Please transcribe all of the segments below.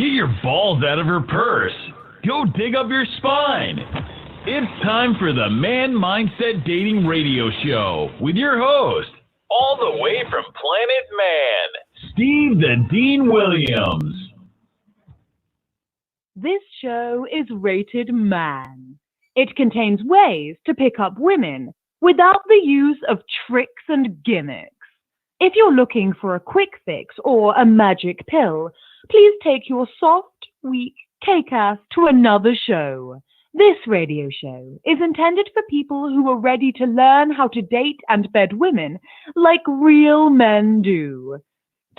Get your balls out of her purse. Go dig up your spine. It's time for the Man Mindset Dating Radio Show with your host, all the way from Planet Man, Steve the Dean Williams. This show is rated man. It contains ways to pick up women without the use of tricks and gimmicks. If you're looking for a quick fix or a magic pill, please take your soft, weak cake-ass to another show. This radio show is intended for people who are ready to learn how to date and bed women like real men do.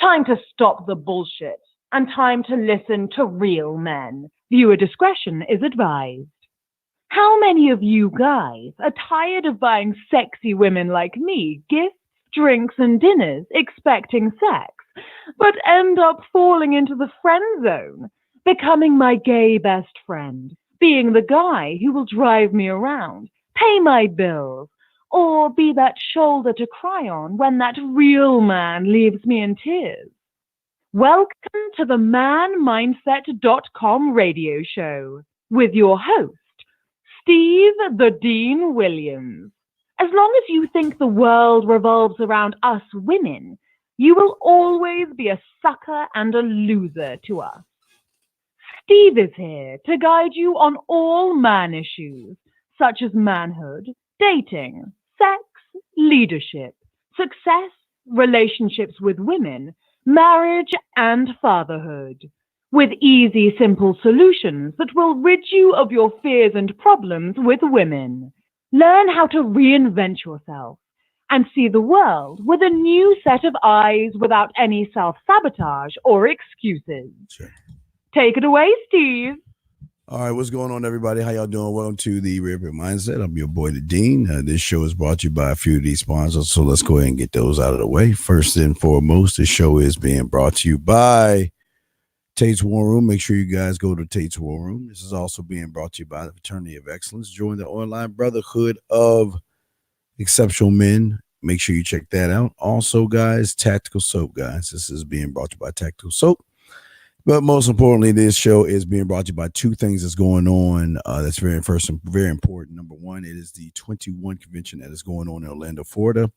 Time to stop the bullshit and time to listen to real men. Viewer discretion is advised. How many of you guys are tired of buying sexy women like me gifts, drinks, and dinners expecting sex, but end up falling into the friend zone, becoming my gay best friend, being the guy who will drive me around, pay my bills, or be that shoulder to cry on when that real man leaves me in tears? Welcome to the manmindset.com radio show with your host, Steve the Dean Williams. As long as you think the world revolves around us women, you will always be a sucker and a loser to us. Steve is here to guide you on all man issues, such as manhood, dating, sex, leadership, success, relationships with women, marriage, and fatherhood, with easy, simple solutions that will rid you of your fears and problems with women. Learn how to reinvent yourself and see the world with a new set of eyes without any self-sabotage or excuses. Sure. Take it away, Steve. All right, what's going on, everybody? How y'all doing? Welcome to the 𝐕''able Mindset. I'm your boy, the Dean. This show is brought to you by a few of these sponsors, so let's go ahead and get those out of the way. First and foremost, this show is being brought to you by Tate's War Room. Make sure you guys go to Tate's War Room. This is also being brought to you by the Fraternity of Excellence. Join the online brotherhood of exceptional men. Make sure you check that out. Also, guys, Tactical Soap, guys. This is being brought to you by Tactical Soap. But most importantly, this show is being brought to you by two things that's going on. That's very important. Number one, it is the 21 convention that is going on in Orlando, Florida,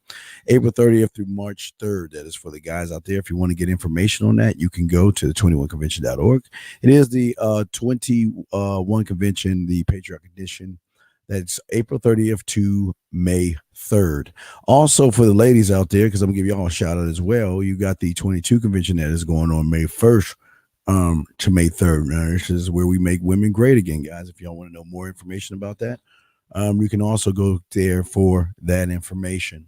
April 30th through March 3rd. That is for the guys out there. If you want to get information on that, you can go to the 21convention.org. It is the 21 convention, the Patriotic Edition. That's April 30th to May 3rd. Also, for the ladies out there, because I'm going to give y'all a shout out as well, you got the 22 convention that is going on May 1st. To May 3rd. Now, this is where we make women great again, guys. If y'all want to know more information about that, you can also go there for that information.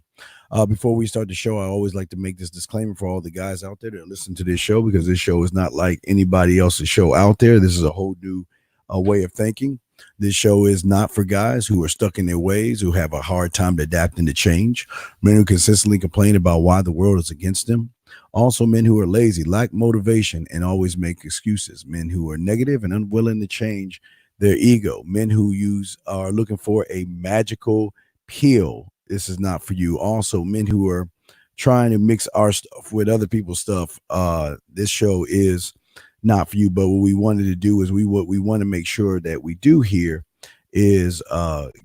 Before we start the show, I always like to make this disclaimer for all the guys out there that listen to this show, because this show is not like anybody else's show out there. This is a whole new way of thinking. This show is not for guys who are stuck in their ways, who have a hard time adapting to change, men who consistently complain about why the world is against them. Also, men who are lazy, lack motivation, and always make excuses. Men who are negative and unwilling to change their ego. Men who are looking for a magical pill. This is not for you. Also, men who are trying to mix our stuff with other people's stuff. This show is not for you. But what we wanted to do is we want to make sure that we do here is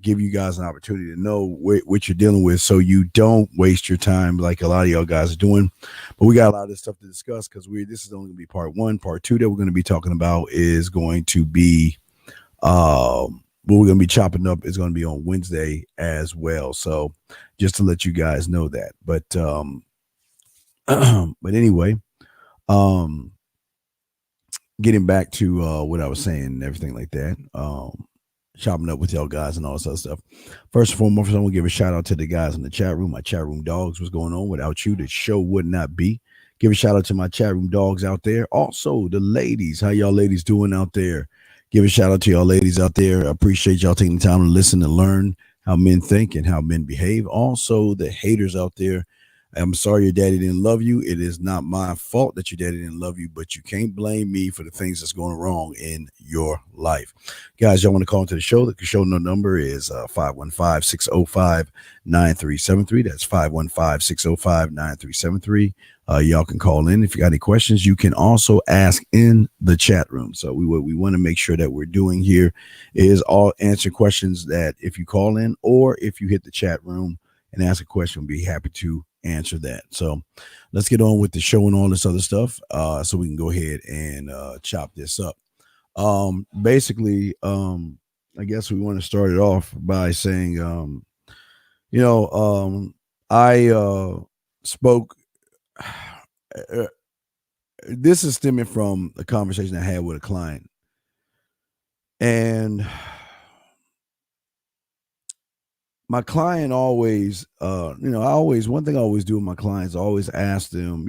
give you guys an opportunity to know what you're dealing with, so you don't waste your time like a lot of y'all guys are doing. But we got a lot of this stuff to discuss, because this is only going to be part one. Part two that we're going to be talking about is going to be what we're going to be chopping up is going to be on Wednesday as well. So just to let you guys know that. But but anyway, getting back to what I was saying and everything like that. Chopping up with y'all guys and all this other stuff. First and foremost, I'm gonna give a shout out to the guys in the chat room. My chat room dogs. What's going on? Without you, the show would not be. Give a shout out to my chat room dogs out there. Also, the ladies. How y'all ladies doing out there? Give a shout out to y'all ladies out there. I appreciate y'all taking the time to listen and learn how men think and how men behave. Also, the haters out there. I'm sorry your daddy didn't love you. It is not my fault that your daddy didn't love you, but you can't blame me for the things that's going wrong in your life. Guys, y'all want to call into the show? The show number is 515-605-9373. That's 515-605-9373. Y'all can call in if you got any questions. You can also ask in the chat room. So what we want to make sure that we're doing here is all answer questions that if you call in or if you hit the chat room and ask a question, we'll be happy to answer that. So let's get on with the show and all this other stuff so we can go ahead and chop this up. Basically, I guess we want to start it off by saying, I spoke. This is stemming from a conversation I had with a client, and my client always, one thing I always do with my clients, I always ask them,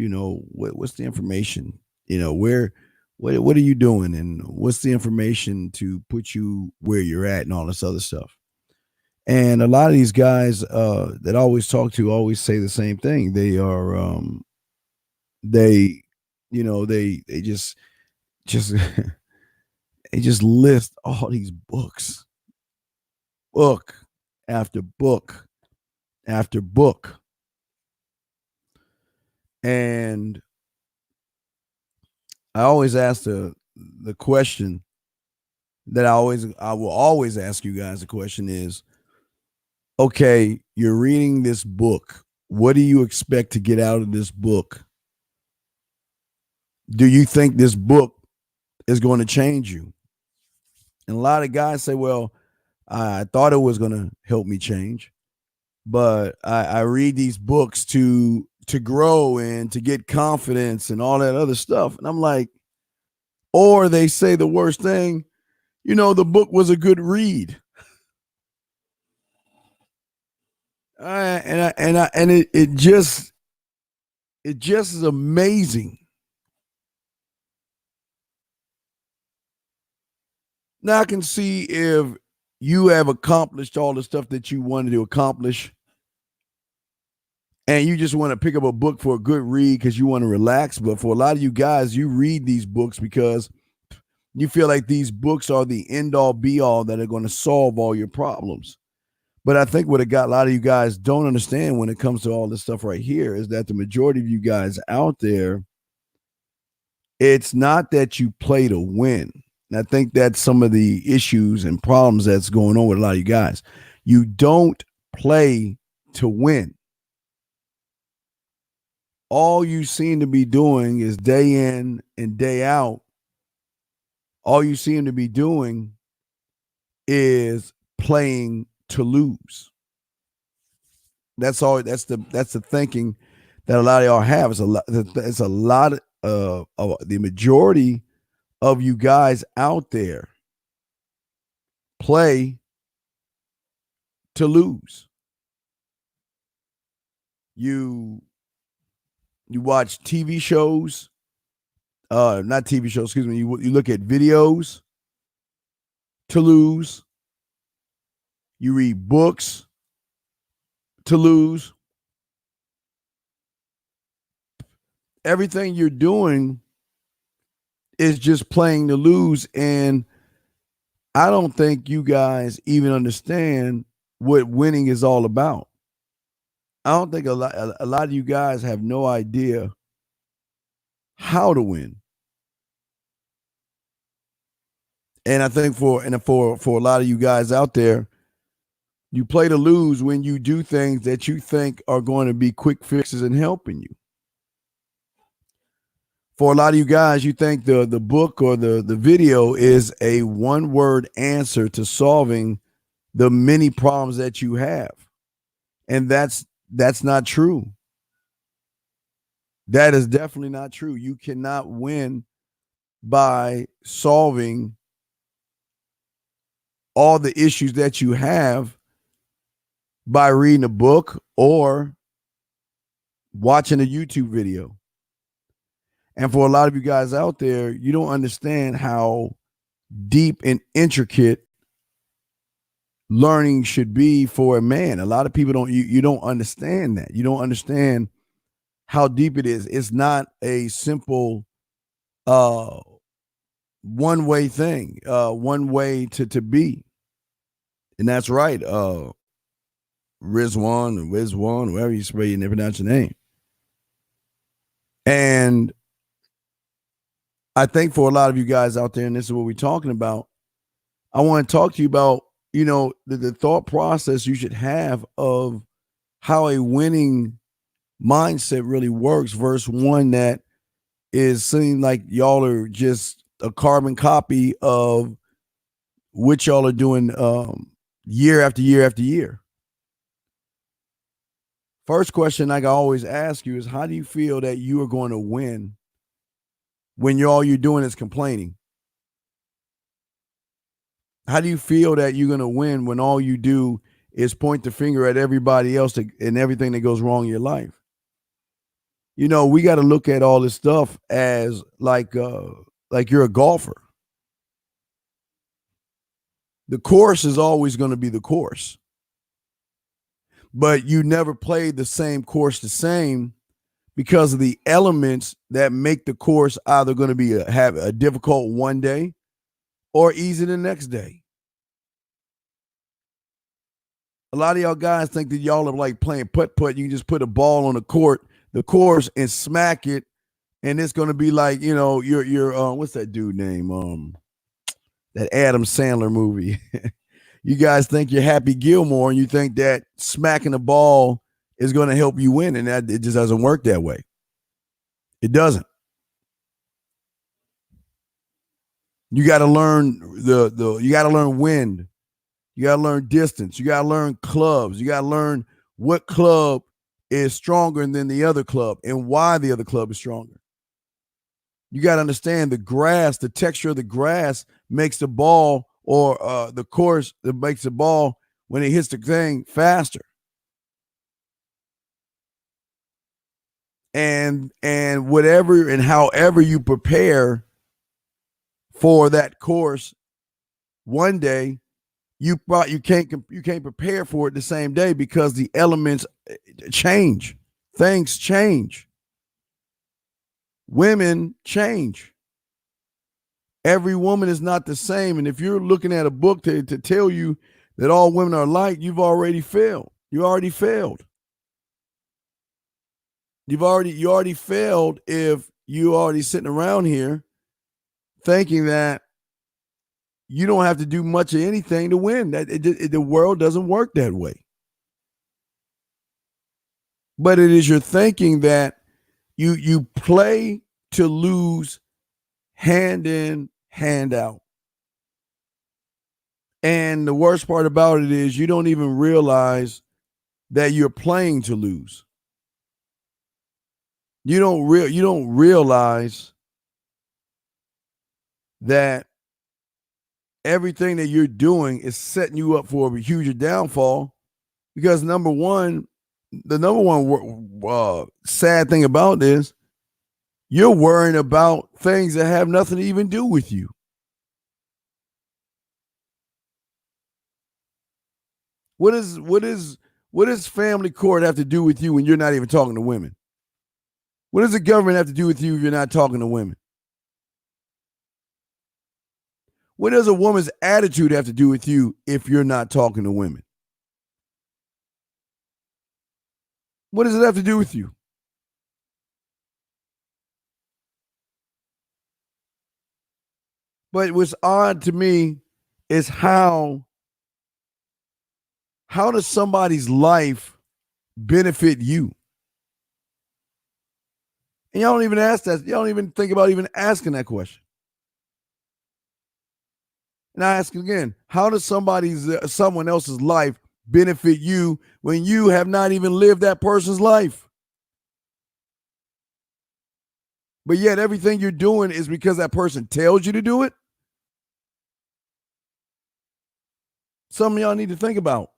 what's the information, what are you doing, and what's the information to put you where you're at, and all this other stuff. And a lot of these guys that I always talk to always say the same thing. They are, they just they just list all these books, book after book after book. And I always ask the question that I will always ask you guys. The question is, okay, you're reading this book. What do you expect to get out of this book? Do you think this book is going to change you? And a lot of guys say, well, I thought it was going to help me change, but I read these books to grow and to get confidence and all that other stuff. And I'm like, or they say the worst thing, the book was a good read. It just is amazing. Now I can see if you have accomplished all the stuff that you wanted to accomplish, and you just want to pick up a book for a good read because you want to relax. But for a lot of you guys, you read these books because you feel like these books are the end all be all that are going to solve all your problems. But I think what a lot of you guys don't understand when it comes to all this stuff right here is that the majority of you guys out there, it's not that you play to win. And I think that's some of the issues and problems that's going on with a lot of you guys. You don't play to win. All you seem to be doing is day in and day out. All you seem to be doing is playing to lose. That's all. That's the thinking that a lot of y'all have. It's a lot of the majority of you guys out there play to lose. You watch TV shows, not TV shows, excuse me. You look at videos to lose. You read books to lose. Everything you're doing is just playing to lose. And I don't think you guys even understand what winning is all about. I don't think a lot of you guys have no idea how to win. And I think for a lot of you guys out there, you play to lose when you do things that you think are going to be quick fixes and helping you. For a lot of you guys, you think the book or the video is a one-word answer to solving the many problems that you have. And that's not true. That is definitely not true. You cannot win by solving all the issues that you have by reading a book or watching a YouTube video. And for a lot of you guys out there, you don't understand how deep and intricate learning should be for a man. A lot of people don't, you don't understand that. You don't understand how deep it is. It's not a simple one-way thing, one way to be. And that's right. Rizwan, whoever you spell you never pronounce your name. And I think for a lot of you guys out there, and this is what we're talking about, I want to talk to you about, the thought process you should have of how a winning mindset really works versus one that is seeming like y'all are just a carbon copy of what y'all are doing year after year after year. First question I can always ask you is, how do you feel that you are going to win when all you're doing is complaining? How do you feel that you're going to win when all you do is point the finger at everybody else and everything that goes wrong in your life? We got to look at all this stuff as like you're a golfer. The course is always going to be the course, but you never played the same course the same because of the elements that make the course either going to be have a difficult one day or easy the next day. A lot of y'all guys think that y'all are like playing putt-putt. You can just put a ball on the course and smack it, and it's going to be like, your what's that dude name? That Adam Sandler movie. You guys think you're Happy Gilmore, and you think that smacking the ball is going to help you win, and that it just doesn't work that way. It doesn't. You got to learn you got to learn wind. You got to learn distance. You got to learn clubs. You got to learn what club is stronger than the other club and why the other club is stronger. You got to understand the grass, the texture of the grass makes the ball or the course that makes the ball when it hits the thing faster. And whatever and however you prepare for that course one day, you can't prepare for it the same day because the elements change. Things change. Women change. Every woman is not the same. And if you're looking at a book to tell you that all women are alike, you've already failed. You already failed. You already failed if you already sitting around here thinking that you don't have to do much of anything to win. The world doesn't work that way. But it is your thinking that you play to lose hand in, hand out. And the worst part about it is you don't even realize that you're playing to lose. You don't realize that everything that you're doing is setting you up for a huge downfall, because the number one sad thing about this, you're worrying about things that have nothing to even do with you. What does family court have to do with you when you're not even talking to women? What does the government have to do with you if you're not talking to women? What does a woman's attitude have to do with you if you're not talking to women? What does it have to do with you? But what's odd to me is how does somebody's life benefit you? And y'all don't even ask that. Y'all don't even think about even asking that question. And I ask again, how does someone else's life benefit you when you have not even lived that person's life? But yet everything you're doing is because that person tells you to do it? Some of y'all need to think about.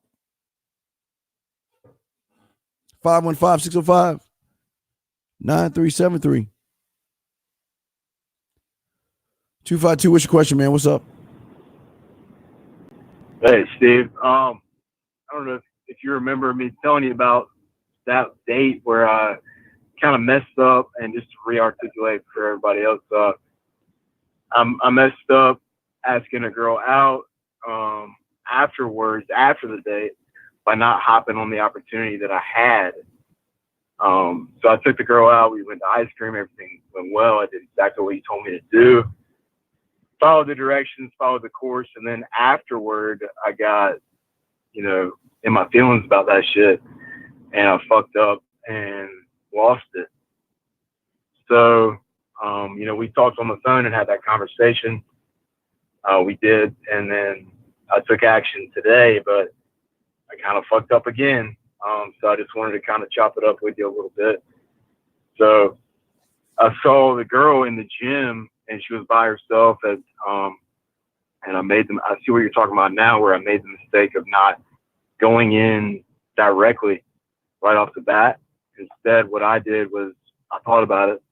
515-605-9373. 252, what's your question, man? What's up? Hey, Steve. I don't know if you remember me telling you about that date where kind of messed up, and just to re-articulate for everybody else, I messed up asking a girl out afterwards, after the date, by not hopping on the opportunity that I had. So I took the girl out. We went to ice cream. Everything went well. I did exactly what he told me to do. Followed the directions, followed the course, and then afterward, I got, in my feelings about that shit, and I fucked up and lost it. So, we talked on the phone and had that conversation. We did, and then I took action today, but I kind of fucked up again. So I just wanted to kind of chop it up with you a little bit. So I saw the girl in the gym, and she was by herself, and I see what you're talking about now, where I made the mistake of not going in directly right off the bat. Instead, what I did was I thought about it,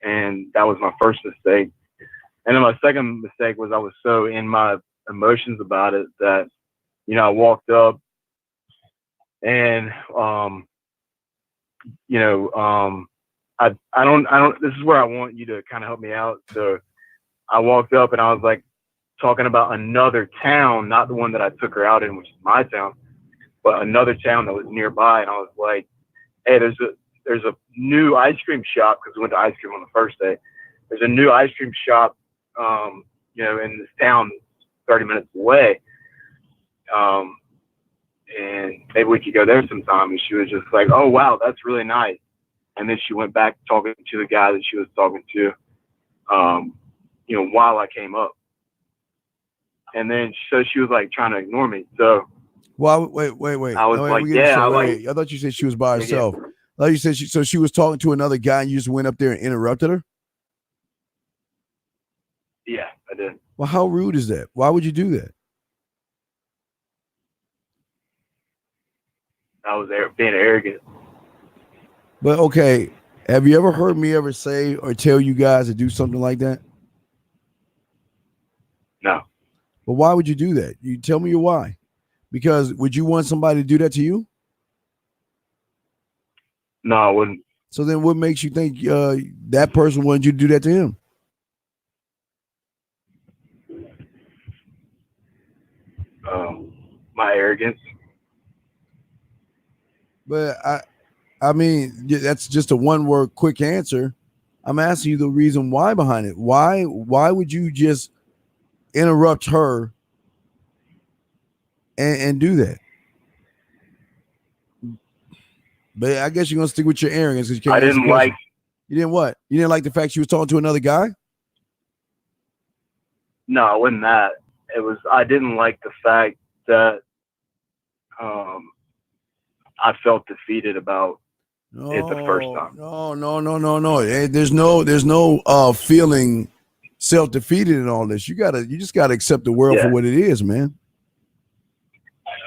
and that was my first mistake. And then my second mistake was I was so in my emotions about it that, I walked up and, I don't, this is where I want you to kind of help me out. So I walked up and I was like talking about another town, not the one that I took her out in, which is my town, but another town that was nearby. And I was like, hey, there's a new ice cream shop, because we went to ice cream on the first day. There's a new ice cream shop, in this town 30 minutes away. And maybe we could go there sometime. And she was just like, oh, wow, that's really nice. And then she went back talking to the guy that she was talking to, while I came up. And then so she was like trying to ignore me. So, well, wait. I was I thought you said she was by herself. I thought you said she was talking to another guy, and you just went up there and interrupted her? Yeah, I did. Well, how rude is that? Why would you do that? I was being arrogant. But okay, have you ever heard me ever say or tell you guys to do something like that? No. But why would you do that? You tell me your why. Because would you want somebody to do that to you? No, I wouldn't. So then what makes you think that person wanted you to do that to him? My arrogance. But I mean, that's just a one-word quick answer. I'm asking you the reason why behind it. Why would you just interrupt her and do that? But I guess you're gonna stick with your arrogance because you can't. You didn't what? You didn't like the fact she was talking to another guy? No, it wasn't that. It was I didn't like the fact that I felt defeated about it the first time. No. There's no feeling self-defeated in all this. You just gotta accept the world for what it is, man.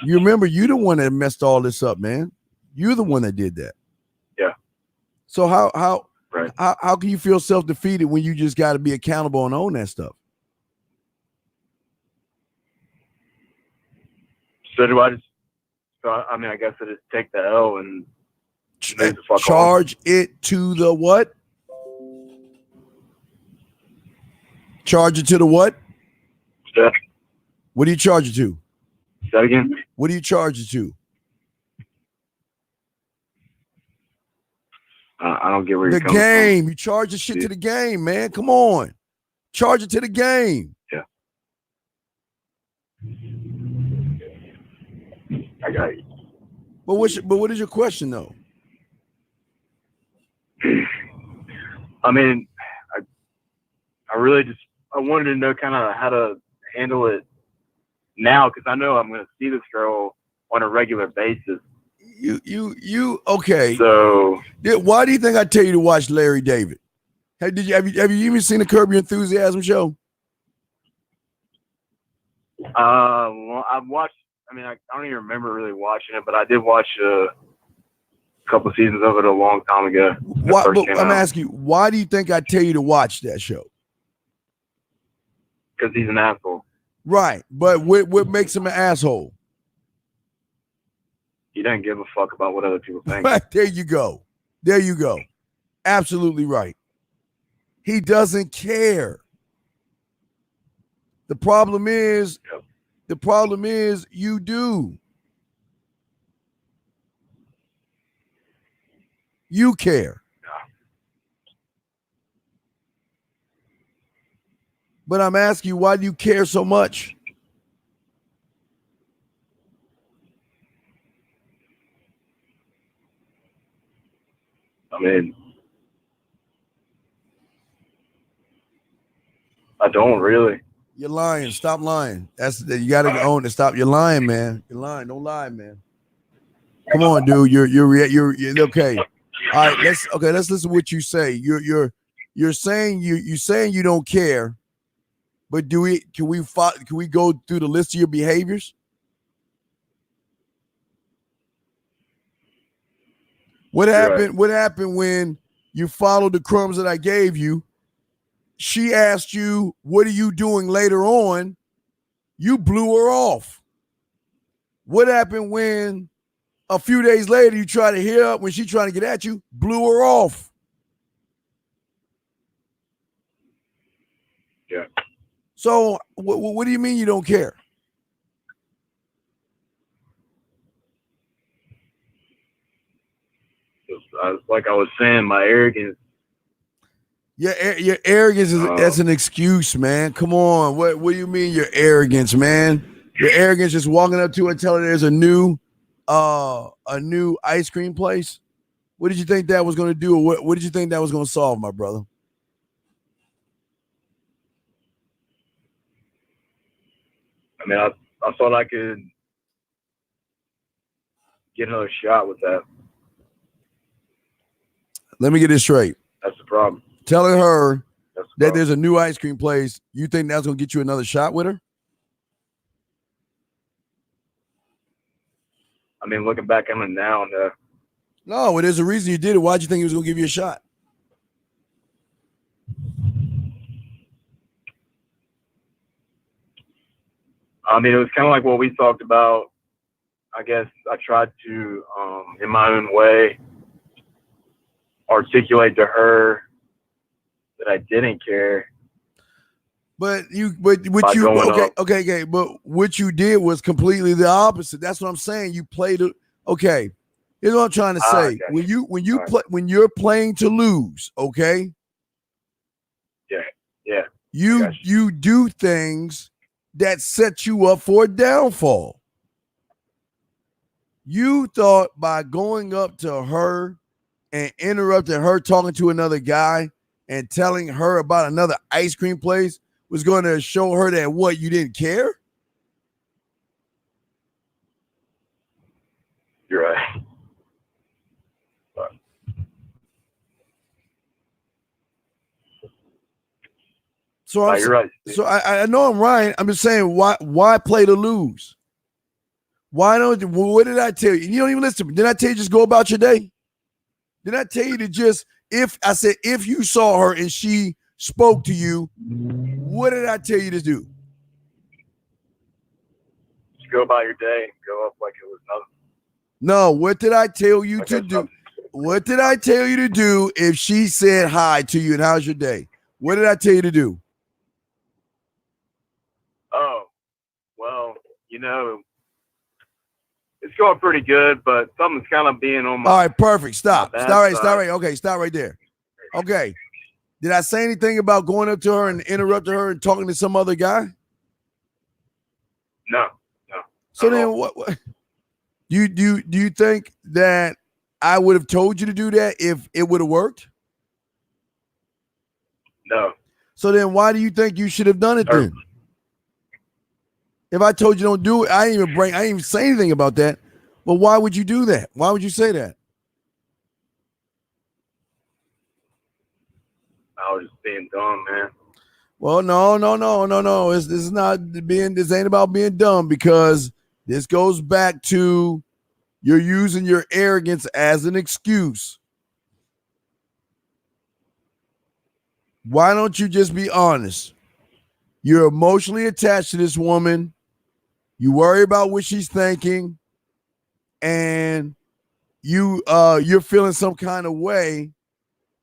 You remember, you're the one that messed all this up, man. You're the one that did that. Yeah. So how can you feel self-defeated when you just got to be accountable and own that stuff? So do I just? So I mean, I guess I just take the L and charge it to the what? Charge it to the what? Yeah. What do you charge it to? Say that again. What do you charge it to? I don't get where you're coming from. The game. From. You charge the shit to the game, man. Come on. Charge it to the game. Yeah. I got you. But what is your question though? I mean, I really just I wanted to know kind of how to handle it now, because I know I'm going to see this girl on a regular basis. You okay? So why do you think I tell you to watch Larry David? Have you even seen the Curb Your Enthusiasm show? Well, I've watched. I mean, I don't even remember really watching it, but I did watch a couple of seasons of it a long time ago. I'm asking you, why do you think I tell you to watch that show? Because he's an asshole. Right, but what makes him an asshole? He doesn't give a fuck about what other people think. Right, there you go. Absolutely right. He doesn't care. The problem is you do. You care. But I'm asking you, why do you care so much? I mean, I don't really. You're lying. Stop lying. You got to own it. Stop. You're lying, man. You're lying. Don't lie, man. Come on, dude. You're okay. All right. Let's listen to what you say. You're saying you don't care, but can we go through the list of your behaviors? What happened? Right. What happened when you followed the crumbs that I gave you? She asked you, "What are you doing later on?" You blew her off. What happened when a few days later you try to hit up when she's trying to get at you? Blew her off. Yeah. So what do you mean you don't care? Like I was saying, my arrogance. Your arrogance that's an excuse, man. Come on. What do you mean your arrogance, man? Your arrogance just walking up to her and telling her there's a new ice cream place? What did you think that was going to do? Or what did you think that was going to solve, my brother? I mean, I thought I could get another shot with that. Let me get this straight. That's the problem. Telling her that there's a new ice cream place, you think that's going to get you another shot with her? I mean, looking back on it now, no, well, there's a reason you did it. Why'd you think he was going to give you a shot? I mean, it was kind of like what we talked about. I guess I tried to, in my own way, articulate to her that I didn't care. But what you did was completely the opposite. That's what I'm saying. You played it. Okay, here's what I'm trying to say. Okay. When you're playing to lose, okay? Yeah. You do things that set you up for a downfall. You thought by going up to her and interrupting her talking to another guy and telling her about another ice cream place was going to show her that what, you didn't care? You're right. So you're right. So I know I'm right. I'm just saying, why play to lose? Why don't? What did I tell you? You don't even listen to me. Did I tell you just go about your day? Did I tell you to just if you saw her and she spoke to you, what did I tell you to do? Just go about your day and go up like it was nothing. No, what did I tell you to do? What did I tell you to do if she said hi to you and how's your day? What did I tell you to do? Oh, well, it's going pretty good, but something's kind of being on my. All right, perfect. Stop right. Okay, stop right there. Okay. Did I say anything about going up to her and interrupting her and talking to some other guy? No. So then what do you think that I would have told you to do that if it would have worked? No. So then why do you think you should have done it then? If I told you don't do it, I didn't even say anything about that. But why would you do that? Why would you say that? I was just being dumb, man. Well, no. This ain't about being dumb, because this goes back to you're using your arrogance as an excuse. Why don't you just be honest? You're emotionally attached to this woman. You worry about what she's thinking, and you're feeling some kind of way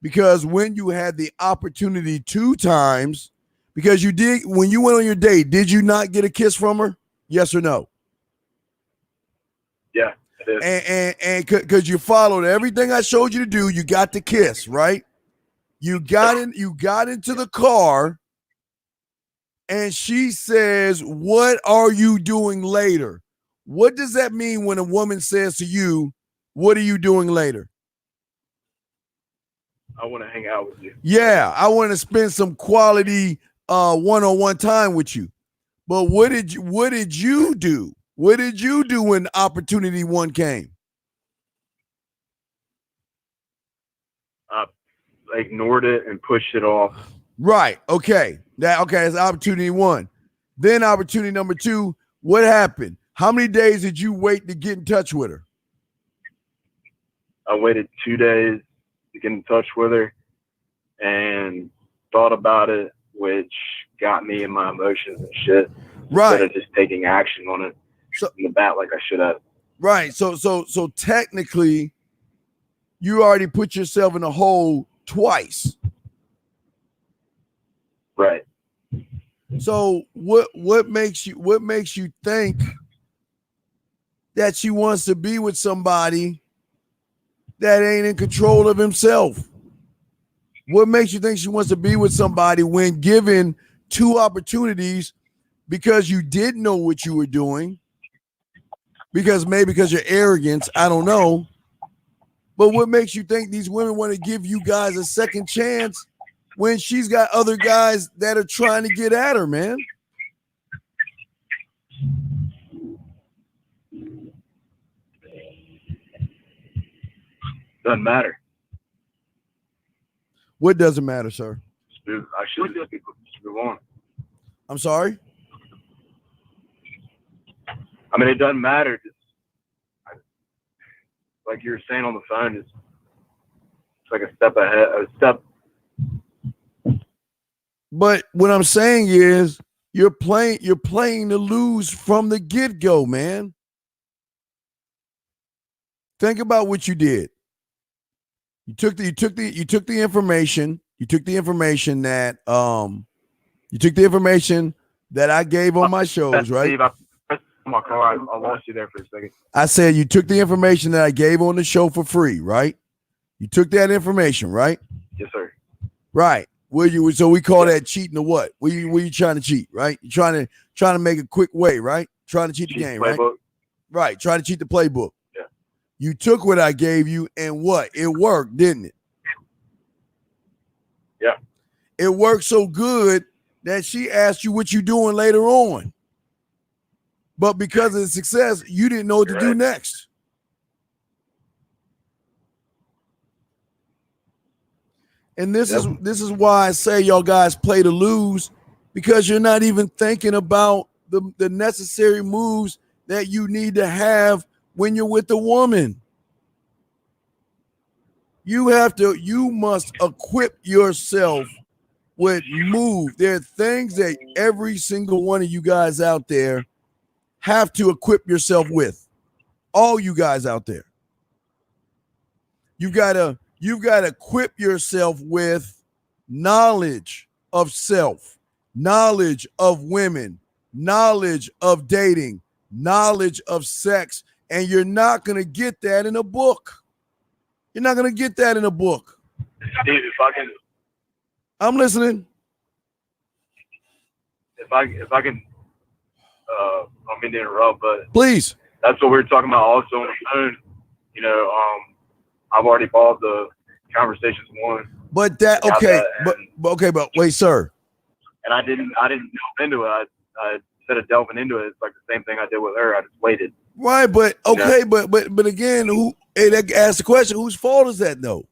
Because when you had the opportunity 2 times, because you did, when you went on your date, did you not get a kiss from her? Yes or no? Yeah, it is. And because you followed everything I showed you to do, you got the kiss, right? You got into the car, and she says, "What are you doing later?" What does that mean when a woman says to you, "What are you doing later?" I want to hang out with you. Yeah, I want to spend some quality one-on-one time with you. But what did you do? What did you do when opportunity 1 came? I ignored it and pushed it off. Right. Okay. That's opportunity 1. Then opportunity number 2, what happened? How many days did you wait to get in touch with her? I waited 2 days to get in touch with her and thought about it, which got me in my emotions and shit. Right. Instead of just taking action on it in the bat like I should have. Right. So technically, you already put yourself in a hole twice. Right. So what makes you think that she wants to be with somebody that ain't in control of himself? What makes you think she wants to be with somebody when given 2 opportunities, because you didn't know what you were doing, because your arrogance, I don't know. But what makes you think these women want to give you guys a second chance when she's got other guys that are trying to get at her, man? Doesn't matter. What doesn't matter, sir? I should just move on. I'm sorry? I mean, it doesn't matter. Like you were saying on the phone, it's like a step ahead, But what I'm saying is you're playing to lose from the get-go, man. Think about what you did. You took the information that I gave on my shows, right? Steve, I pressed my car. I lost you there for a second. I said you took the information that I gave on the show for free, right? You took that information, right? Yes, sir. Right. So we call that cheating or what? Were you trying to cheat, right? You're trying to make a quick way, right? Trying to cheat the game, right? Right. Trying to cheat the playbook. Yeah. You took what I gave you and what? It worked, didn't it? Yeah. It worked so good that she asked you what you doing later on. But because of the success, you didn't know what to do next. And this is why I say y'all guys play to lose, because you're not even thinking about the necessary moves that you need to have when you're with a woman. You must equip yourself with move. There are things that every single one of you guys out there have to equip yourself with. All you guys out there. You've got to equip yourself with knowledge of self, knowledge of women, knowledge of dating, knowledge of sex, and you're not going to get that in a book. You're not going to get that in a book. Steve, if I can, I'm listening. If I can, I don't mean to interrupt, but please. That's what we were talking about also on the phone. You know, I've already bought the conversations one. But that okay, but wait, sir. And I didn't delve into it. I instead of delving into it, it's like the same thing I did with her. I just waited. Right, but okay, you know? but again, ask the question, whose fault is that though?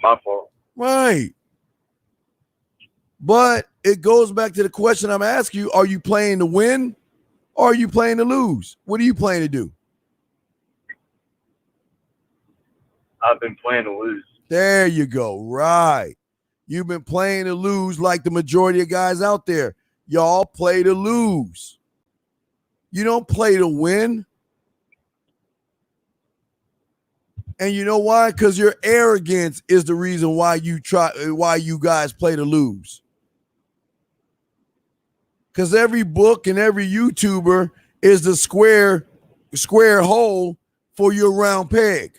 My fault. Right. But it goes back to the question I'm asking you: are you playing to win, or are you playing to lose? What are you playing to do? I've been playing to lose. There you go. Right. You've been playing to lose like the majority of guys out there. Y'all play to lose. You don't play to win. And you know why? Because your arrogance is the reason why you guys play to lose. Because every book and every YouTuber is the square hole for your round peg.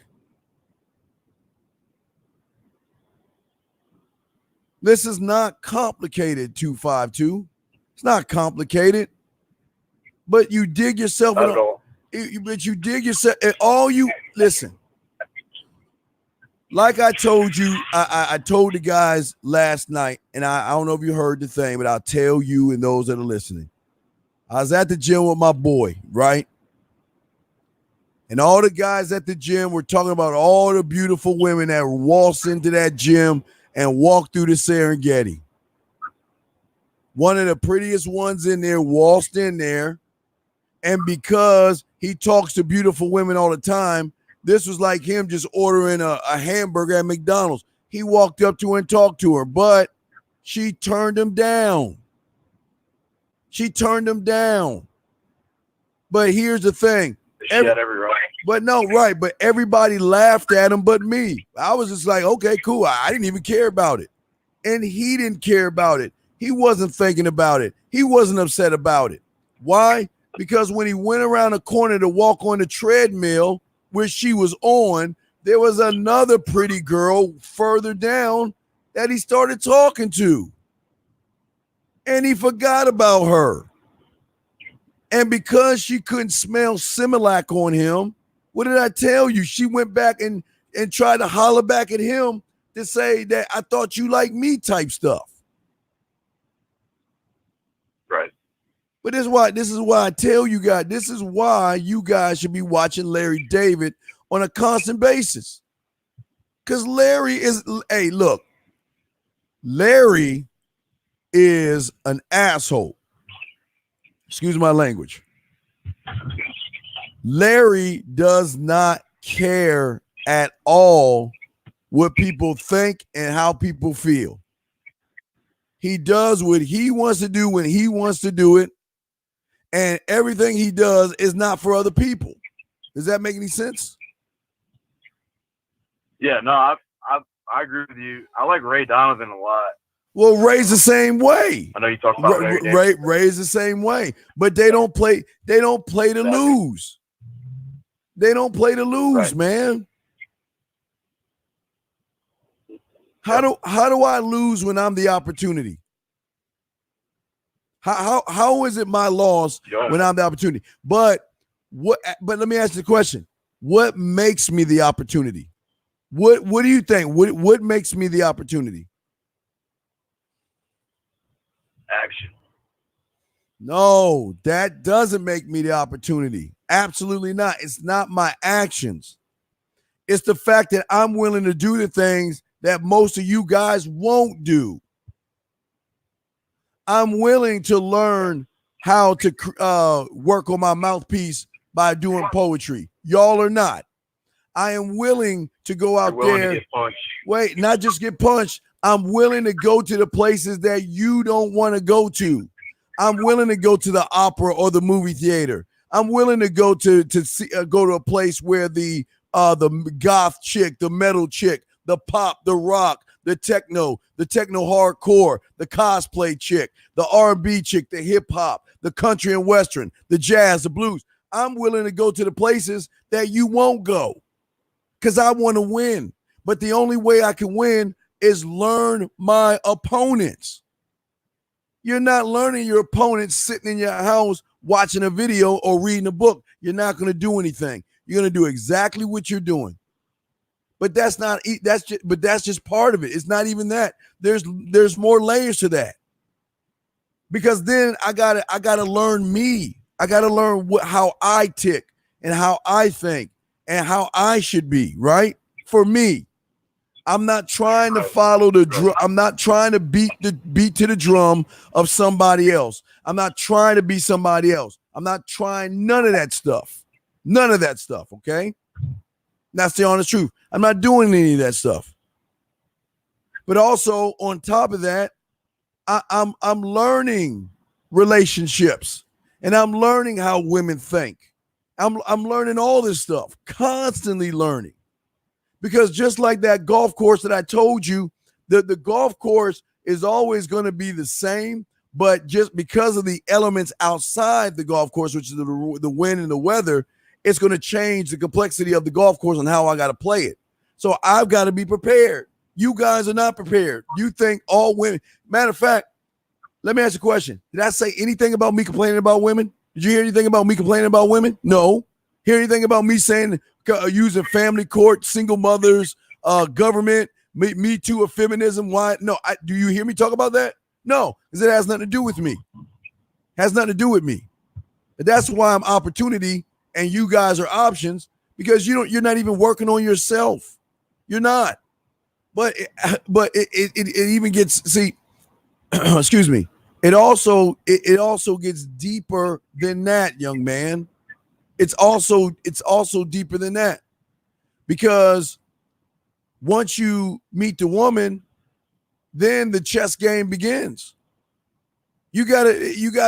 This is not complicated, 252. It's not complicated. But you dig yourself Not at all. But you dig yourself listen. Like I told you, I told the guys last night, and I don't know if you heard the thing, but I'll tell you and those that are listening. I was at the gym with my boy, right? And all the guys at the gym were talking about all the beautiful women that waltzed into that gym and walked through the Serengeti. One of the prettiest ones in there waltzed in there, and because he talks to beautiful women all the time, this was like him just ordering a hamburger at McDonald's. He walked up to her and talked to her, but she turned him down. But here's the thing. She had every right. But everybody laughed at him but me. I was just like, okay, cool. I didn't even care about it. And he didn't care about it. He wasn't thinking about it. He wasn't upset about it. Why? Because when he went around the corner to walk on the treadmill, which she was on, there was another pretty girl further down that he started talking to. And he forgot about her. And because she couldn't smell Similac on him, what did I tell you? She went back and tried to holler back at him to say that I thought you liked me type stuff. Right. But this is why I tell you guys, this is why you guys should be watching Larry David on a constant basis. Because Larry is an asshole. Excuse my language. Larry does not care at all what people think and how people feel. He does what he wants to do when he wants to do it. And everything he does is not for other people. Does that make any sense? Yeah, no, I agree with you. I like Ray Donovan a lot. Well, Ray's the same way. I know you talk about Ray's the same way, but they don't play to lose. They don't play to lose, right, man. How do I lose when I'm the opportunity? How is it my loss when I'm the opportunity? But let me ask you the question. What makes me the opportunity? What do you think? What makes me the opportunity? Action. No, that doesn't make me the opportunity. Absolutely not. It's not my actions. It's the fact that I'm willing to do the things that most of you guys won't do. I'm willing to learn how to work on my mouthpiece by doing poetry. Y'all are not. I am willing to go out there. Wait, not just get punched. I'm willing to go to the places that you don't want to go to. I'm willing to go to the opera or the movie theater. I'm willing to go to a place where the goth chick, the metal chick, the pop, the rock, the techno hardcore, the cosplay chick, the R&B chick, the hip hop, the country and western, the jazz, the blues. I'm willing to go to the places that you won't go because I want to win. But the only way I can win is learn my opponents. You're not learning your opponents sitting in your house watching a video or reading a book. You're not going to do anything. You're going to do exactly what you're doing. But that's just part of it. It's not even that. There's more layers to that. Because then I gotta learn me. I gotta learn how I tick and how I think and how I should be, right? For me. I'm not trying to follow the drum. I'm not trying to beat to the drum of somebody else. I'm not trying to be somebody else. I'm not trying none of that stuff. None of that stuff, okay? That's the honest truth. I'm not doing any of that stuff. But also on top of that, I'm learning relationships and I'm learning how women think. I'm learning all this stuff, constantly learning. Because just like that golf course that I told you, the golf course is always going to be the same, but just because of the elements outside the golf course, which is the wind and the weather, it's going to change the complexity of the golf course and how I got to play it. So I've got to be prepared. You guys are not prepared. You think all women. Matter of fact, let me ask you a question. Did I say anything about me complaining about women? Did you hear anything about me complaining about women? No. Hear anything about me saying using family court, single mothers, government, me too of feminism? Why? No. Do you hear me talk about that? No, because it has nothing to do with me. Has nothing to do with me. And that's why I'm opportunity and you guys are options, because you're not even working on yourself. You're not. But it even gets, see, excuse me. It also gets deeper than that, young man. It's also deeper than that, because once you meet the woman, then the chess game begins. You gotta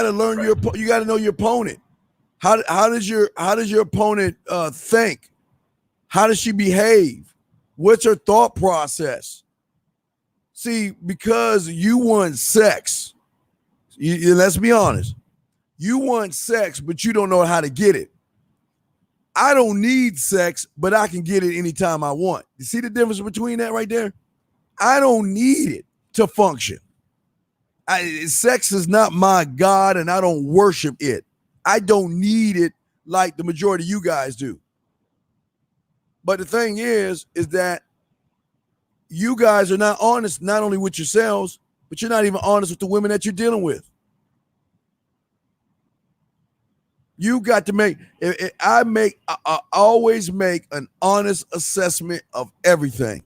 learn you gotta know your opponent. How does your opponent think? How does she behave? What's her thought process? See, because you want sex, let's be honest. You want sex, but you don't know how to get it. I don't need sex, but I can get it anytime I want. You see the difference between that right there? I don't need it to function. Sex is not my God, and I don't worship it. I don't need it like the majority of you guys do. But the thing is that you guys are not honest, not only with yourselves, but you're not even honest with the women that you're dealing with. You got to I always make an honest assessment of everything.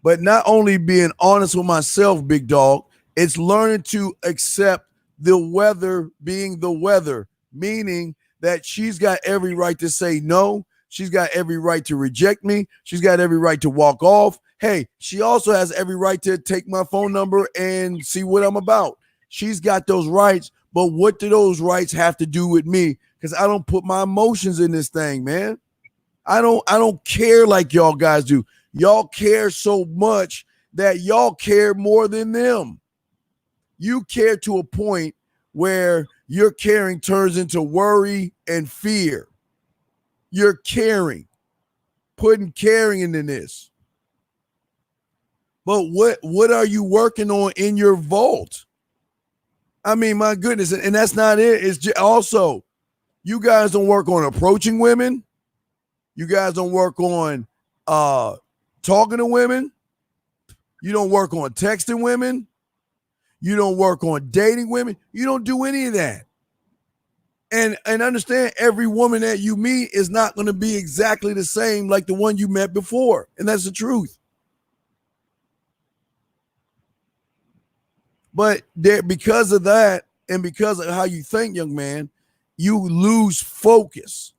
But not only being honest with myself, big dog, it's learning to accept the weather being the weather, meaning that she's got every right to say no. She's got every right to reject me. She's got every right to walk off. Hey, she also has every right to take my phone number and see what I'm about. She's got those rights, but what do those rights have to do with me? Because I don't put my emotions in this thing, man. I don't care like y'all guys do. Y'all care so much that y'all care more than them. You care to a point where your caring turns into worry and fear. You're caring, putting caring into this. But what are you working on in your vault? I mean, my goodness, and that's not it. It's just also, you guys don't work on approaching women. You guys don't work on talking to women. You don't work on texting women. You don't work on dating women. You don't do any of that. And understand, every woman that you meet is not going to be exactly the same like the one you met before. And that's the truth. But because of that, and because of how you think, young man, you lose focus.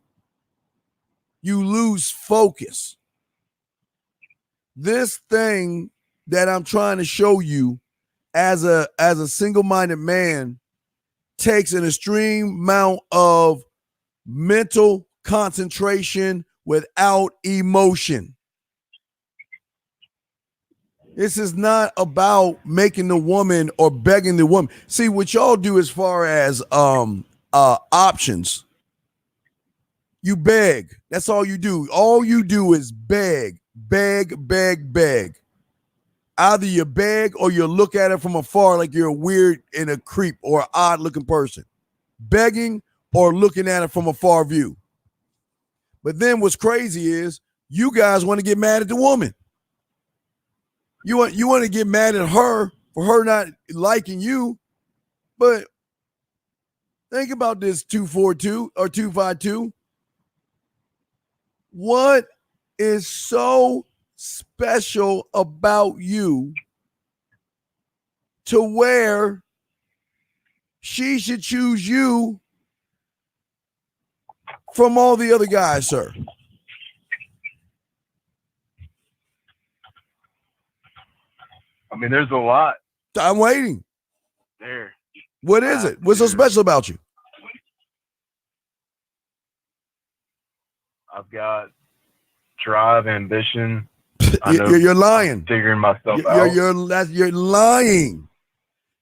You lose focus. This thing that I'm trying to show you as a single-minded man takes an extreme amount of mental concentration without emotion. This is not about making the woman or begging the woman. See, what y'all do as far as options, you beg. That's all you do. All you do is beg, beg, beg, beg. Either you beg or you look at it from afar like you're a weird and a creep or an odd looking person. Begging or looking at it from a far view. But then what's crazy is you guys want to get mad at the woman. You want to get mad at her for her not liking you. But think about this, 242 or 252. What is so special about you to where she should choose you from all the other guys, sir? I mean, there's a lot. I'm waiting. There. What is it? What's so special about you? I've got drive, ambition. I know You're lying. I'm figuring myself out. You're lying.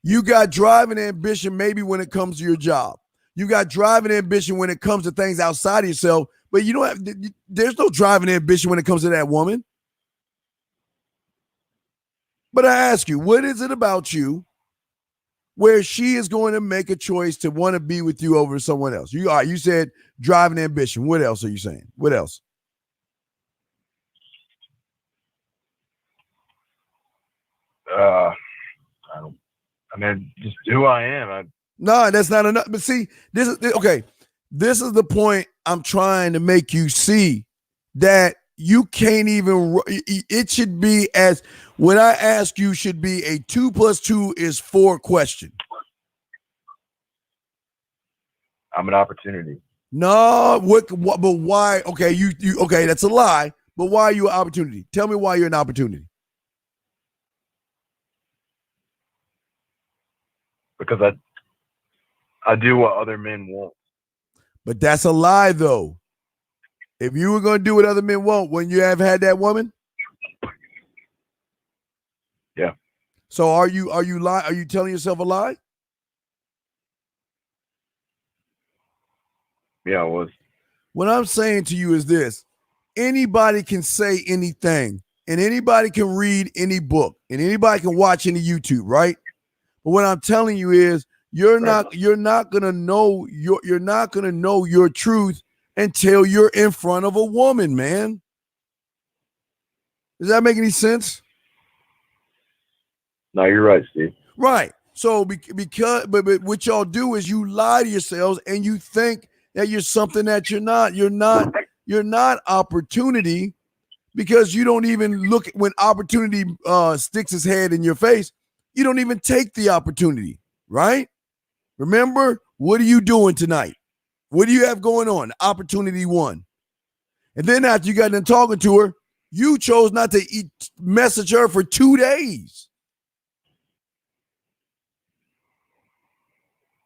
You got drive and ambition maybe when it comes to your job. You got drive and ambition when it comes to things outside of yourself, but you don't have. There's no drive and ambition when it comes to that woman. But I ask you, what is it about you where she is going to make a choice to want to be with you over someone else? You said drive and ambition. What else are you saying? What else? I mean, just who I am. No, that's not enough. But see, this is okay. This is the point I'm trying to make you see, that you can't even. It should be as when I ask you should be a 2 + 2 is 4 question. I'm an opportunity. No, what? But why? Okay, you okay? That's a lie. But why are you an opportunity? Tell me why you're an opportunity. Because I do what other men want. But that's a lie, though. If you were going to do what other men want, wouldn't you have had that woman? Yeah. So are you lying? Are you telling yourself a lie? Yeah, I was. What I'm saying to you is this: anybody can say anything, and anybody can read any book, and anybody can watch any YouTube, right? But what I'm telling you is you're not gonna know your truth until you're in front of a woman, man. Does that make any sense? No, you're right, Steve. Right. So because what y'all do is you lie to yourselves and you think that you're something that you're not. You're not opportunity, because you don't even look at when opportunity sticks his head in your face. You don't even take the opportunity, right? Remember, what are you doing tonight? What do you have going on? Opportunity 1. And then after you got done talking to her, you chose not to message her for 2 days.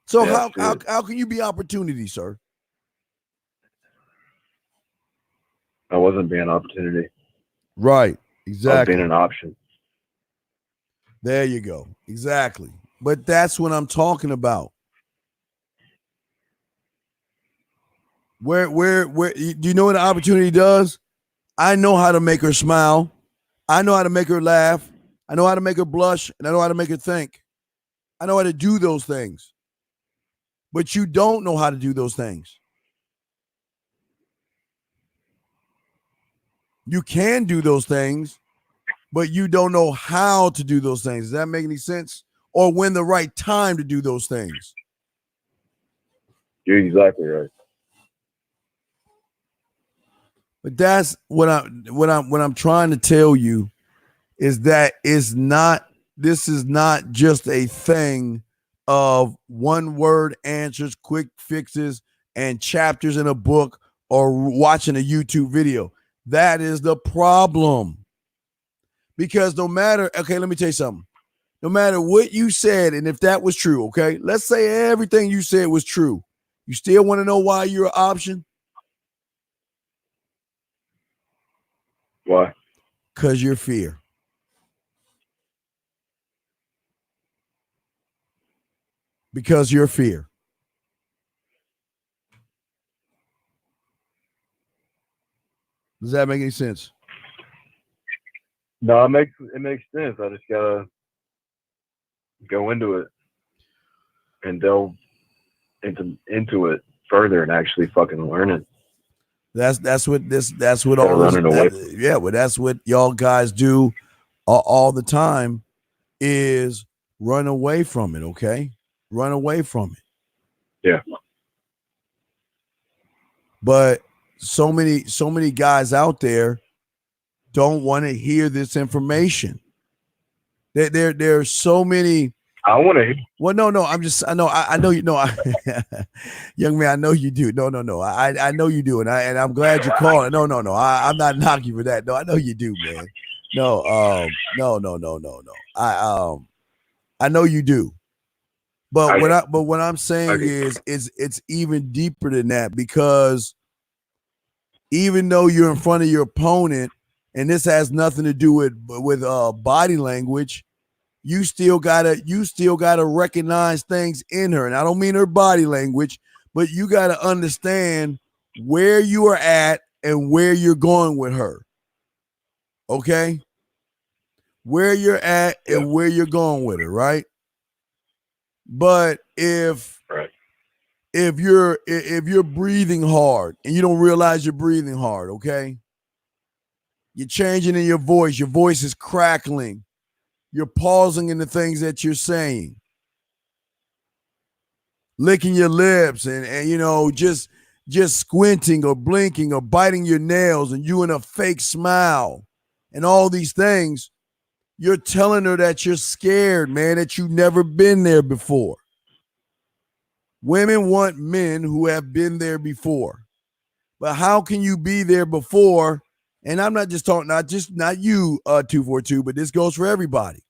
So Yeah, how can you be opportunity, sir? I wasn't being an opportunity. Right. I was Exactly. being an option. There you go. Exactly. But that's what I'm talking about. Where do you know what an opportunity does? I know how to make her smile. I know how to make her laugh. I know how to make her blush, and I know how to make her think. I know how to do those things. But you don't know how to do those things. You can do those things, but you don't know how to do those things. Does that make any sense? Or when the right time to do those things? You're exactly right. But that's what I'm trying to tell you is that this is not just a thing of one word answers, quick fixes, and chapters in a book or watching a YouTube video. That is the problem. Because let me tell you something. No matter what you said, and if that was true, okay, let's say everything you said was true. You still want to know why you're an option? Why? Because you're fear. Because you're fear. Does that make any sense? No, it makes sense. I just gotta go into it and delve into it further and actually fucking learn it. That's what all this, yeah, well, that's what y'all guys do all the time is run away from it, okay? Run away from it. Yeah. But so many guys out there don't want to hear this information. There are so many. I want to hear. Well, no, I know you know, young man, I know you do. No, I know you do, and I'm glad you're calling. No, I'm not knocking you for that. No, I know you do, man. No. I know you do. But what I'm saying is it's even deeper than that, because even though you're in front of your opponent, and this has nothing to do with body language, you still gotta recognize things in her. And I don't mean her body language, but you gotta understand where you are at and where you're going with her. Okay? Where you're at and where you're going with her, right? But if you're breathing hard and you don't realize you're breathing hard, okay? You're changing in your voice is crackling. You're pausing in the things that you're saying. Licking your lips and you know, just squinting or blinking or biting your nails and you in a fake smile and all these things, you're telling her that you're scared, man, that you've never been there before. Women want men who have been there before. But how can you be there before? And I'm not just talking, not you, 242, but this goes for everybody.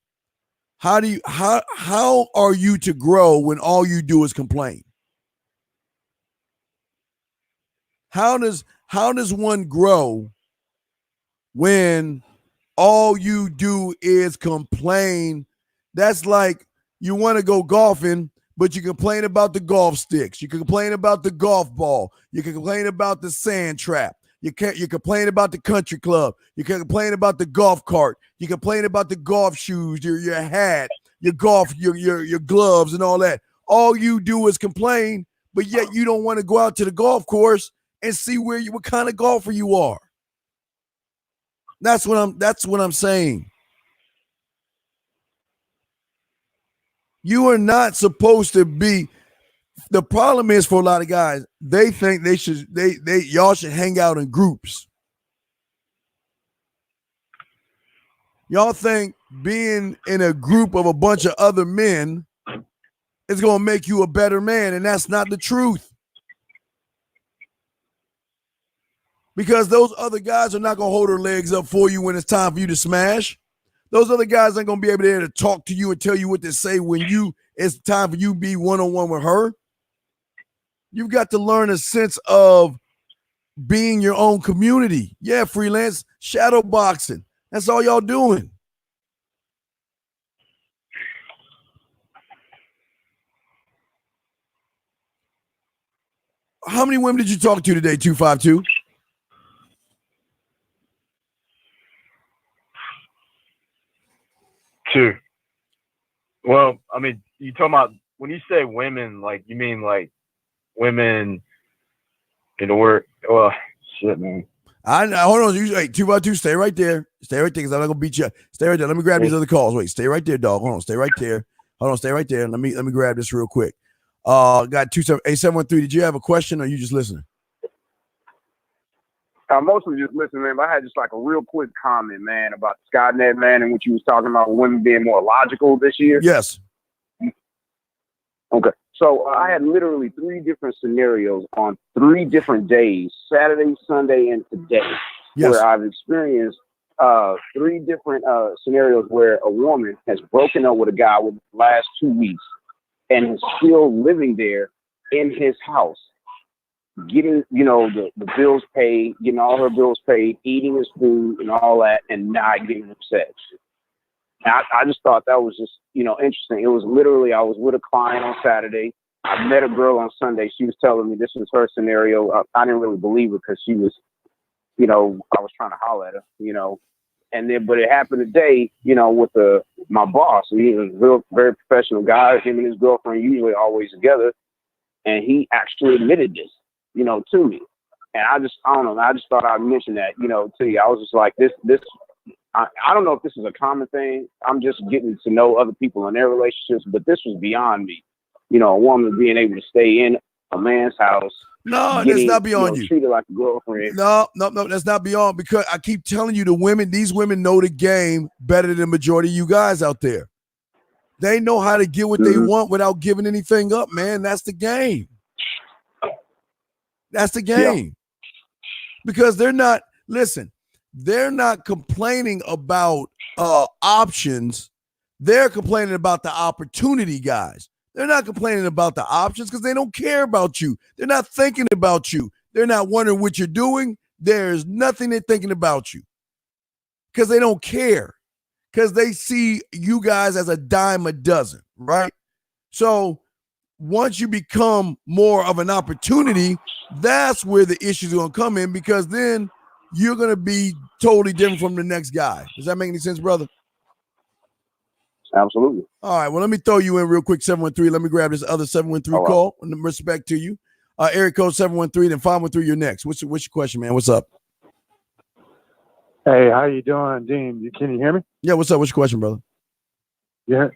How are you to grow when all you do is complain? How does one grow when all you do is complain? That's like you want to go golfing, but you complain about the golf sticks. You can complain about the golf ball. You can complain about the sand trap. You complain about the country club. You can complain about the golf cart. You complain about the golf shoes, your hat, your gloves and all that. All you do is complain, but yet you don't want to go out to the golf course and see what kind of golfer you are. That's what I'm saying. You are not supposed to be. The problem is for a lot of guys, they think y'all should hang out in groups. Y'all think being in a group of a bunch of other men is going to make you a better man, and that's not the truth. Because those other guys are not going to hold their legs up for you when it's time for you to smash. Those other guys ain't going to be able to talk to you and tell you what to say when it's time for you to be one-on-one with her. You've got to learn a sense of being your own community. Yeah, freelance, shadow boxing. That's all y'all doing. How many women did you talk to today, 252? Two. Well, I mean, you talking about when you say women, like you mean like women in the word? Well, shit, man. Hold on. Hey, 252, stay right there. Stay right there because I'm not gonna beat you up. Stay right there. Let me grab these other calls. Wait, stay right there, dog. Hold on, stay right there. Hold on, stay right there. Let me grab this real quick. Got 713. Did you have a question or are you just listening? I'm mostly just listening, man. But I had just like a real quick comment, man, about Skynet, man, and what you was talking about women being more logical this year. Yes. Okay. So I had literally 3 different scenarios on 3 different days, Saturday, Sunday, and today, where I've experienced 3 different scenarios where a woman has broken up with a guy within the last 2 weeks and is still living there in his house, getting, the bills paid, getting all her bills paid, eating his food and all that, and not getting upset. I just thought that was just, interesting. It was literally, I was with a client on Saturday. I met a girl on Sunday. She was telling me this was her scenario. I didn't really believe her because she was, I was trying to holler at her, and then, but it happened today, with my boss. He was a real, very professional guy. Him and his girlfriend usually always together. And he actually admitted this, to me. And I don't know. I just thought I'd mention that, to you. I was just like, I don't know if this is a common thing. I'm just getting to know other people and their relationships, but this was beyond me. A woman being able to stay in a man's house. No, that's not beyond you. Treated like a girlfriend. No, that's not beyond, because I keep telling you, these women know the game better than the majority of you guys out there. They know how to get what they want without giving anything up, man. That's the game. That's the game. Yeah. Because they're not complaining about options. They're complaining about the opportunity, guys. They're not complaining about the options because they don't care about you. They're not thinking about you. They're not wondering what you're doing. there's nothing they're thinking about you because they don't care, because they see you guys as a dime a dozen, right? So once you become more of an opportunity, that's where the issues are going to come in, because then you're going to be totally different from the next guy. Does that make any sense, brother? Absolutely. All right, well, let me throw you in real quick, 713. Let me grab this other 713 call in respect to you. Area code 713, then 513, you're next. What's your question, man? What's up? Hey, how you doing, Dean? Can you hear me? Yeah, what's up? What's your question, brother? Yeah.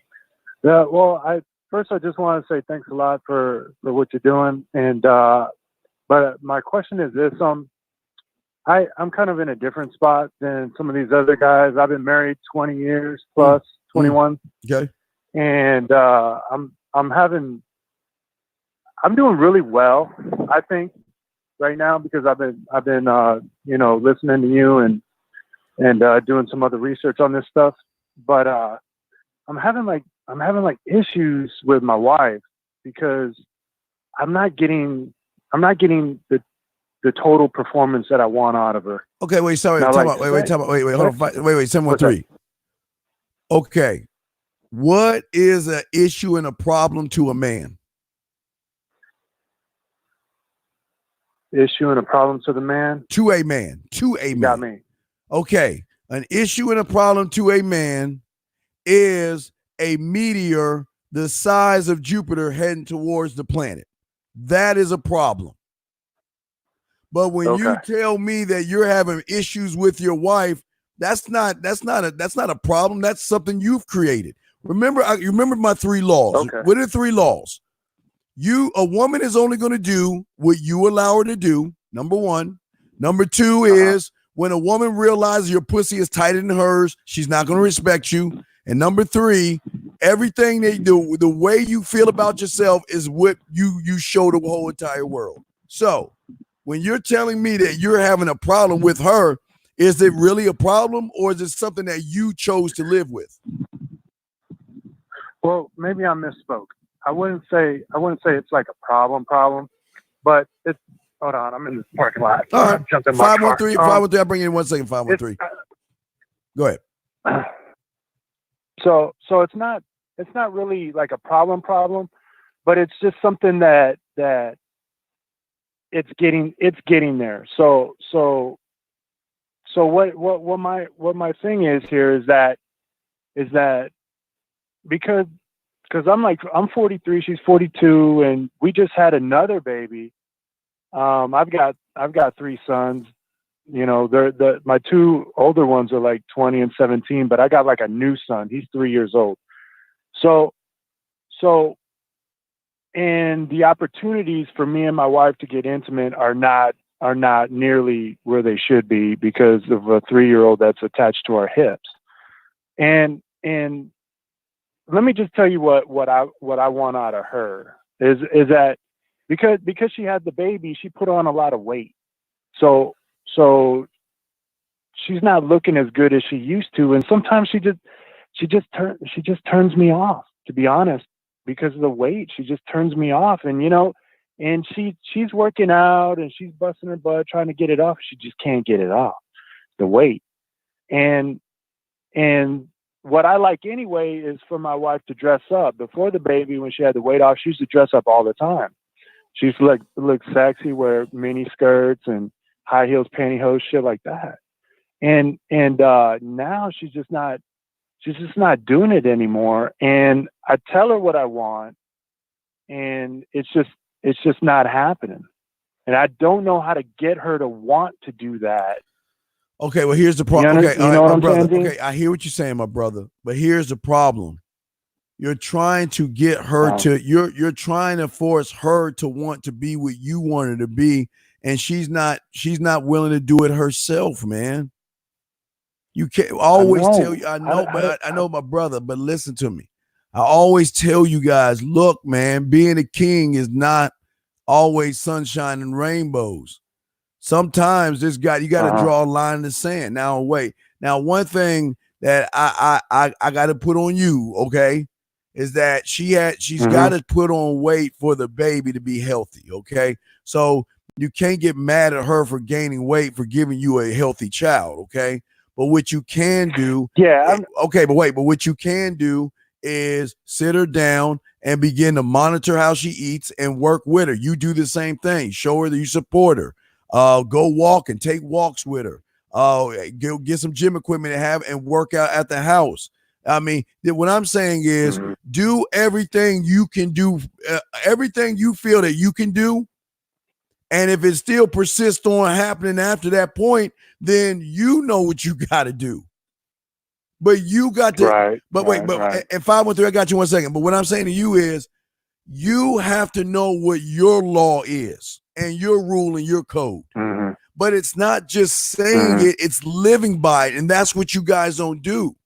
Well, I just want to say thanks a lot for what you're doing. And but my question is this: I'm kind of in a different spot than some of these other guys. I've been married 20 years plus, 21. Okay. And I'm doing really well, I think, right now, because I've been listening to you and doing some other research on this stuff. But I'm having issues with my wife because I'm not getting the total performance that I want out of her. Okay, wait, sorry. Wait, hold on. Wait, 713. Okay. What is an issue and a problem to a man? Issue and a problem to the man? To a man. Got me. Okay. An issue and a problem to a man is a meteor the size of Jupiter heading towards the planet. That is a problem. But when you tell me that you're having issues with your wife, that's not a problem. That's something you've created. Remember my 3 laws. Okay. What are the 3 laws? A woman is only going to do what you allow her to do. Number 1. Number 2 is when a woman realizes your pussy is tighter than hers, she's not going to respect you. And number 3, everything they do, the way you feel about yourself is what you show the whole entire world. So when you're telling me that you're having a problem with her, is it really a problem, or is it something that you chose to live with? Well, maybe I misspoke. I wouldn't say it's like a problem, but it's. Hold on, I'm in this parking lot. All right, I'm jumping my 513. 513. I'll bring you in 1 second. 513. Go ahead. So it's not really like a problem, but it's just something that it's getting there. So what my thing is here is that because I'm 43, she's 42, and we just had another baby. I've got 3 sons. You know, my 2 older ones are like 20 and 17, but I got like a new son. He's 3 years old. So, and the opportunities for me and my wife to get intimate are not nearly where they should be because of a 3-year-old that's attached to our hips. And let me just tell you what I want out of her is that because she had the baby, she put on a lot of weight. So she's not looking as good as she used to, and sometimes she just turns me off, to be honest, because of the weight. She just turns me off, and and she's working out and she's busting her butt trying to get it off. She just can't get it off, the weight. And what I like anyway is for my wife to dress up. Before the baby, when she had the weight off, she used to dress up all the time. She used to look sexy, wear mini skirts and high heels, pantyhose, shit like that. And now she's just not doing it anymore. And I tell her what I want, and it's just not happening. And I don't know how to get her to want to do that. Okay, well, here's the problem. Okay, all right, what my I'm brother. saying, okay, I hear what you're saying, my brother. But here's the problem. You're trying to get her you're trying to force her to want to be what you want her to be, and she's not willing to do it herself, man. You can't always tell you. I know, my brother, but listen to me. I always tell you guys, look, man, being a king is not always sunshine and rainbows. Sometimes you got to draw a line in the sand. Now, wait. Now, one thing that I got to put on you, okay, is that she's got to put on weight for the baby to be healthy, okay? So You can't get mad at her for gaining weight for giving you a healthy child, okay? But what you can do, but what you can do is sit her down and begin to monitor how she eats and work with her. You do the same thing. Show her that you support her. Go walk and take walks with her. Go get some gym equipment to have and work out at the house. I mean, what I'm saying is do everything you can do, everything you feel that you can do. And if it still persists on happening after that point, then you know what you got to do. But you got to, and 513, I got you 1 second. But what I'm saying to you is you have to know what your law is and your rule and your code. But it's not just saying it, it's living by it. And that's what you guys don't do.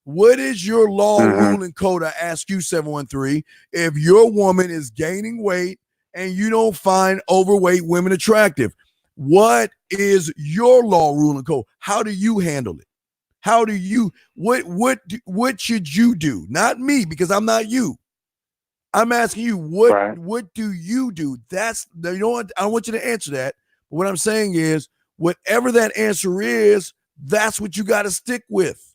What is your law, rule, and code? I ask you, 713, if your woman is gaining weight and you don't find overweight women attractive, what is your law, rule, and code? How do you handle it? How do you, what should you do? Not me, because I'm not you. I'm asking you, what do you do? That's, you know what, I don't want you to answer that. But what I'm saying is, whatever that answer is, that's what you got to stick with.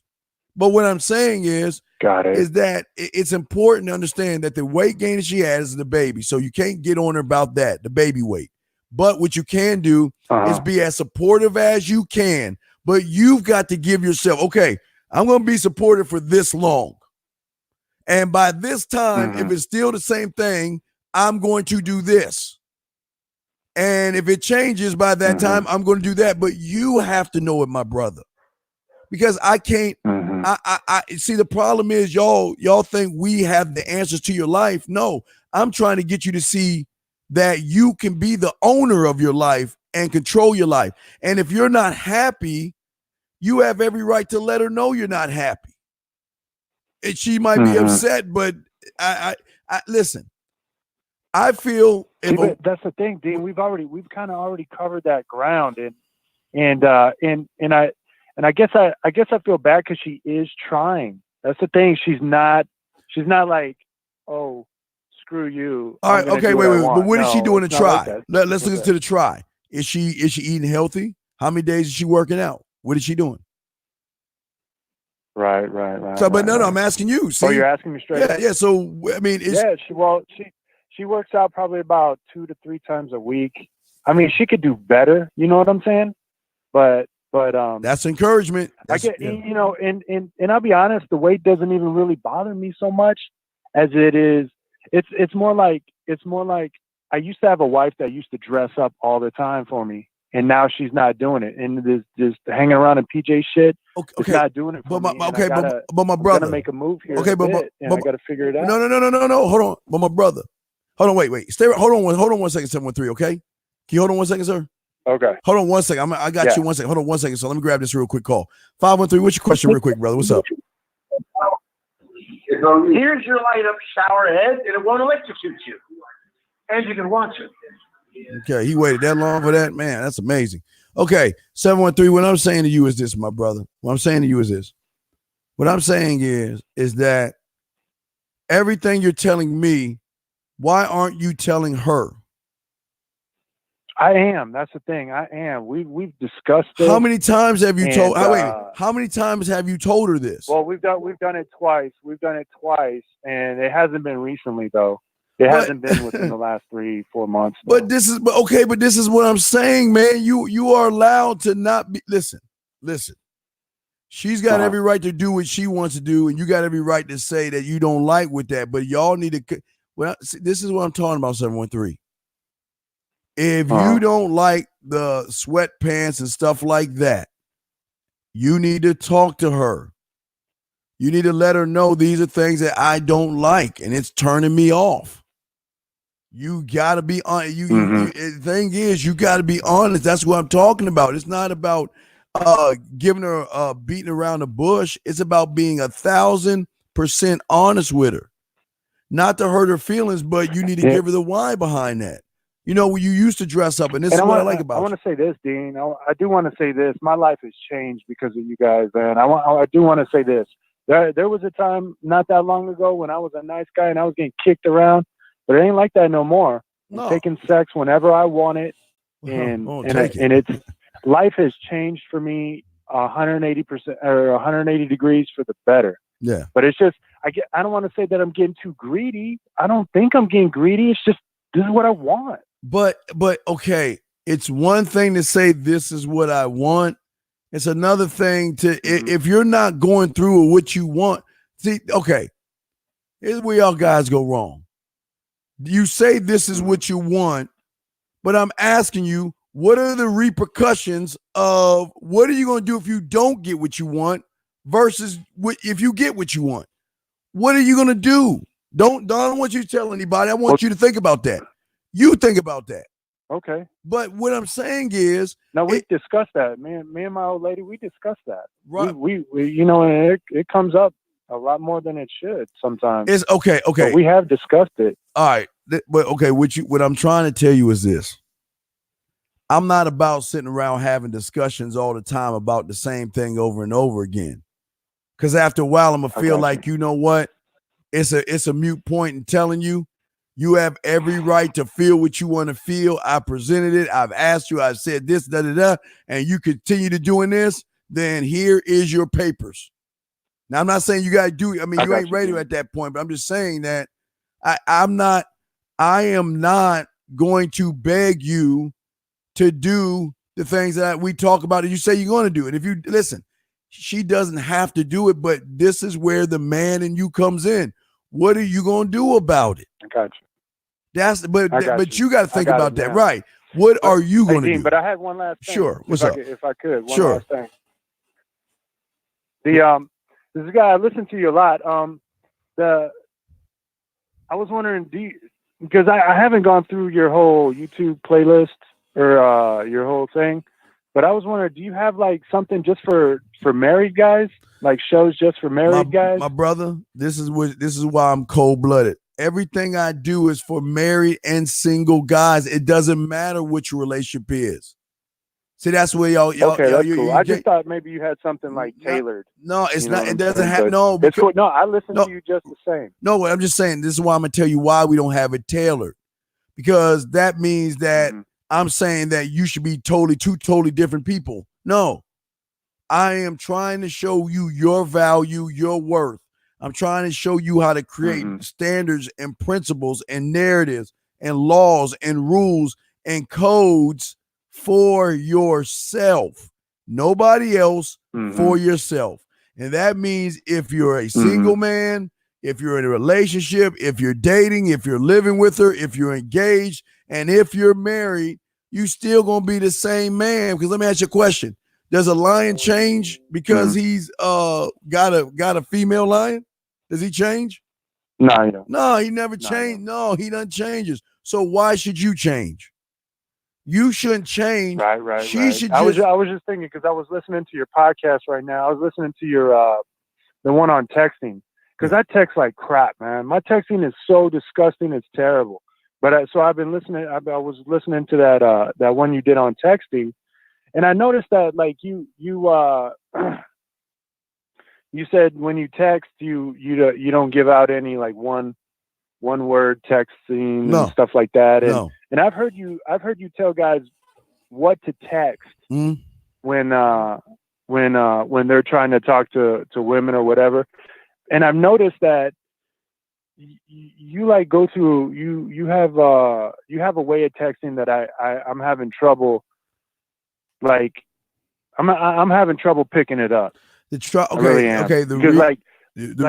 But what I'm saying is that it's important to understand that the weight gain that she has is the baby. So you can't get on her about that, the baby weight. But what you can do is be as supportive as you can. But you've got to give yourself, okay, I'm going to be supportive for this long. And by this time, if it's still the same thing, I'm going to do this. And if it changes by that time, I'm going to do that. But you have to know it, my brother. Because I can't, I see, the problem is y'all think we have the answers to your life. No, I'm trying to get you to see that you can be the owner of your life and control your life. And if you're not happy, you have every right to let her know you're not happy. And she might be upset, but I listen, I feel that's the thing, Dean. We've kind of already covered that ground, and I guess I feel bad because she is trying. That's the thing. She's not like, oh, screw you. All right, okay, wait. But what is she doing to try? Like let's look to the try. Is she eating healthy? How many days is she working out? What is she doing? Right. So, but no, I'm asking you. See? Oh, you're asking me straight up? Yeah. So, I mean, she works out probably about 2 to 3 times a week. I mean, she could do better. You know what I'm saying? But that's encouragement. I get, you know, and I'll be honest, the weight doesn't even really bother me so much as it is. It's more like I used to have a wife that used to dress up all the time for me, and now she's not doing it. And this hanging around in PJ shit, it's not doing it for me. But my brother, I'm gonna make a move here. Okay, but I gotta figure it out. No. Hold on, but my brother, hold on, wait. Stay. Hold on 1 second, 713. Okay, can you hold on 1 second, sir? Okay. Hold on 1 second. I got you 1 second. Hold on 1 second. So let me grab this real quick call. 513. What's your question, real quick, brother? What's up? Here's your light up shower head, and it won't electrocute you, and you can watch it. Okay, he waited that long for that, man. That's amazing. Okay, 713. What I'm saying to you is this, my brother. What I'm saying to you is this. What I'm saying is that everything you're telling me, why aren't you telling her? I am. That's the thing. I am. We've discussed it. How many times have you told? How many times have you told her this? Well, we've done it twice. And it hasn't been recently though. It hasn't been within the last 3-4 months. Though. But this is what I'm saying, man. You are allowed to not be. Listen. She's got every right to do what she wants to do, and you got every right to say that you don't like with that. But y'all need to. Well, this is what I'm talking about. 713. If you don't like the sweatpants and stuff like that, you need to talk to her. You need to let her know these are things that I don't like, and it's turning me off. You got to be on. The thing is, you got to be honest. That's what I'm talking about. It's not about giving her beating around the bush. It's about being 1,000% honest with her. Not to hurt her feelings, but you need to give her the why behind that. You know, when you used to dress up, and this is what I like about you. I want to say this, Dean. I do want to say this. My life has changed because of you guys, man. I do want to say this. There was a time not that long ago when I was a nice guy and I was getting kicked around, but it ain't like that no more. I'm taking sex whenever I want it, and it's life has changed for me 180% or 180 degrees for the better. Yeah. But it's just I don't want to say that I'm getting too greedy. I don't think I'm getting greedy. It's just this is what I want. But okay, it's one thing to say this is what I want. It's another thing to if you're not going through with what you want. See, okay, here's where y'all guys go wrong. You say this is what you want, but I'm asking you, what are the repercussions of what are you going to do if you don't get what you want versus if you get what you want? What are you going to do? I don't want you to tell anybody. I want you to think about that. You think about that. Okay. But what I'm saying is, now we discussed that. Me and my old lady, we discussed that. Right. We and it comes up a lot more than it should sometimes. It's okay. But we have discussed it. All right. But okay, what I'm trying to tell you is this. I'm not about sitting around having discussions all the time about the same thing over and over again. Because after a while, I'm going to feel like, you know what? It's a moot point in telling you. You have every right to feel what you want to feel. I presented it. I've asked you. I've said this, and you continue to doing this, then here is your papers. Now, I'm not saying you got to do it. I mean, you ain't ready at that point, but I'm just saying that I am not going to beg you to do the things that we talk about and you say you're going to do it. If you listen, she doesn't have to do it, but this is where the man in you comes in. What are you going to do about it? I got you. But you got to think about that, right? What are you going to do? But I had one last thing. Sure. What's up? If I could, one last thing. This guy, I listen to you a lot. I was wondering, because I haven't gone through your whole YouTube playlist or your whole thing, but I was wondering, do you have like something just for married guys, like shows just for married guys? My brother, this is why I'm cold-blooded. Everything I do is for married and single guys. It doesn't matter what your relationship is. See, that's where y'all. Okay, that's cool. I just thought maybe you had something like tailored. No, it's not. It doesn't have no. It's cool. No, I listen to you just the same. No, I'm just saying. This is why I'm gonna tell you why we don't have it tailored, because that means that I'm saying that you should be two totally different people. No, I am trying to show you your value, your worth. I'm trying to show you how to create standards and principles and narratives and laws and rules and codes for yourself. Nobody else, for yourself. And that means if you're a single man, if you're in a relationship, if you're dating, if you're living with her, if you're engaged, and if you're married, you still going to be the same man. Because let me ask you a question. Does a lion change because he's got a female lion? Does he change? No, no, he never changed. No, he doesn't changes. So why should you change? You shouldn't change. Right. She should. I was just thinking because I was listening to your podcast right now. I was listening to your the one on texting because I text like crap, man. My texting is so disgusting. It's terrible. But so I've been listening. I was listening to that one you did on texting. And I noticed that, like you said when you text, you don't give out any like one word texting and stuff like that. And I've heard you tell guys what to text when they're trying to talk to women or whatever. And I've noticed that you like go through you have a way of texting that I'm having trouble. Like I'm having trouble picking it up. The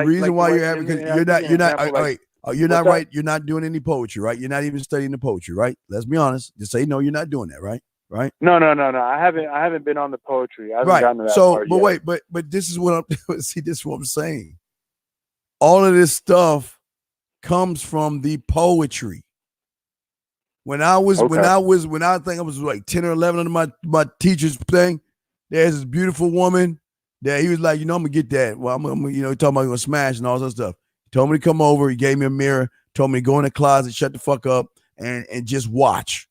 reason why you're having you're not right. You're not doing any poetry, right? You're not even studying the poetry, right? Let's be honest. Just say no. You're not doing that, right? Right? No. I haven't been on the poetry. I haven't gotten to that part yet. Wait, but this is what I'm see. This is what I'm saying. All of this stuff comes from the poetry. When I think I was like 10 or 11 under my teacher's thing, there's this beautiful woman that he was like, I'm gonna get that. Well, I'm talking about gonna smash and all that stuff. He told me to come over. He gave me a mirror. Told me to go in the closet, shut the fuck up, and just watch.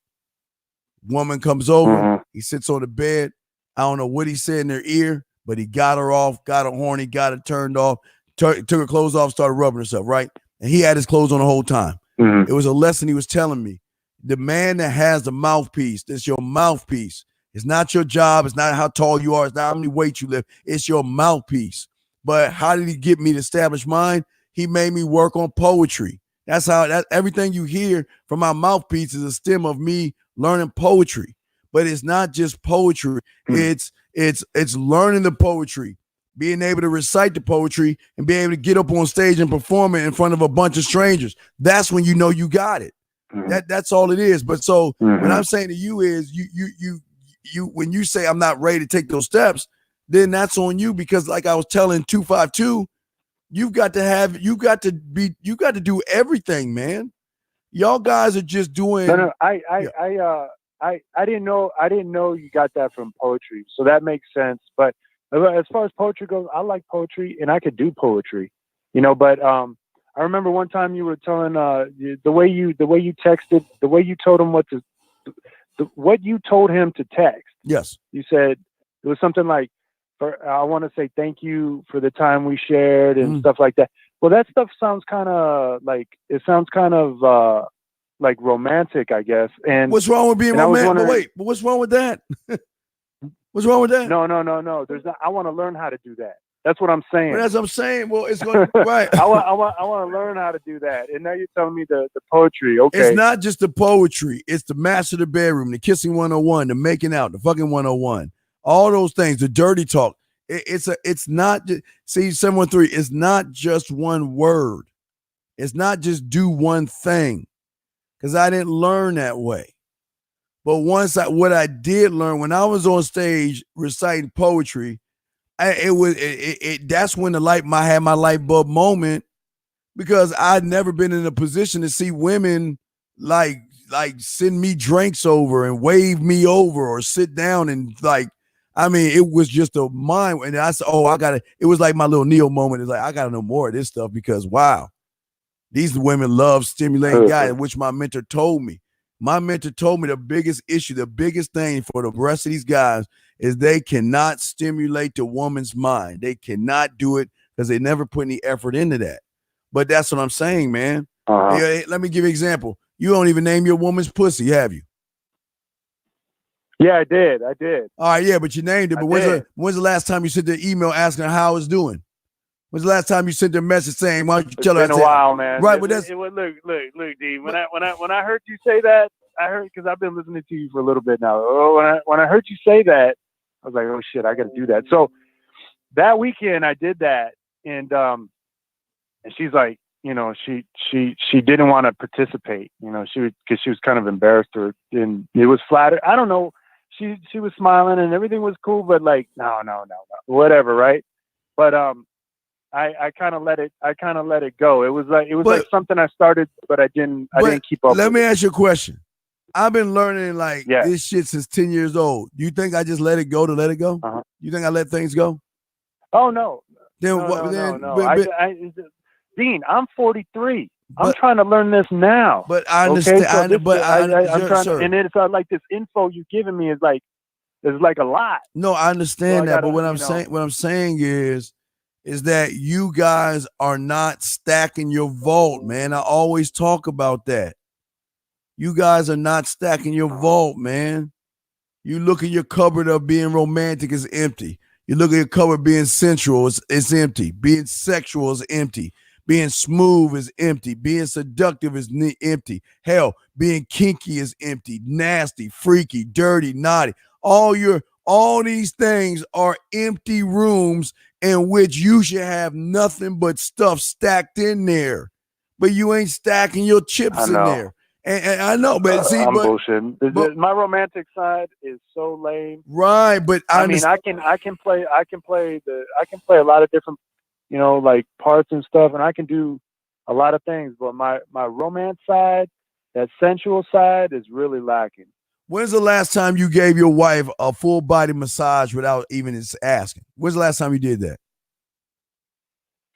Woman comes over. He sits on the bed. I don't know what he said in her ear, but he got her off, got her horny, got her turned off, took her clothes off, started rubbing herself, right? And he had his clothes on the whole time. It was a lesson he was telling me. The man that has the mouthpiece, that's your mouthpiece. It's not your job. It's not how tall you are. It's not how many weight you lift. It's your mouthpiece. But how did he get me to establish mine? He made me work on poetry. That's how everything you hear from my mouthpiece is a stem of me learning poetry. But it's not just poetry. It's learning the poetry, being able to recite the poetry, and being able to get up on stage and perform it in front of a bunch of strangers. That's when you know you got it. That's all it is. But so what I'm saying to you is you when you say I'm not ready to take those steps, then that's on you, because like I was telling 252, you got to do everything, man. Y'all guys are just doing. No, I didn't know you got that from poetry, so that makes sense. But as far as poetry goes, I like poetry and I could do poetry, But I remember one time you were telling the way you texted, the way you told him what you told him to text. Yes. You said it was something like, I want to say thank you for the time we shared and stuff like that. Well, that stuff sounds kind of like like romantic, I guess. And what's wrong with being romantic? But what's wrong with that? What's wrong with that? No. There's not. I want to learn how to do that. That's what I'm saying. Well, that's what I'm saying. Well, it's going to right. I want to learn how to do that. And now you're telling me the poetry. Okay. It's not just the poetry. It's the master of the bedroom, the kissing 101, the making out, the fucking 101. All those things, the dirty talk. It's not just, see, 713, it's not just one word. It's not just do one thing, because I didn't learn that way. But what I did learn when I was on stage reciting poetry, that's when I had my light bulb moment, because I'd never been in a position to see women like send me drinks over and wave me over or sit down and it was just a mind. And I said, it was like my little Neo moment. It's like, I got to know more of this stuff, because wow, these women love stimulating guys, which my mentor told me. My mentor told me the biggest issue, the biggest thing for the rest of these guys is they cannot stimulate the woman's mind. They cannot do it because they never put any effort into that. But that's what I'm saying, man. Yeah, let me give you an example. You don't even name your woman's pussy, have you? Yeah, I did. All right, yeah, but you named it. But when's the last time you sent the email asking her how it's doing? When's the last time you sent a message saying, "Why don't you tell her?" It's been a while, man. Right, but that's look, D. When I heard you say that, I heard, because I've been listening to you for a little bit now. When I heard you say that, I was like, oh shit, I got to do that. So that weekend I did that, and she's like, she didn't want to participate, because she was kind of embarrassed, and it was flattered. I don't know. She was smiling and everything was cool, but like, no, whatever, right? But I kind of let it go. It was like something I started, but I didn't keep up. Let me ask you a question. I've been learning this shit since 10 years old. Do you think I just let it go to let it go? You think I let things go? Oh no. No. Dean, I'm 43. I'm trying to learn this now. But I understand. Okay? I'm trying, and it's like this info you've given me is like a lot. No, I understand that. But what I'm saying is that you guys are not stacking your vault, man. I always talk about that. You guys are not stacking your vault, man. You look at your cupboard of being romantic is empty. You look at your cupboard being sensual, it's empty. Being sexual is empty. Being smooth is empty. Being seductive is empty. Hell, being kinky is empty. Nasty, freaky, dirty, naughty. All these things are empty rooms in which you should have nothing but stuff stacked in there. But you ain't stacking your chips in there. And I know, but see, I'm bullshitting. My romantic side is so lame. Right, but I mean, I can play a lot of different, like parts and stuff, and I can do a lot of things. But my romance side, that sensual side, is really lacking. When's the last time you gave your wife a full body massage without even asking? When's the last time you did that?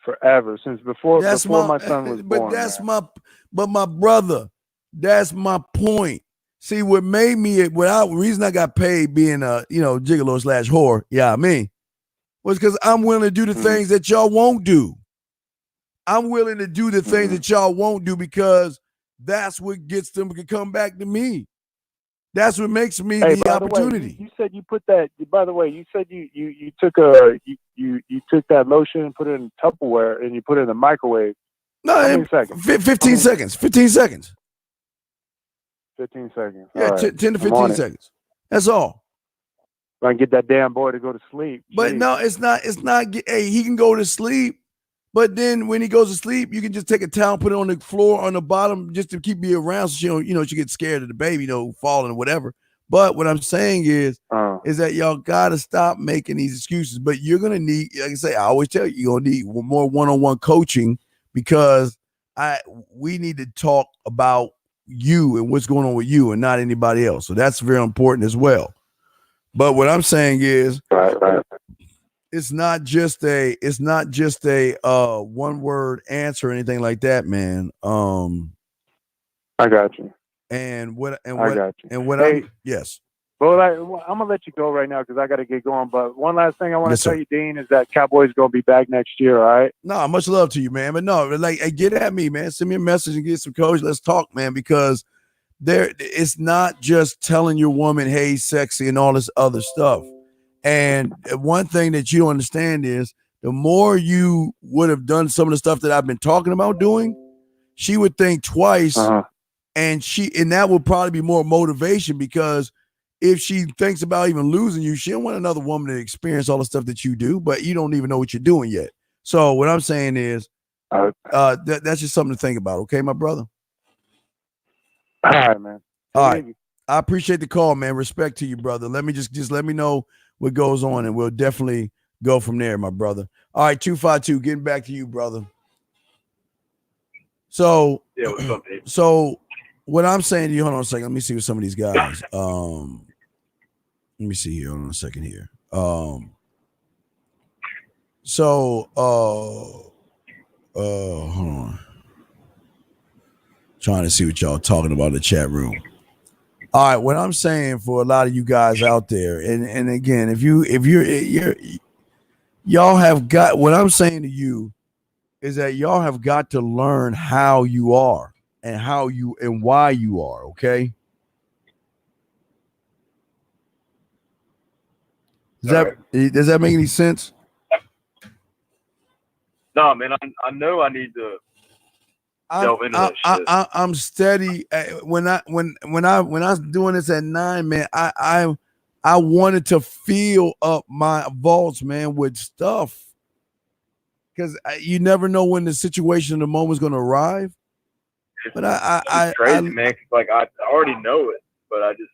Forever, since before my son was born. But my brother. That's my point. See, what made me, the reason I got paid being a, gigolo / whore, was because I'm willing to do the things that y'all won't do. I'm willing to do the things that y'all won't do, because That's what gets them to come back to me. That's what makes me the opportunity. You said you put that. By the way, you said you took you took that lotion and put it in Tupperware and you put it in the microwave. No, how many seconds? 15 seconds. 15 seconds. 15 seconds. Yeah, right. 10 to 15 seconds. That's all. I can get that damn boy to go to sleep. But no, it's not. Hey, he can go to sleep. But then when he goes to sleep, you can just take a towel, put it on the floor on the bottom just to keep me around so she don't, she gets scared of the baby, falling or whatever. But what I'm saying is that y'all got to stop making these excuses. But you're going to need, like I say, I always tell you, you're going to need more one-on-one coaching because we need to talk about you and what's going on with you and not anybody else. So that's very important as well. But what I'm saying is, right. It's not just a one word answer or anything like that, man. I got you. Yes. Well, I'm gonna let you go right now because I got to get going. But one last thing I want to tell you, Dean, is that Cowboys gonna be back next year. All right. No, much love to you, man. But no, hey, get at me, man. Send me a message and get some coach. Let's talk, man, because it's not just telling your woman, hey, sexy and all this other stuff. And one thing that you don't understand is the more you would have done some of the stuff that I've been talking about doing, she would think twice, and that would probably be more motivation because if she thinks about even losing you, she don't want another woman to experience all the stuff that you do, but you don't even know what you're doing yet. So what I'm saying is that's just something to think about. Okay, my brother? All right, man. All right. I appreciate the call, man. Respect to you, brother. Let me just let me know what goes on, and we'll definitely go from there, my brother. All right, 252, getting back to you, brother. So, yeah, what's up, Dave? So what I'm saying to you, hold on a second. Let me see what some of these guys. Let me see here. Hold on a second here. Hold on. Trying to see what y'all talking about in the chat room. All right, what I'm saying for a lot of you guys out there, and again, if y'all have got, what I'm saying to you is that y'all have got to learn how you are and why you are, okay? Does that make any sense? No, man, I know I need to delve into that shit. I'm steady. When I was doing this at 9, man, I wanted to fill up my vaults, man, with stuff, because you never know when the situation, the moment is going to arrive. But it's crazy, man. Like I already know it, but I just.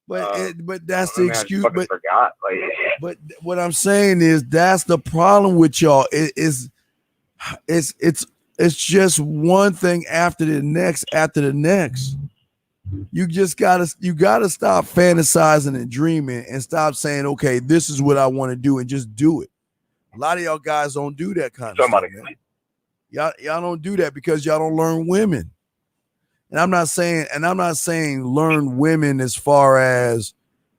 But that's the excuse. But forgot. But what I'm saying is that's the problem with y'all. It's just one thing after the next. You gotta stop fantasizing and dreaming and stop saying, okay, this is what I want to do, and just do it. A lot of y'all guys don't do that kind of stuff, man. Y'all don't do that because y'all don't learn women. And I'm not saying learn women as far as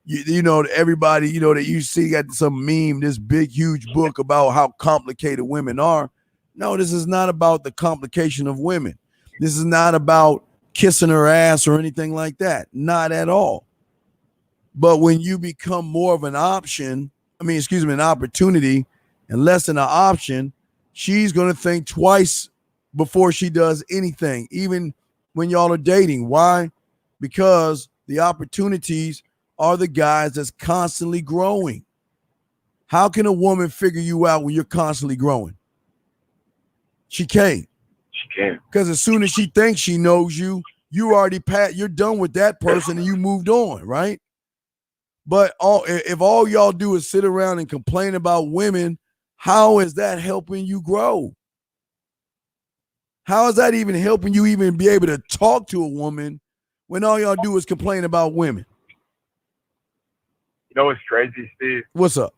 everybody, that you see got some meme, this big, huge book about how complicated women are. No, this is not about the complication of women. This is not about kissing her ass or anything like that. Not at all. But when you become more of an opportunity and less than an option, she's going to think twice before she does anything, even when y'all are dating. Why? Because the opportunities are the guys that's constantly growing. How can a woman figure you out when you're constantly growing? She can't. She can't. Because as soon as she thinks she knows you, you're done with that person and you moved on, right? But if all y'all do is sit around and complain about women, how is that helping you grow? How is that even helping you even be able to talk to a woman when all y'all do is complain about women? You know what's crazy, Steve? What's up?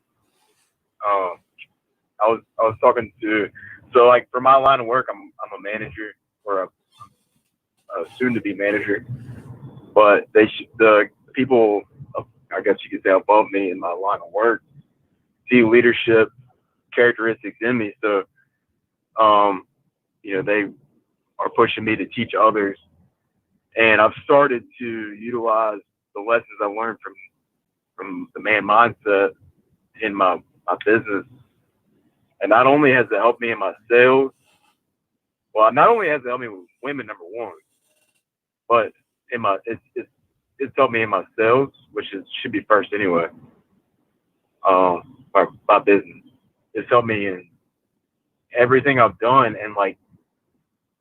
I was talking to, so like for my line of work, I'm a manager or a soon-to-be manager, but the people, I guess you could say, above me in my line of work see leadership characteristics in me. So, they are pushing me to teach others And I've started to utilize the lessons I learned from the man mindset in my business. And not only has it helped me in my sales, well, not only has it helped me with women, number one, but it's helped me in my sales, which should be first anyway. My business. It's helped me in everything I've done. And like,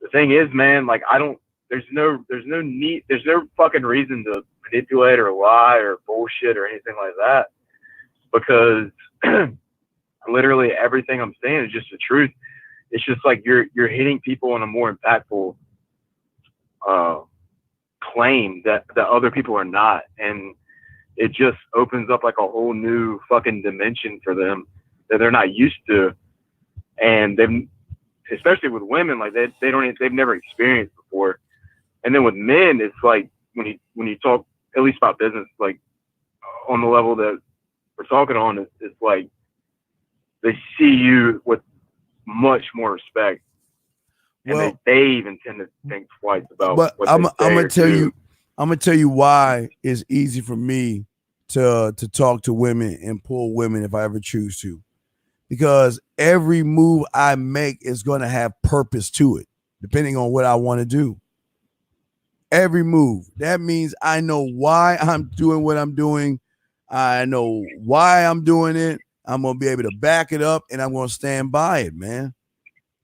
the thing is, man, like there's no fucking reason to manipulate or lie or bullshit or anything like that, because literally everything I'm saying is just the truth. It's just like you're hitting people on a more impactful claim that other people are not, and it just opens up like a whole new fucking dimension for them that they're not used to, and they've, especially with women, like they've never experienced before. And then with men, it's like when you talk, at least about business, like on the level that we're talking on, it's like they see you with much more respect, and well, they even tend to think twice about. But I'm gonna tell you why it's easy for me to talk to women and pull women if I ever choose to, because every move I make is going to have purpose to it, depending on what I want to do. Every move. That means I know why I'm doing what I'm doing. I know why I'm doing it. I'm going to be able to back it up, and I'm going to stand by it, man.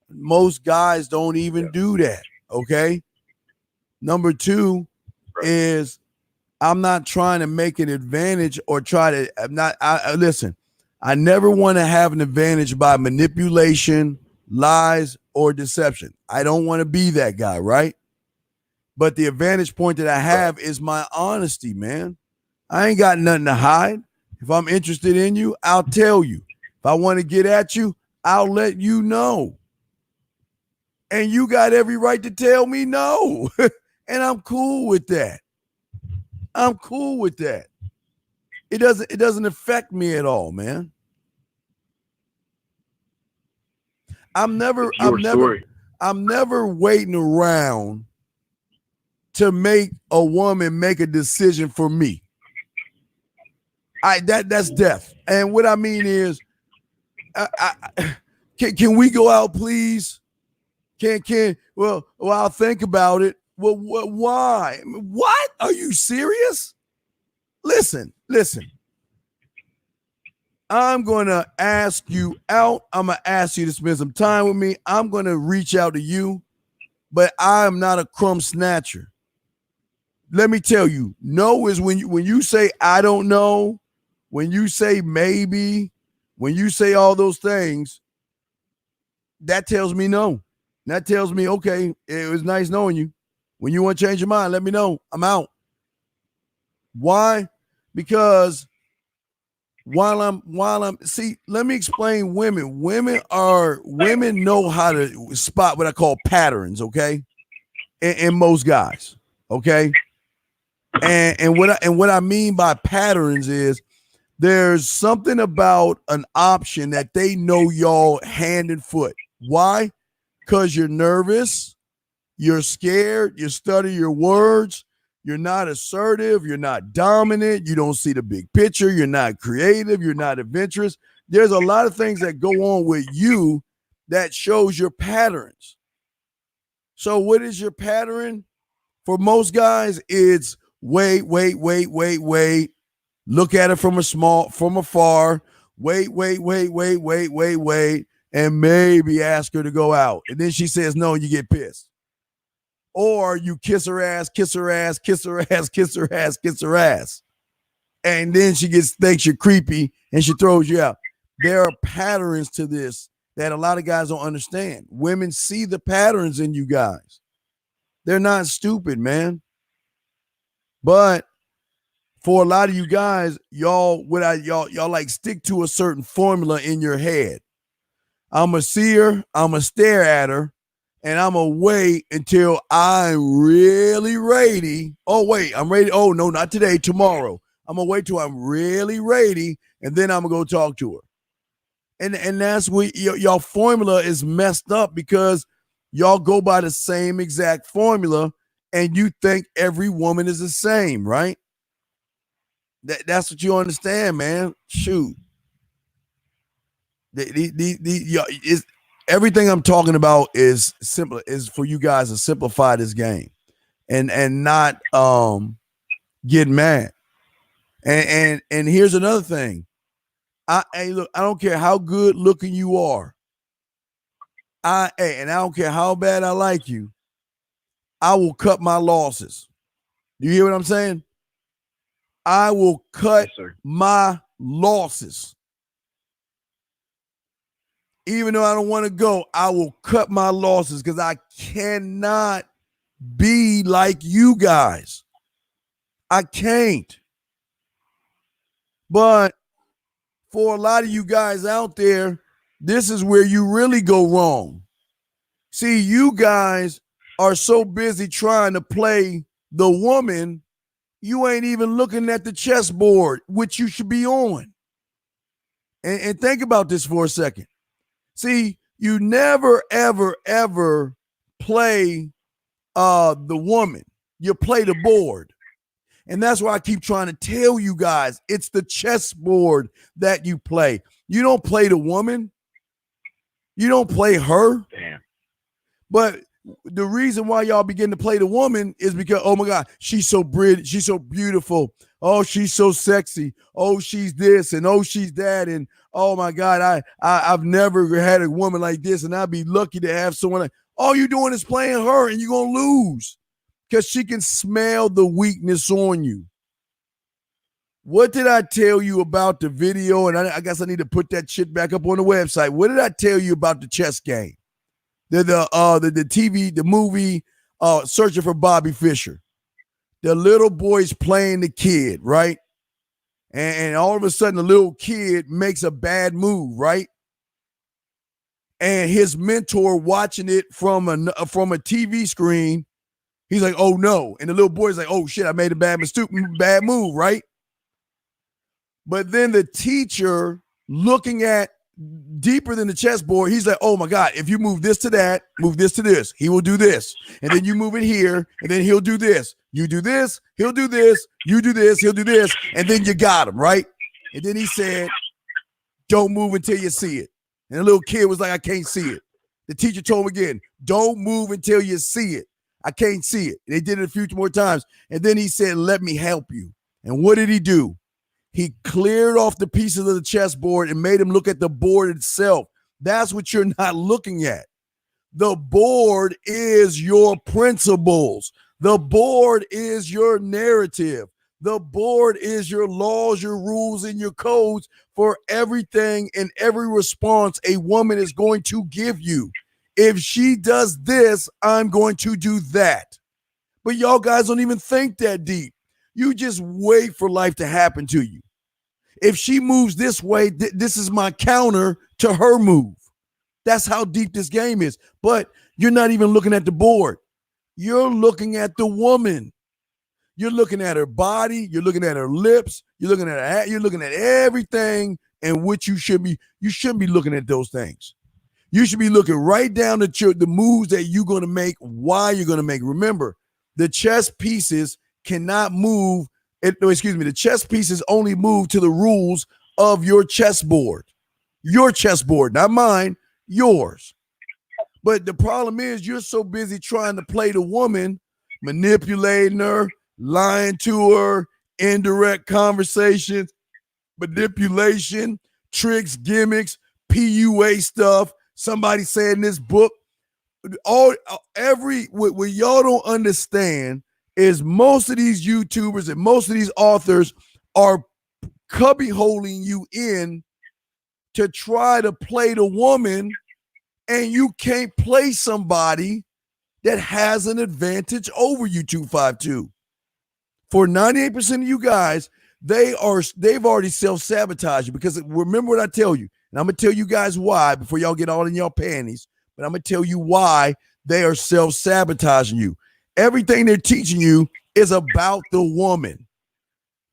Most guys don't even do that, okay? Number two is I'm not trying to make an advantage or listen, I never want to have an advantage by manipulation, lies, or deception. I don't want to be that guy, right? But the advantage point that I have is my honesty, man. I ain't got nothing to hide. If I'm interested in you, I'll tell you. If I want to get at you, I'll let you know. And you got every right to tell me no. And I'm cool with that. I'm cool with that. It doesn't affect me at all, man. I'm never waiting around to make a woman make a decision for me. That's death. And what I mean is, can we go out, please? Well, I'll think about it. Well, why? What? Are you serious? Listen. I'm going to ask you out. I'm going to ask you to spend some time with me. I'm going to reach out to you, but I am not a crumb snatcher. Let me tell you, no is when you say I don't know, when you say maybe, when you say all those things, that tells me no. That tells me, okay, it was nice knowing you. When you want to change your mind, let me know. I'm out. Why? Because while I'm see, let me explain women. Women know how to spot what I call patterns, okay? In most guys, okay? And what I mean by patterns is there's something about an option that they know y'all hand and foot. Why? Because you're nervous, you're scared, you stutter your words, you're not assertive, you're not dominant, you don't see the big picture, you're not creative, you're not adventurous. There's a lot of things that go on with you that shows your patterns. So what is your pattern? For most guys, it's wait. Look at it from afar. Wait, and maybe ask her to go out. And then she says no, you get pissed. Or you kiss her ass. And then she thinks you're creepy and she throws you out. There are patterns to this that a lot of guys don't understand. Women see the patterns in you guys. They're not stupid, man. But for a lot of you guys, y'all like stick to a certain formula in your head. I'm going to see her, I'm going to stare at her, and I'm going to wait until I'm really ready. Oh, wait, I'm ready. Oh, no, not today, tomorrow. I'm going to wait till I'm really ready, and then I'm going to go talk to her. And that's what y'all formula is messed up because y'all go by the same exact formula, and you think every woman is the same, right? That's what you understand, man. Shoot. Everything I'm talking about is simple, is for you guys to simplify this game and not get mad. And here's another thing. Look, I don't care how good looking you are. And I don't care how bad I like you. I will cut my losses. You hear what I'm saying? I will cut my losses. Even though I don't want to go, I will cut my losses because I cannot be like you guys. I can't. But for a lot of you guys out there, this is where you really go wrong. See, you guys are so busy trying to play the woman, you ain't even looking at the chessboard, which you should be on. And think about this for a second. See, you never, ever, ever play the woman. You play the board. And that's why I keep trying to tell you guys, it's the chessboard that you play. You don't play the woman. You don't play her. Damn. But the reason why y'all begin to play the woman is because, oh my God, she's so pretty, she's so beautiful. Oh, she's so sexy. Oh, she's this and oh, she's that. And oh my God, I've never had a woman like this, and I'd be lucky to have someone like. All you're doing is playing her, and you're gonna lose because she can smell the weakness on you. What did I tell you about the video? And I guess I need to put that shit back up on the website. What did I tell you about the chess game? The TV, the movie, Searching for Bobby Fischer. The little boy's playing the kid, right? And all of a sudden, the little kid makes a bad move, right? And his mentor watching it from a TV screen, he's like, "Oh no!" And the little boy's like, "Oh shit, I made a bad move," right? But then the teacher, looking at deeper than the chessboard, he's like, "Oh my God, if you move this to that, move this to this, he will do this. And then you move it here, and then he'll do this. You do this, he'll do this, you do this, he'll do this, and then you got him, right?" And then he said, "Don't move until you see it." And the little kid was like, "I can't see it." The teacher told him again, "Don't move until you see it. I can't see it." And they did it a few more times. And then he said, "Let me help you." And what did he do? He cleared off the pieces of the chessboard and made him look at the board itself. That's what you're not looking at. The board is your principles. The board is your narrative. The board is your laws, your rules, and your codes for everything and every response a woman is going to give you. If she does this, I'm going to do that. But y'all guys don't even think that deep. You just wait for life to happen to you. If she moves this way, this is my counter to her move. That's how deep this game is. But you're not even looking at the board. You're looking at the woman. You're looking at her body. You're looking at her lips. You're looking at her. You're looking at everything in which you shouldn't be looking at those things. You should be looking right down at the moves that you're going to make, why you're going to make. Remember, the chess pieces cannot move. The chess pieces only move to the rules of your chessboard. Your chessboard, not mine, yours. But the problem is you're so busy trying to play the woman, manipulating her, lying to her, indirect conversations, manipulation, tricks, gimmicks, PUA stuff. Somebody said in this book, what y'all don't understand is most of these YouTubers and most of these authors are cubby holding you in to try to play the woman, and you can't play somebody that has an advantage over you, 252. For 98% of you guys, they've already self-sabotaged you, because remember what I tell you, and I'm going to tell you guys why before y'all get all in your panties, but I'm going to tell you why they are self-sabotaging you. Everything they're teaching you is about the woman.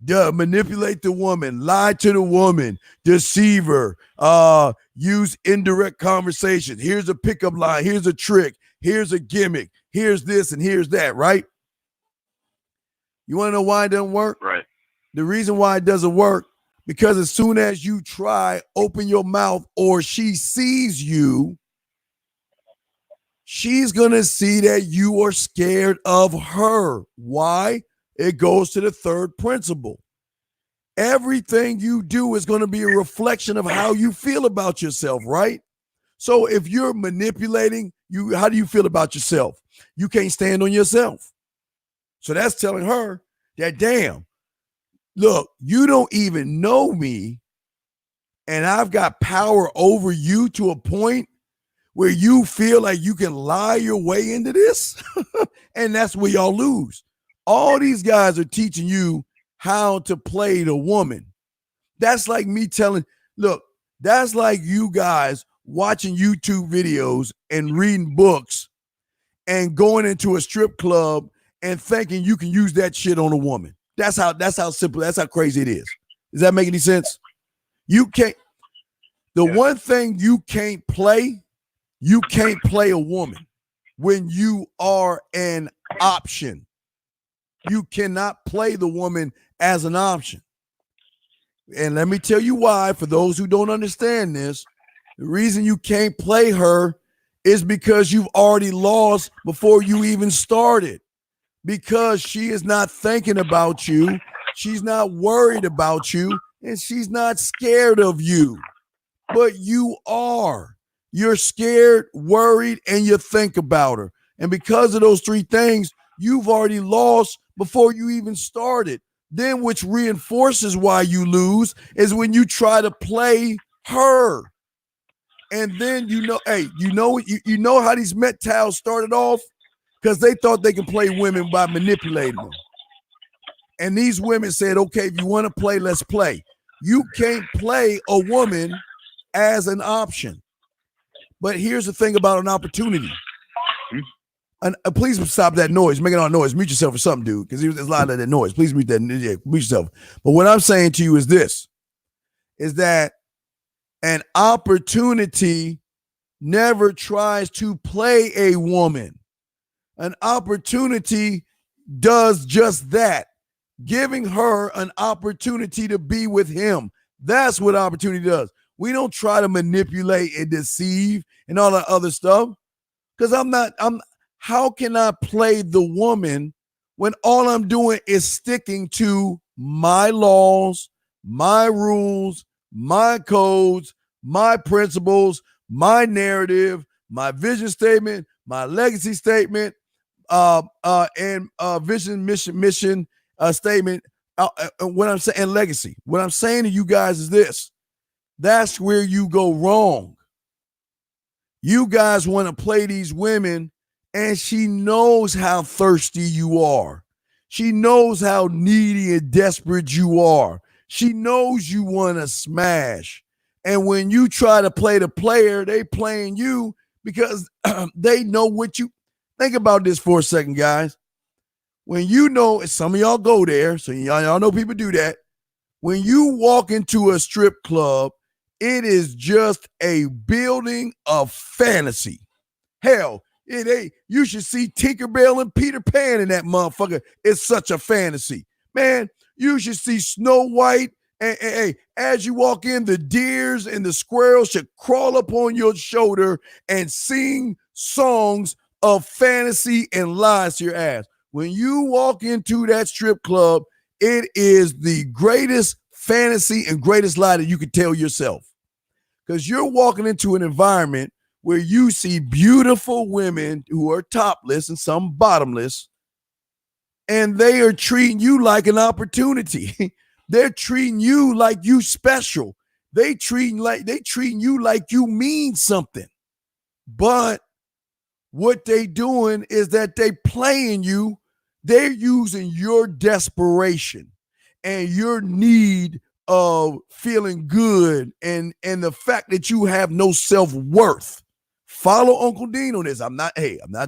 Manipulate the woman, lie to the woman, deceive her, use indirect conversation. Here's a pickup line. Here's a trick. Here's a gimmick. Here's this and here's that, right? You want to know why it doesn't work? Right. The reason why it doesn't work, because as soon as you try, open your mouth, or she sees you, she's going to see that you are scared of her. Why? It goes to the third principle. Everything you do is going to be a reflection of how you feel about yourself, right? So if you're manipulating, how do you feel about yourself? You can't stand on yourself. So that's telling her that, damn, look, you don't even know me, and I've got power over you to a point where you feel like you can lie your way into this. And that's where y'all lose. All these guys are teaching you how to play the woman. That's like me telling, look, that's like you guys watching YouTube videos and reading books and going into a strip club and thinking you can use that shit on a woman. That's how simple, that's how crazy it is. Does that make any sense? You can't, one thing you can't play a woman when you are an option. You cannot play the woman as an option. And let me tell you why, for those who don't understand this, the reason you can't play her is because you've already lost before you even started. Because she is not thinking about you, she's not worried about you, and she's not scared of you. But you are. You're scared, worried, and you think about her. And because of those three things, you've already lost before you even started. Then, which reinforces why you lose, is when you try to play her. And then you know how these Met-Towels started off? Because they thought they could play women by manipulating them. And these women said, okay, if you want to play, let's play. You can't play a woman as an option. But here's the thing about an opportunity. Please stop that noise. Making all noise. Mute yourself or something, dude, because there's a lot of that noise. Please mute that. Yeah, mute yourself. But what I'm saying to you is this, is that an opportunity never tries to play a woman. An opportunity does just that, giving her an opportunity to be with him. That's what opportunity does. We don't try to manipulate and deceive and all that other stuff, because how can I play the woman when all I'm doing is sticking to my laws, my rules, my codes, my principles, my narrative, my vision statement, my legacy statement, and vision, mission statement. What I'm saying, and legacy. What I'm saying to you guys is this: that's where you go wrong. You guys want to play these women, and she knows how thirsty you are. She knows how needy and desperate you are. She knows you want to smash. And when you try to play the player, they playing you because they know what you think about this for a second, guys. When you know, some of y'all go there, so y'all know people do that. When you walk into a strip club, it is just a building of fantasy. Hell, you should see Tinkerbell and Peter Pan in that motherfucker. It's such a fantasy. Man, you should see Snow White. And as you walk in, the deers and the squirrels should crawl up on your shoulder and sing songs of fantasy and lies to your ass. When you walk into that strip club, it is the greatest fantasy and greatest lie that you could tell yourself. Because you're walking into an environment where you see beautiful women who are topless and some bottomless, and they are treating you like an opportunity. They're treating you like you special. They treating you like you mean something. But what they doing is that they playing you. They're using your desperation and your need of feeling good and the fact that you have no self-worth. Follow Uncle Dean on this. I'm not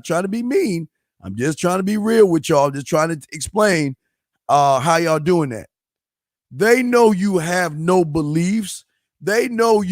trying to be mean. I'm just trying to be real with y'all. Just trying to explain how y'all doing that. They know you have no beliefs. They know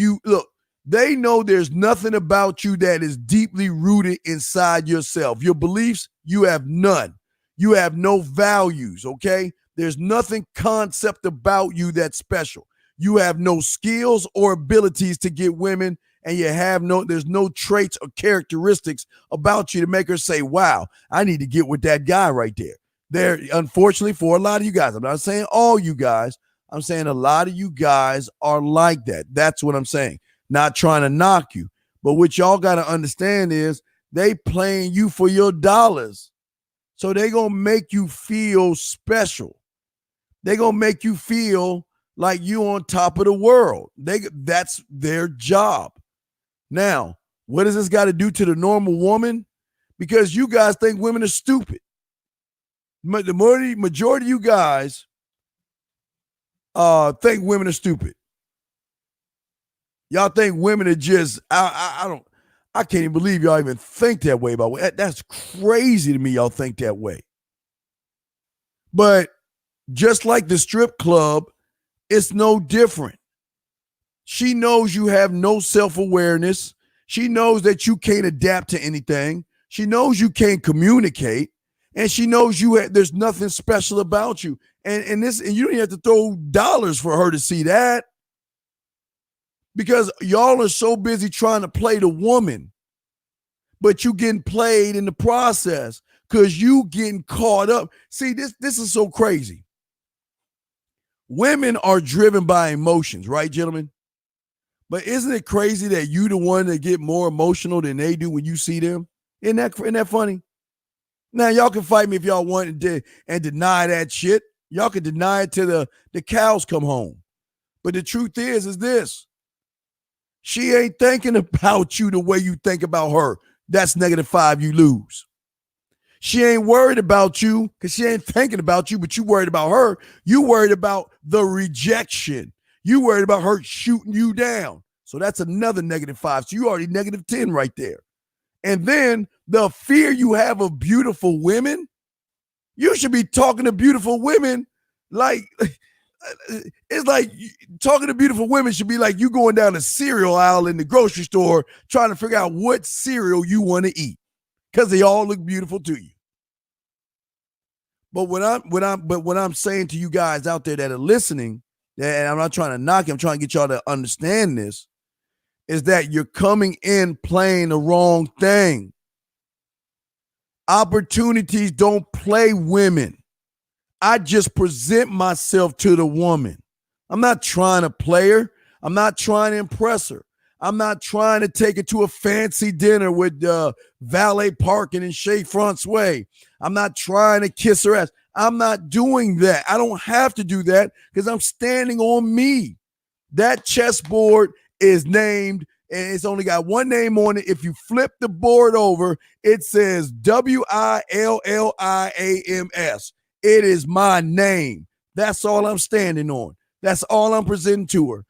they know there's nothing about you that is deeply rooted inside yourself. Your beliefs, you have none. You have no values, okay? There's nothing concept about you that's special. You have no skills or abilities to get women, and there's no traits or characteristics about you to make her say, wow, I need to get with that guy right there. There, unfortunately, for a lot of you guys, I'm not saying all you guys, I'm saying a lot of you guys are like that. That's what I'm saying. Not trying to knock you. But what y'all got to understand is they playing you for your dollars. So they going to make you feel special. They going to make you feel like you on top of the world. That's their job. Now, what does this got to do to the normal woman? Because you guys think women are stupid. The majority of you guys think women are stupid. Y'all think women are just, I can't even believe y'all even think that way about women. That's crazy to me y'all think that way. But just like the strip club, it's no different. She knows you have no self-awareness. She knows that you can't adapt to anything. She knows you can't communicate. And she knows there's nothing special about you. And you don't even have to throw dollars for her to see that. Because y'all are so busy trying to play the woman, but you getting played in the process because you getting caught up. See, this is so crazy. Women are driven by emotions, right, gentlemen? But isn't it crazy that you the one that get more emotional than they do when you see them? Isn't that funny? Now, y'all can fight me if y'all want and deny that shit. Y'all can deny it till the cows come home. But the truth is this. She ain't thinking about you the way you think about her. That's -5, you lose. She ain't worried about you because she ain't thinking about you, but you worried about her. You worried about the rejection. You worried about her shooting you down. So that's another -5. So you already -10 right there. And then the fear you have of beautiful women, you should be talking to beautiful women like, it's like talking to beautiful women should be like you going down the cereal aisle in the grocery store trying to figure out what cereal you want to eat because they all look beautiful to you. But what I'm saying to you guys out there that are listening, and I'm not trying to knock you, I'm trying to get y'all to understand this, is that you're coming in playing the wrong thing. Opportunities don't play women. I just present myself to the woman. I'm not trying to play her. I'm not trying to impress her. I'm not trying to take her to a fancy dinner with valet parking and Chez Francois. I'm not trying to kiss her ass. I'm not doing that. I don't have to do that because I'm standing on me. That chessboard is named, and it's only got one name on it. If you flip the board over, it says WILLIAMS. It is my name. That's all I'm standing on. That's all I'm presenting to her.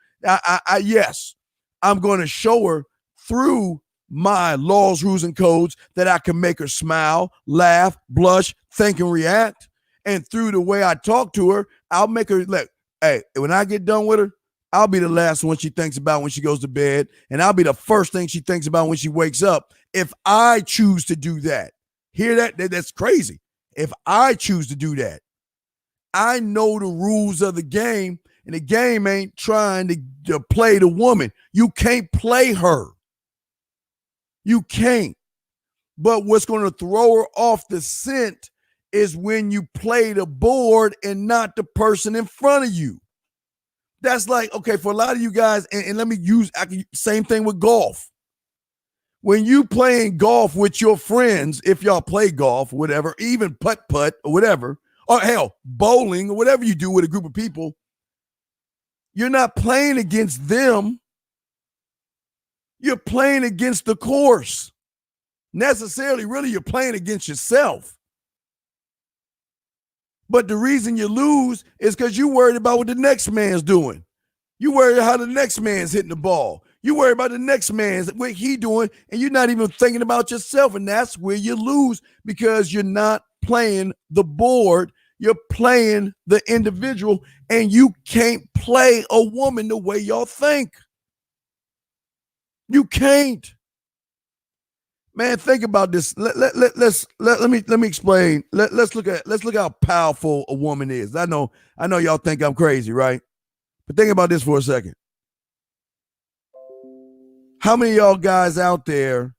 Yes, I'm going to show her through my laws, rules, and codes that I can make her smile, laugh, blush, think, and react. And through the way I talk to her, I'll make her look, hey, when I get done with her, I'll be the last one she thinks about when she goes to bed. And I'll be the first thing she thinks about when she wakes up. If I choose to do that, hear that? That's crazy. If I choose to do that, I know the rules of the game, and the game ain't trying to play the woman. You can't play her. You can't. But what's going to throw her off the scent is when you play the board and not the person in front of you. That's like, okay, for a lot of you guys, and let me use same thing with golf. When you playing golf with your friends, if y'all play golf or whatever, even putt-putt or whatever, or hell, bowling or whatever you do with a group of people, you're not playing against them. You're playing against the course. Necessarily, really, you're playing against yourself. But the reason you lose is because you're worried about what the next man's doing. You worry how the next man's hitting the ball. You worry about the next man's, what he doing, and you're not even thinking about yourself. And that's where you lose because you're not playing the board. You're playing the individual, and you can't play a woman the way y'all think. You can't. Man, think about this. Let me explain. Let's look how powerful a woman is. I know y'all think I'm crazy, right? But think about this for a second. How many of y'all guys out there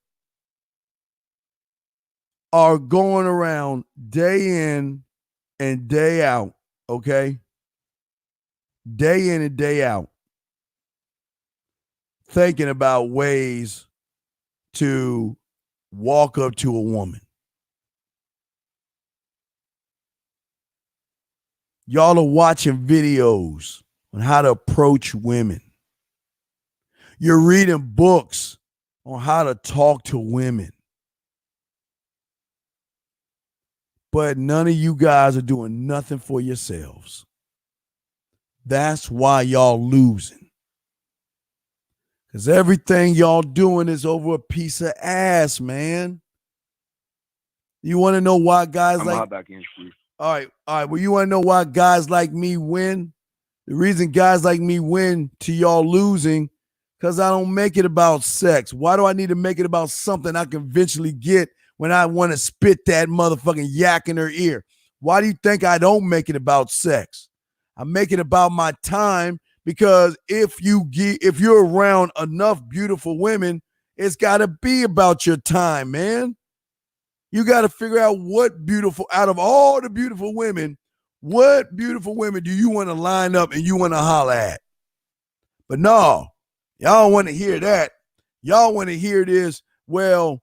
are going around day in and day out, okay? Day in and day out, thinking about ways to walk up to a woman. Y'all are watching videos on how to approach women. You're reading books on how to talk to women. But none of you guys are doing nothing for yourselves. That's why y'all losing. Because everything y'all doing is over a piece of ass, man. You want to know why guys I'm like... back in, Steve. All right. Well, you want to know why guys like me win? The reason guys like me win to y'all losing, because I don't make it about sex. Why do I need to make it about something I can eventually get when I want to spit that motherfucking yak in her ear? Why do you think I don't make it about sex? I make it about my time, because if you're around enough beautiful women, it's got to be about your time, man. You got to figure out out of all the beautiful women, what beautiful women do you want to line up and you want to holler at? But no, y'all don't want to hear that. Y'all want to hear this, well,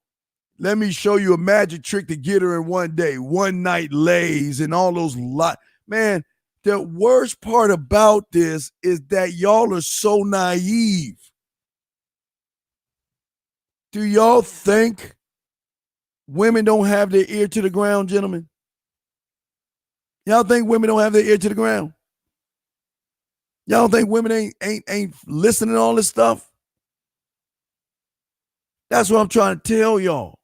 let me show you a magic trick to get her in one day, one night lays and all those Man, the worst part about this is that y'all are so naive. Do y'all think women don't have their ear to the ground, gentlemen? Y'all think women don't have their ear to the ground? Y'all think women ain't listening to all this stuff? That's what I'm trying to tell y'all.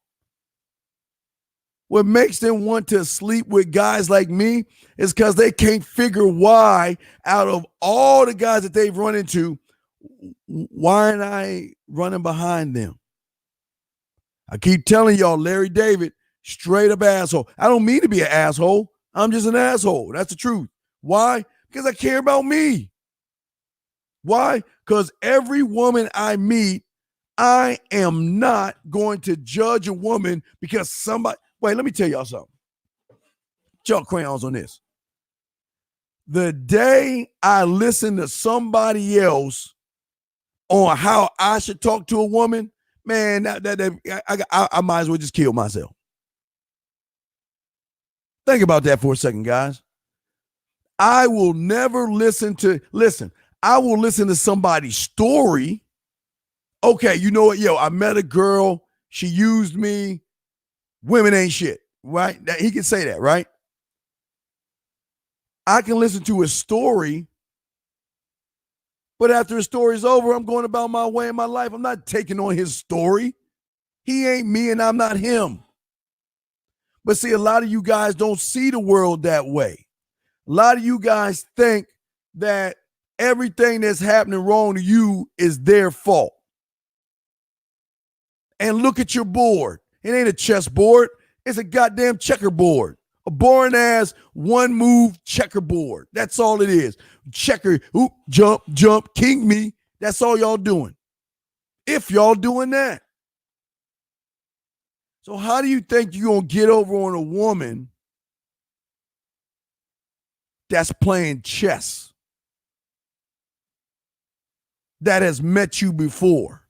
What makes them want to sleep with guys like me is because they can't figure why, out of all the guys that they've run into, why aren't I running behind them? I keep telling y'all, Larry David, straight up asshole. I don't mean to be an asshole. I'm just an asshole. That's the truth. Why? Because I care about me. Why? Because every woman I meet, I am not going to judge a woman because somebody... Wait, let me tell y'all something. Chalk crayons on this. The day I listen to somebody else on how I should talk to a woman, man, I might as well just kill myself. Think about that for a second, guys. I will never listen, I will listen to somebody's story. Okay, you know what? I met a girl. She used me. Women ain't shit, right? He can say that, right? I can listen to his story, but after his story's over, I'm going about my way in my life. I'm not taking on his story. He ain't me and I'm not him. But see, a lot of you guys don't see the world that way. A lot of you guys think that everything that's happening wrong to you is their fault. And look at your board. It ain't a chessboard. It's a goddamn checkerboard. A boring ass one move checkerboard. That's all it is. Checker, oop, jump, king me. That's all y'all doing. If y'all doing that. So how do you think you're going to get over on a woman that's playing chess, that has met you before?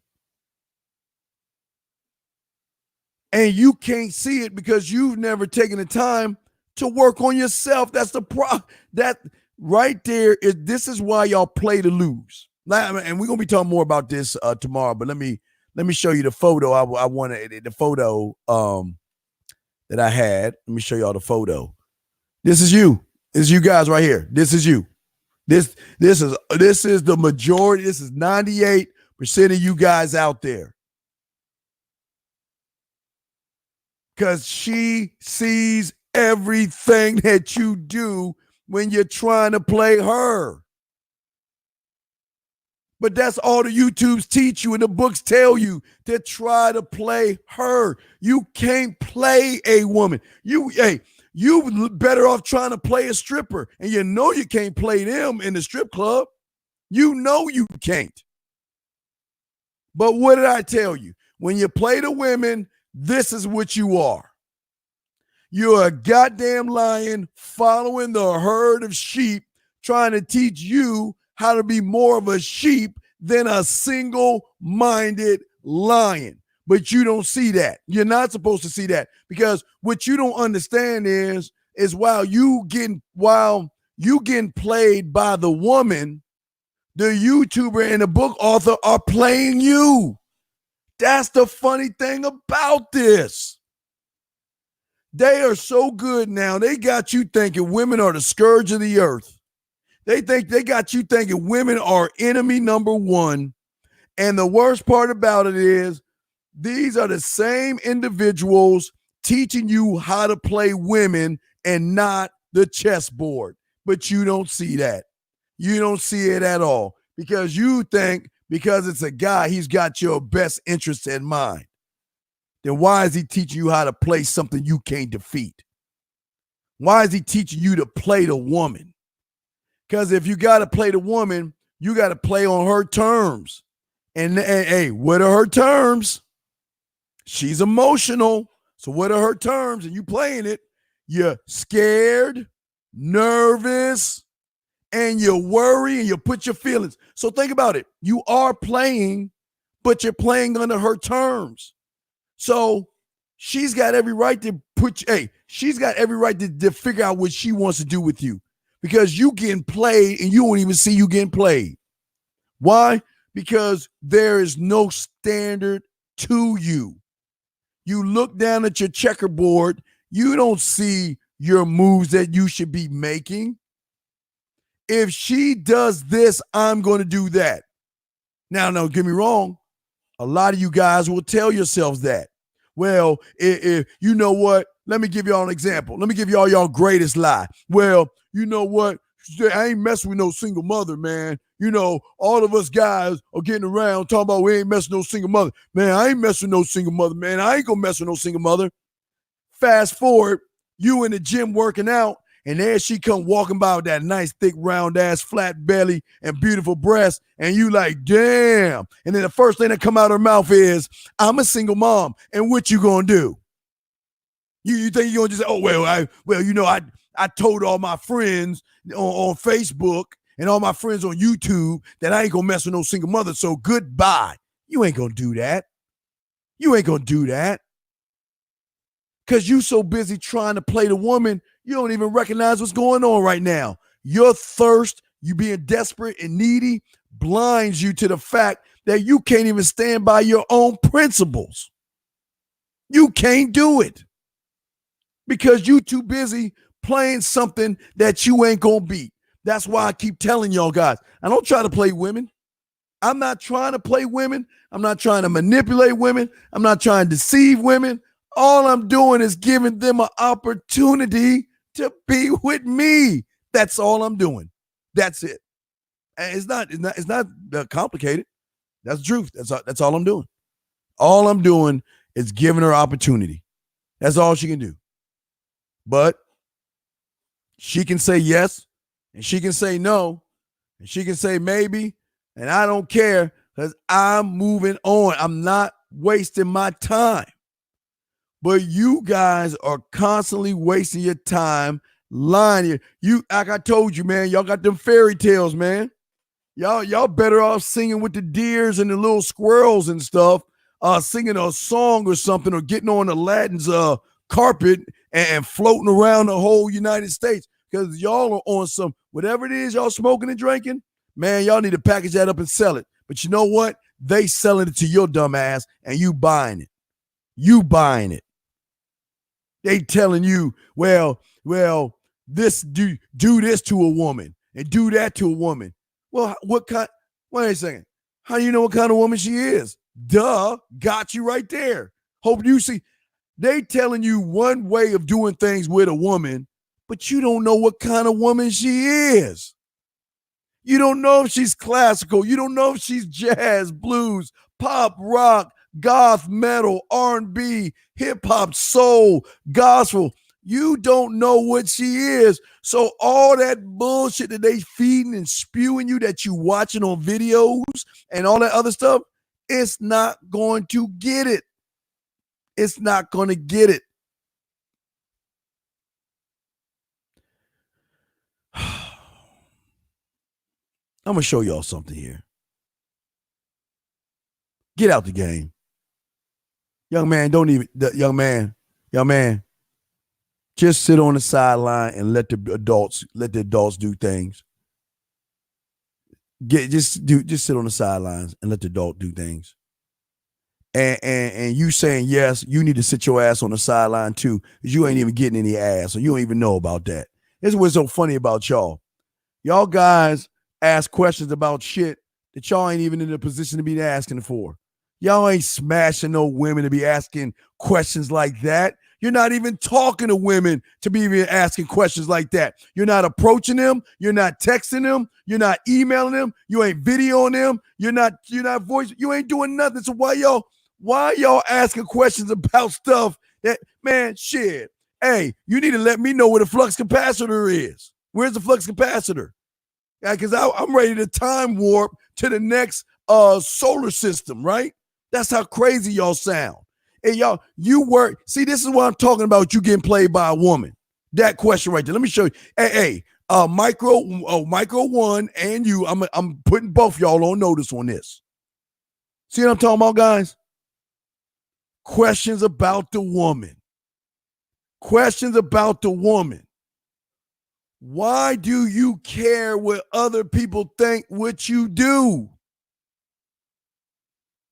And you can't see it because you've never taken the time to work on yourself. That's the problem. That right there this is why y'all play to lose. And we're gonna be talking more about this tomorrow. But let me show you the photo. I wanted the photo that I had. Let me show y'all the photo. This is you. This is you guys right here. This is you. This is the majority. This is 98% of you guys out there. Because she sees everything that you do when you're trying to play her. But that's all the YouTubes teach you and the books tell you, to try to play her. You can't play a woman. You better off trying to play a stripper. And you know you can't play them in the strip club. You know you can't. But what did I tell you? When you play the women, this is what you are. You're a goddamn lion following the herd of sheep, trying to teach you how to be more of a sheep than a single-minded lion. But you don't see that. You're not supposed to see that, because what you don't understand is while you getting played by the woman, the YouTuber and the book author are playing you. That's the funny thing about this. They are so good now. They got you thinking women are the scourge of the earth. They got you thinking women are enemy number one. And the worst part about it is these are the same individuals teaching you how to play women and not the chessboard. But you don't see that. You don't see it at all, because you think because it's a guy, he's got your best interest in mind. Then why is he teaching you how to play something you can't defeat? Why is he teaching you to play the woman? Because if you got to play the woman, you got to play on her terms. And hey, what are her terms? She's emotional. So what are her terms? And you playing it, you're scared, nervous, and you worry and you put your feelings. So think about it. You are playing, but you're playing under her terms. So she's got every right to she's got every right to figure out what she wants to do with you, because you getting played and you won't even see you getting played. Why? Because there is no standard to you. You look down at your checkerboard, you don't see your moves that you should be making. If she does this, I'm going to do that. Now, don't get me wrong. A lot of you guys will tell yourselves that. Well, if you know what? Let me give y'all an example. Let me give y'all your greatest lie. Well, you know what? I ain't messing with no single mother, man. You know, all of us guys are getting around talking about we ain't messing with no single mother. Man, I ain't messing with no single mother, man. I ain't gonna mess with no single mother. Fast forward, you in the gym working out, and there she come walking by with that nice, thick, round ass, flat belly, and beautiful breasts, and you like, damn. And then the first thing that come out of her mouth is, I'm a single mom, and what you gonna do? You think you're gonna just say, oh, I told all my friends on Facebook and all my friends on YouTube that I ain't gonna mess with no single mother, so goodbye. You ain't gonna do that. You ain't gonna do that. Because you so busy trying to play the woman, you don't even recognize what's going on right now. Your thirst, you being desperate and needy, blinds you to the fact that you can't even stand by your own principles. You can't do it because you too busy playing something that you ain't gonna beat. That's why I keep telling y'all guys, I don't try to play women. I'm not trying to play women. I'm not trying to manipulate women. I'm not trying to deceive women. All I'm doing is giving them an opportunity to be with me. That's all I'm doing. That's it. And it's not complicated. That's the truth. That's all I'm doing. All I'm doing is giving her opportunity. That's all she can do. But she can say yes, and she can say no, and she can say maybe, and I don't care because I'm moving on. I'm not wasting my time. But you guys are constantly wasting your time lying. You, like I told you, man, y'all got them fairy tales, man. Y'all better off singing with the deers and the little squirrels and stuff, singing a song or something, or getting on Aladdin's carpet and floating around the whole United States, because y'all are on some, whatever it is y'all smoking and drinking, man, y'all need to package that up and sell it. But you know what? They selling it to your dumb ass and you buying it. You buying it. They telling you, well, this do this to a woman and do that to a woman. Well, wait a second. How do you know what kind of woman she is? Duh, got you right there. Hope you see. They telling you one way of doing things with a woman, but you don't know what kind of woman she is. You don't know if she's classical. You don't know if she's jazz, blues, pop, rock, goth, metal, R&B, hip-hop, soul, gospel. You don't know what she is. So all that bullshit that they feeding and spewing you that you watching on videos and all that other stuff, it's not going to get it. It's not going to get it. I'm going to show y'all something here. Get out the game. Young man, young man, just sit on the sideline and let the adults do things. Just sit on the sidelines and let the adult do things. And you saying yes, you need to sit your ass on the sideline too, because you ain't even getting any ass, or you don't even know about that. This is what's so funny about y'all. Y'all guys ask questions about shit that y'all ain't even in a position to be asking for. Y'all ain't smashing no women to be asking questions like that. You're not even talking to women to be even asking questions like that. You're not approaching them. You're not texting them. You're not emailing them. You ain't videoing them. You're not voice. You ain't doing nothing. So why y'all asking questions about stuff that, man, shit. Hey, you need to let me know where the flux capacitor is. Where's the flux capacitor? Because I'm ready to time warp to the next solar system, right? That's how crazy y'all sound. And y'all, you work. See, this is what I'm talking about. You getting played by a woman. That question right there. Let me show you. Hey, Micro One and you. I'm putting both y'all on notice on this. See what I'm talking about, guys? Questions about the woman. Questions about the woman. Why do you care what other people think what you do?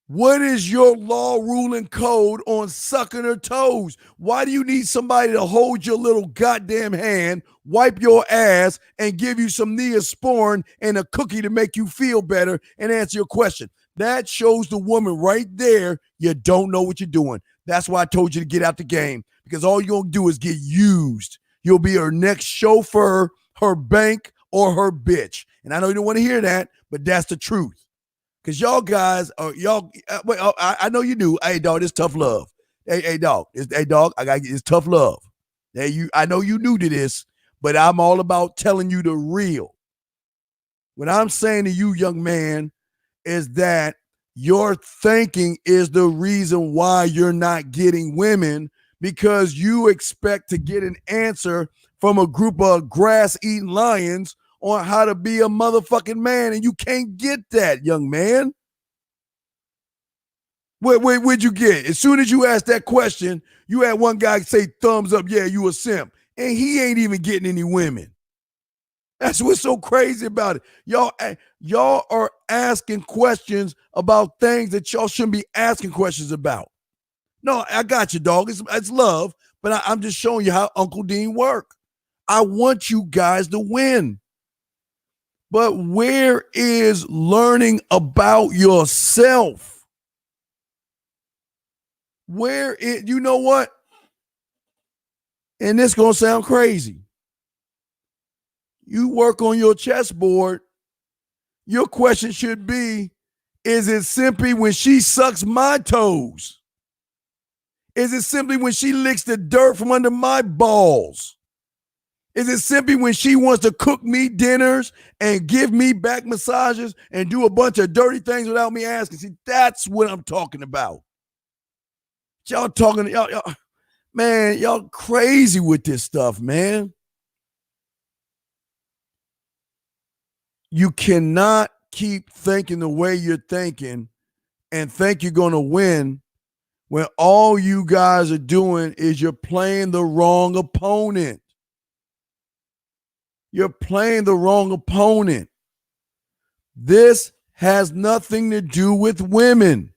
What is your law, rule, and code on sucking her toes? Why do you need somebody to hold your little goddamn hand, wipe your ass, and give you some Neosporin and a cookie to make you feel better and answer your question? That shows the woman right there you don't know what you're doing. That's why I told you to get out the game, because all you're going to do is get used. You'll be her next chauffeur, her bank, or her bitch. And I know you don't want to hear that, but that's the truth. Because y'all guys are I know you knew. Hey, dog, it's tough love. Hey, dog, it's tough love. I know you knew to this, but I'm all about telling you the real. What I'm saying to you, young man, is that your thinking is the reason why you're not getting women, because you expect to get an answer from a group of grass-eating lions on how to be a motherfucking man, and you can't get that, young man. Where'd you get? As soon as you asked that question, you had one guy say thumbs up, yeah, you a simp. And he ain't even getting any women. That's what's so crazy about it. Y'all are asking questions about things that y'all shouldn't be asking questions about. No, I got you, dog. It's love, but I'm just showing you how Uncle Dean work. I want you guys to win. But where is learning about yourself? You know what? And this gonna sound crazy. You work on your chessboard. Your question should be, is it simply when she sucks my toes? Is it simply when she licks the dirt from under my balls? Is it simply when she wants to cook me dinners and give me back massages and do a bunch of dirty things without me asking? See, that's what I'm talking about. Y'all crazy with this stuff, man. You cannot keep thinking the way you're thinking and think you're going to win when all you guys are doing is you're playing the wrong opponent. You're playing the wrong opponent. This has nothing to do with women.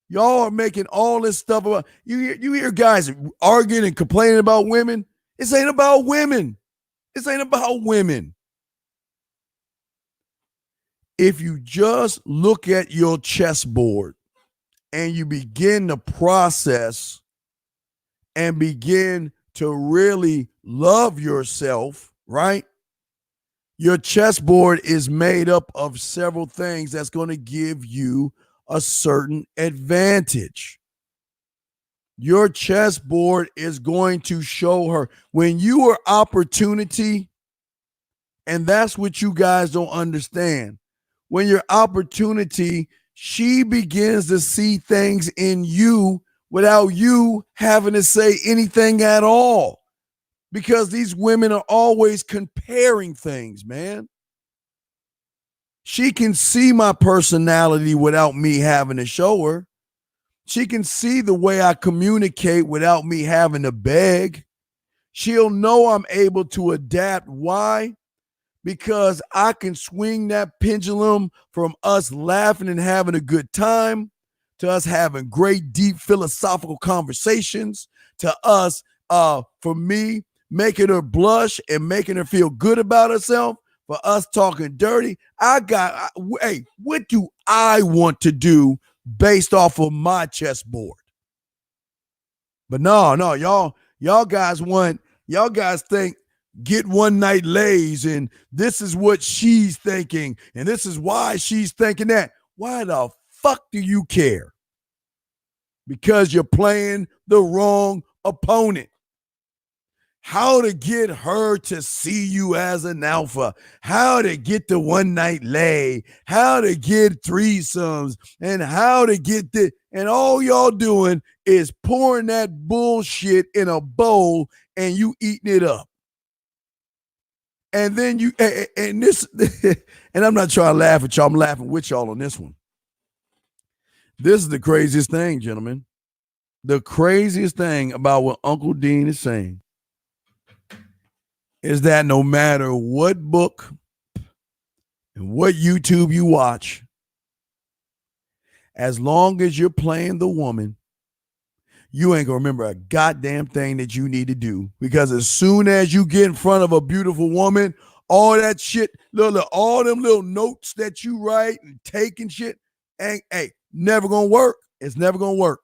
Y'all are making all this stuff about, you hear guys arguing and complaining about women. This ain't about women. This ain't about women. If you just look at your chessboard and you begin the process and begin to really love yourself, right? Your chessboard is made up of several things that's going to give you a certain advantage. Your chessboard is going to show her when you are opportunity, and that's what you guys don't understand. When you're opportunity, she begins to see things in you without you having to say anything at all. Because these women are always comparing things, man. She can see my personality without me having to show her. She can see the way I communicate without me having to beg. She'll know I'm able to adapt. Why? Because I can swing that pendulum from us laughing and having a good time to us having great, deep philosophical conversations to us, for me, making her blush and making her feel good about herself, for us talking dirty. Hey, what do I want to do based off of my chessboard? But no, y'all guys think get one night lays and this is what she's thinking and this is why she's thinking that. Why the fuck do you care? Because you're playing the wrong opponent. How to get her to see you as an alpha, how to get the one night lay, how to get threesomes, and how to get the, and all y'all doing is pouring that bullshit in a bowl and you eating it up. And then you, and this, and I'm not trying to laugh at y'all, I'm laughing with y'all on this one. This is the craziest thing, gentlemen. The craziest thing about what Uncle Dean is saying is that no matter what book and what YouTube you watch, as long as you're playing the woman, you ain't gonna remember a goddamn thing that you need to do. Because as soon as you get in front of a beautiful woman, all that shit, all them little notes that you write and take and shit, ain't never gonna work. It's never gonna work.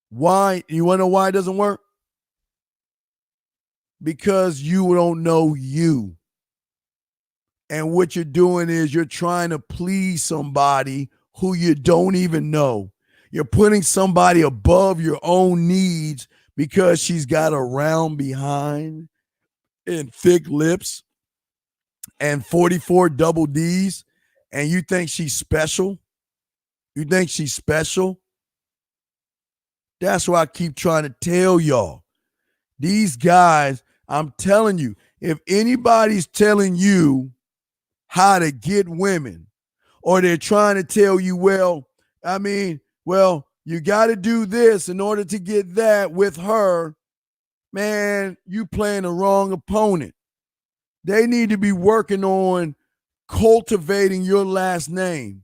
Why? You wanna know why it doesn't work? Because you don't know you. And what you're doing is you're trying to please somebody who you don't even know. You're putting somebody above your own needs because she's got a round behind and thick lips and 44 double D's, and you think she's special? You think she's special? That's why I keep trying to tell y'all. These guys, I'm telling you, if anybody's telling you how to get women, or they're trying to tell you, well, you got to do this in order to get that with her, man, you playing the wrong opponent. They need to be working on cultivating your last name,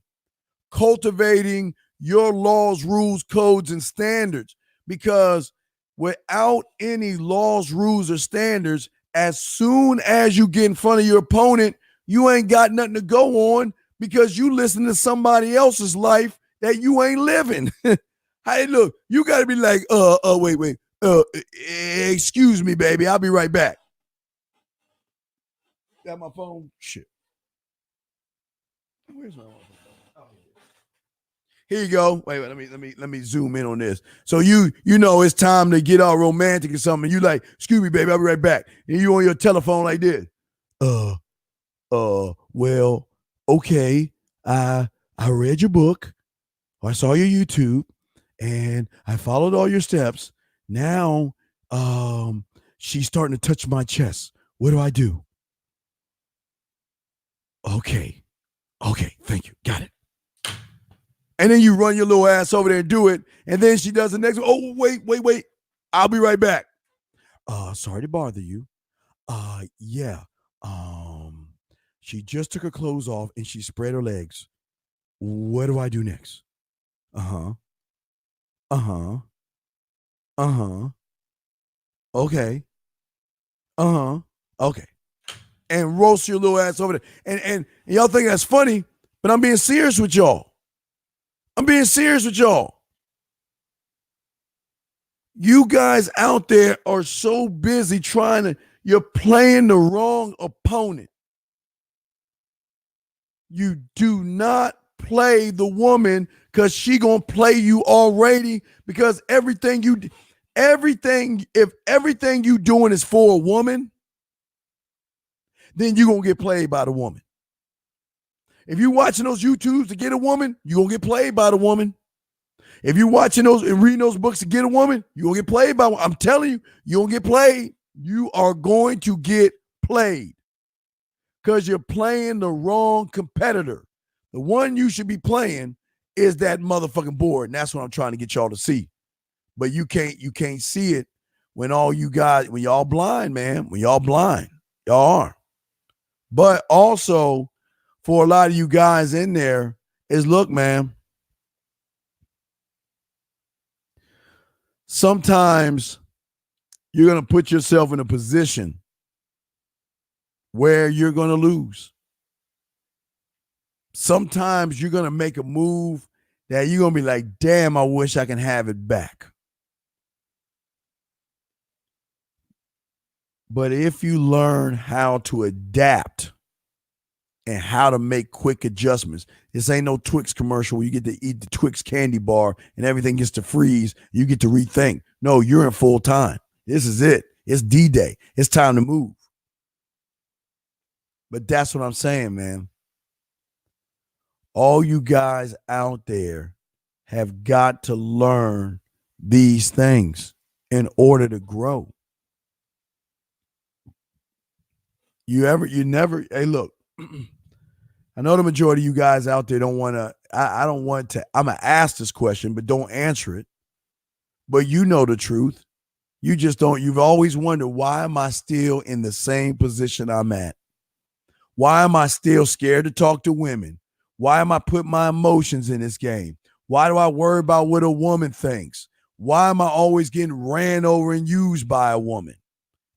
cultivating your laws, rules, codes, and standards, because without any laws, rules, or standards, as soon as you get in front of your opponent, you ain't got nothing to go on because you listen to somebody else's life that you ain't living. Hey, look, you got to be like, wait, excuse me, baby, I'll be right back. Got my phone? Shit. Where's my phone? Here you go. Wait, let me zoom in on this. So you know it's time to get all romantic or something. You like, excuse me, baby, I'll be right back. And you on your telephone like this. Well, okay. I read your book. I saw your YouTube and I followed all your steps. Now, she's starting to touch my chest. What do I do? Okay, thank you. Got it. And then you run your little ass over there and do it. And then she does the next one. Oh, wait. I'll be right back. Sorry to bother you. Yeah. She just took her clothes off and she spread her legs. What do I do next? Okay. Okay. And roast your little ass over there. And y'all think that's funny, but I'm being serious with y'all. You guys out there are so busy trying to, You're playing the wrong opponent. You do not play the woman because she gonna play you already, because if everything you doing is for a woman, then you're gonna get played by the woman. If you watching those YouTubes to get a woman, you're gonna get played by the woman. If you're watching those and reading those books to get a woman, you're gonna get played by one. I'm telling you, you're gonna get played. You are going to get played because you're playing the wrong competitor. The one you should be playing is that motherfucking board. And that's what I'm trying to get y'all to see. But you can't see it when y'all blind, man. When y'all blind, y'all are. But also for a lot of you guys in there is, look, man, sometimes you're going to put yourself in a position where you're going to lose. Sometimes you're going to make a move that you're going to be like, damn, I wish I can have it back. But if you learn how to adapt and how to make quick adjustments, this ain't no Twix commercial where you get to eat the Twix candy bar and everything gets to freeze. You get to rethink. No, you're in full time. This is it. It's D-Day. It's time to move. But that's what I'm saying, man. All you guys out there have got to learn these things in order to grow. Hey, look, I know the majority of you guys out there don't want to, I'm going to ask this question, but don't answer it. But you know the truth. You just don't, you've always wondered, why am I still in the same position I'm at? Why am I still scared to talk to women? Why am I putting my emotions in this game? Why do I worry about what a woman thinks? Why am I always getting ran over and used by a woman?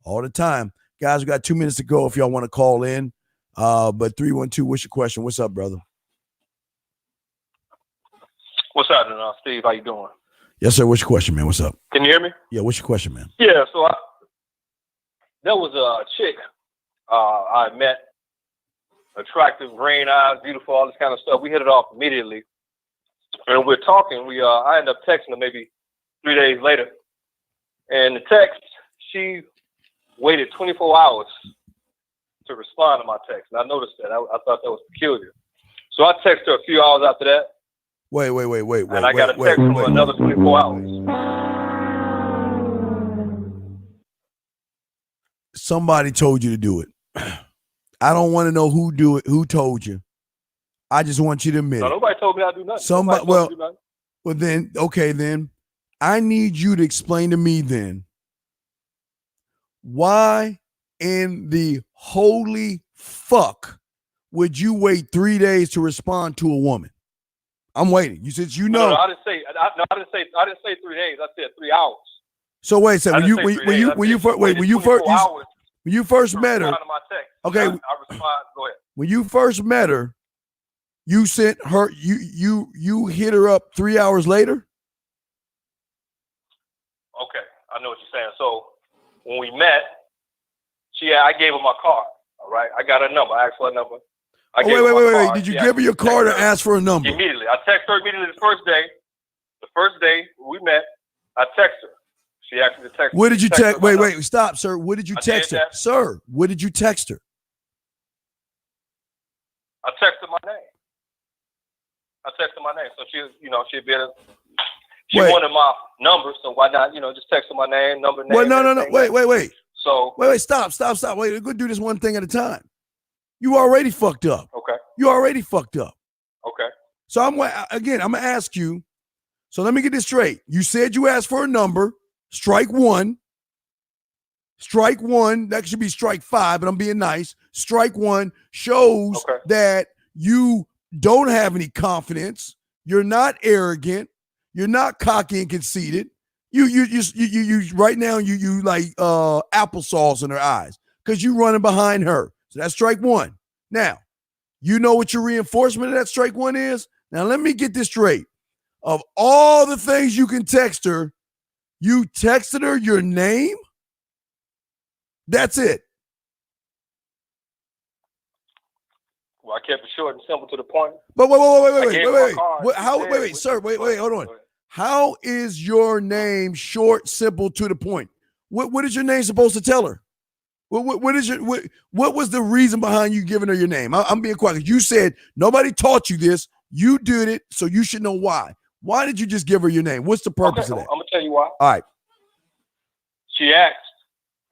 All the time. Guys, we got 2 minutes to go if y'all want to call in. But 312, what's your question? What's up, brother? What's happening, Steve? How you doing? Yes, sir. What's your question, man? What's up? Can you hear me? Yeah, what's your question, man? Yeah, so there was a chick I met, attractive, green eyes, beautiful, all this kind of stuff. We hit it off immediately. And we're talking. I ended up texting her maybe 3 days later. And the text, she waited 24 hours to respond to my text. And I noticed that. I thought that was peculiar. So I texted her a few hours after that. Wait. And I got a text from her another 24 hours. Somebody told you to do it. I don't want to know who told you. I just want you to admit it. Nobody told me I do nothing. Well, then, okay, then. I need you to explain to me then, why in the holy fuck would you wait 3 days to respond to a woman? I'm waiting. You said you know. No, I didn't say 3 days. I said 3 hours. So wait a second. When you first met her. Okay. I respond. Go ahead. When you first met her, you sent her. You hit her up 3 hours later. Okay, I know what you're saying. So when we met, I gave her my card. All right, I got her number. I asked for her number. Wait. Did you give her your card or ask for a number? Immediately. I texted her immediately the first day. The first day we met, I texted her. She asked me to text her. What did you text? Wait, stop, sir. What did you text her? Sir, what did you text her? I texted my name. So she'd be able to. She wanted my number, so why not, just text her my name, number, name. Well, no. Wait. So. Wait, stop. Wait, we're going to do this one thing at a time. You already fucked up. Okay. You already fucked up. Okay. So I'm going to ask you. So let me get this straight. You said you asked for a number. Strike one. That should be strike 5, but I'm being nice. Strike 1 shows that you don't have any confidence. You're not arrogant. You're not cocky and conceited. You right now you like applesauce in her eyes because you running behind her. So that's strike 1. Now, you know what your reinforcement of that strike 1 is? Now let me get this straight. Of all the things you can text her, you texted her your name? That's it. Well, I kept it short and simple to the point. But wait. Wait, Sir, hold on. How is your name short, simple, to the point? What is your name supposed to tell her? What was the reason behind you giving her your name? I'm being quiet. You said nobody taught you this. You did it, so you should know why. Why did you just give her your name? What's the purpose of that? I'm gonna tell you why. All right. She asked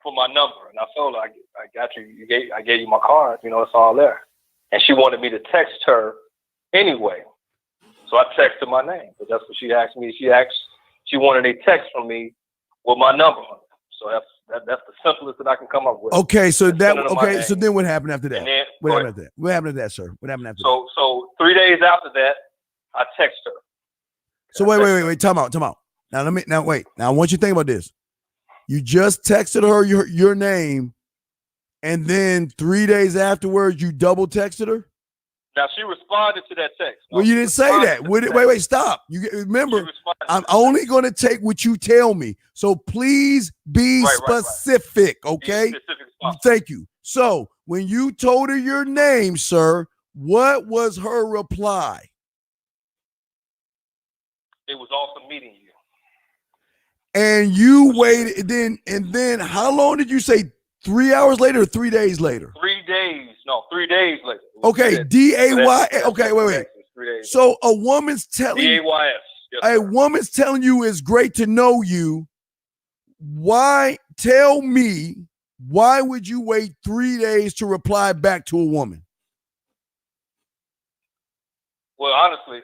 for my number, and I told her I got you. I gave you my card. You know, it's all there. And she wanted me to text her anyway. So I texted my name. But that's what she asked me. She wanted a text from me with my number on it. So that's the simplest that I can come up with. Okay, so so then what happened after that? Then, what happened after that? What happened after that, sir? What happened after that? So 3 days after that, I text her. So wait, time out. Now I want you to think about this. You just texted her your name, and then 3 days afterwards, you double texted her? Now, she responded to that text. Well, you didn't say that. Wait, stop. Remember, I'm only going to take what you tell me. So please be specific, okay? Be specific. Thank you. So when you told her your name, sir, what was her reply? It was awesome meeting you. And you waited, and then how long did you say? 3 hours later or 3 days later? 3 days. No, 3 days later. Okay, D-A-Y. Okay, wait. 3 days. So a woman's telling you. D-A-Y-S. Yes, a woman's telling you it's great to know you. Why? Tell me, why would you wait 3 days to reply back to a woman? Well, honestly,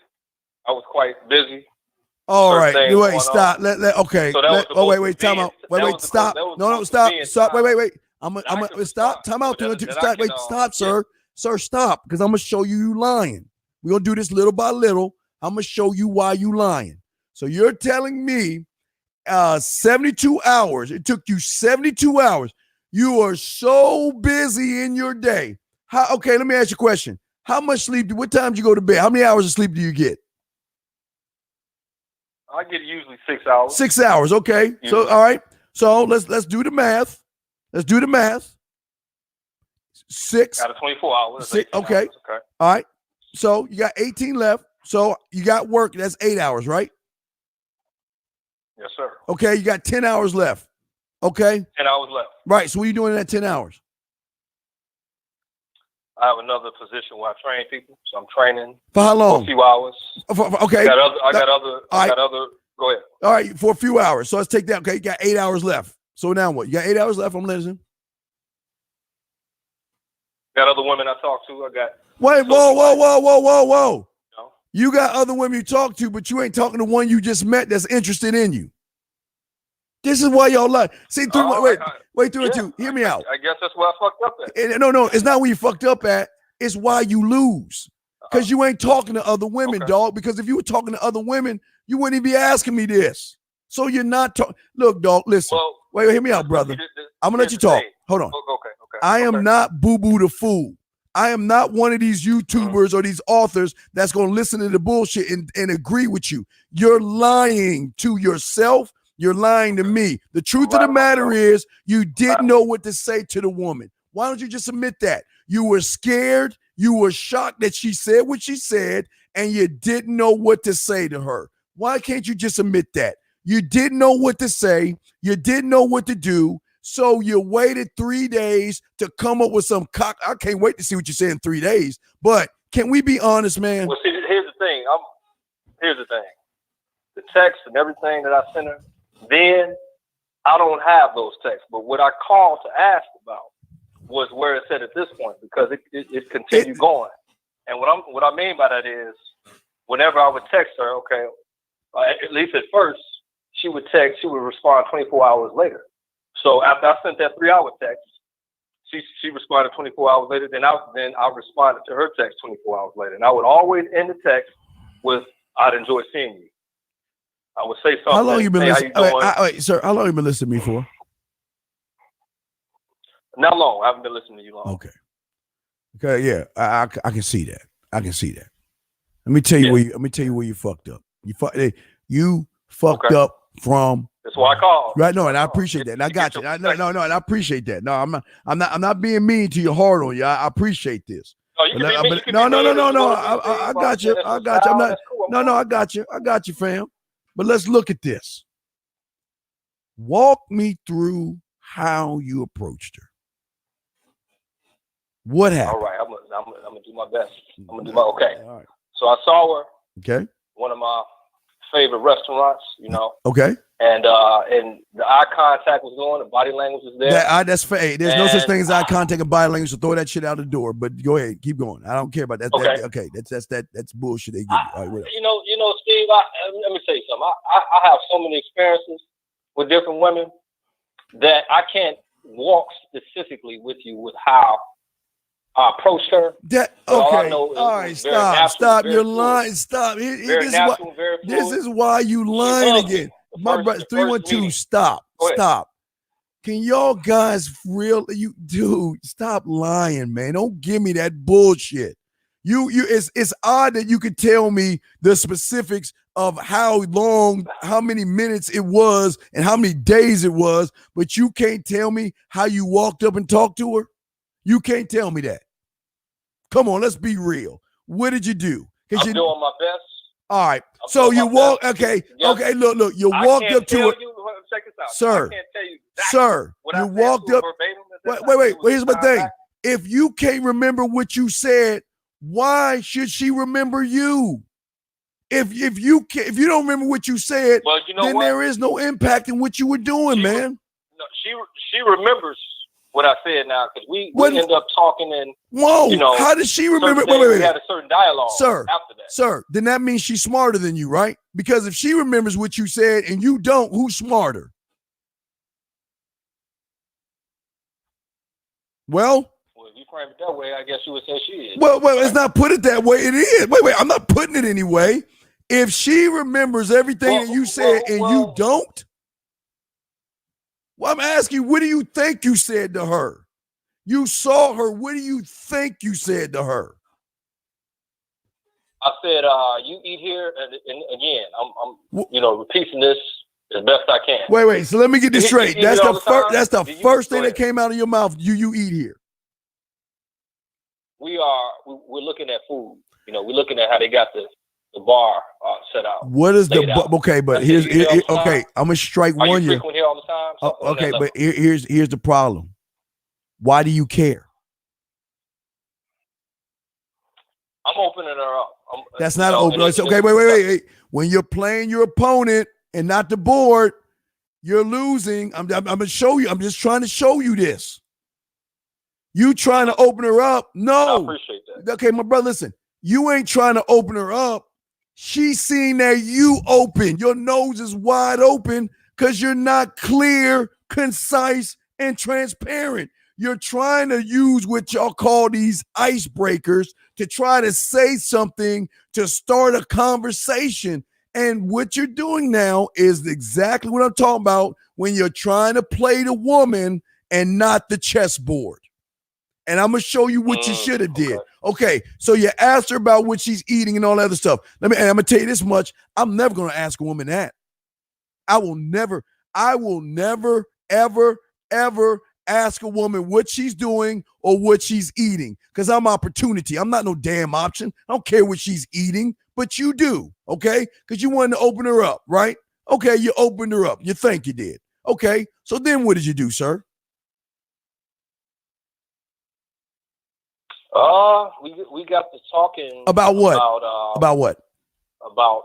I was quite busy. All right. Wait, stop. Okay. So wait. Time out. Wait. Stop. No. Stop. Stop. Wait. I'm gonna stop. Time out. Stop. Wait. Stop, sir. Sir, stop. Because I'm gonna show you lying. We're gonna do this little by little. I'm gonna show you why you lying. So you're telling me 72 hours. It took you 72 hours. You are so busy in your day. Okay, let me ask you a question. How much sleep? What time do you go to bed? How many hours of sleep do you get? I get usually 6 hours. 6 hours, okay. Usually. So all right. So let's do the math. Let's do the math. 6 out of 24 hours. Okay. Okay. All right. So you got 18 left. So you got work. That's 8 hours, right? Yes, sir. Okay. You got 10 hours left. Okay. 10 hours left. Right. So what are you doing in that 10 hours? I have another position where I train people. So I'm training for how long? For a few hours. Okay. I got other. Go ahead. All right, for a few hours. So let's take that. Okay, you got 8 hours left. So now what? You got 8 hours left. I'm listening. Got other women I talk to. I got. Wait, whoa. No? You got other women you talk to, but you ain't talking to one you just met that's interested in you. This is why y'all lie. See, wait, 3 and 2. Hear me out. I guess that's where I fucked up at. No, it's not where you fucked up at. It's why you lose. Because you ain't talking to other women, dog. Because if you were talking to other women, you wouldn't even be asking me this. So you're not talking. Look, dog, listen. Well, wait, hear me out, brother. I'm going to let you talk. Hold on. Okay. I am not Boo-Boo the Fool. I am not one of these YouTubers or these authors that's going to listen to the bullshit and agree with you. You're lying to yourself. You're lying to me. The truth of the matter is you didn't know what to say to the woman. Why don't you just admit that? You were scared. You were shocked that she said what she said, and you didn't know what to say to her. Why can't you just admit that? You didn't know what to say. You didn't know what to do. So you waited 3 days to come up with some cock. I can't wait to see what you say in 3 days. But can we be honest, man? Well, see, here's the thing. The text and everything that I sent her, then I don't have those texts. But what I called to ask about was where it said at this point, because it continued going. And what I mean by that is whenever I would text her, okay, at least at first, she would respond 24 hours later. So after I sent that 3 hour text, she responded 24 hours later. Then I responded to her text 24 hours later. And I would always end the text with, "I'd enjoy seeing you." I would say something. How long you been listening? Wait, sir, how long you been listening to me for? Not long. I haven't been listening to you long. Okay, yeah. I can see that. I can see that. Let me tell you where you fucked up. You fucked up from That's why I called. Right, no, and I appreciate that. And I got you. No, and I appreciate that. No, I'm not being mean to you, hard on you. I appreciate this. No, you can be mean. No. I got you. I got you. I'm not. No, I got you. I got you, fam. But let's look at this. Walk me through how you approached her. What happened? All right, I'm gonna do my best. I'm gonna do my okay. All right. So I saw her. Okay. One of my favorite restaurants, Okay. And the eye contact was going, the body language was there. That's fair. There's no such thing as eye contact and body language, so throw that shit out the door. But go ahead, keep going. I don't care about that. Okay. That's bullshit they give you. All right, Steve, let me tell you something. I have so many experiences with different women that I can't walk specifically with you with how I approached her. All right, stop. You're lying. Stop. This is why you lying again. My brother, 312. Stop. Can y'all guys stop lying, man? Don't give me that bullshit. It's odd that you could tell me the specifics of how long, how many minutes it was, and how many days it was, but you can't tell me how you walked up and talked to her. You can't tell me that. Come on, let's be real. What did you do? I'm doing my best. All right. So you walk. Okay. Yes. Okay. Look. You walked up to her. Check this out. Sir. I can't tell you sir. You walked up. Wait. Here's my thing. If you can't remember what you said, why should she remember you? If you don't remember what you said, then there is no impact in what you were doing, man. No, she remembers what I said now, because we end up talking and how does she remember? Wait. We had a certain dialogue, sir. After that, sir, then that means she's smarter than you, right? Because if she remembers what you said and you don't, who's smarter? Well, if you frame it that way, I guess you would say she is. Well, let's not put it that way. It is. Wait. I'm not putting it anyway. If she remembers everything that you said and you don't. Well, I'm asking you, what do you think you said to her? You saw her. What do you think you said to her? I said, you eat here. And again, I'm repeating this as best I can. Wait. So let me get this straight. That's the first thing that came out of your mouth. You eat here. We're looking at food. We're looking at how they got the bar set out. What is okay? But here's okay. I'm gonna strike one. You frequent here all the time? Okay, but here's the problem. Why do you care? I'm opening her up. That's not open. Okay, wait. When you're playing your opponent and not the board, you're losing. I'm gonna show you. I'm just trying to show you this. You trying to open her up? No. I appreciate that. Okay, my brother, listen. You ain't trying to open her up. She's seeing that you open. Your nose is wide open because you're not clear, concise, and transparent. You're trying to use what y'all call these icebreakers to try to say something to start a conversation. And what you're doing now is exactly what I'm talking about when you're trying to play the woman and not the chessboard. And I'm going to show you what you should have did. Okay, so you asked her about what she's eating and all that other stuff. I'm going to tell you this much. I'm never going to ask a woman that. I will never, ever ask a woman what she's doing or what she's eating, because I'm opportunity. I'm not no damn option. I don't care what she's eating, but you do, okay? Because you wanted to open her up, right? Okay, you opened her up. You think you did. Okay, so then what did you do, sir? We got to talking about what? About what? About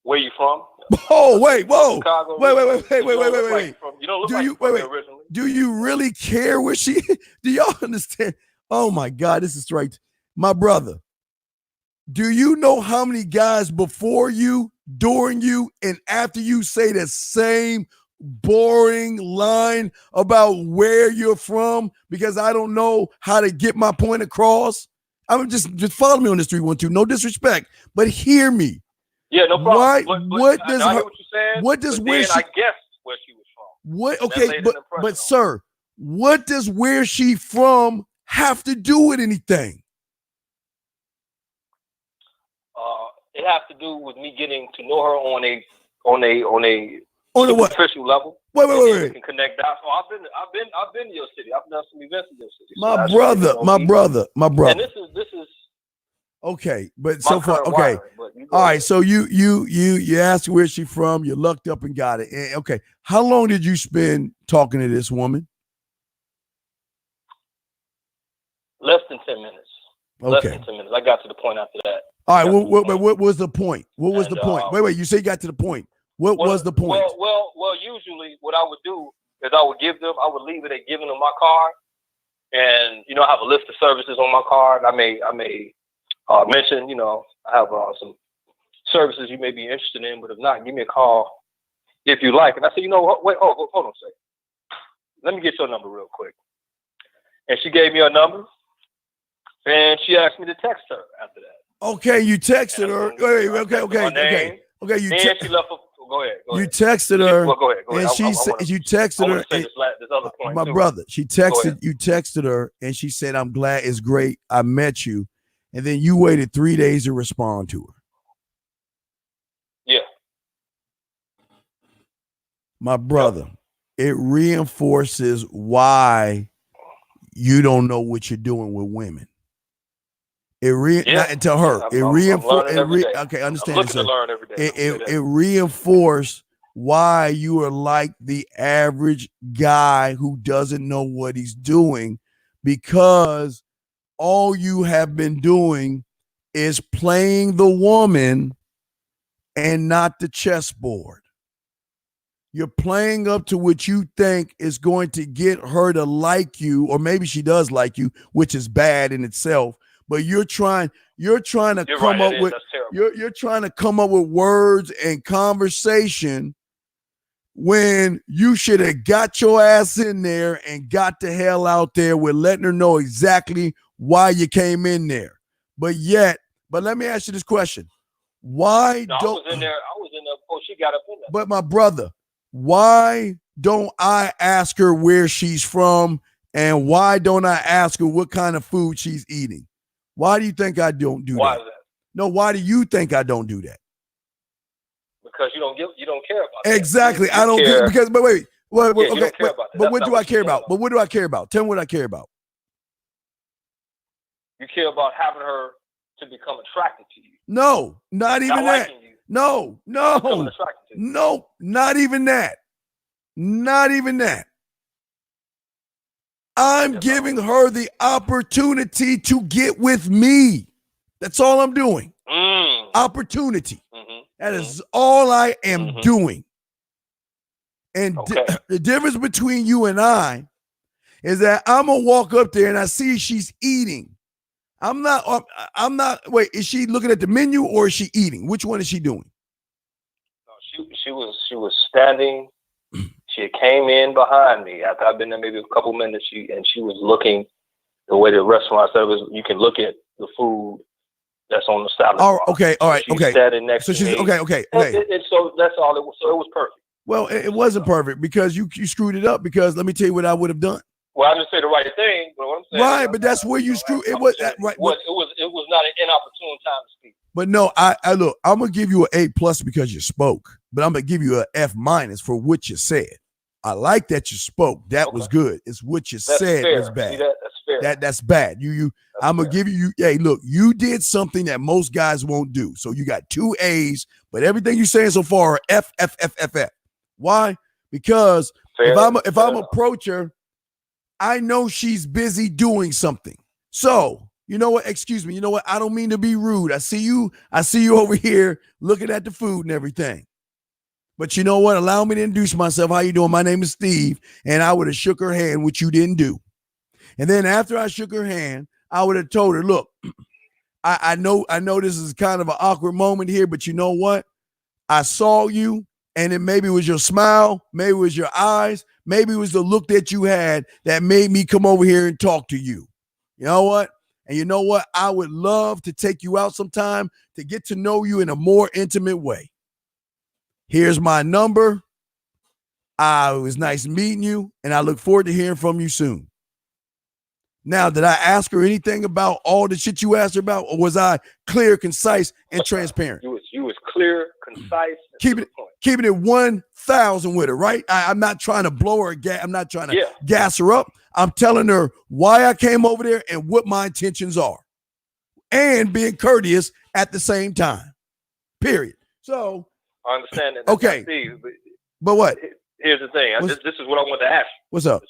where you from? Oh, wait, whoa. Chicago, wait. You don't look like from originally. Do you really care where she? Do y'all understand? Oh my God, this is right. My brother, do you know how many guys before you, during you, and after you say the same boring line about where you're from because I don't know how to get my point across? I'm just follow me on this 312. No disrespect, but hear me. Yeah, no problem. What does I hear what you're saying, what does where she? I guess where she was from. What? Okay, but sir, what does where she from have to do with anything? It has to do with me getting to know her on On the what? Superficial level. Wait. You can connect dots. Oh, I've been to your city. I've done some events in your city. My brother. And this is. Okay, but so far, okay. All right, so you asked where she from. You lucked up and got it. Okay, how long did you spend talking to this woman? Less than 10 minutes. Okay. Less than 10 minutes. I got to the point after that. All right. What was the point? What was the point? Wait. You say you got to the point. What was the point? Well. Usually, what I would do is I would leave it at giving them my card, and I have a list of services on my card. I may mention, I have some services you may be interested in, but if not, give me a call if you like. And I said, wait, hold on a second. Let me get your number real quick. And she gave me her number, and she asked me to text her after that. Okay, you texted her. Okay. She left. Go ahead. You texted her. Go ahead. And you texted her. This other point my too. brother, you texted her, and she said, "I'm glad, it's great. I met you." And then you waited 3 days to respond to her. Yeah. My brother, it reinforces why you don't know what you're doing with women. Not to her. Okay, understand. I'm looking to learn every day. It reinforced why you are like the average guy who doesn't know what he's doing, because all you have been doing is playing the woman and not the chessboard. You're playing up to what you think is going to get her to like you, or maybe she does like you, which is bad in itself. But you're trying to come up with words and conversation when you should have got your ass in there and got the hell out there with letting her know exactly why you came in there. But let me ask you this question. I was in there before she got up in there. But my brother, why don't I ask her where she's from, and why don't I ask her what kind of food she's eating? Why do you think I don't do that? Why is that? No, why do you think I don't do that? Because you don't care about that. Exactly. I don't care because. But wait. Okay. But what do I care about? But what do I care about? Tell me what I care about. You care about having her to become attracted to you. No, not even that. No, not even that. Not even that. I'm giving her the opportunity to get with me. That's all I'm doing. Opportunity. That is all I am doing. And the difference between you and I is that I'm going to walk up there and I see she's eating. I'm not, wait, is she looking at the menu or is she eating? Which one is she doing? No, she was standing. She came in behind me after I've been there maybe a couple minutes. She was looking the way the restaurant service. You can look at the food that's on the salad bar. Okay, all right, she's standing next to me. Okay. And so that's all it was. So it was perfect. Well, it wasn't perfect because you screwed it up. Because let me tell you what I would have done. Well, I didn't say the right thing, but what I'm saying. Right, but that's where you screwed it. Was right? It was not an inopportune time to speak. But no, I look. I'm gonna give you an A+ because you spoke, but I'm gonna give you an F- for what you said. I like that you spoke. That was good. It's what you said was bad. See that? That's fair. That's bad. I'm gonna give you. Hey, look, you did something that most guys won't do. So you got 2 A's, but everything you're saying so far are F. Why? Because if I'm approach her, I know she's busy doing something. So you know what? Excuse me. You know what? I don't mean to be rude. I see you over here looking at the food and everything. But you know what? Allow me to introduce myself. How you doing? My name is Steve. And I would have shook her hand, which you didn't do. And then after I shook her hand, I would have told her, look, I know this is kind of an awkward moment here, but you know what? I saw you, and it maybe was your smile, maybe it was your eyes, maybe it was the look that you had that made me come over here and talk to you. You know what? And you know what? I would love to take you out sometime to get to know you in a more intimate way. Here's my number. It was nice meeting you, and I look forward to hearing from you soon. Now, did I ask her anything about all the shit you asked her about, or was I clear, concise, and transparent? You was clear, concise. Keep it. Keeping it 1,000 with her, right? I'm not trying to blow her. I'm not trying to gas her up. I'm telling her why I came over there and what my intentions are, and being courteous at the same time. Period. So I understand that. Okay, but what? Here's the thing. This is what I wanted to ask you. What's up?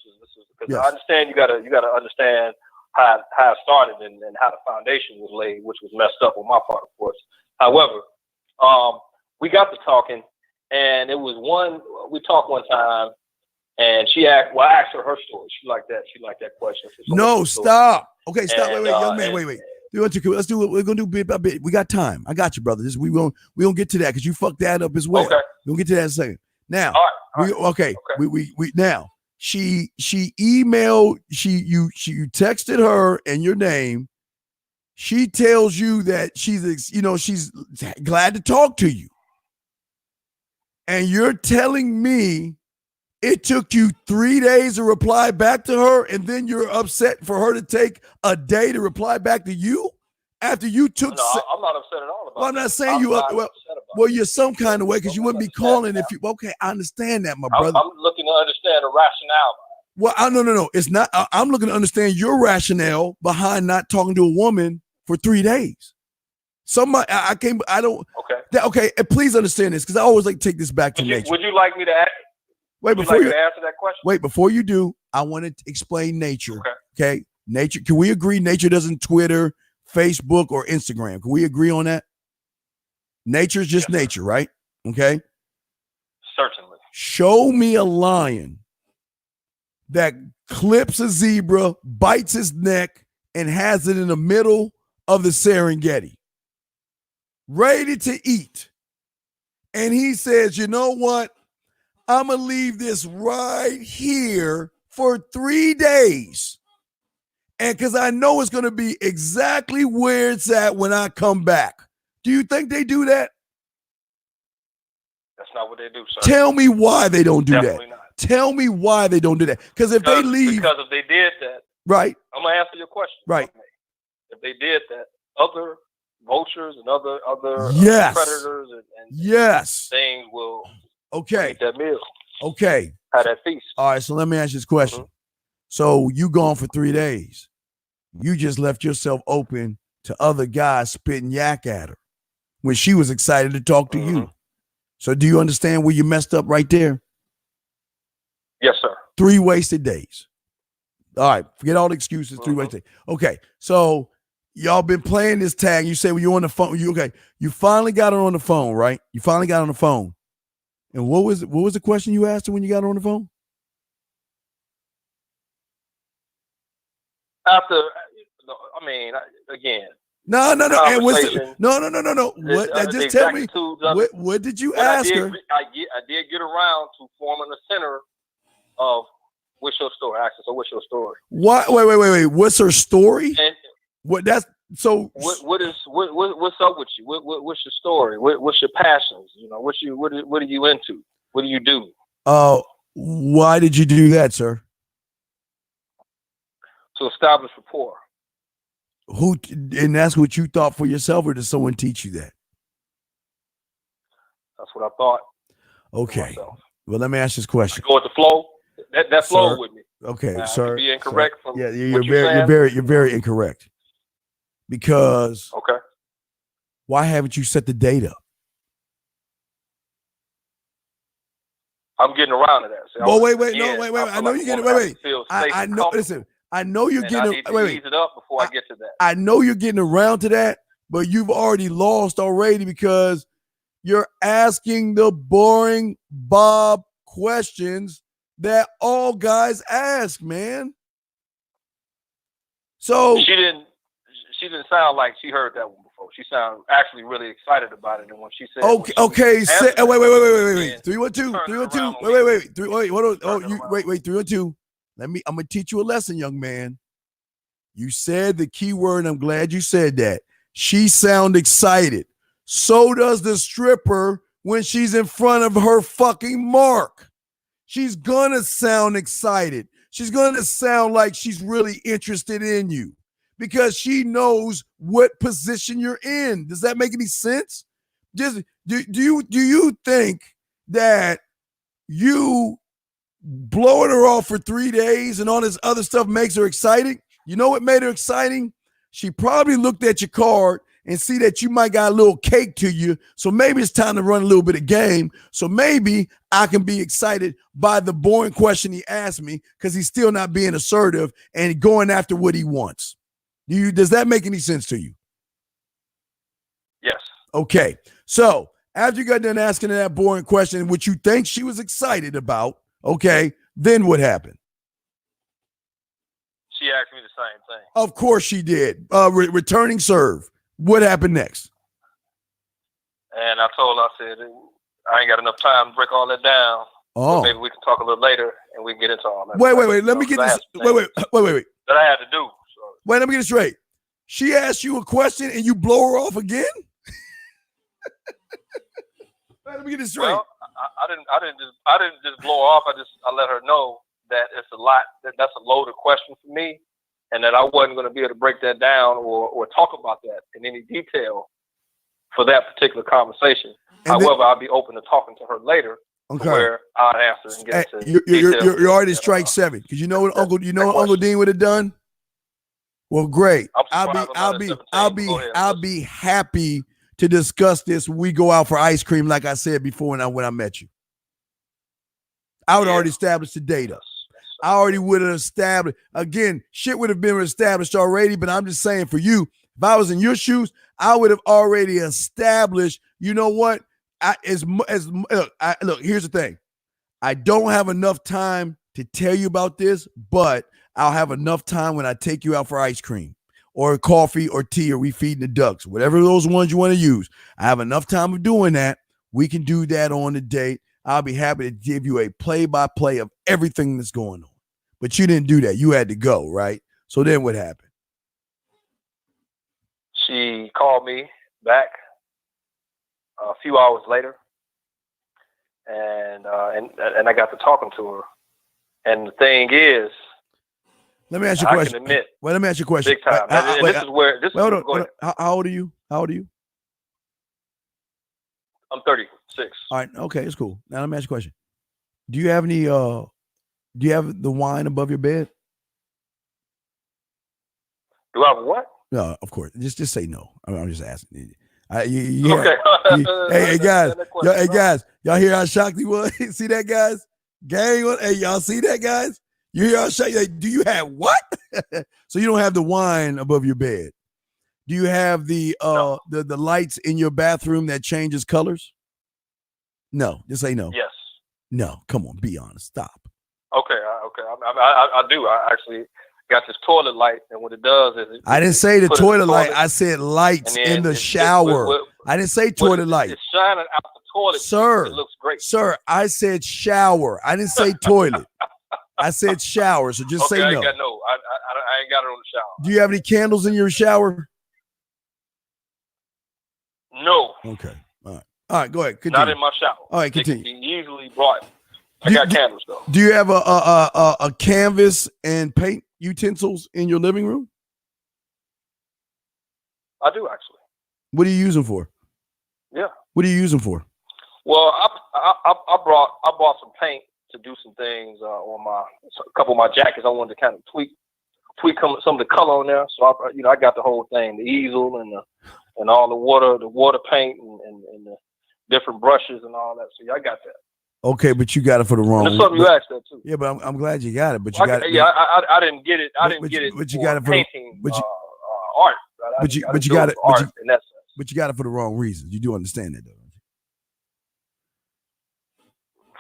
Because I understand you gotta understand how it started and how the foundation was laid, which was messed up on my part, of course. However, we got to talking, and we talked one time, and I asked her story. She liked that question. No, stop. Okay, stop. Wait, young man, wait. Let's do it. We're gonna do bit by bit. We got time. I got you, brother. We gonna get to that because you fucked that up as well. Okay. We're gonna get to that in a second. Now, all right. We now she emailed, you texted her and your name. She tells you that she's glad to talk to you. And you're telling me it took you 3 days to reply back to her, and then you're upset for her to take a day to reply back to you after you took. No, I'm not upset at all about I'm not saying you up. Well, you're some kind of way because you wouldn't be calling if you. Okay, I understand that, my brother. I'm looking to understand the rationale. Well, no. It's not. I'm looking to understand your rationale behind not talking to a woman for 3 days. Somebody, I can't. I don't. Okay. Okay. And please understand this, because I always like to take this back to nature. Would you like me to ask? Wait, before you answer that question. Wait, before you do, I want to explain nature. Okay. Nature. Can we agree nature doesn't Twitter, Facebook, or Instagram? Can we agree on that? Nature is just nature, right? Okay. Certainly. Show me a lion that clips a zebra, bites his neck, and has it in the middle of the Serengeti, ready to eat. And he says, you know what? I'm going to leave this right here for 3 days. And because I know it's going to be exactly where it's at when I come back. Do you think they do that? That's not what they do, sir. Tell me why they don't do Definitely that. Not. Tell me why they don't do that. Because if they leave. Because if they did that. Right. I'm going to answer your question. Right. If they did that, other vultures and other predators and things will eat that meal. Okay. Have that feast. All right, so let me ask you this question. Mm-hmm. So you gone for 3 days. You just left yourself open to other guys spitting yak at her when she was excited to talk to you. So do you understand where you messed up right there? Yes, sir. 3 wasted days. All right, forget all the excuses. 3 wasted days. Okay, so y'all been playing this tag. You say, well, you're on the phone. You finally got her on the phone, right? You finally got on the phone. And what was the question you asked her when you got her on the phone? After, again. No. And no. Just tell me. What did you ask her? I did get around to forming the center of what's your story. Actually, so what's your story? What? Wait. What's her story? And what? That's so. What's up with you? What's your story? What's your passions? What are you into? What do you do? Why did you do that, sir? To establish rapport. And that's what you thought for yourself, or did someone teach you that? That's what I thought. Okay. Well, let me ask this question. I go with the flow. That flowed with me. Okay, sir. Be incorrect. Sir. You're very incorrect. Because why haven't you set the date up? I'm getting around to that. Well, wait. I know you're getting. Wait. I know. Listen. I know you're getting. Ease it up before I get to that. I know you're getting around to that, but you've already lost already because you're asking the boring Bob questions that all guys ask, man. So she didn't sound like she heard that one before. She sounded actually really excited about it, and when she said, wait. 312. Wait. Hold on. Wait. 312. I'm gonna teach you a lesson, young man. You said the key word, and I'm glad you said that. She sound excited. So does the stripper when she's in front of her fucking mark. She's gonna sound excited. She's gonna sound like she's really interested in you because she knows what position you're in. Does that make any sense? Just do you think that you blowing her off for 3 days and all this other stuff makes her exciting? You know what made her exciting? She probably looked at your card and see that you might got a little cake to you. So maybe it's time to run a little bit of game. So maybe I can be excited by the boring question he asked me because he's still not being assertive and going after what he wants. Does that make any sense to you? Yes. Okay. So after you got done asking her that boring question, which you think she was excited about, okay, then what happened? She asked me the same thing. Of course she did. Returning serve. What happened next? And I told her, I said, I ain't got enough time to break all that down. Oh. So maybe we can talk a little later and we can get into all that. Wait. Let me get this. Wait. That I had to do. So. Wait, let me get it straight. She asked you a question and you blow her off again? Let me get it straight. Well, I didn't just blow her off. I let her know that it's a lot. That's a loaded question for me, and that I wasn't going to be able to break that down or talk about that in any detail for that particular conversation. And however, I'll be open to talking to her later, where I'll answer and get into details. You're already strike 7 because you know what Uncle Dean would have done. Well, great. I'll be happy to discuss this when we go out for ice cream, like I said before when I met you. I would already establish the data. I already would have established. Again, shit would have been established already, but I'm just saying for you, if I was in your shoes, I would have already established, you know what? Look, here's the thing. I don't have enough time to tell you about this, but I'll have enough time when I take you out for ice cream or coffee or tea or we feeding the ducks, whatever those ones you want to use. I have enough time of doing that. We can do that on the date. I'll be happy to give you a play-by-play of everything that's going on. But you didn't do that. You had to go, right? So then what happened? She called me back a few hours later, and I got to talking to her. And the thing is, let me ask you a question. I can admit, let me ask you a question. Big time. Hold on. How old are you? I'm 36. All right. Okay, it's cool. Now let me ask you a question. Do you have any? Do you have the wine above your bed? Do I have what? No, of course. Just say no. I'm just asking. Okay. Hey guys, y'all hear how shocked he was? See that, guys? Gang. Hey, y'all see that, guys? You hear how shocked? Like, do you have what? So you don't have the wine above your bed. Do you have the lights in your bathroom that changes colors? No, just say no. Yes. No, come on, be honest. Stop. Okay. I do. I actually got this toilet light, and what it does is I didn't say the toilet light. I said lights in the shower. I didn't say toilet light. It's shining out the toilet. Sir, it looks great. Sir, I said shower. I didn't say toilet. I said shower. So just say no. I ain't got it on the shower. Do you have any candles in your shower? No. Okay. All right. Go ahead. Continue. Not in my shower. All right. Continue. He usually brought. I got candles though. Do you have a canvas and paint utensils in your living room? I do actually. What are you using for? Yeah. What are you using for? Well, I bought some paint to do some things on a couple of my jackets. I wanted to kind of tweak some of the color on there. So I got the whole thing, the easel and all the water paint and the different brushes and all that. So yeah, I got that. Okay, but you got it for the wrong. There's something you asked that too. Yeah, but I'm glad you got it. But you got it. Yeah, I didn't get it. But you got it for painting, art. But you got it. Art in that sense. But you got it for the wrong reasons. You do understand that, though.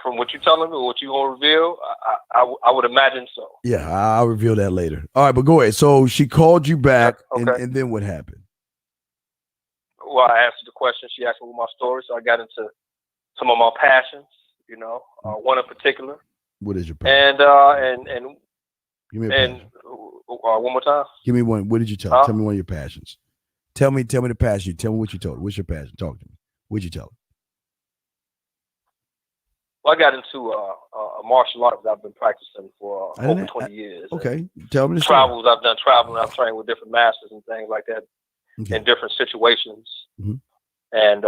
From what you're telling me, what you gonna reveal, I would imagine so. Yeah, I'll reveal that later. All right, but go ahead. So she called you back, okay. and then what happened? Well, I answered the question. She asked me my story, so I got into some of my passions. One in particular. What is your passion? And give me a passion. One more time. Give me one. What did you tell? Tell me one of your passions. Tell me the passion. Tell me what you told her. What's your passion? Talk to me. What'd you tell her? Well, I got into martial arts that I've been practicing for over 20 years. Okay. Tell me the travels. I've done traveling. I've trained with different masters and things like that in different situations. Mm-hmm. And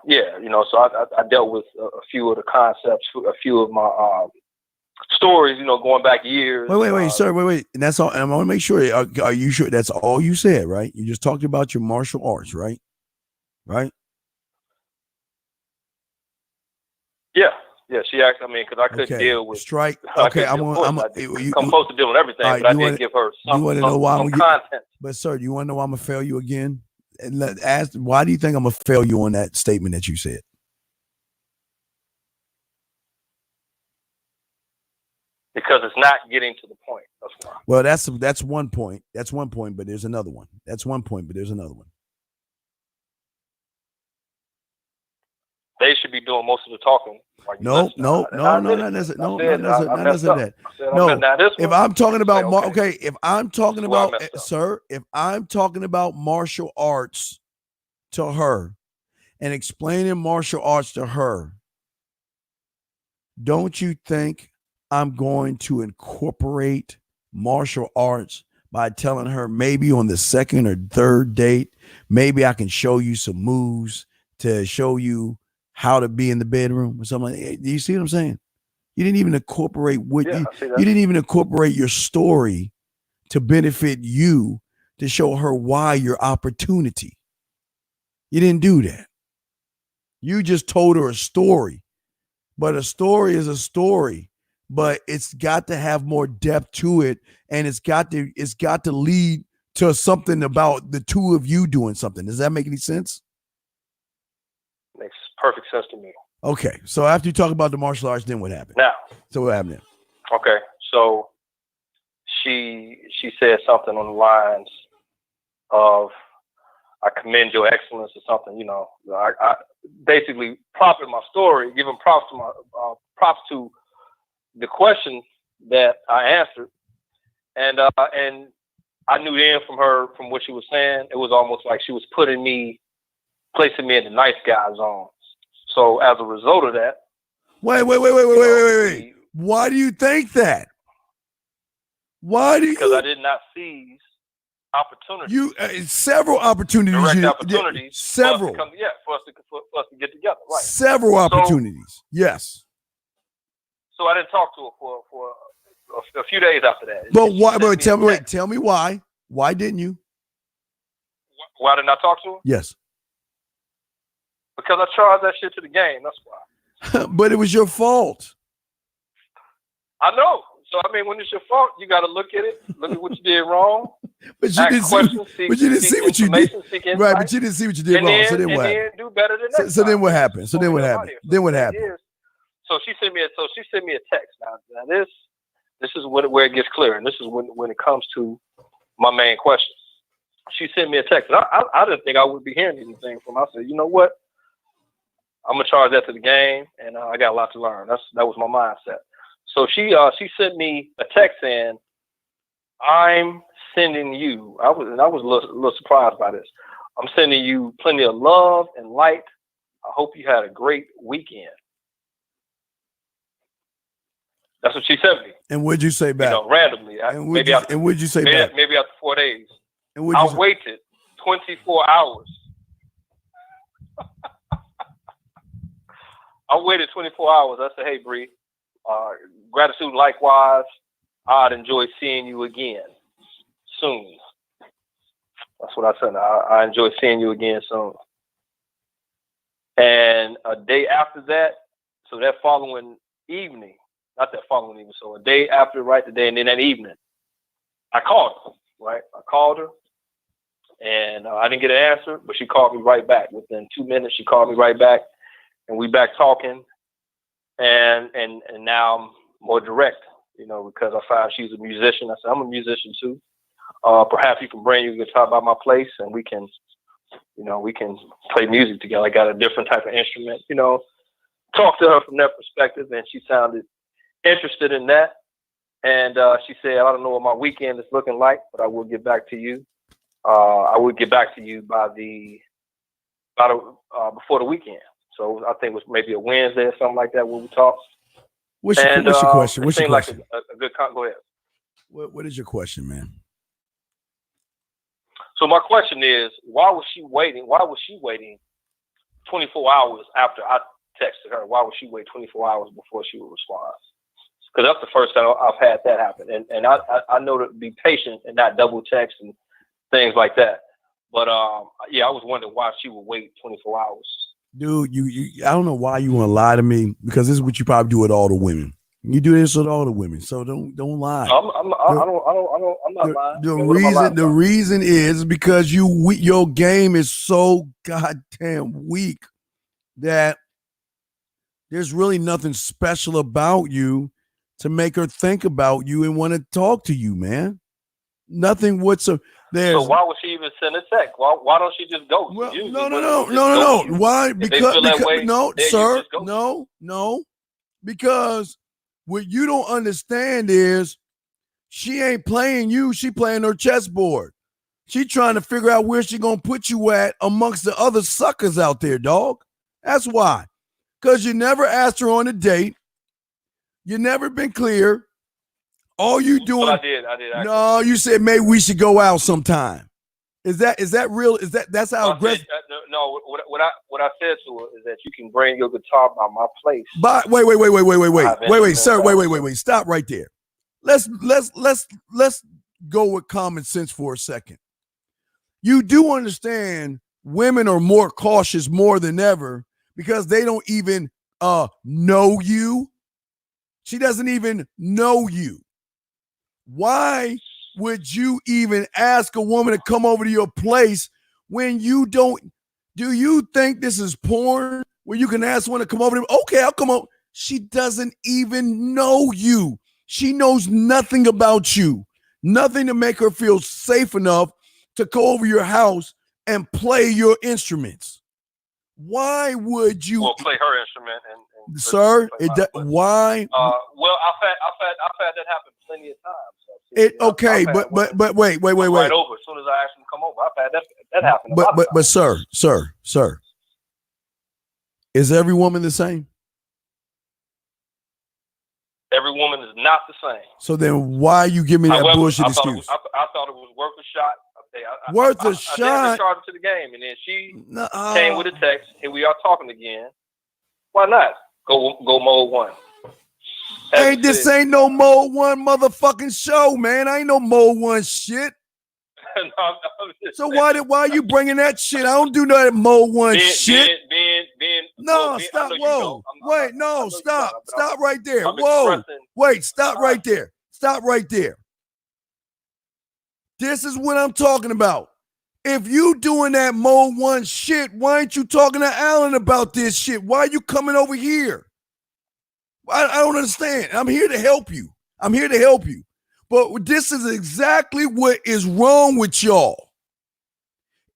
yeah, you know, so I dealt with a few of the concepts, a few of my stories, you know, going back years. Wait, sir, wait. And that's all. And I want to make sure. Are you sure that's all you said, right? You just talked about your martial arts, right? Right? Yeah. She asked. I mean, because I couldn't deal with strike. Okay, I'm close to dealing with everything, right, but I did give her some content. But sir, do you want to know why I'm gonna fail you again? And ask, why do you think I'm gonna fail you on that statement that you said? Because it's not getting to the point. That's why. Well, that's one point. That's one point, but there's another one. That's one point, but there's another one. They should be doing most of the talking. No, not necessarily that. No, if I'm talking about if I'm talking about sir, if I'm talking about martial arts to her and explaining martial arts to her, don't you think I'm going to incorporate martial arts by telling her maybe on the second or third date, maybe I can show you some moves to show you how to be in the bedroom or something like that. Do you see what I'm saying? You didn't even incorporate you didn't even incorporate your story to benefit you, to show her why your opportunity. You didn't do that. You just told her a story. But a story is a story, but it's got to have more depth to it, and it's got to lead to something about the two of you doing something. Does that make any sense? Makes perfect sense to me. Okay, so after you talk about the martial arts, then what happened? So what happened then? Okay, so she said something on the lines of, "I commend your excellence," or something. You know, I basically propping my story, giving props to the question that I answered, and I knew then from what she was saying, it was almost like she was placing me in the nice guy zone. So as a result of that, wait. Why do you think that? Because I did not seize opportunities. Several opportunities. Direct opportunities. Several. For us to get together. Right. Several opportunities. Yes. So I didn't talk to her for a few days after that. But why? But tell me why. Why didn't you? Why didn't I talk to her? Yes. Because I charged that shit to the game. That's why. But it was your fault. I know. So I mean, when it's your fault, you got to look at it. Look at what you did wrong. But you didn't see what you did. Right, but you didn't see what you did wrong. So then what happened? Do better than that. So then what happened? So then what happened? Then what happened? So she sent me a text. Now this is where it gets clear, and this is when it comes to my main question. She sent me a text. And I didn't think I would be hearing anything from her. I said, you know what? I'm gonna charge that to the game, and I got a lot to learn. That was my mindset. So she sent me a text saying, "I'm sending you." I was a little surprised by this. "I'm sending you plenty of love and light. I hope you had a great weekend." That's what she sent me. And what'd you say back? You know, randomly. And what'd you say back? Maybe after 4 days. And I waited 24 hours. I waited 24 hours. I said, "Hey, Bree, gratitude likewise. I'd enjoy seeing you again soon." That's what I said. I enjoy seeing you again soon. And a day after that, so that following evening, not that following evening, so a day after, right, the day, and then that evening, I called her, right? I called her, and I didn't get an answer, but she called me right back. Within 2 minutes, she called me right back. And we back talking, and now I'm more direct, you know, because I find she's a musician. I said, "I'm a musician too. Perhaps you can bring your guitar by my place, and we can play music together. I got a different type of instrument, you know." Talk to her from that perspective, and she sounded interested in that. And she said, "I don't know what my weekend is looking like, but I will get back to you. I will get back to you before the weekend." So I think it was maybe a Wednesday or something like that when we talked. What's your question? What's your question? Like a good go ahead. What is your question, man? So my question is, why was she waiting? Why was she waiting 24 hours after I texted her. Why would she wait 24 hours before she would respond? Because that's the first time I've had that happen. And I know to be patient and not double text and things like that. But yeah, I was wondering why she would wait 24 hours. Dude, I don't know why you want to lie to me, because this is what you probably do with all the women. You do this with all the women, so don't lie. I'm not lying. The reason is because your game is so goddamn weak that there's really nothing special about you to make her think about you and want to talk to you, man. Nothing whatsoever. So why would she even send a text? Why don't she just go? Well, no. Why? Because no, sir. No. Because what you don't understand is she ain't playing you. She playing her chessboard. She trying to figure out where she gonna put you at amongst the other suckers out there, dog. That's why. Because you never asked her on a date. You never been clear. All you doing? Well, I did. No, you said maybe we should go out sometime. Is that real? That's how aggressive? No. What I said to her is that you can bring your guitar by my place. But wait, sir. Wait. Stop right there. Let's go with common sense for a second. You do understand women are more cautious more than ever because they don't even know you. She doesn't even know you. Why would you even ask a woman to come over to your place when you don't? Do you think this is porn where you can ask one to come over to me? Okay, I'll come over. She doesn't even know you. She knows nothing about you. Nothing to make her feel safe enough to go over your house and play your instruments. Why would you? Well, play her instrument and sir, why? Well, I've had that happen plenty of times. Okay, but wait. Right over as soon as I asked him to come over. I've had that happen. But sir, is every woman the same? Every woman is not the same. So then why you give me that bullshit excuse? I thought it was worth a shot. Worth a shot? I charged her to the game, and then she came with a text. Here we are talking again. Why not? Go mode one. Hey, this ain't no mode one motherfucking show, man. I ain't no mode one shit. So why you bringing that shit? I don't do that mode one shit. No, stop. Whoa. Wait, no, stop. Stop right there. Whoa. Wait, stop right there. Stop right there. This is what I'm talking about. If you doing that mode one shit, why ain't you talking to Alan about this shit? Why are you coming over here? I don't understand. I'm here to help you. But this is exactly what is wrong with y'all.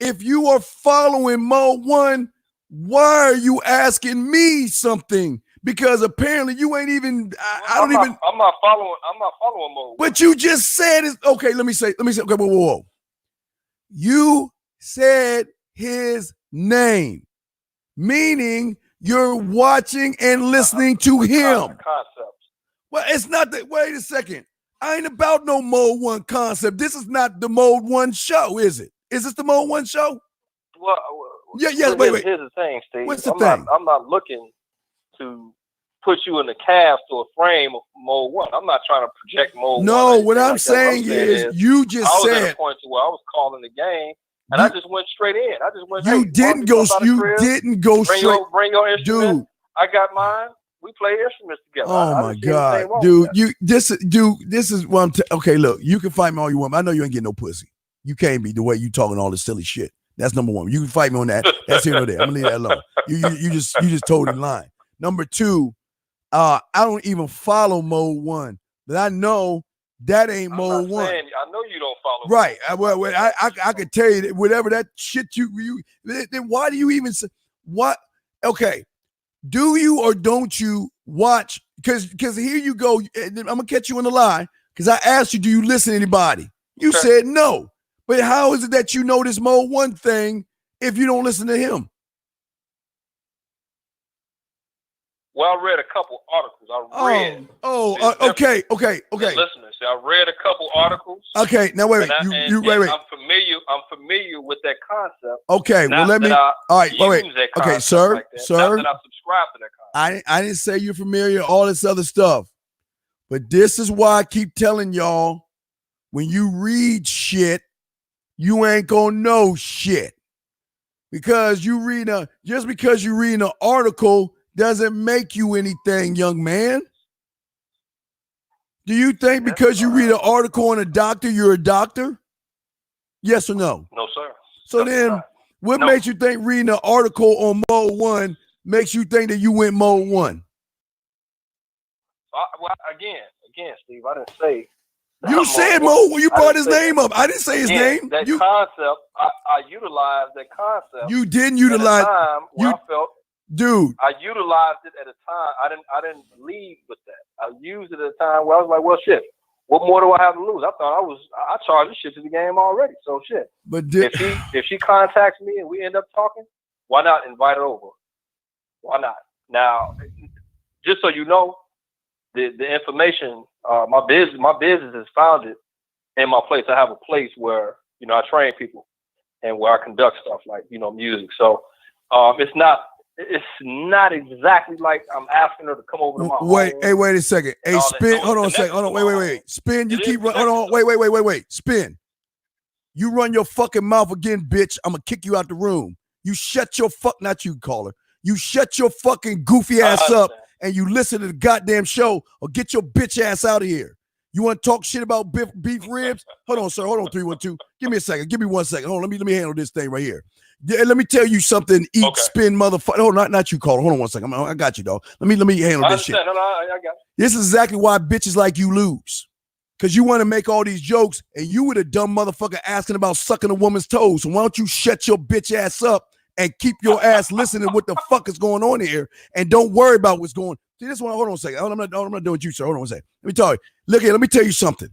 If you are following mode one, why are you asking me something? Because apparently you ain't even. I'm not following mode. But you just said it. Okay, let me say. Okay, whoa. You said his name, meaning you're watching and listening to him. Well, it's not that. Wait a second. I ain't about no mode one concept. This is not the mode one show, is it? Is this the mode one show? Well, yeah. Wait. Here's the thing, Steve. What's the thing? I'm not looking to put you in the cast or frame of mode one. I'm not trying to project mode one. No, what I'm saying is you just said. I was at a point to where I was calling the game, and I just went straight in. I just went. You didn't go straight. Bring your instrument. Dude, I got mine. We play instruments together. Oh my God, dude! This is what I'm. Okay, look, you can fight me all you want. I know you ain't getting no pussy. You can't be the way you talking all this silly shit. That's number one. You can fight me on that. That's here or there. I'm gonna leave that alone. You just totally lying. Number two, I don't even follow mode one, but I know that ain't mode one. I know you don't follow. Right. I could tell you that whatever that shit you then why do you even say what? Okay. Do you or don't you watch? Because here you go. I'm gonna catch you in the lie. Because I asked you, do you listen to anybody? You said no. But how is it that you know this mode one thing if you don't listen to him? Well, I read a couple articles. Okay. Listeners, I read a couple articles. Okay, now wait. Wait. I'm familiar with that concept. Okay, well let me. All right, wait. Okay, sir. Not that I subscribe to that concept. I didn't say you're familiar with all this other stuff, but this is why I keep telling y'all: when you read shit, you ain't gonna know shit because just because you read an article doesn't make you anything, young man. Do you think because you read an article on a doctor, you're a doctor? Yes or no? No, sir. So then what makes you think reading an article on mode 1 makes you think that you went mode 1? Well, again, Steve, I didn't say. You said mode 1. You brought his name up. I didn't say his name. That concept, I utilized that concept. You didn't utilize. At a time where I felt. Dude, I utilized it at a time. I didn't lead with that. I used it at a time where I was like, well, shit. What more do I have to lose? I thought I charged this shit to the game already. So shit. But if she contacts me and we end up talking, why not invite her over? Why not? Now, just so you know, the information, my business is founded in my place. I have a place where I train people and where I conduct stuff like music. So it's not exactly like I'm asking her to come over to my home. Wait a second. Hey, Spin, hold on a second. Hold on, wait. Spin, you keep running. Hold on, wait. Spin. You run your fucking mouth again, bitch. I'm gonna kick you out the room. You shut your not you, caller. You shut your fucking goofy ass up and you listen to the goddamn show or get your bitch ass out of here. You want to talk shit about beef ribs? Hold on, sir. Hold on, 312. Give me a second. Give me 1 second. Hold on. Let me handle this thing right here. Yeah, let me tell you something. Spin, motherfucker. Oh, not you, caller. Hold on 1 second. I got you, dog. Let me handle this shit. No, I got it. This is exactly why bitches like you lose. Because you want to make all these jokes, and you were the dumb motherfucker asking about sucking a woman's toes. So why don't you shut your bitch ass up and keep your ass listening to what the fuck is going on here, and don't worry about what's going on. See, this one, hold on a second. I'm not doing with you, sir. Hold on a second. Let me tell you. Look here, let me tell you something.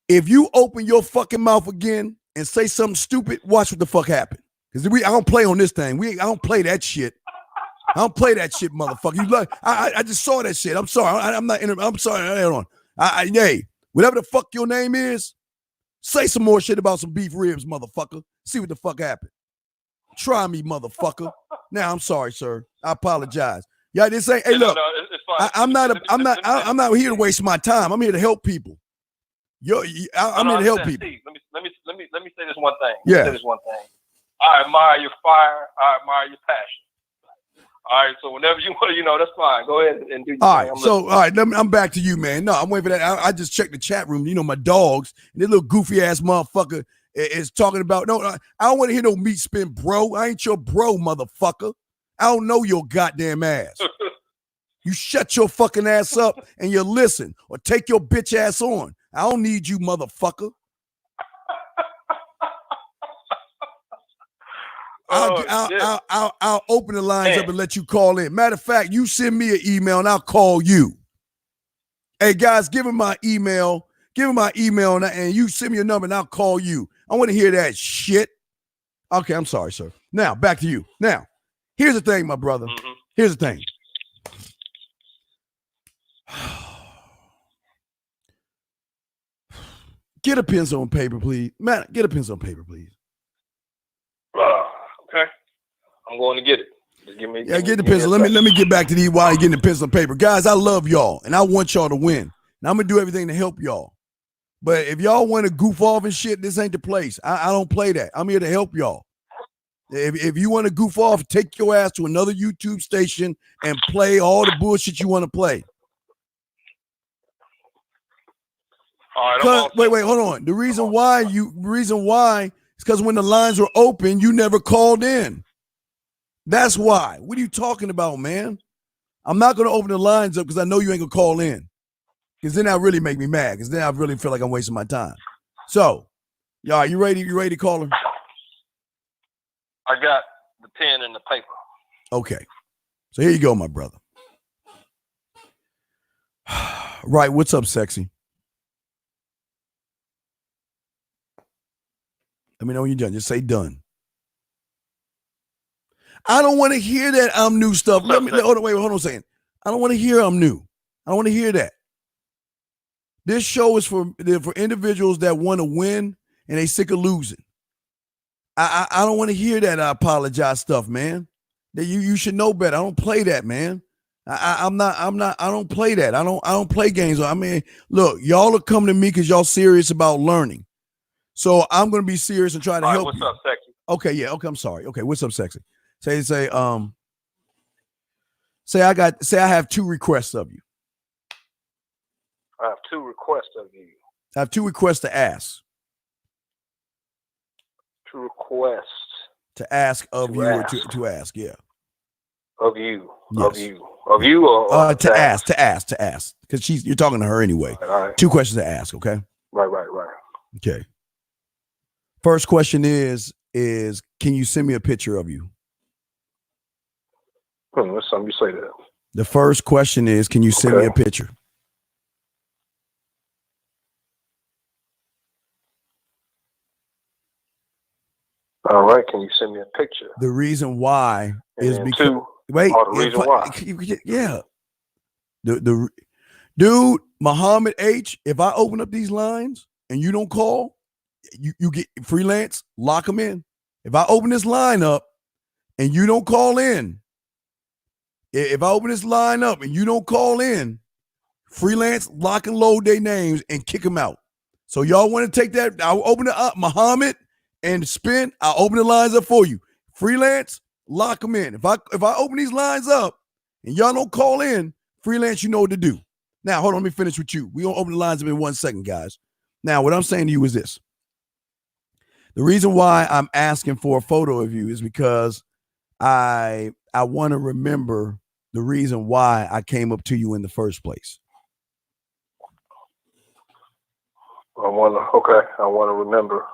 If you open your fucking mouth again and say something stupid, watch what the fuck happen. Because I don't play on this thing. I don't play that shit. I don't play that shit, motherfucker. I just saw that shit. I'm sorry. I'm sorry. Hold on. Hey, whatever the fuck your name is, say some more shit about some beef ribs, motherfucker. See what the fuck happened. Try me, motherfucker. Now, I'm sorry, sir. I apologize. Yeah, this ain't. Hey, look. It's fine. I'm not here to waste my time. I'm here to help people. I'm here to help people. Steve, let me say this one thing. Yeah. Say this one thing. I admire your fire. I admire your passion. All right. So whenever you want to, that's fine. Go ahead and do your thing. All right. I'm back to you, man. No, I'm waiting for that. I just checked the chat room. My dogs and this little goofy ass motherfucker is talking about. No, I don't want to hear no meat spin, bro. I ain't your bro, motherfucker. I don't know your goddamn ass. You shut your fucking ass up and you listen, or take your bitch ass on. I don't need you, motherfucker. I'll open the lines up and let you call in. Matter of fact, you send me an email and I'll call you. Hey guys, give him my email. And you send me your number and I'll call you. I want to hear that shit. Okay, I'm sorry, sir. Now back to you. Now, here's the thing, my brother. Mm-hmm. Here's the thing. Get a pencil and paper, please. Matt, get a pencil and paper, please. Okay. I'm going to get it. Just get the pencil. Let me get back to these while you're getting the pencil and paper. Guys, I love y'all, and I want y'all to win. And I'm going to do everything to help y'all. But if y'all want to goof off and shit, this ain't the place. I don't play that. I'm here to help y'all. If you want to goof off, take your ass to another YouTube station and play all the bullshit you want to play. All right, wait, hold on. The reason why is because when the lines were open, you never called in. That's why. What are you talking about, man? I'm not going to open the lines up because I know you ain't going to call in. Because then that really make me mad. Because then I really feel like I'm wasting my time. So, y'all, you ready? You ready to call her? I got the pen and the paper. Okay. So here you go, my brother. Right. What's up, sexy? Let me know when you're done. Just say done. I don't want to hear that I'm new stuff. Hold on a second. I don't want to hear I'm new. I don't want to hear that. This show is for individuals that want to win and they sick of losing. I don't want to hear that I apologize stuff, man. That you should know better. I don't play that, man. I don't play that. I don't play games. I mean, look, y'all are coming to me because y'all serious about learning. So I'm gonna be serious and try to help you. What's up, sexy? Okay, yeah, okay, I'm sorry. Okay, what's up, sexy? Say I have 2 requests of you. I have 2 requests of you. I have 2 requests to ask. 2 requests. To ask of you or to ask, yeah. Of you. Yes. Of you or to ask. Because you're talking to her anyway. All right. 2 questions to ask, okay? Right. Okay. First question is can you send me a picture of you? That's something you say that. The first question is, can you send me a picture? All right, can you send me a picture? The reason why is because 2, wait, the reason why. Yeah. The dude, Muhammad H, if I open up these lines and you don't call, you get freelance, lock them in. If I open this line up and you don't call in, if I open this line up and you don't call in, freelance, lock and load their names and kick them out. So y'all want to take that? I'll open it up, Muhammad and Spin. I'll open the lines up for you. Freelance, lock them in. If I open these lines up and y'all don't call in, freelance, you know what to do. Now, hold on, let me finish with you. We're going to open the lines up in 1 second, guys. Now, what I'm saying to you is this. The reason why I'm asking for a photo of you is because I want to remember the reason why I came up to you in the first place. I want to remember.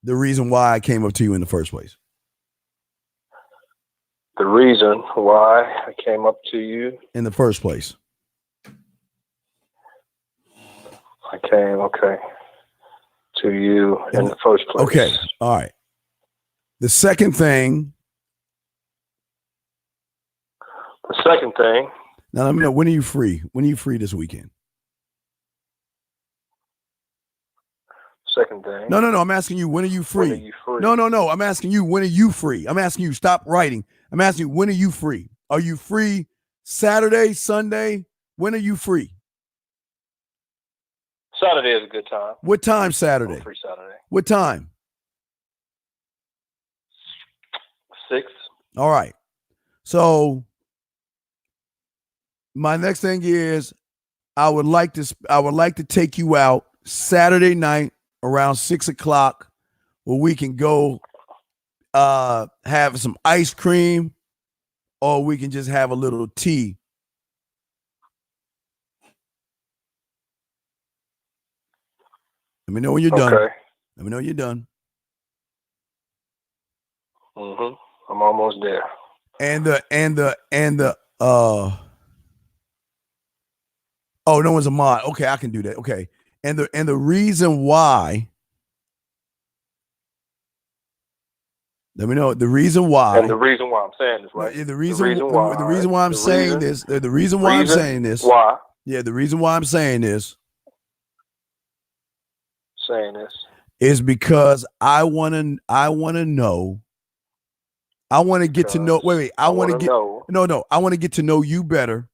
The reason why I came up to you in the first place. The reason why I came up to you in the first place. I came, to you in the first place. Okay, all right. The second thing. Now let me know, when are you free? When are you free this weekend? Second thing. No. I'm asking you, when are you free? When are you free? No. I'm asking you, when are you free? I'm asking you, stop writing. I'm asking you, when are you free? Are you free Saturday, Sunday? When are you free? Saturday is a good time. What time Saturday? I'm free Saturday. What time? 6. All right. So my next thing is I would like to take you out Saturday night around 6 o'clock where we can go have some ice cream or we can just have a little tea. Let me know when you're done. Okay. Let me know when you're done. I'm almost there. Oh, no one's a mod. Okay, I can do that. Okay. And the reason why. Let me know the reason why. And the reason why I'm saying this, right? The reason why I'm saying this. The reason why I'm saying this. Why? Yeah, the reason why I'm saying this. Is because I want to know. I want to get to know. Wait. I want to get. No. I want to get to know you better.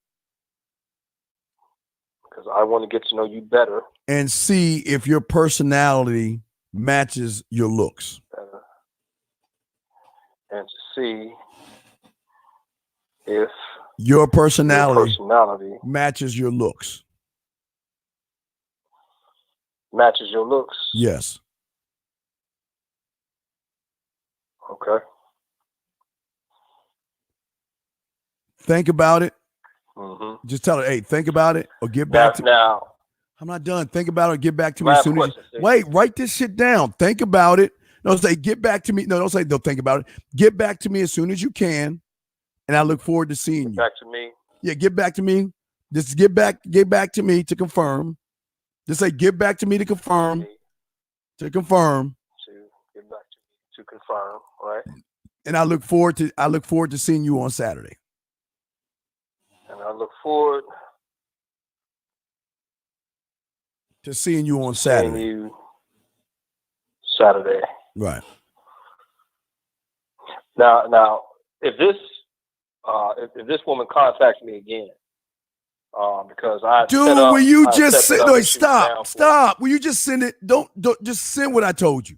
Because I want to get to know you better and see if your personality matches your looks. And to see if your personality matches your looks. Matches your looks? Yes. Okay. Think about it. Just tell her, hey, think about it or get back to me. Now. I'm not done. Think about it or get back to me as soon as you. Wait, write this shit down. Think about it. Don't say get back to me. No, don't say don't think about it. Get back to me as soon as you can. And I look forward to seeing you. Back to me. Yeah, get back to me. Just get back to me to confirm. Just say get back to me to confirm. To confirm. To get back to me to confirm, right? And I look forward to seeing you on Saturday. And I look forward to seeing you on Saturday. Seeing you Saturday. Right. Now, if this woman contacts me again, because I will you just send? No, stop. Will you just send it? Don't just send what I told you.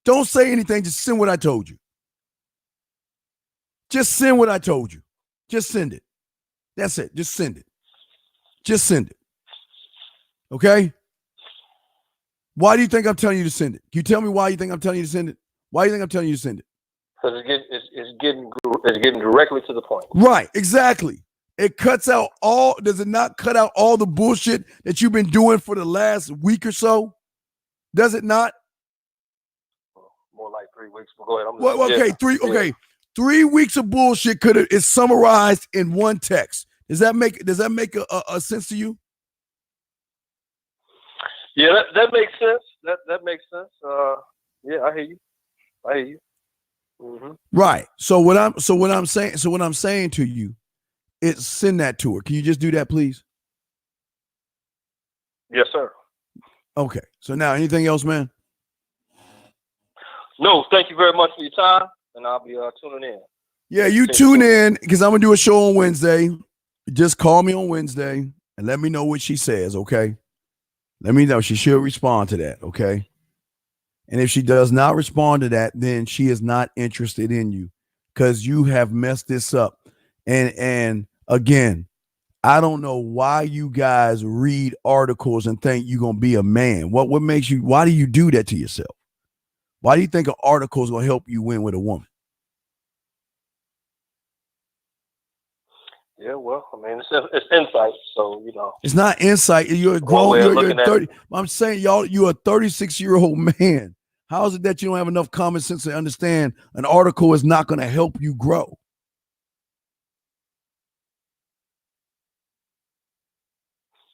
Don't say anything. Just send what I told you. Just send what I told you. Just send it. That's it. Just send it. Just send it. Okay? Why do you think I'm telling you to send it? Can you tell me why you think I'm telling you to send it? Why do you think I'm telling you to send it? Because it's getting directly to the point. Right, exactly. It cuts out does it not cut out all the bullshit that you've been doing for the last week or so? Does it not? More like 3 weeks. Go ahead. 3 weeks of bullshit is summarized in one text. Does that make a sense to you? Yeah, that makes sense. That makes sense. Yeah, I hear you. Mm-hmm. Right. So what I'm saying to you is send that to her. Can you just do that, please? Yes, sir. Okay. So now, anything else, man? No, thank you very much for your time, and I'll be tuning in. Yeah, you tune in because I'm gonna do a show on Wednesday. Just call me on Wednesday and let me know what she says. Okay. Let me know. She should respond to that. Okay. And if she does not respond to that, then she is not interested in you because you have messed this up. And again, I don't know why you guys read articles and think you're going to be a man. What makes you, why do you do that to yourself? Why do you think an article is going to help you win with a woman? Yeah, well, I mean, it's insight, so, you know. It's not insight. You're grown. You're 30. I'm saying, y'all, you're a 36-year-old man. How is it that you don't have enough common sense to understand an article is not going to help you grow?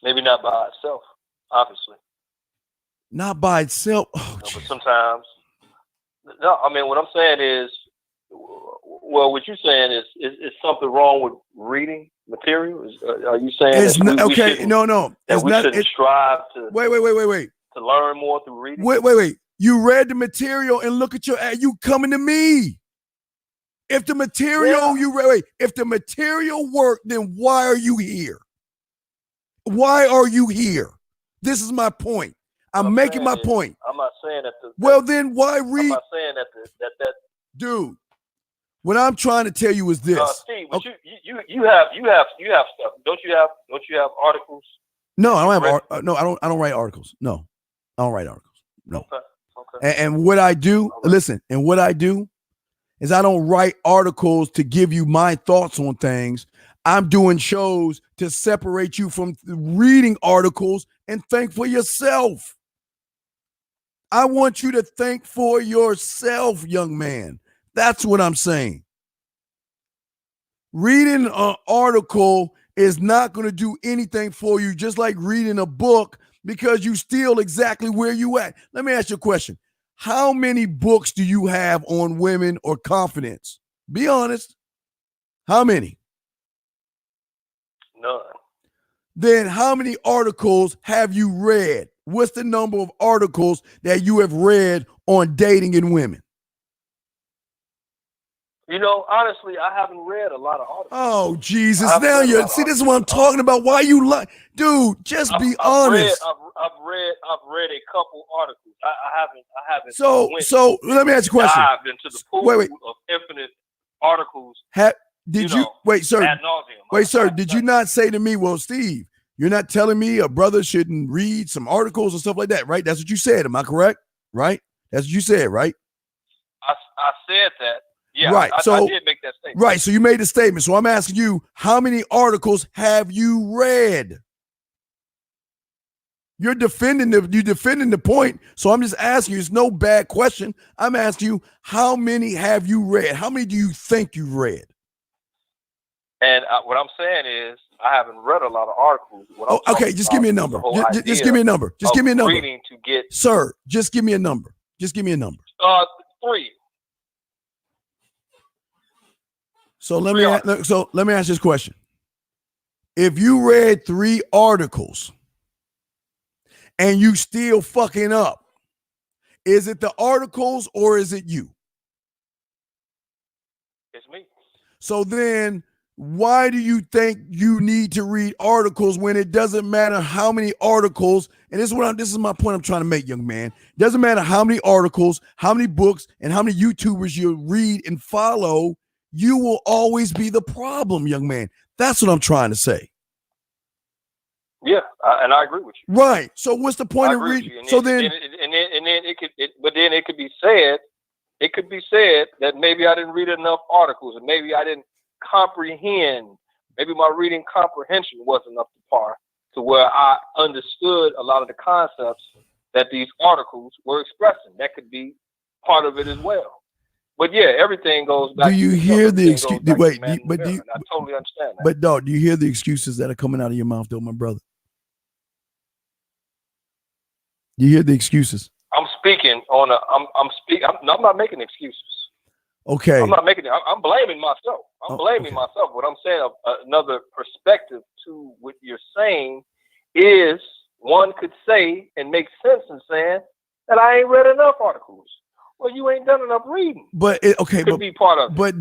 Maybe not by itself, obviously. Not by itself? Oh, but sometimes. No, I mean, what I'm saying is, well, what you're saying is something wrong with reading material? Are you saying it's that no. That we shouldn't strive to wait to learn more through reading? Wait. You read the material and look at your ad. You coming to me. If the material if the material worked, then why are you here? Why are you here? This is my point. I'm making my point. I'm not saying that. Then why read? I'm not saying that. Dude, what I'm trying to tell you is this. Steve, but you have stuff. Don't you have articles? No, I don't have. I don't write articles. No, I don't write articles. No. Okay. And what I do, listen, and what I do is I don't write articles to give you my thoughts on things. I'm doing shows to separate you from reading articles and think for yourself. I want you to think for yourself, young man. That's what I'm saying. Reading an article is not going to do anything for you, just like reading a book, because you still exactly where you at. Let me ask you a question. How many books do you have on women or confidence? Be honest. How many? None. Then how many articles have you read? What's the number of articles that you have read on dating and women? You know, honestly, I haven't read a lot of articles. Oh, Jesus. Now you see, this is what I'm talking about. Why you like, dude, just be honest. I've read a couple articles. I haven't. So let me ask you a question. Dived into the pool of infinite articles. Wait, sir. Ad nauseum. Wait, sir. Did you not say to me, well, Steve, you're not telling me a brother shouldn't read some articles and stuff like that, right? That's what you said. Am I correct? Right? That's what you said, right? I said that. Yeah, right. I did make that statement. Right. So you made a statement. So I'm asking you, how many articles have you read? You're defending the point. So I'm just asking you, it's no bad question. I'm asking you, how many have you read? How many do you think you've read? And what I'm saying is, I haven't read a lot of articles. Okay, just give me a number. Just give me a number. Just give me a number. Reading to get, sir, just give me a number. Just give me a number. 3. So let me ask this question. If you read 3 articles and you still fucking up, is it the articles or is it you? It's me. So then why do you think you need to read articles when it doesn't matter how many articles? And this is my point I'm trying to make, young man. It doesn't matter how many articles, how many books, and how many YouTubers you read and follow. You will always be the problem, young man. That's what I'm trying to say. Yeah, and I agree with you. Right. So what's the point of reading? Then it could be said. It could be said that maybe I didn't read enough articles, and maybe I didn't comprehend. Maybe my reading comprehension wasn't up to par to where I understood a lot of the concepts that these articles were expressing. That could be part of it as well. But yeah, everything goes back. Do you hear the excuse? Wait, I totally understand that. But dog, do you hear the excuses that are coming out of your mouth, though, my brother? You hear the excuses? I'm speaking on a. I'm not making excuses. Okay. I'm not making it. I'm blaming myself. I'm blaming myself. What I'm saying, another perspective to what you're saying is one could say and make sense in saying that I ain't read enough articles. Well, you ain't done enough reading. But could be part of it. But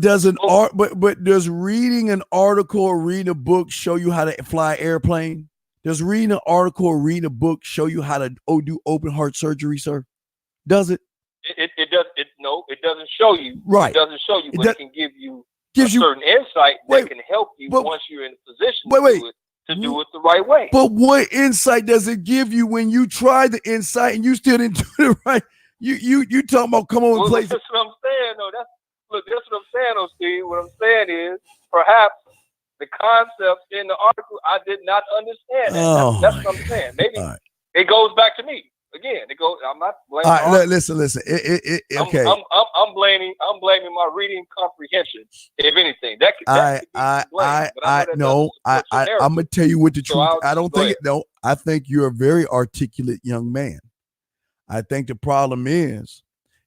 does reading an article or reading a book show you how to fly an airplane? Does reading an article or reading a book show you how to do open heart surgery, sir? Does it? It does. No, it doesn't show you. Right. It doesn't show you, but it can give you certain insight that can help you once you're in a position to do it the right way. But what insight does it give you when you try the insight and you still didn't do it right? You talking about come on and play. That's what I'm saying, though. That's what I'm saying, though, Steve. What I'm saying is perhaps the concepts in the article I did not understand. That's what I'm saying. Maybe it goes back to me. Again, it goes. I'm not blaming. All right, listen. Okay. I'm blaming my reading comprehension. If anything, that could be blamed. I'm gonna tell you what the truth. I don't think it. No, I think you're a very articulate young man. I think the problem is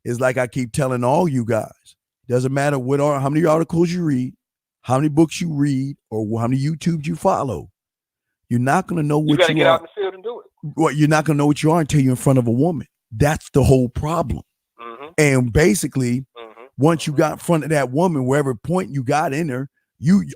like I keep telling all you guys. Doesn't matter how many articles you read, how many books you read, or how many YouTubes you follow. You're not gonna know what you are. You gotta get out in the field and do it. Well, you're not going to know what you are until you're in front of a woman. That's the whole problem. Mm-hmm. And basically, once you got in front of that woman, wherever point you got in her,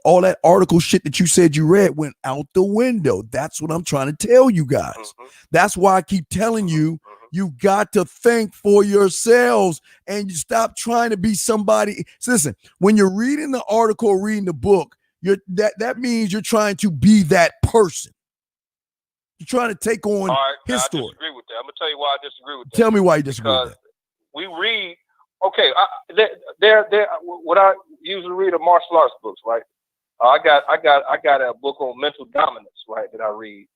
all that article shit that you said you read went out the window. That's what I'm trying to tell you guys. Mm-hmm. That's why I keep telling you, you got to think for yourselves and you stop trying to be somebody. So listen, when you're reading the article or reading the book, that means you're trying to be that person. You're trying to take on his story. I disagree with that. I'm going to tell you why I disagree with that. Tell me why you disagree with that. We read, what I usually read are martial arts books, right? I got a book on mental dominance, right, that I read.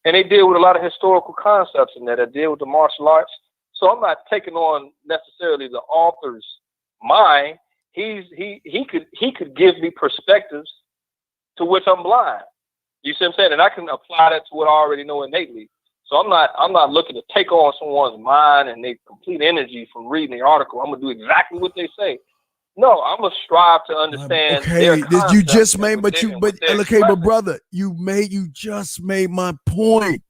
And they deal with a lot of historical concepts in there that deal with the martial arts. So I'm not taking on necessarily the author's mind. He could give me perspectives to which I'm blind. You see what I'm saying? And I can apply that to what I already know innately. So I'm not looking to take on someone's mind and their complete energy from reading the article. I'm gonna do exactly what they say. No, I'm gonna strive to understand. Okay, you just made, but brother, you just made my point.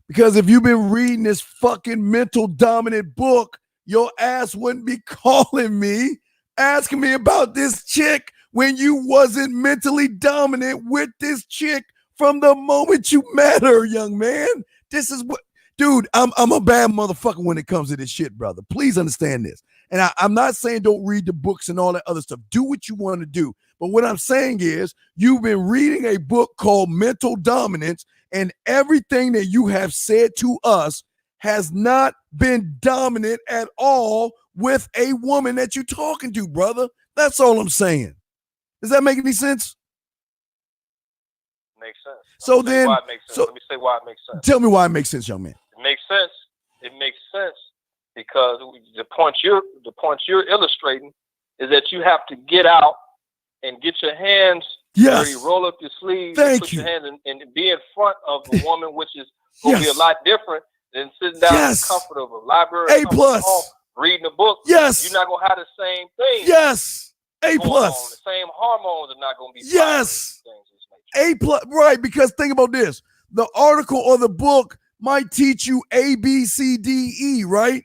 Because if you've been reading this fucking mental dominant book, your ass wouldn't be calling me, asking me about this chick when you wasn't mentally dominant with this chick. From the moment you met her, young man, this is what, dude, I'm a bad motherfucker when it comes to this shit, brother. Please understand this. And I'm not saying don't read the books and all that other stuff. Do what you want to do. But what I'm saying is you've been reading a book called Mental Dominance, and everything that you have said to us has not been dominant at all with a woman that you're talking to, brother. That's all I'm saying. Does that make any sense? Makes sense. So then, let me say why it makes sense. Tell me why it makes sense, young man. It makes sense. It makes sense because the point you're illustrating is that you have to get out and get your hands dirty, roll up your sleeves, put your hands and be in front of a woman, which is going to be a lot different than sitting down in the comfort of a library, A+, reading a book. Yes, you're not going to have the same thing. Yes. A+. The same hormones are not going to be. Yes. A+, right? Because think about this: the article or the book might teach you A, B, C, D, E, right?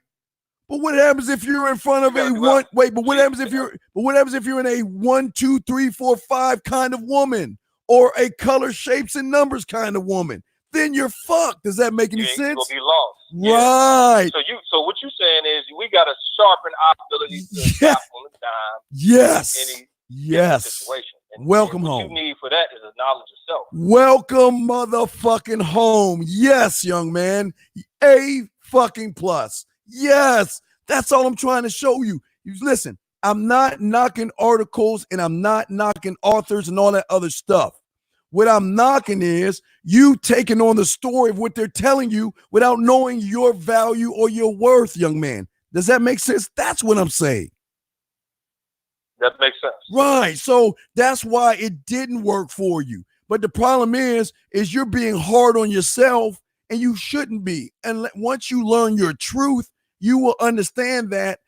But what happens if you're in front of a one? Wait, but what happens if you're? But what happens if you're in a 1, 2, 3, 4, 5 kind of woman, or a color, shapes, and numbers kind of woman? Then you're fucked. Does that make any sense? You're gonna be lost. Right. Yeah. So what you're saying is we gotta sharpen our ability to tap on the dime. Yes. Any situation. And welcome what home. you need for that is a knowledge of self. Welcome motherfucking home. Yes, young man. A+. Yes. That's all I'm trying to show you. Listen, I'm not knocking articles and I'm not knocking authors and all that other stuff. What I'm knocking is you taking on the story of what they're telling you without knowing your value or your worth, young man. Does that make sense? That's what I'm saying. That makes sense. Right. So that's why it didn't work for you. But the problem is you're being hard on yourself, and you shouldn't be. And once you learn your truth, you will understand that.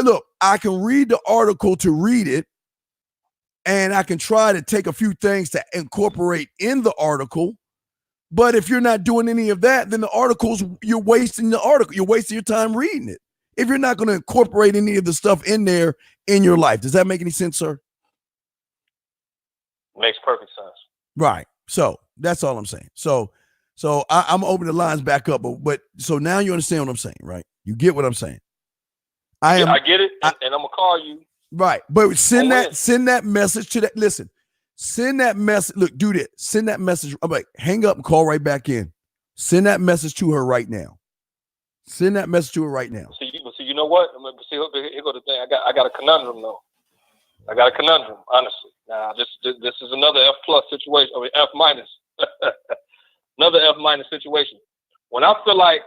Look, I can read the article to read it, and I can try to take a few things to incorporate in the article. But if you're not doing any of that, then the articles, you're wasting the article. You're wasting your time reading it. If you're not going to incorporate any of the stuff in there in your life. Does that make any sense, sir? Makes perfect sense. Right. So that's all I'm saying. So I'm open the lines back up, but so now you understand what I'm saying, right? You get what I'm saying. I get it, and I'm gonna call you. Right. But send that message to that. Listen, send that message. Look, do this. Send that message. I'm like, hang up and call right back in. Send that message to her right now. Send that message to her right now. So you know what? See, here go the thing. I got a conundrum though. I got a conundrum, honestly. Now this is another F+ situation, or F-. Another F- situation. When I feel like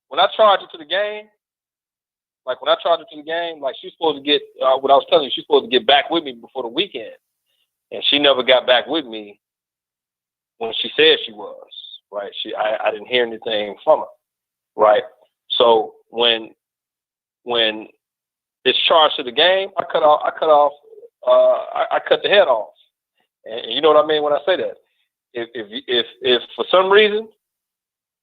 when I charge it to the game, like she's supposed to get what I was telling you, she's supposed to get back with me before the weekend. And she never got back with me when she said she was, right? I didn't hear anything from her. Right. So when it's charged to the game, I cut the head off. And you know what I mean when I say that? If for some reason,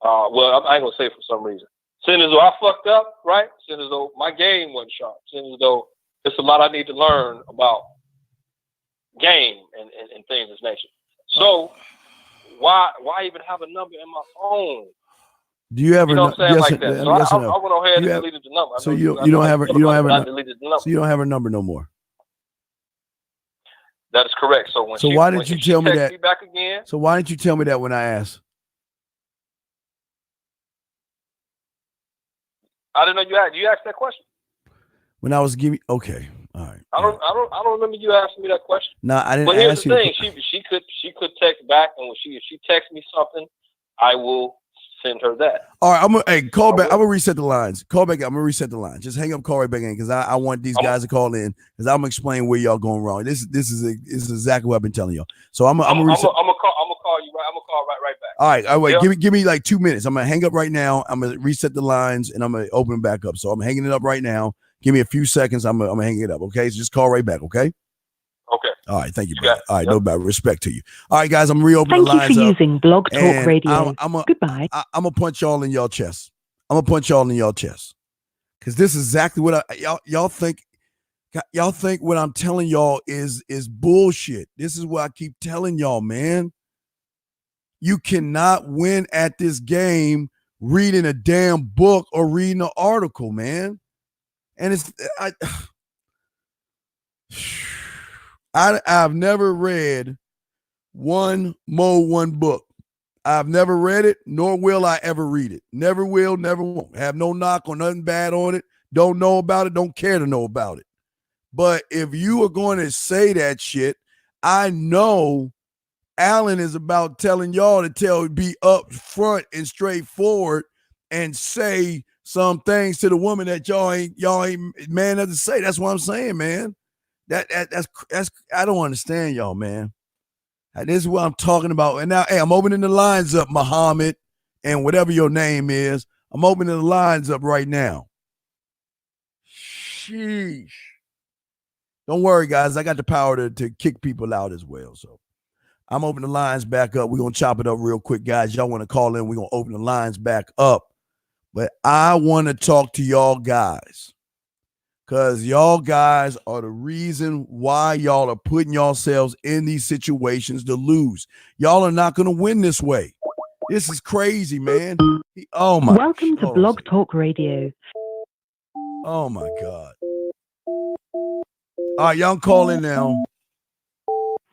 well, I ain't gonna say for some reason. Seeing as though I fucked up, right? Seeing as though my game wasn't sharp. Seeing as though there's a lot I need to learn about game and things of this nature. So why even have a number in my phone? Do you have you know what I'm saying? yes, Like that. yes, So yes I went ahead and deleted the number. So you don't have her number. So you don't have her number no more. That is correct. So why didn't you tell me that? Me back again, so why didn't you tell me that when I asked? I didn't know you asked. You asked that question. When I was giving, okay, all right. I don't remember you asking me that question. No, I didn't. But here's ask the thing: she could text back, and if she texts me something, I will send her that. All right, call back. I'm gonna reset the lines. Call back. I'm gonna reset the line. Just hang up, call right back in, because I want these guys to call in, because I'm gonna explain where y'all going wrong. This is exactly what I've been telling y'all. So I'm gonna reset. I'm gonna call you right. I'm gonna call right back. All right. Wait. Yeah. Give me like 2 minutes. I'm gonna hang up right now. I'm gonna reset the lines, and I'm gonna open them back up. So I'm hanging it up right now. Give me a few seconds. I'm gonna hang it up. Okay. So just call right back. Okay. Okay. All right. Thank you, brother. All right. No bad respect to you. All right, guys. I'm reopening the lines. Thank you for using Blog Talk Radio. Goodbye. I'm gonna punch y'all in y'all chest. Because this is exactly what y'all think. Y'all think what I'm telling y'all is bullshit. This is what I keep telling y'all, man. You cannot win at this game reading a damn book or reading an article, man. And I've never read one book. I've never read it, nor will I ever read it. Never will, never won't. Have no knock or nothing bad on it. Don't know about it, don't care to know about it. But if you are going to say that shit, I know Alan is about telling y'all to be up front and straightforward and say some things to the woman that y'all ain't man enough to say. That's what I'm saying, man. That's I don't understand y'all, man. This is what I'm talking about. And now, hey, I'm opening the lines up, Muhammad, and whatever your name is. I'm opening the lines up right now. Sheesh. Don't worry, guys. I got the power to kick people out as well. So I'm opening the lines back up. We're going to chop it up real quick, guys. Y'all want to call in, we're going to open the lines back up. But I want to talk to y'all guys because y'all guys are the reason why y'all are putting yourselves in these situations to lose. Y'all are not going to win this way. This is crazy, man. Oh, my. Welcome to Blog Talk Radio. Oh, my God. All right, y'all call in now.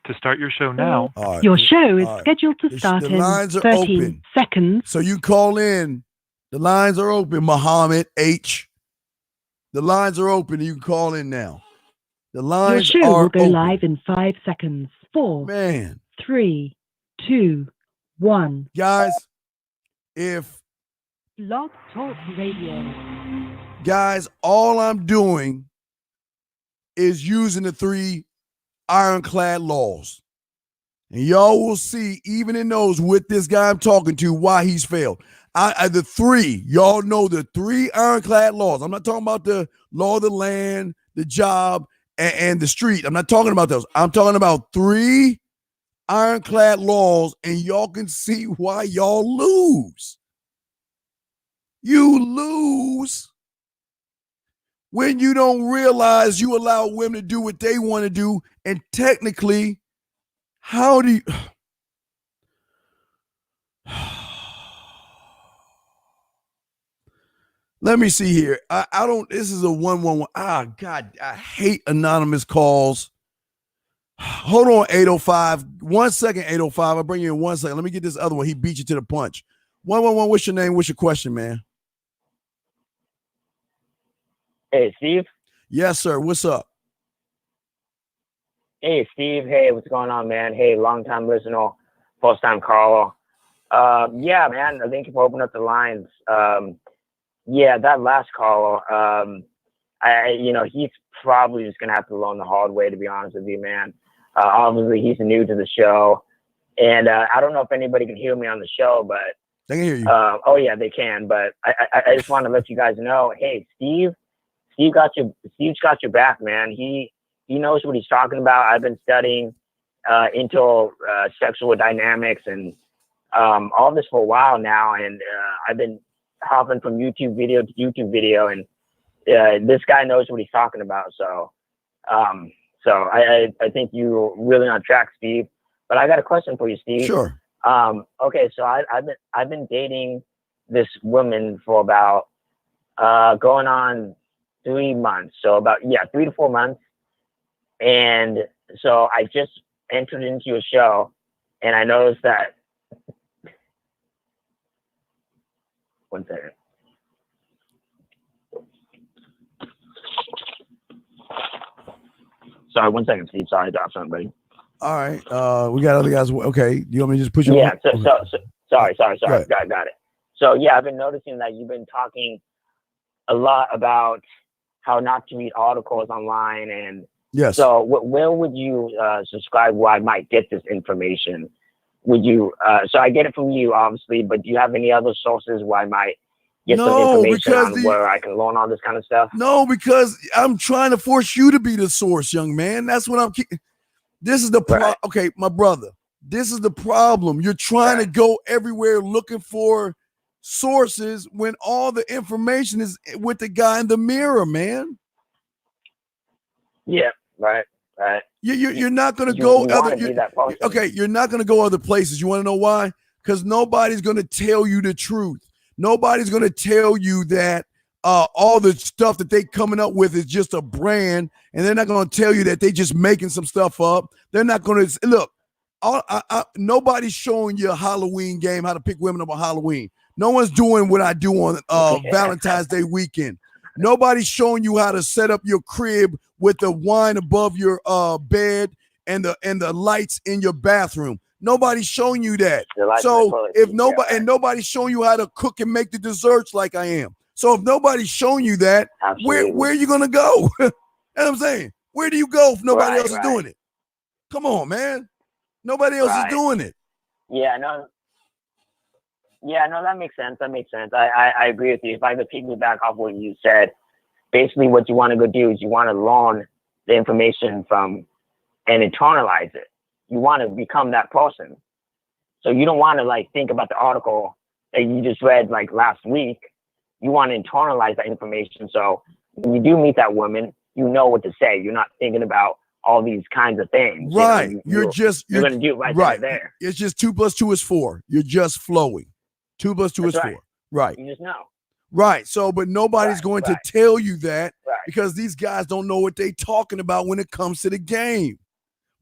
To start your show now. Right. Your show is scheduled to start in lines are 13 open. seconds. So you call in. The lines are open, Muhammad H. The lines are open. You can call in now. The lines Your show are will go open. live in 5 seconds. 4, Man. 3, 2, 1. Guys, if Blog Talk Radio. Guys, all I'm doing is using the 3 ironclad laws. And y'all will see, even in those with this guy I'm talking to, why he's failed. The 3, y'all know the 3 ironclad laws. I'm not talking about the law of the land, the job, and the street. I'm not talking about those. I'm talking about 3 ironclad laws, and y'all can see why y'all lose. You lose when you don't realize you allow women to do what they want to do. And technically, how do you... Let me see here. I don't... This is a 111. Ah, God, I hate anonymous calls. Hold on, 805. 1 second, 805. I'll bring you in 1 second. Let me get this other one. He beat you to the punch. 111, what's your name? What's your question, man? Hey, Steve? Yes, sir. What's up? Hey, Steve. Hey, what's going on, man? Hey, long-time listener, first-time caller. Yeah, man, thank you for opening up the lines. Yeah, that last caller, he's probably just going to have to learn the hard way, to be honest with you, man. Obviously, he's new to the show. And I don't know if anybody can hear me on the show, but... They can hear you. Oh, yeah, they can. But I just want to let you guys know, hey, Steve's got your back, man. He knows what he's talking about. I've been studying into sexual dynamics and all this for a while now, and I've been hopping from YouTube video to YouTube video, and this guy knows what he's talking about. So I think you're really on track, Steve. But I got a question for you, Steve. Sure. Okay, so I've been dating this woman for about going on 3 months. So about 3 to 4 months. And so I just entered into a show, and I noticed that. 1 second. Sorry, 1 second, Steve. Sorry, I dropped something, buddy. All right. We got other guys. Okay. Do you want me to just push you? Yeah. Sorry. Got it. So yeah, I've been noticing that you've been talking a lot about how not to read articles online, and yes. So where would you subscribe where I might get this information? Would you? So I get it from you, obviously, but do you have any other sources where I might get some information on where I can learn all this kind of stuff? No, because I'm trying to force you to be the source, young man. That's what I'm. This is the problem. Okay, my brother. This is the problem. You're trying to go everywhere looking for sources when all the information is with the guy in the mirror, man. Yeah, right. You're not going to go other. You're not going to go other places. You want to know why? Because nobody's going to tell you the truth. Nobody's going to tell you that all the stuff that they coming up with is just a brand, and they're not going to tell you that they just making some stuff up. They're not going to look. Nobody's showing you a Halloween game, how to pick women up on Halloween. No one's doing what I do on Valentine's Day weekend. Nobody's showing you how to set up your crib with the wine above your bed and the lights in your bathroom. Nobody's showing you that. So if nobody's showing you how to cook and make the desserts like I am. So if nobody's showing you that, where are you gonna go? You know what I'm saying? Where do you go if nobody else is doing it? Come on, man. Nobody else is doing it. Yeah, no, that makes sense. I agree with you. If I could piggyback off what you said, basically what you want to go do is you want to learn the information from and internalize it. You want to become that person. So you don't want to like think about the article that you just read like last week. You want to internalize that information. So when you do meet that woman, you know what to say. You're not thinking about all these kinds of things. Right. You're going to do it right there. It's just 2 + 2 is 4. You're just flowing. 2 + 2 is 4. Right. You just know. Right. So, but nobody's going to tell you that because these guys don't know what they're talking about when it comes to the game.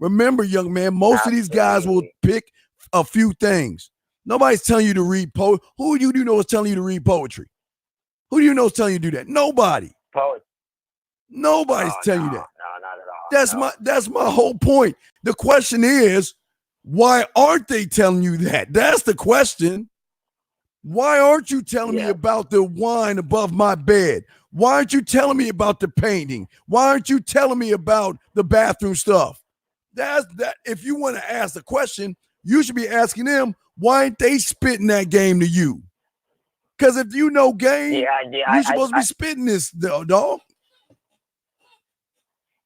Remember, young man, most of these guys will pick a few things. Nobody's telling you to read poetry. Who do you know is telling you to read poetry? Who do you know is telling you to do that? Nobody. Nobody's telling you that. No, not at all. That's my whole point. The question is, why aren't they telling you that? That's the question. Why aren't you telling me about the wine above my bed? Why aren't you telling me about the painting? Why aren't you telling me about the bathroom stuff? That's that. If you want to ask the question, you should be asking them, why ain't they spitting that game to you? Because if you know game, you're supposed to be spitting this, dog.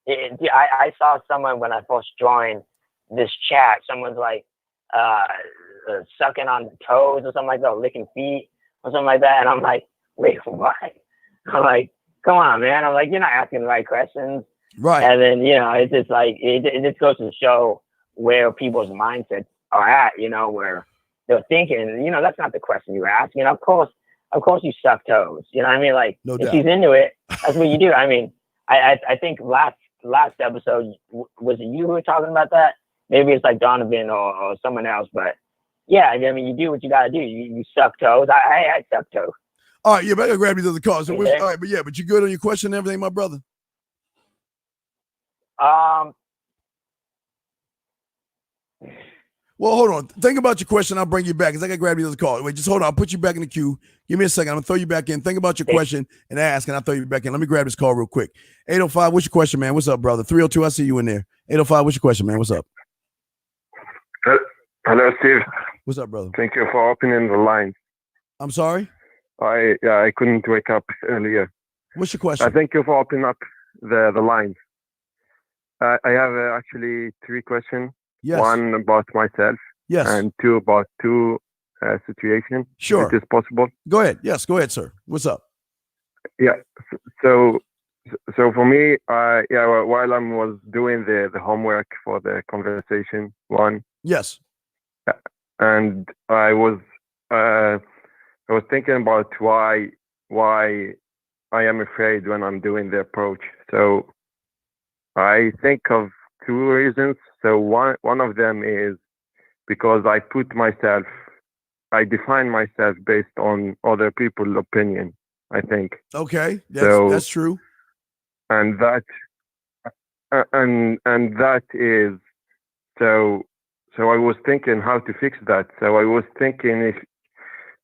I saw someone when I first joined this chat, someone's like sucking on toes or something like that, or licking feet or something like that. And I'm like, wait, what? I'm like, come on, man. I'm like, you're not asking the right questions. Right. And then, it's just like, it just goes to show where people's mindsets are at, where they're thinking, that's not the question you're asking. Of course you suck toes. You know what I mean? Like, no if doubt. she's into it, that's what you do. I mean, I think last episode, was it you who were talking about that? Maybe it's like Donovan or someone else, but yeah, I mean, you do what you got to do. You suck toes. I suck toes. All right, but I gotta grab these other calls. So all right, but you good on your question and everything, my brother? Well, hold on. Think about your question. I'll bring you back because I got to grab these other calls. Wait, just hold on. I'll put you back in the queue. Give me a second. I'm going to throw you back in. Think about your question and ask, and I'll throw you back in. Let me grab this call real quick. 805, what's your question, man? What's up, brother? 302, I see you in there. 805, what's your question, man? What's up? Hello, Steve. What's up, brother? Thank you for opening the line. I'm sorry? I couldn't wake up earlier. What's your question? Thank you for opening up the line. I have actually 3 questions. Yes. 1 about myself. Yes. And 2 about 2 situations. Sure. If it is possible. Go ahead. Yes, go ahead, sir. What's up? Yeah. So for me, while I was doing the homework for the conversation 1. Yes. And I was thinking about why I am afraid when I'm doing the approach. So I think of 2 reasons. So one of them is because I define myself based on other people's opinion, I think. Okay. That's true. And that is so I was thinking how to fix that. So I was thinking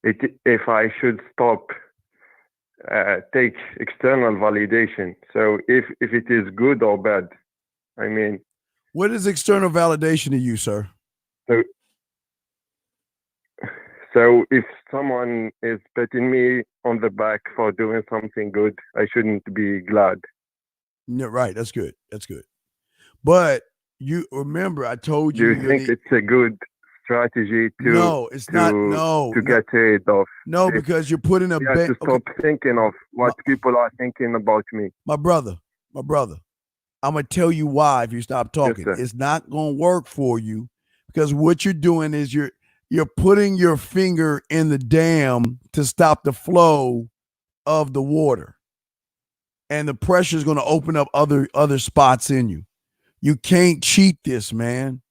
if I should stop take external validation. So if it is good or bad. I mean, what is external validation to you, sir? So if someone is patting me on the back for doing something good, I shouldn't be glad. Yeah, right. That's good. But you remember, I told you. Do you think it's a good strategy to get rid of? No, because you're putting a to stop thinking of what people are thinking about me. My brother, I'm going to tell you why if you stop talking. Yes, it's not going to work for you because what you're doing is you're putting your finger in the dam to stop the flow of the water. And the pressure is going to open up other spots in you. You can't cheat this, man.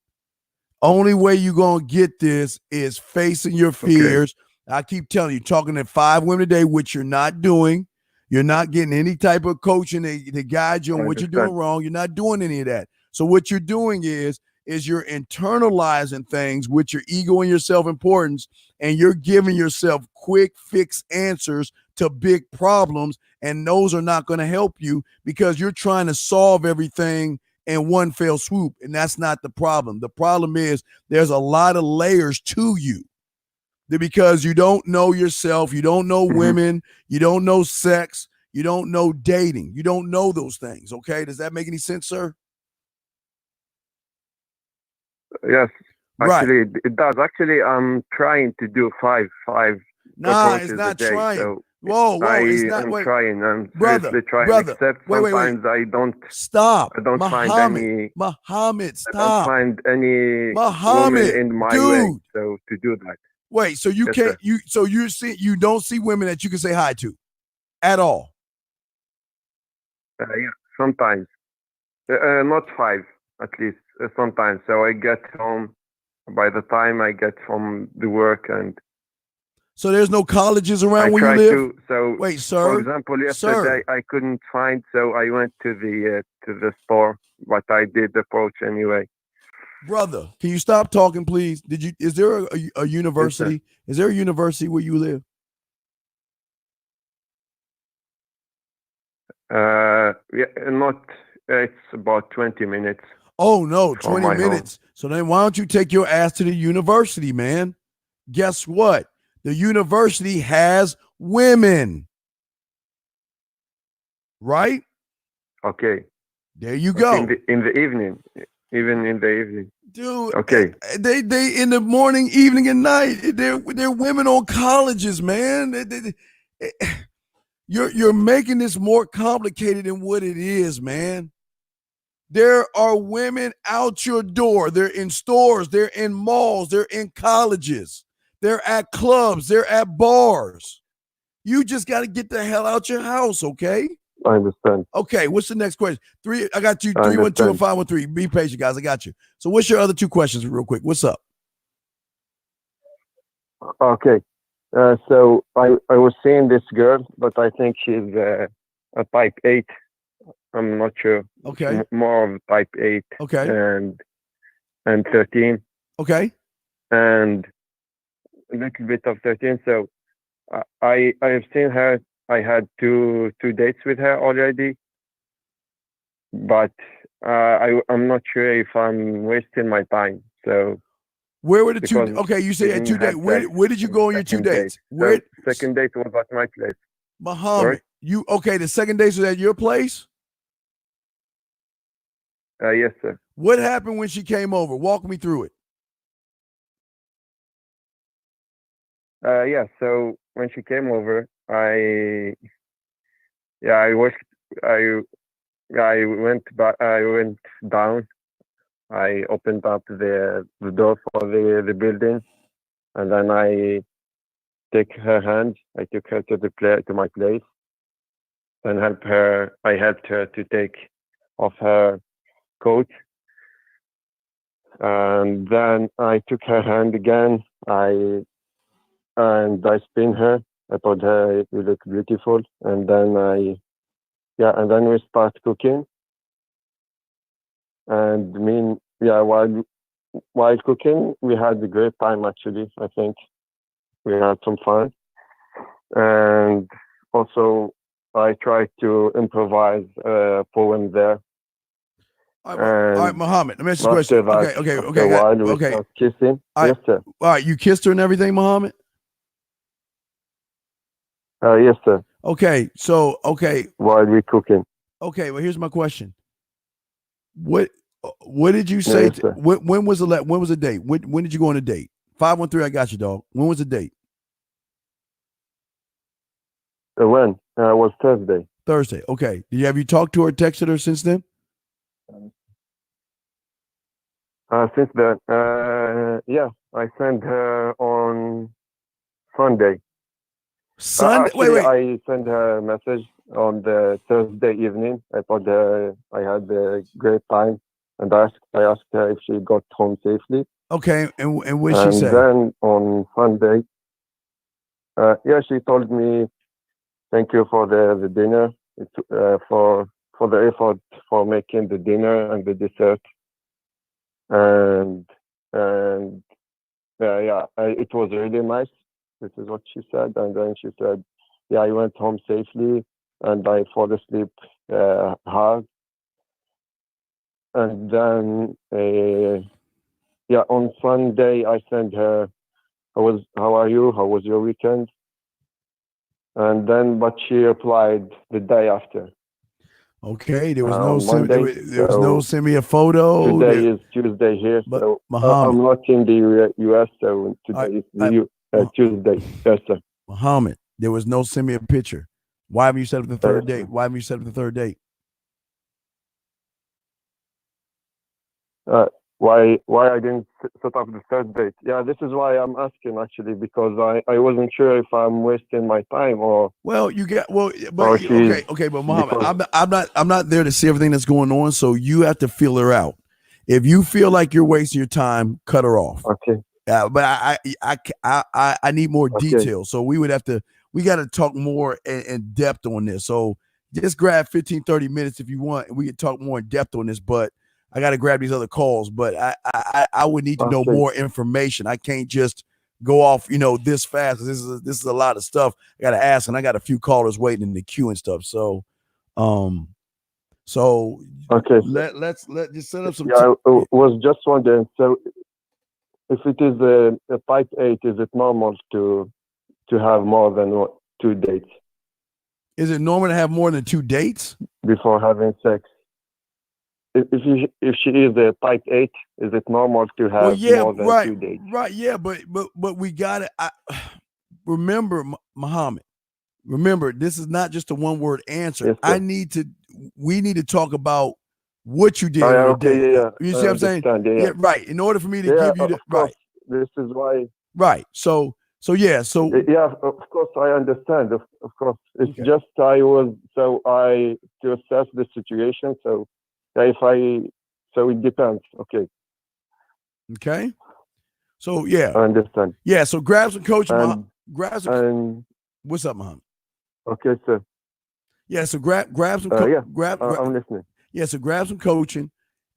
Only way you're going to get this is facing your fears. Okay. I keep telling you, talking to 5 women a day, which you're not doing. You're not getting any type of coaching to guide you on what you're doing wrong. You're not doing any of that. So what you're doing is you're internalizing things with your ego and your self-importance, and you're giving yourself quick fix answers to big problems, and those are not going to help you because you're trying to solve everything in one fell swoop, and that's not the problem. The problem is there's a lot of layers to you because you don't know yourself, you don't know women, you don't know sex, You don't know dating. You don't know those things. Okay. Does that make any sense, sir? Yes. Right. Actually, it does. Actually, I'm trying to do five Nah, approaches it's not a day. trying. So Whoa, it's not. I'm wait, trying. I'm brother, seriously trying. brother. Except Wait. sometimes I don't. Stop. I don't find any. Muhammad, I don't stop. find any Muhammad, woman in my dude. way. So to do that. Wait, so you Yes, can't. sir. You don't see women that you can say hi to, at all. Yeah, sometimes. Not five, at least. Sometimes. So I get home. By the time I get from the work, and so there's no colleges around where you live. Wait, sir. For example, yesterday I couldn't find, so I went to the store, but I did approach anyway. Brother, can you stop talking, please? Is there a university? Is there a university where you live? Not. It's about 20 minutes. Oh no, 20 minutes. Home. So then why don't you take your ass to the university, man? Guess what? The university has women. Right? Okay. There you go. In the evening. Even in the evening. Dude. Okay. They in the morning, evening, and night. They're women on colleges, man. You're making this more complicated than what it is, man. There are women out your door. They're in stores. They're in malls. They're in colleges. They're at clubs. They're at bars. You just got to get the hell out your house, okay? I understand. Okay, what's the next question? I got you 312 and 513. Be patient, guys. I got you. So what's your other two questions real quick? What's up? Okay. So I was seeing this girl, but I think she's a type 8. I'm not sure. Okay. More of type 8. Okay. And 13. Okay. And a little bit of 13. So I have seen her. I had two dates with her already. But I'm not sure if I'm wasting my time. So where were the two? Okay, you say you had 2 dates. Where did you go on your 2 dates? Where? The second date was at my place. Muhammad, the second date was at your place? Yes, sir. What happened when she came over? Walk me through it. So when she came over, I went down. I opened up the door for the building, and then I took her hand. I took her to my place, and I helped her to take off her coat, and then I took her hand again. I spin her. I told her you look beautiful, and then we start cooking. And while cooking, we had a great time. Actually, I think we had some fun, and also I tried to improvise a poem there. All right, Muhammad. Let me ask you a question. Okay. Kissing. Yes, sir. All right, you kissed her and everything, Muhammad? Yes, sir. Okay. While we cooking. Okay. Well, here's my question. What did you say? Yes, when was the date? When did you go on a date? 513. I got you, dog. When was the date? When? It was Thursday. Thursday. Okay. Have you talked to her, texted her since then? Since then, I sent her on Sunday. Wait. I sent her a message on the Thursday evening. I told her I had a great time, and I asked her if she got home safely. Okay, and what did she say? And then on Sunday, she told me, "Thank you for the dinner, for the effort for making the dinner and the dessert." And it was really nice. This is what she said. And then she said, I went home safely and I fall asleep hard. And then, on Sunday, I sent her, how are you? How was your weekend? and then but she replied the day after. Okay, there was Monday, there was no send me a photo. Today is Tuesday here, but so Muhammad, I'm not in the U.S. So today is Tuesday. Yes, sir. Muhammad, there was no send me a picture. Why haven't you set up the third date? Why haven't you set up the third date? Why I didn't set up the third date? Yeah, this is why I'm asking actually, because I wasn't sure if I'm wasting my time or. Well, you get but Muhammad, I'm not there to see everything that's going on, so you have to feel her out. If you feel like you're wasting your time, cut her off. Okay. But I need more details, so we got to talk more in depth on this. So just grab 15, 30 minutes if you want, and we can talk more in depth on this. But I got to grab these other calls. But I would need to know more information. I can't just go off, this fast. This is a lot of stuff I got to ask, and I got a few callers waiting in the queue and stuff. So, okay. Let's just set up some. Yeah, I was just wondering. So, if it is a type 8, is it normal to have more than 2 dates? Is it normal to have more than 2 dates before having sex? If she is a type 8, is it normal to have more than 2 dates? Right, yeah, but we got it. Remember, Muhammad. Remember, this is not just a one-word answer. Yes, we need to talk about what you did on the day. Yeah. You see what I'm saying? Yeah, right. In order for me to give you right. This is why. Right. So yeah. So yeah, of course I understand. Of course, it's just to assess the situation. So so it depends. Okay. Okay. So yeah, I understand. Yeah. So grab some coaching. What's up, Muhammad? Okay, sir. Yeah. So grab some. I'm listening. Yeah, so grab some coaching,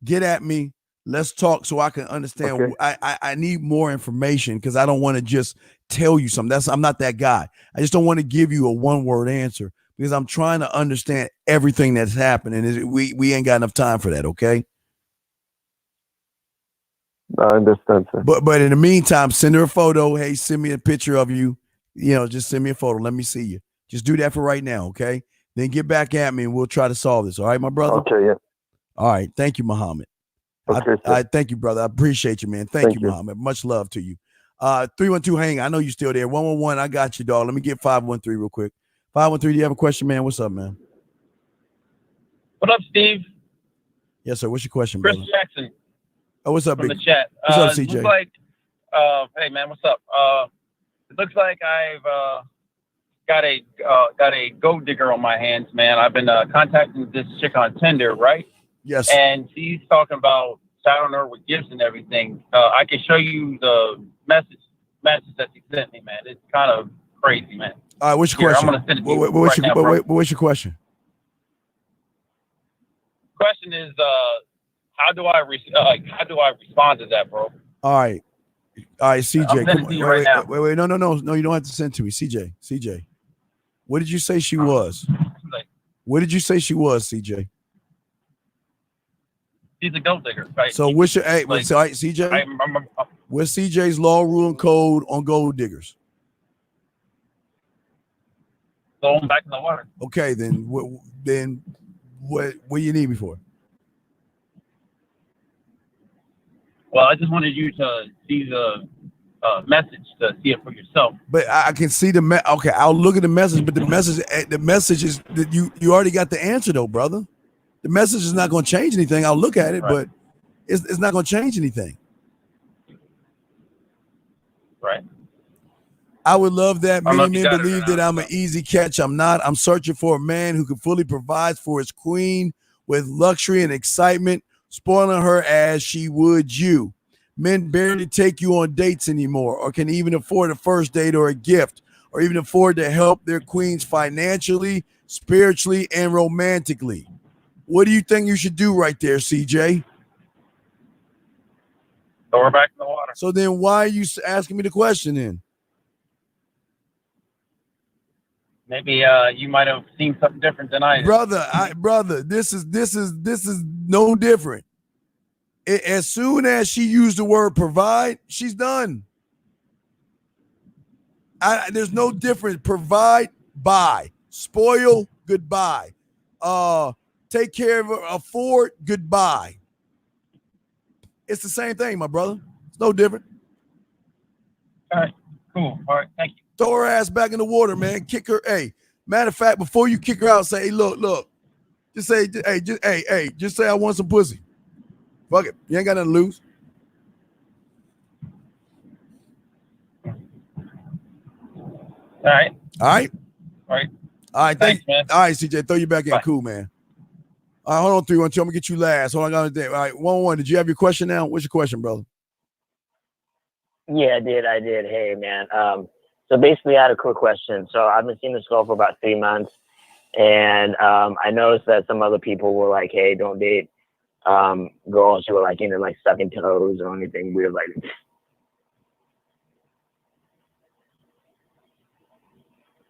get at me, let's talk so I can understand. Okay. I need more information because I don't want to just tell you something. I'm not that guy. I just don't want to give you a one-word answer because I'm trying to understand everything that's happening. And we ain't got enough time for that, okay? I understand, sir. But in the meantime, send her a photo. Hey, send me a picture of you. Just send me a photo. Let me see you. Just do that for right now, okay? Then get back at me and we'll try to solve this. All right, my brother? Okay, yeah. All right. Thank you, Muhammad. Okay, I thank you, brother. I appreciate you, man. Thank you, Muhammad. Much love to you. 312, hang. I know you're still there. 111, I got you, dog. Let me get 513 real quick. 513, do you have a question, man? What's up, man? What up, Steve? Yes, sir. What's your question, Chris brother? Jackson. Oh, what's up, from big? the chat. What's up, CJ? Looks like, hey, man, what's up? It looks like I've got a gold digger on my hands, man. I've been contacting this chick on Tinder, right? Yes. And she's talking about shouting her with gifts and everything. I can show you the message that she sent me, man. It's kind of crazy, man. All right, what's your question? I'm gonna send it to you What's your question? Question is, how do I respond to that, bro? All right, CJ. I'm sending it to you right now. Wait, no, you don't have to send it to me, CJ. What did you say she was? What did you say she was, CJ? She's a gold digger, right? So what's your CJ? What's CJ's law, rule, and code on gold diggers? Throw them back in the water. Okay, then what do you need me for? Well, I just wanted you to see the message to see it for yourself. But I can see the okay. I'll look at the message, but the message is that you already got the answer though, brother. The message is not going to change anything. I'll look at it, right. But it's not going to change anything. Right. I would love that. Many men believe that I'm an easy catch. I'm not. I'm searching for a man who can fully provide for his queen with luxury and excitement, spoiling her as she would you. Men barely take you on dates anymore or can even afford a first date or a gift or even afford to help their queens financially, spiritually, and romantically. What do you think you should do right there, CJ? Throw her back in the water. So then why are you asking me the question then? Maybe you might have seen something different than I did. Brother, this is no different. As soon as she used the word provide, she's done. There's no difference. Provide, bye. Spoil, goodbye. Take care of, afford, goodbye. It's the same thing, my brother. It's no different. All right, cool. All right, thank you. Throw her ass back in the water, man. Kick her. Hey, matter of fact, before you kick her out, say, hey, look. Just say, hey, just say I want some pussy. Fuck it. You ain't got nothing to lose. All right. All right. All right. All right. Thanks, man. All right, CJ. Throw you back in. Bye. Cool, man. All right, hold on, 312. I'm gonna get you last. Hold on, I got to. All right, 1-1. Did you have your question now? What's your question, brother? Yeah, I did. Hey, man. So basically, I had a quick question. So I've been seeing this girl for about 3 months, and I noticed that some other people were like, "Hey, don't date girls who are like into like sucking toes or anything weird like."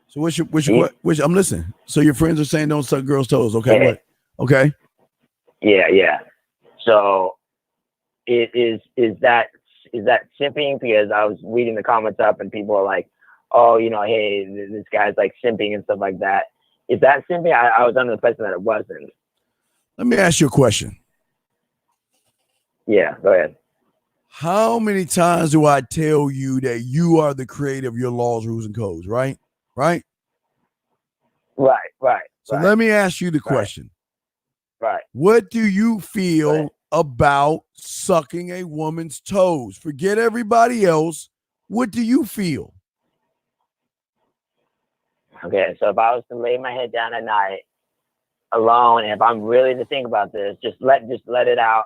So what's your I'm listening. So your friends are saying don't suck girls' toes. Okay, hey. What? Okay. Yeah. So is that simping? Because I was reading the comments up and people are like, oh, hey, this guy's like simping and stuff like that. Is that simping? I was under the impression that it wasn't. Let me ask you a question. Yeah, go ahead. How many times do I tell you that you are the creator of your laws, rules, and codes, right? Right. So let me ask you the question. Right. What do you feel about sucking a woman's toes? Forget everybody else. What do you feel? Okay, so if I was to lay my head down at night alone, and if I'm really to think about this, just let it out.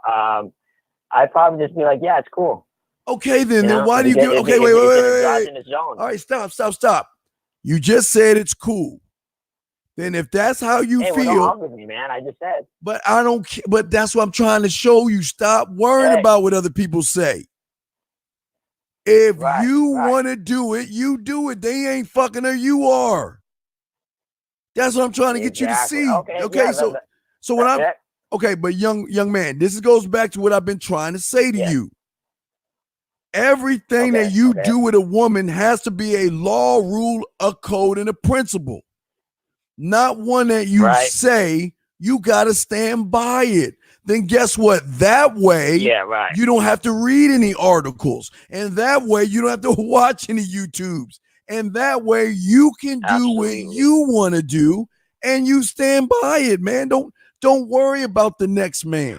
I'd probably just be like, yeah, it's cool. Okay, then why do you give? Okay, wait. All right, stop. You just said it's cool. Then if that's how you feel, don't argue with me, man. I just said. But I don't. But that's what I'm trying to show you. Stop worrying about what other people say. If you want to do it, you do it. They ain't fucking her. You are. That's what I'm trying to get you to see. Okay, so when I'm okay, but young man, this goes back to what I've been trying to say to you. Everything that you do with a woman has to be a law, rule, a code, and a principle. Not one that you say. You got to stand by it. Then guess what? That way, you don't have to read any articles. And that way, you don't have to watch any YouTubes. And that way, you can do what you want to do, and you stand by it, man. Don't worry about the next man.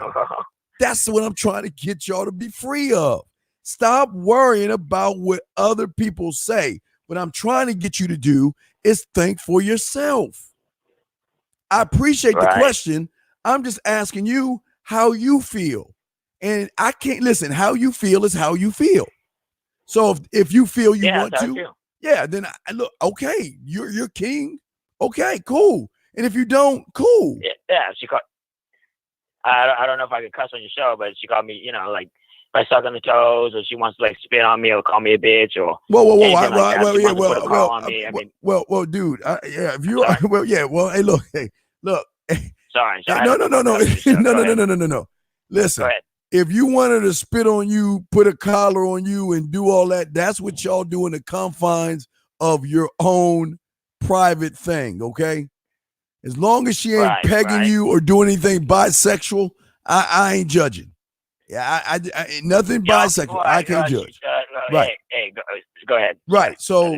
That's what I'm trying to get y'all to be free of. Stop worrying about what other people say. What I'm trying to get you to do is think for yourself. I appreciate the question. I'm just asking you how you feel. And I can't listen. How you feel is how you feel. So if you feel you want to, then look, okay, you're king. Okay, cool. And if you don't, cool. Yeah, she called. I don't know if I could cuss on your show, but she called me, like, if I suck on the toes, or she wants to like spit on me or call me a bitch or well, dude, if you are, hey, look, sorry, no. Listen, if you wanted to spit on you, put a collar on you, and do all that, that's what y'all do in the confines of your own private thing, okay? As long as she ain't pegging you or doing anything bisexual, I ain't judging. Yeah, I nothing bisexual. I can't judge. Hey, go ahead. Right. So we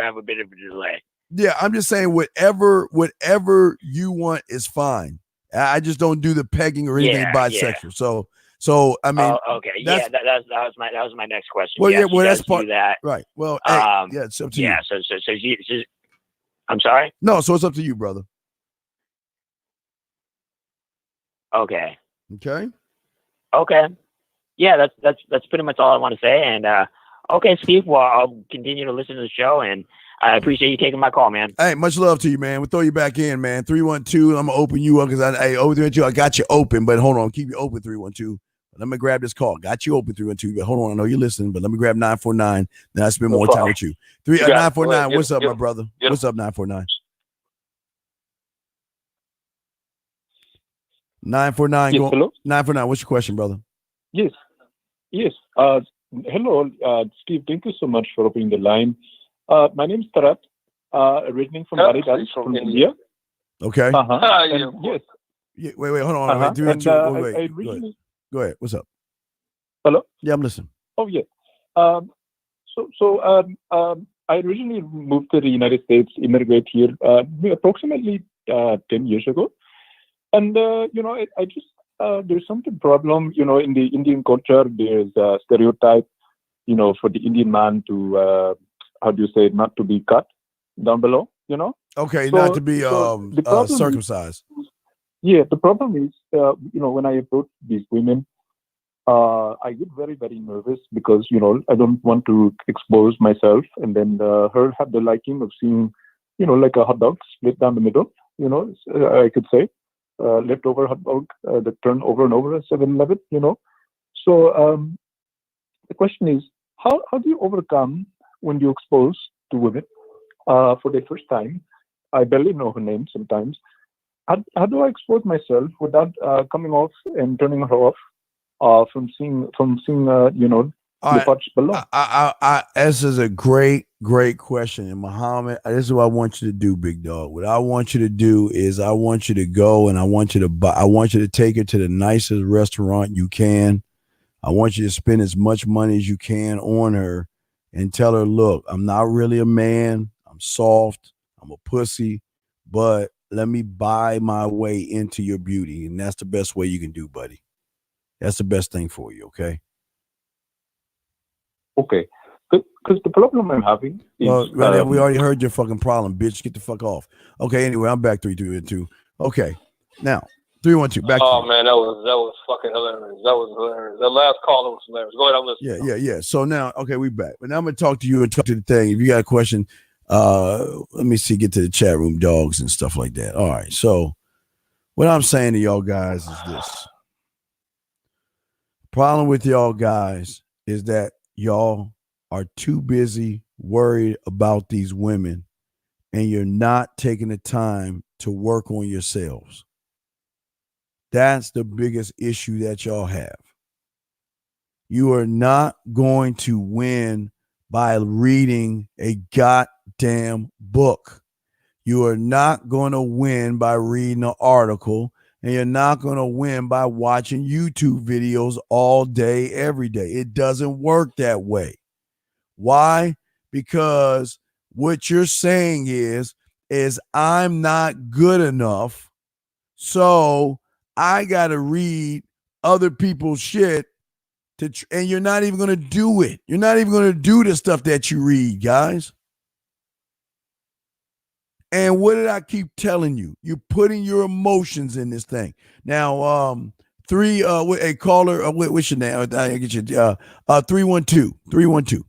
have a bit of a delay. Yeah, I'm just saying whatever you want is fine. I just don't do the pegging or anything bisexual. So I mean, okay, that was my next question. Well, that's part of that. Right. Well, it's up to you. Yeah. So I'm sorry. No, so it's up to you, brother. Okay. Okay. Yeah, that's pretty much all I want to say. And okay, Steve. Well, I'll continue to listen to the show, and I appreciate you taking my call, man. Hey, much love to you, man. We'll throw you back in, man. 312. I'm gonna open you up because I got you open, but hold on, keep you open 312. Let me grab this call. Got you open 312, but hold on, I know you're listening, but let me grab 949. Then I spend more time with you. 949. What's up, my brother? What's up, 949? 949. Yes, hello? 949. What's your question, brother? Yes. Hello, Steve. Thank you so much for opening the line. My name is Tarat. originating from Baridas, from India. Okay. Yes. Yeah, wait, hold on. Wait, Go ahead. What's up? Hello? Yeah, I'm listening. Oh, yeah. I originally moved to the United States, immigrated here approximately 10 years ago. And, I just, there's something problem, in the Indian culture. There's a stereotype, for the Indian man to, not to be cut down below, Okay, so, not to be Is, circumcised. the problem is, when I approach these women, I get very, very nervous because, I don't want to expose myself and then her have the liking of seeing, like a hot dog split down the middle, I could say, leftover hot dog that turn over and over at 7-Eleven, So the question is, how do you overcome when you expose to women for the first time? I barely know her name sometimes. How do I expose myself without coming off and turning her off from seeing the parts below? This is a great question. And Muhammad, this is what I want you to do, big dog. What I want you to do is I want you to go and I want you to take her to the nicest restaurant you can. I want you to spend as much money as you can on her and tell her, look, I'm not really a man. I'm soft. I'm a pussy, but let me buy my way into your beauty. And that's the best way you can do, buddy. That's the best thing for you, okay? Okay. Because the problem I'm having is... Well, we already heard your fucking problem, bitch. Get the fuck off. Okay, anyway, I'm back 3-2-2. Okay, now, 3-1-2, back to you. Man, that was fucking hilarious. That was hilarious. That last caller was hilarious. Go ahead, I'm listening. Yeah. So now, okay, we back. But now I'm going to talk to you and talk to the thing. If you got a question, let me see, get to the chat room, dogs and stuff like that. All right, so what I'm saying to y'all guys is this. Problem with y'all guys is that y'all are too busy worried about these women and you're not taking the time to work on yourselves. That's the biggest issue that y'all have. You are not going to win by reading a goddamn book. You are not going to win by reading an article. And you're not going to win by watching YouTube videos all day, every day. It doesn't work that way. Why? Because what you're saying is I'm not good enough, so I got to read other people's shit, and you're not even going to do it. You're not even going to do the stuff that you read, guys. And what did I keep telling you? You're putting your emotions in this thing. Now, a caller, what's your name? I get you. 312.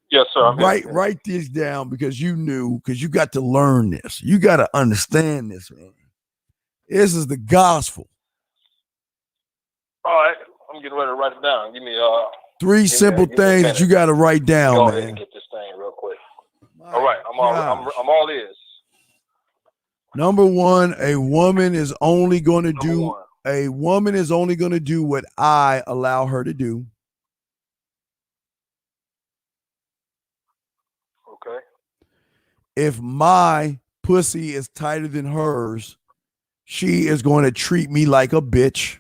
Yes, sir. Write this down because you got to learn this. You got to understand this, man. This is the gospel. All right, I'm getting ready to write it down. Give me 3 simple things that you got to write down, Go man. ahead and get this thing real quick. All right, I'm all ears. Number 1, a woman is only going to do what I allow her to do. Okay. If my pussy is tighter than hers, she is going to treat me like a bitch.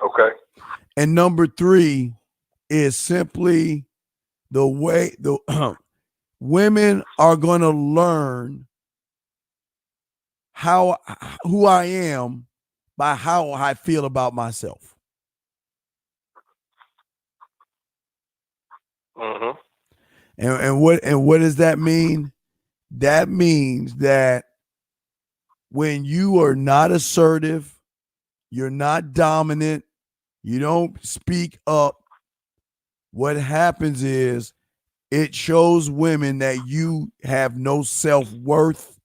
Okay. And number 3 is simply the way women are going to learn who I am by how I feel about myself. Mm-hmm. And what does that mean? That means that when you are not assertive, you're not dominant, you don't speak up, what happens is it shows women that you have no self-worth,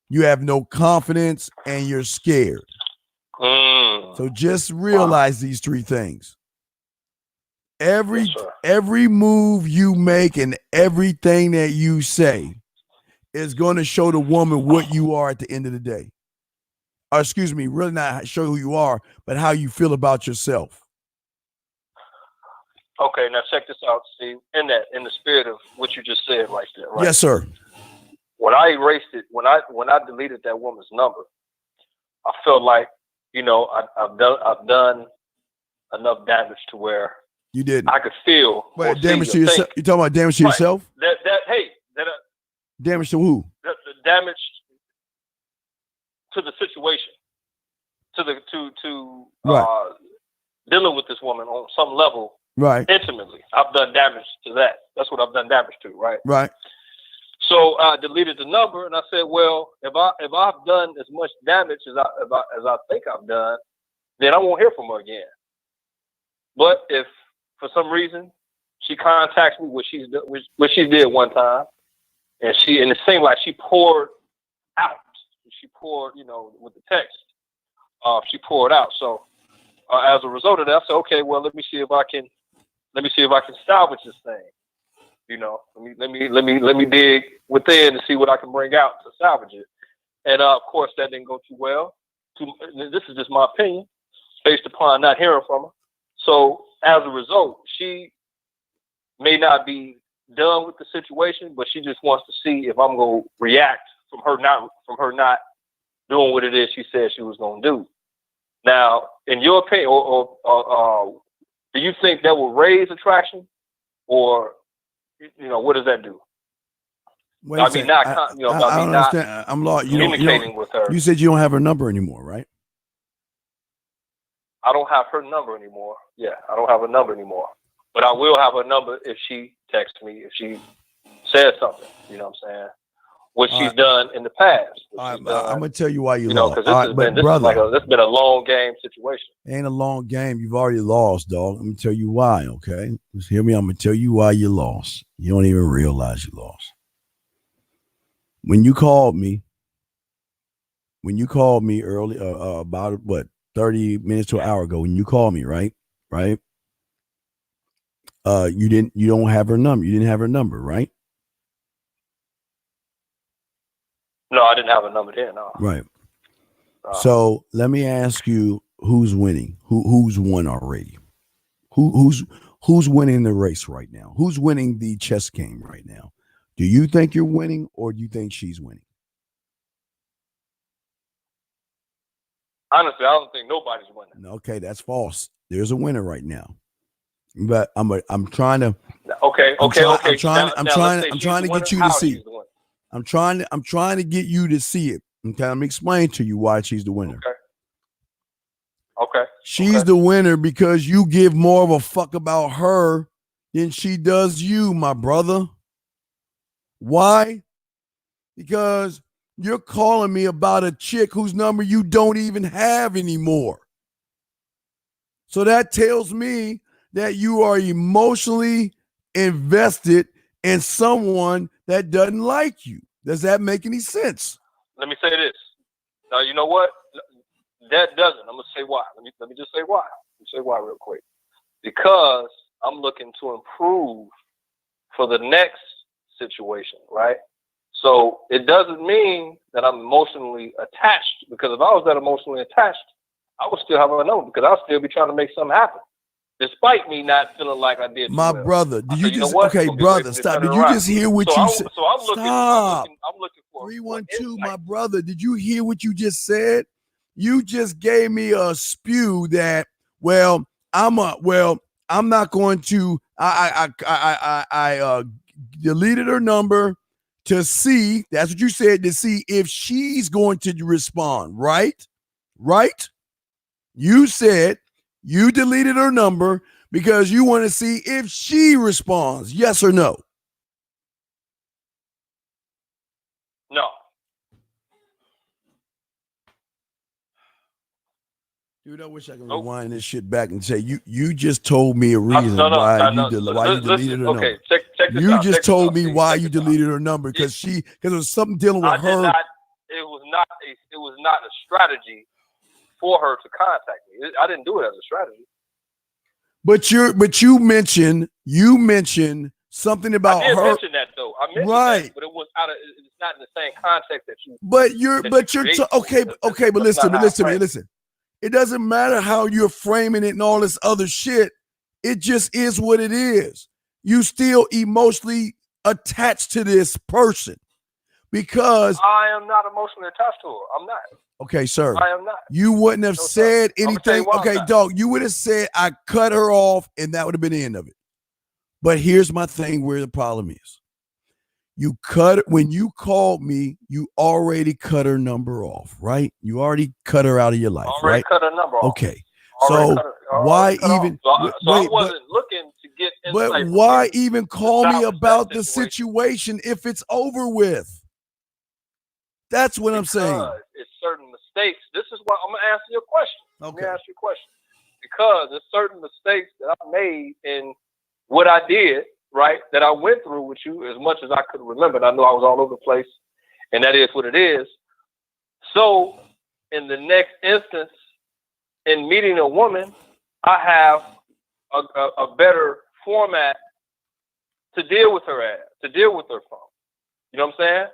you have no confidence, and you're scared. So just realize these 3 things. Every move you make and everything that you say is going to show the woman what you are at the end of the day. Or excuse me, really not show who you are, but how you feel about yourself. Okay, now check this out, Steve. In the spirit of what you just said right there, right? Yes, sir. When I erased it, when I deleted that woman's number, I felt like, you know, I've done enough damage to where you didn't. I could feel. Wait, damage to yourself? You talking about damage to yourself? Damage to who? The damage to the situation, to right. Dealing with this woman on some level, right? Intimately, I've done damage to that. That's what I've done damage to, right? Right. So I deleted the number, and I said, well, if I've done as much damage as I think I've done, then I won't hear from her again. But if for some reason she contacts me, what she did one time, and it seemed like she poured out. She poured, you know, with the text. She poured out. So as a result of that, I said, okay, well, let me see if I can salvage this thing. You know, let me dig within to see what I can bring out to salvage it. And of course, that didn't go too well. This is just my opinion, based upon not hearing from her. So as a result, she may not be done with the situation, but she just wants to see if I'm gonna react from her not doing what it is she said she was gonna do. Now, in your opinion, or do you think that will raise attraction, or you know, what does that do? Wait I mean, not I don't understand. I'm lost. Communicating with her. You said you don't have her number anymore, right? I don't have her number anymore. Yeah, I don't have her number anymore. But I will have her number if she texts me, if she says something. You know what I'm saying? What she's done in the past. I'm gonna tell you why you lost. Because this has been a long game situation. It ain't a long game. You've already lost, dog. Let me tell you why. Okay, just hear me. I'm gonna tell you why you lost. You don't even realize you lost. When you called me early, about 30 minutes to an hour ago, when you called me, right? You don't have her number. You didn't have her number, right? No, I didn't have a number then. No. Right. So let me ask you, who's winning? Who's won already? Who's winning the race right now? Who's winning the chess game right now? Do you think you're winning, or do you think she's winning? Honestly, I don't think nobody's winning. Okay, that's false. There's a winner right now. But I'm trying to. Okay. I'm trying to get you to see. I'm trying to get you to see it. Okay, I'm explaining to you why she's the winner. Okay. She's the winner because you give more of a fuck about her than she does you, my brother. Why? Because you're calling me about a chick whose number you don't even have anymore. So that tells me that you are emotionally invested in someone that doesn't like you. Does that make any sense? Let me say this. Now, you know what? That doesn't. I'm going to say why. Let me just say why. Let me say why real quick. Because I'm looking to improve for the next situation, right? So it doesn't mean that I'm emotionally attached, because if I was that emotionally attached, I would still have a number, because I'll still be trying to make something happen, despite me not feeling like I did. My brother, did you just, okay, brother, stop. Did you just hear what you said? So I'm looking, stop. I'm looking for 312, my brother, did you hear what you just said? You just gave me a spew that, I'm not going to, I deleted her number to see, that's what you said, to see if she's going to respond, right? Right? You said you deleted her number because you want to see if she responds, yes or no? No. Dude, I wish I could rewind this shit back and say you just told me a reason why you deleted her number. Check this you out, just told me why you deleted her number because it was something dealing with her. It was not a strategy for her to contact me. I didn't do it as a strategy. But you mentioned something about her. I did mention that though. I mentioned that, but it's not in the same context that you. But listen. It doesn't matter how you're framing it and all this other shit. It just is what it is. You still emotionally attached to this person because I am not emotionally attached to her. I'm not. Okay, sir. I am not. You wouldn't have said anything. Okay, I'm dog, you would have said I cut her off and that would have been the end of it. But here's my thing where the problem is. When you called me, you already cut her number off, right? You already cut her out of your life, already right? cut her number off. Okay. So why even? So I wasn't looking to get insight. But why even call me about the situation if it's over with? That's what I'm saying. It's certain mistakes. This is why I'm gonna answer your question. Okay. Let me ask you a question. Because there's certain mistakes that I made in what I did, right? That I went through with you as much as I could remember. And I know I was all over the place, and that is what it is. So in the next instance, in meeting a woman, I have a better format to deal with her from. You know what I'm saying?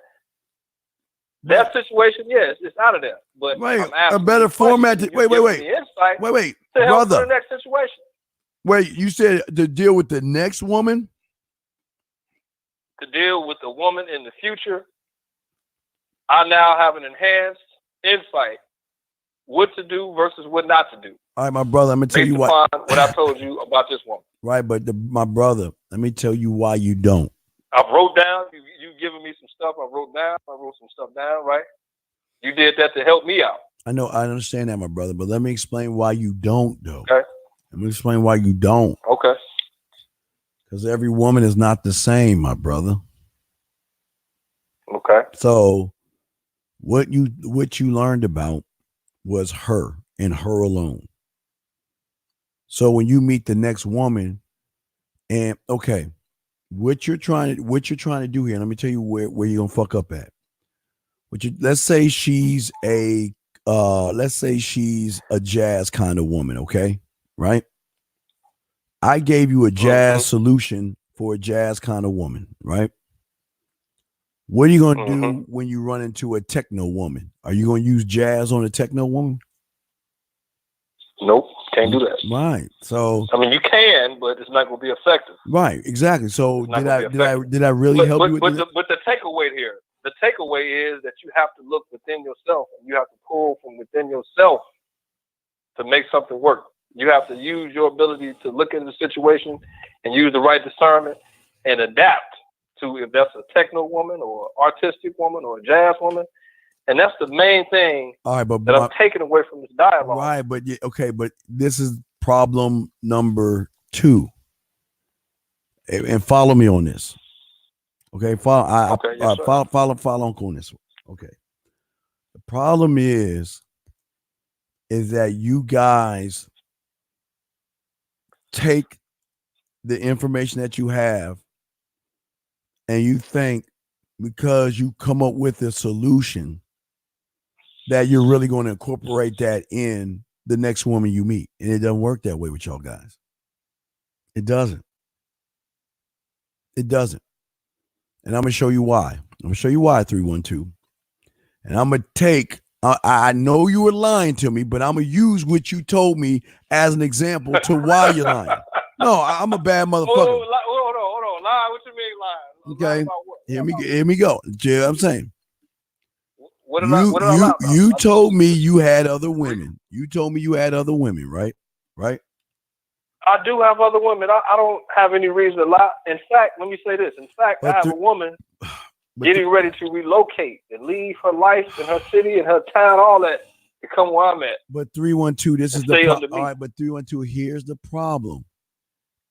That situation, yes, it's out of there. But wait, I'm asking a better format. Wait, wait, brother. The next situation. Wait, you said to deal with the next woman? To deal with the woman in the future, I now have an enhanced insight what to do versus what not to do. All right, my brother, I'm gonna tell you what. What I told you about this woman. Right, but my brother, let me tell you why you don't. I wrote down. You giving me some stuff. I wrote some stuff down. Right. You did that to help me out. I know. I understand that, my brother. But let me explain why you don't, though. Okay. Let me explain why you don't. Okay. Because every woman is not the same, my brother. Okay. So what you learned about was her and her alone. So when you meet the next woman, and okay, what you're trying to do here, let me tell you where you're gonna fuck up at. Let's say she's a jazz kind of woman, okay? Right? I gave you a jazz solution for a jazz kind of woman, right? What are you gonna do when you run into a techno woman? Are you gonna use jazz on a techno woman? Nope, can't do that. Right. So I mean, you can, but it's not going to be effective. Right. Exactly. So did I really help you? But the takeaway here, the takeaway is that you have to look within yourself, and you have to pull from within yourself to make something work. You have to use your ability to look at the situation and use the right discernment and adapt to if that's a techno woman or artistic woman or a jazz woman. And that's the main thing I'm taking away from this dialogue. Right, but but this is problem number 2. And follow me on this. Okay, follow Uncle on this one. Okay. The problem is that you guys take the information that you have and you think because you come up with a solution that you're really going to incorporate that in the next woman you meet. And it doesn't work that way with y'all guys. It doesn't. It doesn't. And I'm going to show you why. I'm going to show you why, 312. And I'm going to take, I know you were lying to me, but I'm going to use what you told me as an example to why you're lying. No, I'm a bad motherfucker. Hold on. Lie? What you mean lying? Okay. Lie about what? Here we go. You know what I'm saying? You told me you had other women. You told me you had other women, right? Right? I do have other women. I don't have any reason to lie. In fact, let me say this. In fact, I have a woman getting ready to relocate and leave her life and her city and her town, all that, to come where I'm at. But 312, this is the problem. All right, but 312, here's the problem.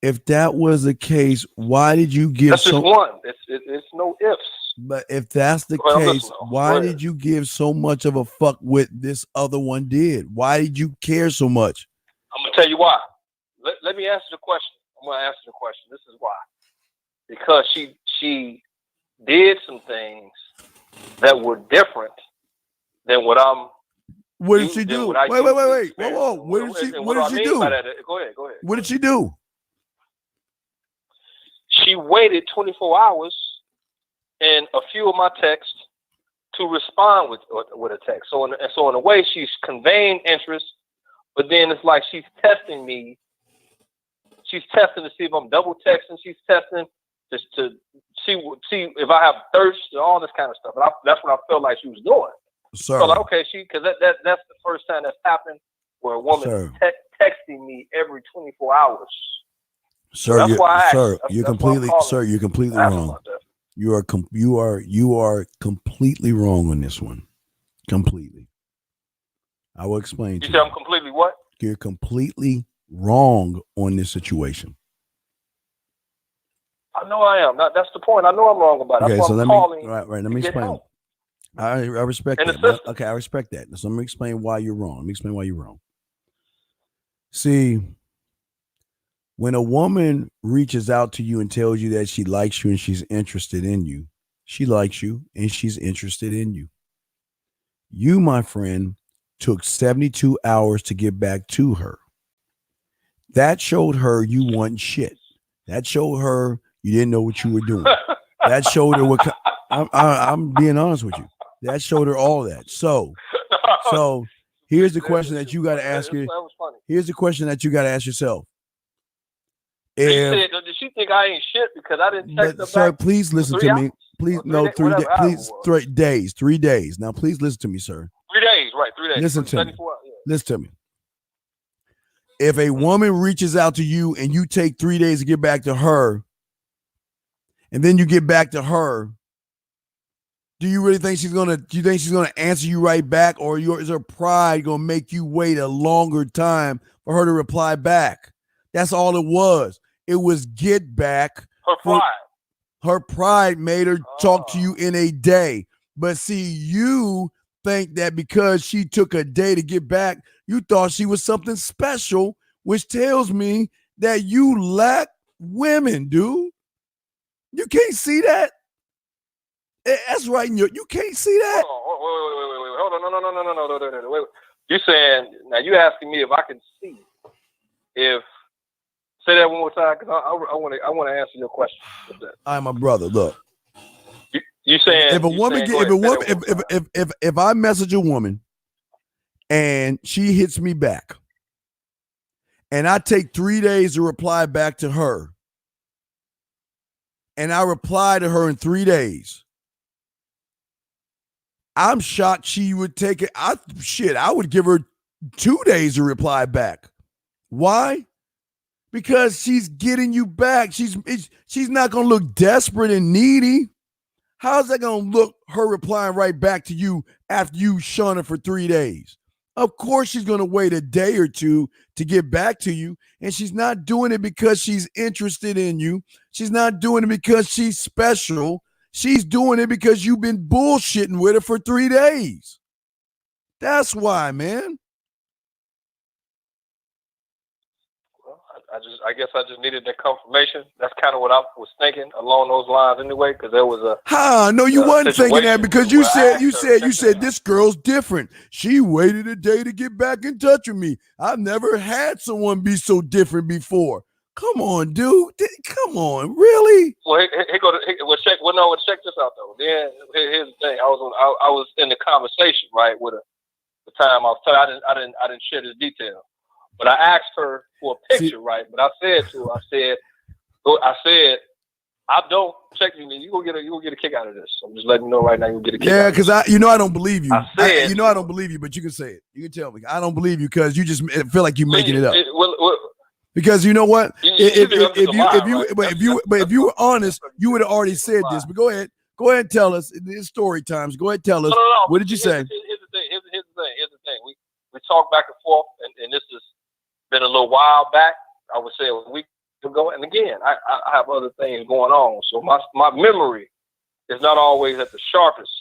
If that was the case, why did you give That's just one. It's no ifs. But if that's the case, why did you give so much of a fuck what this other one did? Why did you care so much? I'm going to tell you why. Let me answer the question. I'm going to answer the question. This is why. Because she did some things that were different than what I'm. What did she do? Wait. Whoa. What did she do? Go ahead. What did she do? She waited 24 hours in a few of my texts to respond with a text. So in a way, she's conveying interest, but then it's like she's testing me. she's testing to see if I'm double texting. She's testing just to see if I have thirst and all this kind of stuff. And that's what I felt like she was doing. Sir. So like, okay, because that's the first time that's happened where a woman is texting me every 24 hours. Sir, so that's why you're completely wrong. You are completely wrong on this one. Completely. I will explain to you. You say I'm completely what? You're completely wrong on this situation. I know I am. That's the point. I know I'm wrong about it. Okay, that's so why let me explain. I respect that. Okay, I respect that. So let me explain why you're wrong. See, when a woman reaches out to you and tells you that she likes you and she's interested in you, she likes you and she's interested in you. You, my friend, took 72 hours to get back to her. That showed her you want shit. That showed her you didn't know what you were doing. That showed her what I'm being honest with you. That showed her all that. So here's the question that you got to ask her. Here's the question that you got to ask yourself. Did she think I ain't shit because I didn't text her sir, back? please listen to me. Please, no, 3 days. Please, 3 days. 3 days. Now, please listen to me, sir. 3 days, right? 3 days. Listen to me. Listen to me. If a woman reaches out to you and you take 3 days to get back to her, and then you get back to her, do you really think she's gonna answer you right back, or is her pride gonna make you wait a longer time for her to reply back? That's all it was. It was get back. Her pride. Her pride made her talk to you in a day. But see, you think that because she took a day to get back, you thought she was something special, which tells me that you lack women, dude. You can't see that? That's right. You can't see that? Wait. Hold on. No. Wait. You're saying, now you asking me if I can see. Say that one more time, because I want to answer your question. I'm my brother. Look. You saying if I message a woman and she hits me back and I take 3 days to reply back to her and I reply to her in 3 days, I'm shocked she would take it. I would give her 2 days to reply back. Why? Because she's getting you back. She's not going to look desperate and needy. How's that going to look, her replying right back to you after you shun her for 3 days? Of course she's going to wait a day or two to get back to you, and she's not doing it because she's interested in you. She's not doing it because she's special. She's doing it because you've been bullshitting with her for 3 days. That's why, man. I guess I just needed that confirmation. That's kind of what I was thinking along those lines anyway, because there was a no, you wasn't thinking that, because you said this girl's different. She waited a day to get back in touch with me. I've never had someone be so different before. Come on, dude. Come on, really? Well, check this out though. Then here's the thing. I was in the conversation, right, with her. The time I was telling, I didn't share the detail. But I asked her for a picture, right? But I said to her, I said, I don't check you. You will get a kick out of this. I'm just letting you know right now. You'll get a kick. Yeah, because I don't believe you. I don't believe you, but you can say it. You can tell me. I don't believe you because you just feel like you're making it up. Because you know what? If you were honest, you would have already said this. But go ahead and tell us. It's story times. Go ahead and tell us. No. What did you say? Here's the thing. We talk back and forth, and this has been a little while back. I would say a week ago. And again, I have other things going on, so my memory is not always at the sharpest.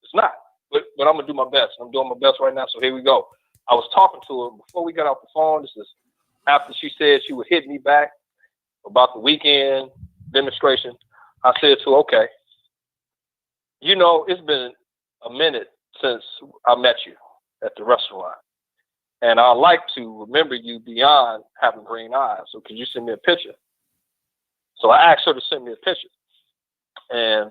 It's not, but I'm gonna do my best. I'm doing my best right now. So here we go. I was talking to her before we got off the phone. This is after she said she would hit me back about the weekend demonstration. I said to her, okay, it's been a minute since I met you at the restaurant, and I like to remember you beyond having green eyes. So could you send me a picture? So I asked her to send me a picture, and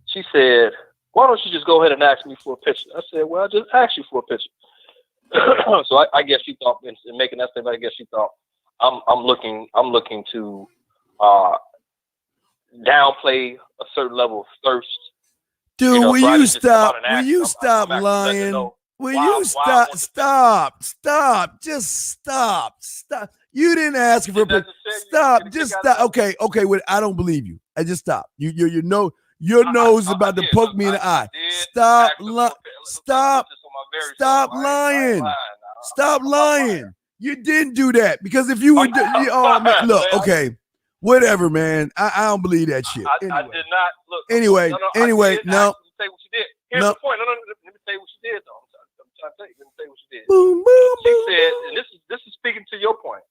she said, why don't you just go ahead and ask me for a picture? I said, well, I just asked you for a picture. So I guess she thought, in making that statement, I guess she thought I'm looking to downplay a certain level of thirst. Dude, So will you stop? Will you stop lying? Will you stop? Stop. Just stop. You didn't ask for a stop. Just stop. Okay. Well, I don't believe you. I just stop. Your nose is about to poke me in the eye. Stop lying. Stop lying. Stop lying. You didn't do that because if you were, oh man, look, okay, whatever, man. I don't believe that shit. I did not look. Anyway, no. Say what you did. Here's the point. No. Let me tell you what you did, though. I'm trying to tell you. Let me tell you what you did. Boom. She said, and this is speaking to your point.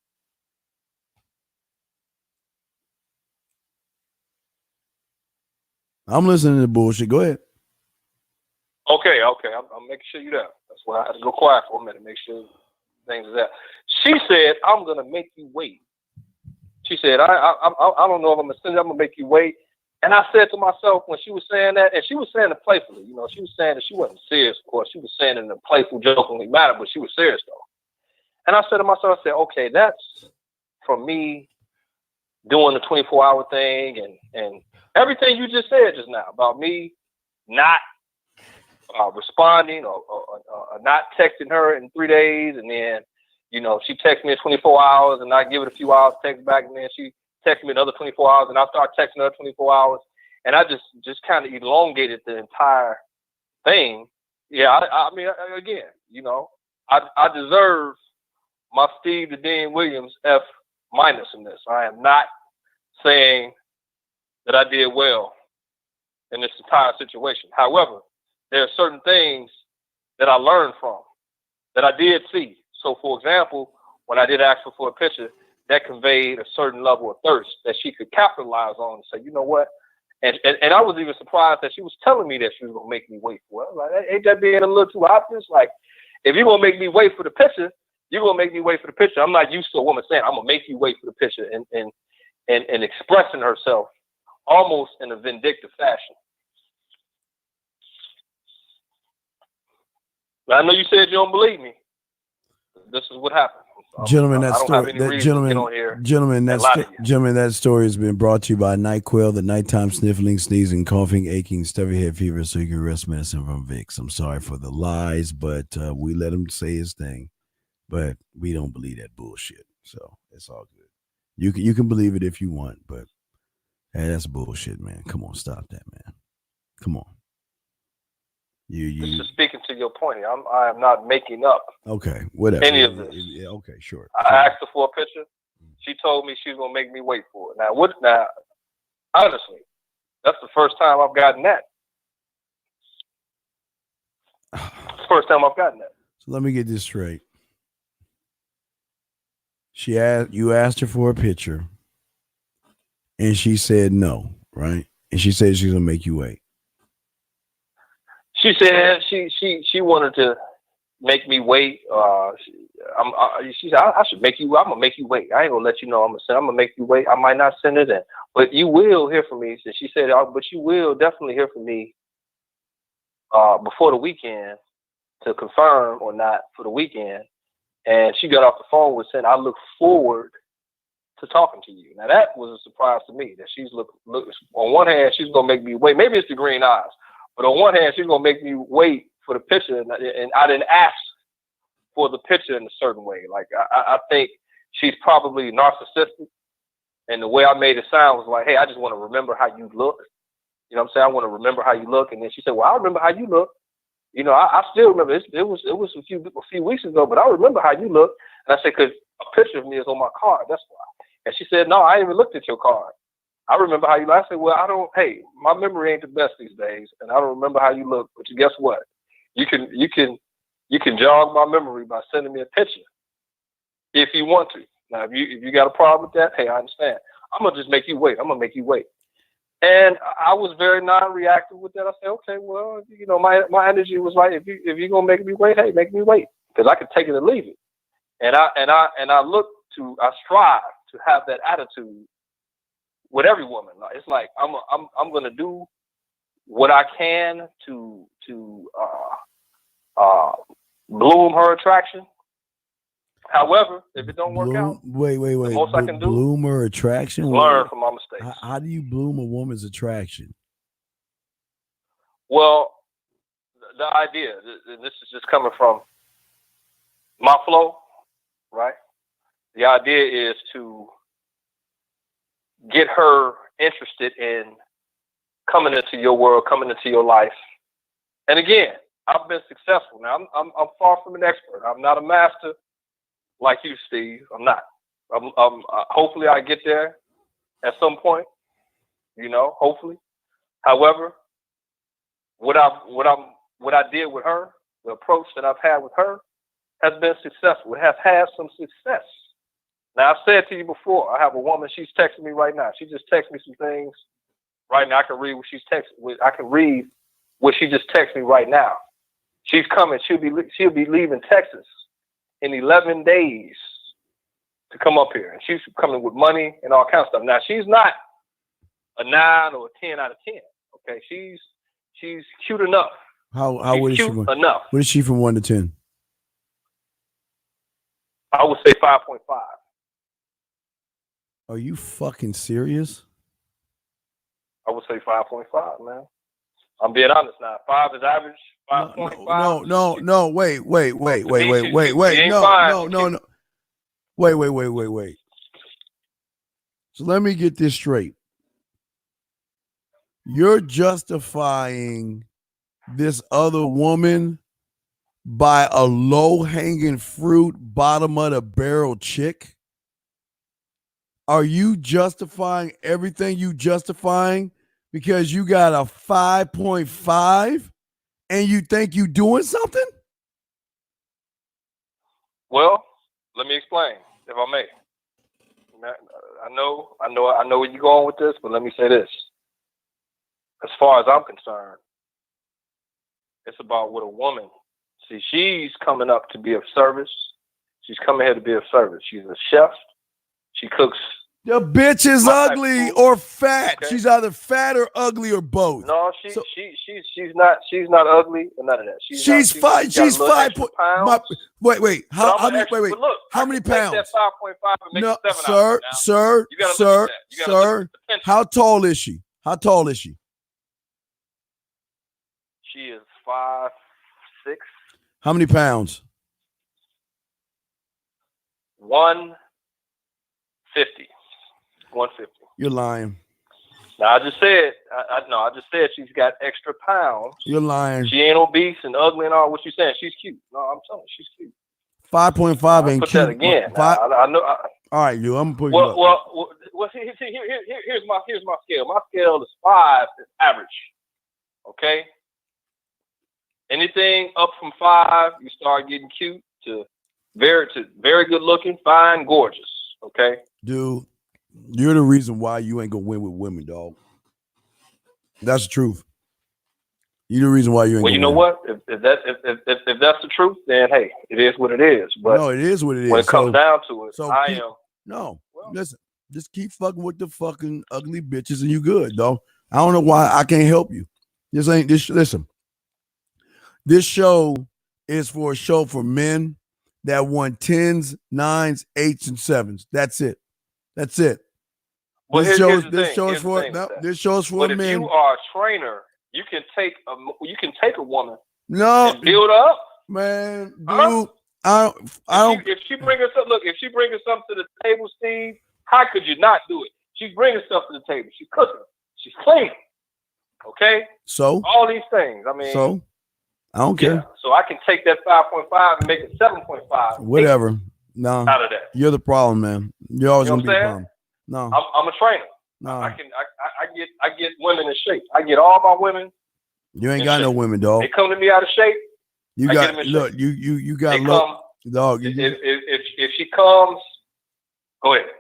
I'm listening to the bullshit. Go ahead. Okay. I'm making sure you're there. That's why I had to go quiet for a minute, make sure things are there. She said, I'm gonna make you wait. She said, I don't know if I'm gonna make you wait. And I said to myself when she was saying that, and she was saying it playfully, she was saying that she wasn't serious, of course. She was saying it in a playful, jokingly manner, but she was serious though. And I said to myself, okay, that's from me doing the 24-hour thing and everything you just said just now about me not responding or not texting her in 3 days, and then she texts me in 24 hours, and I give it a few hours, text back, and then she texts me another 24 hours, and I start texting her 24 hours, and I just kind of elongated the entire thing. Yeah, I mean, again, I deserve my Steve the Dean Williams F- in this. I am not saying that I did well in this entire situation. However, there are certain things that I learned from, that I did see. So, for example, when I did ask her for a picture, that conveyed a certain level of thirst that she could capitalize on and say, you know what? And I was even surprised that she was telling me that she was going to make me wait for it. Like, ain't that being a little too obvious? Like, if you're going to make me wait for the picture, you're going to make me wait for the picture. I'm not used to a woman saying, I'm going to make you wait for the picture and expressing herself almost in a vindictive fashion. I know you said you don't believe me. This is what happened. Gentlemen, that story has been brought to you by NyQuil, the nighttime sniffling, sneezing, coughing, aching, stuffy head fever, so you can rest medicine from Vicks. I'm sorry for the lies, but we let him say his thing, but we don't believe that bullshit. So it's all good. You can believe it if you want, but hey, that's bullshit, man. Come on, stop that, man. Come on. This is speaking to your point. I am not making up. Okay, whatever. Any of this. Yeah, okay, sure. I asked her for a picture. She told me she was gonna make me wait for it. Now, honestly, that's the first time I've gotten that. First time I've gotten that. So let me get this straight. You asked her for a picture, and she said no, right? And she said she's gonna make you wait. She said she wanted to make me wait. She said I should make you. I'm gonna make you wait. I ain't gonna let you know. I'm gonna make you wait. I might not send it in, but you will hear from me. She said, but you will definitely hear from me before the weekend to confirm or not for the weekend. And she got off the phone with saying, I look forward to talking to you. Now that was a surprise to me that she's look on one hand she's gonna make me wait. Maybe it's the green eyes. But on one hand, she's going to make me wait for the picture, and I didn't ask for the picture in a certain way. Like, I think she's probably narcissistic, and the way I made it sound was like, hey, I just want to remember how you look. You know what I'm saying? I want to remember how you look. And then she said, well, I remember how you look. I still remember. It was a few weeks ago, but I remember how you look. And I said, because a picture of me is on my card. That's why. And she said, no, I ain't even looked at your card. I remember how you look. I said, well, my memory ain't the best these days, and I don't remember how you look, but guess what? You can jog my memory by sending me a picture if you want to. Now, if you got a problem with that, hey, I understand. I'm going to just make you wait. I'm going to make you wait. And I was very non-reactive with that. I said, okay, well, my energy was like, if you're going to make me wait, hey, make me wait, because I could take it or leave it. And I strive to have that attitude with every woman. It's like I'm gonna do what I can to bloom her attraction, However, if it don't work out, wait. the most I can do, bloom or attraction? Learn from my mistakes. How do you bloom a woman's attraction? Well, the idea, and this is just coming from my flow, right? The idea is to get her interested in coming into your world, coming into your life. And again, I've been successful. Now, I'm far from an expert. I'm not a master like you, Steve. I'm not. Hopefully I get there at some point, hopefully. However, what I did with her, the approach that I've had with her has been successful. It has had some success. Now, I've said to you before, I have a woman, she's texting me right now. She just texted me some things right now. I can read what she's texting. I can read what she just texted me right now. She's coming. She'll be leaving Texas in 11 days to come up here. And she's coming with money and all kinds of stuff. Now, she's not a 9 or a 10 out of 10. Okay, she's cute enough. How old is she? Enough. What is she from 1 to 10? I would say 5.5. Are you fucking serious? I would say 5.5, man. I'm being honest now. 5 is average. 5.5. No. Wait. No. Wait. So let me get this straight. You're justifying this other woman by a low-hanging fruit, bottom of the barrel chick? Are you justifying everything you justifying because you got a 5.5 and you think you doing something? Well, let me explain, if I may. I know where you're going with this, but let me say this. As far as I'm concerned, it's about what a woman. See, she's coming up to be of service. She's coming here to be of service. She's a chef. She cooks. The bitch is ugly or fat. Okay. She's either fat or ugly or both. No, she's not ugly or none of that. She's 5 pounds. Wait. How many pounds? That 5.5 and make no, it 7 sir. How tall is she? She is 5'6". How many pounds? 150. 150. You're lying. Now I just said she's got extra pounds. You're lying. She ain't obese and ugly and all. What you saying? She's cute. No, I'm telling you, she's cute. 5.5 ain't put cute. That again. I know. All right, you. I'm putting. Well. Here's my scale. My scale is 5 is average. Okay. Anything up from 5, you start getting cute to very good looking, fine, gorgeous. Okay. Dude, you're the reason why you ain't gonna win with women, dog. That's the truth. You're the reason why you ain't. Well, you know what? If that's the truth, then hey, it is what it is. But no, it is what it is. When it comes down to it, listen, just keep fucking with the fucking ugly bitches and you good, dog. I don't know why I can't help you. Listen. This show is for a show for men that want 10s, 9s, 8s, and 7s. That's it. Well, this show is for men. If you are a trainer, you can take a woman. No, and build up, man. Dude, I don't. If she brings us something to the table, Steve, how could you not do it? She's bringing stuff to the table. She's cooking. She's cleaning. Okay. So all these things. I mean. So. I don't care. So I can take that 5.5 and make it 7.5. Whatever. No. Out of that. You're the problem, man. You're always gonna be the problem. No. I'm a trainer. No. I get women in shape. I get all my women. You ain't got no women, dog. They come to me out of shape. You got look. You got look, dog. If she comes, go ahead.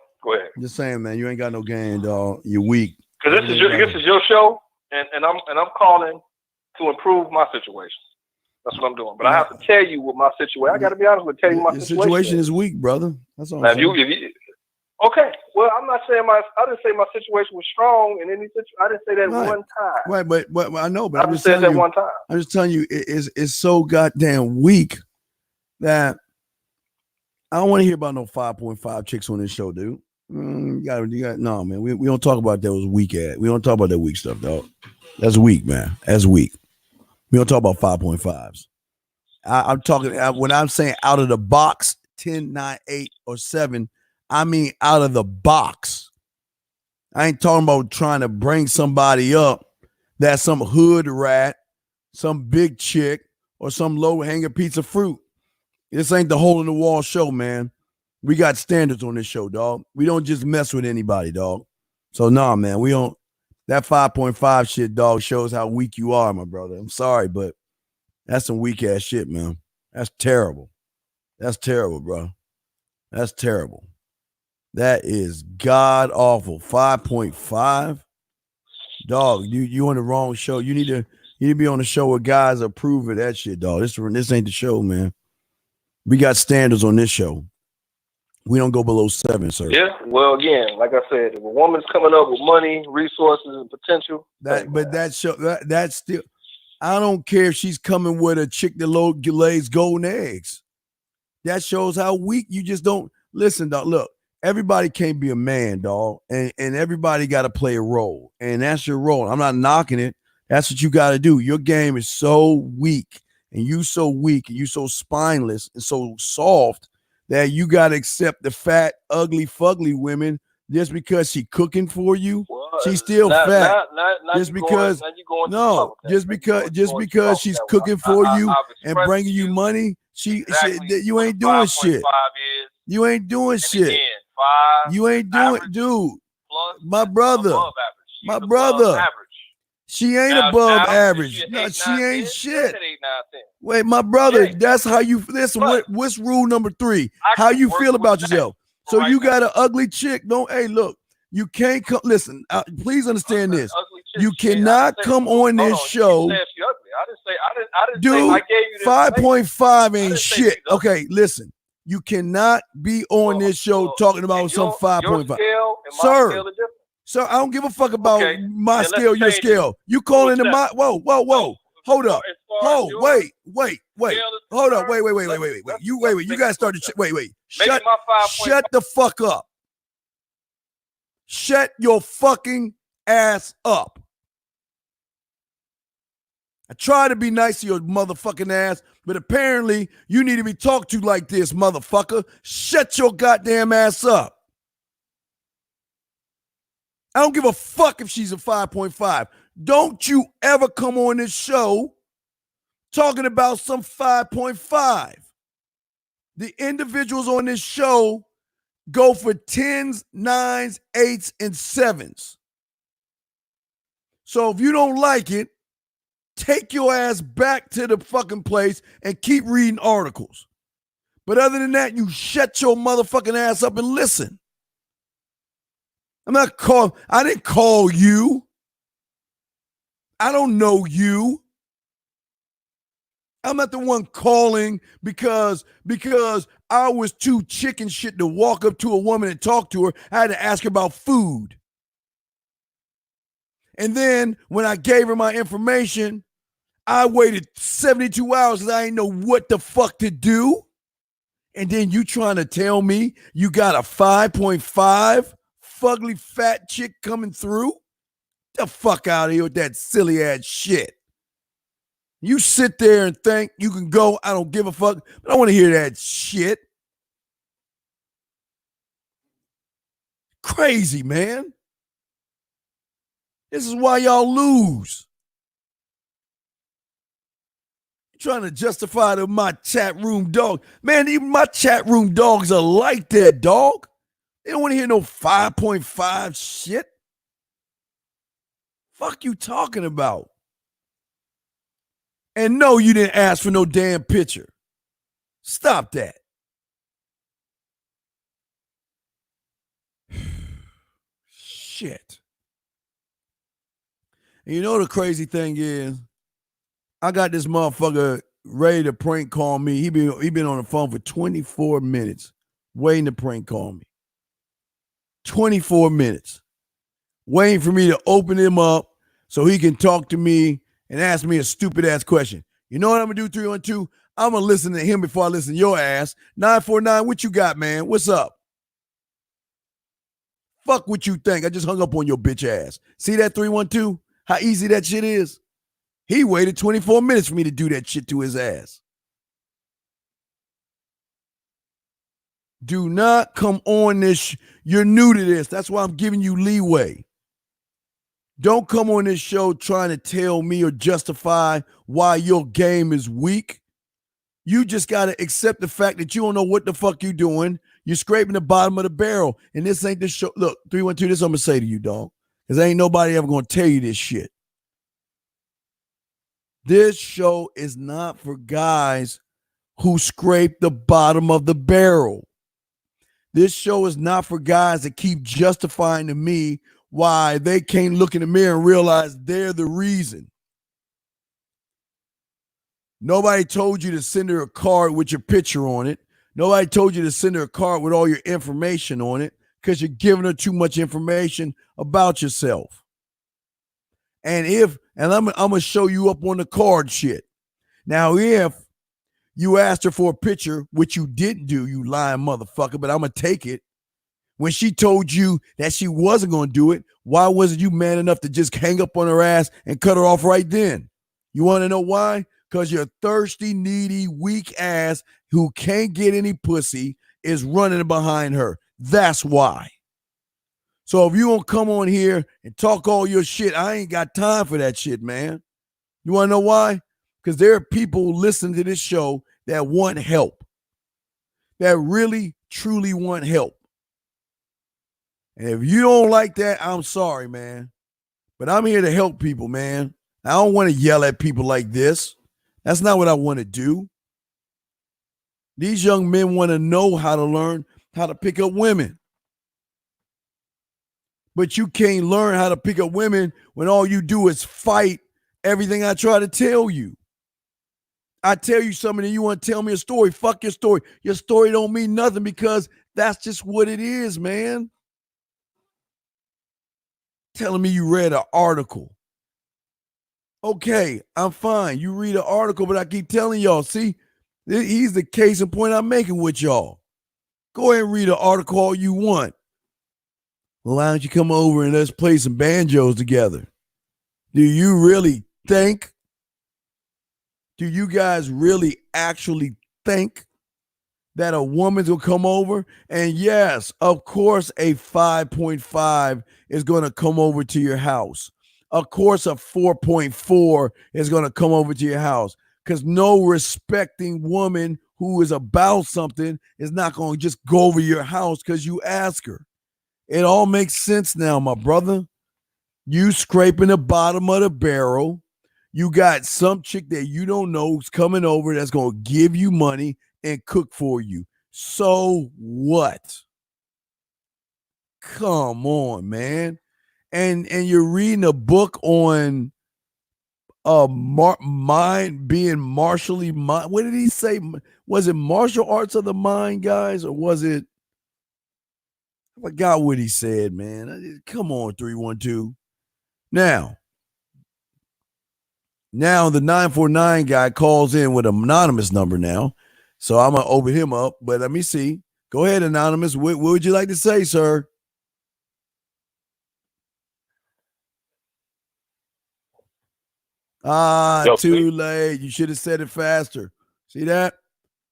Just saying, man. You ain't got no game, dog. You're weak. Because this is your show, and I'm calling to improve my situation. That's what I'm doing. But I have to tell you what my situation. I got to be honest with you. Tell you my situation is weak, brother. That's all. Now, okay. Well, I'm not saying I didn't say my situation was strong in any situation. I didn't say that one time. Right, but I know. But I just said that one time. I'm just telling you, it's so goddamn weak that I don't want to hear about no 5.5 chicks on this show, dude. You got no, man. We don't talk about those weak ass. We don't talk about that weak stuff, dog. That's weak, man. That's weak. We don't talk about 5.5s. I'm talking when I'm saying out of the box, 10, 9, 8, or 7. I mean out of the box. I ain't talking about trying to bring somebody up that's some hood rat, some big chick, or some low-hanging piece of fruit. This ain't the hole in the wall show, man. We got standards on this show, dog. We don't just mess with anybody, dog. So, nah, man, we don't. That 5.5 shit, dog, shows how weak you are, my brother. I'm sorry, but that's some weak-ass shit, man. That's terrible. That's terrible, bro. That's terrible. That is god-awful. 5.5? Dog, you on the wrong show. You need to be on the show where guys approve of that shit, dog. This ain't the show, man. We got standards on this show. We don't go below 7, sir. Yeah, well, again, like I said, if a woman's coming up with money, resources, and potential. That's still, I don't care if she's coming with a chick that lays golden eggs. That shows how weak you just don't. Listen, dog, look, everybody can't be a man, dog, and everybody got to play a role, and that's your role. I'm not knocking it. That's what you got to do. Your game is so weak, and you so weak, and you so spineless and so soft that you got to accept the fat, ugly, fugly women just because she cooking for you. She's still fat. Just because she's cooking for you and bringing you money, you ain't doing shit. You ain't doing shit. You ain't doing, dude. My brother. She ain't above average. No, she ain't shit. Wait, my brother, that's how you listen. What's rule number 3? How you feel about yourself? So you got an ugly chick. Look, you can't come. Listen, please understand this. You cannot come on this show. Dude, 5.5 ain't shit. Okay, listen. You cannot be on this show talking about some 5.5. Sir, I don't give a fuck about my scale, your scale. You calling it my whoa. Hold up. Wait. Hold up. Wait. You gotta start the wait. Shut the fuck up. Shut your fucking ass up. I try to be nice to your motherfucking ass, but apparently you need to be talked to like this, motherfucker. Shut your goddamn ass up. I don't give a fuck if she's a 5.5. Don't you ever come on this show talking about some 5.5. The individuals on this show go for 10s, 9s, 8s, and 7s. So if you don't like it, take your ass back to the fucking place and keep reading articles. But other than that, you shut your motherfucking ass up and listen. I didn't call you. I don't know you. I'm not the one calling because I was too chicken shit to walk up to a woman and talk to her. I had to ask her about food. And then when I gave her my information, I waited 72 hours because I didn't know what the fuck to do. And then you trying to tell me you got a 5.5 fugly fat chick coming through? Get the fuck out of here with that silly ass shit. You sit there and think you can go, I don't give a fuck. I don't want to hear that shit. Crazy, man. This is why y'all lose. You're trying to justify to my chat room dog. Man, even my chat room dogs are like that, dog. They don't want to hear no 5.5 shit. Fuck you talking about? And no, you didn't ask for no damn picture. Stop that. Shit. And you know the crazy thing is, I got this motherfucker ready to prank call me. He been on the phone for 24 minutes waiting to prank call me. 24 minutes. Waiting for me to open him up so he can talk to me and ask me a stupid ass question. You know what I'm going to do, 312? I'm going to listen to him before I listen to your ass. 949, what you got, man? What's up? Fuck what you think. I just hung up on your bitch ass. See that 312? How easy that shit is? He waited 24 minutes for me to do that shit to his ass. Do not come on this. You're new to this. That's why I'm giving you leeway. Don't come on this show trying to tell me or justify why your game is weak. You just got to accept the fact that you don't know what the fuck you doing. You're scraping the bottom of the barrel. And this ain't the show. Look, 312, this I'm going to say to you, dog. Because ain't nobody ever going to tell you this shit. This show is not for guys who scrape the bottom of the barrel. This show is not for guys that keep justifying to me why they can't look in the mirror and realize they're the reason. Nobody told you to send her a card with your picture on it. Nobody told you to send her a card with all your information on it because you're giving her too much information about yourself. And I'm going to show you up on the card shit. Now, if you asked her for a picture, which you didn't do, you lying motherfucker, but I'm going to take it. When she told you that she wasn't going to do it, why wasn't you man enough to just hang up on her ass and cut her off right then? You want to know why? Because your thirsty, needy, weak ass who can't get any pussy is running behind her. That's why. So if you don't come on here and talk all your shit, I ain't got time for that shit, man. You want to know why? Because there are people listening to this show that want help, that really, truly want help. And if you don't like that, I'm sorry, man. But I'm here to help people, man. I don't want to yell at people like this. That's not what I want to do. These young men want to know how to learn how to pick up women. But you can't learn how to pick up women when all you do is fight everything I try to tell you. I tell you something and you want to tell me a story. Fuck your story. Your story don't mean nothing because that's just what it is, man. Telling me you read an article. Okay, I'm fine. You read an article, but I keep telling y'all, see, he's the case in point I'm making with y'all. Go ahead and read an article all you want. Well, why don't you come over and let's play some banjos together? Do you really think? Do you guys really actually think that a woman's will come over? And yes, of course, a 5.5 is going to come over to your house. Of course, a 4.4 is going to come over to your house because no respecting woman who is about something is not going to just go over your house because you ask her. It all makes sense now, my brother. You scraping the bottom of the barrel. You got some chick that you don't know who's coming over that's going to give you money and cook for you. So what? Come on, man. And you're reading a book on mind being martially mind. What did he say? Was it martial arts of the mind, guys? Or was it? I forgot what he said, man. Come on, 312. Now the 949 guy calls in with an anonymous number now. So I'm going to open him up. But let me see. Go ahead, anonymous. What would you like to say, sir? Too late. You should have said it faster. See that?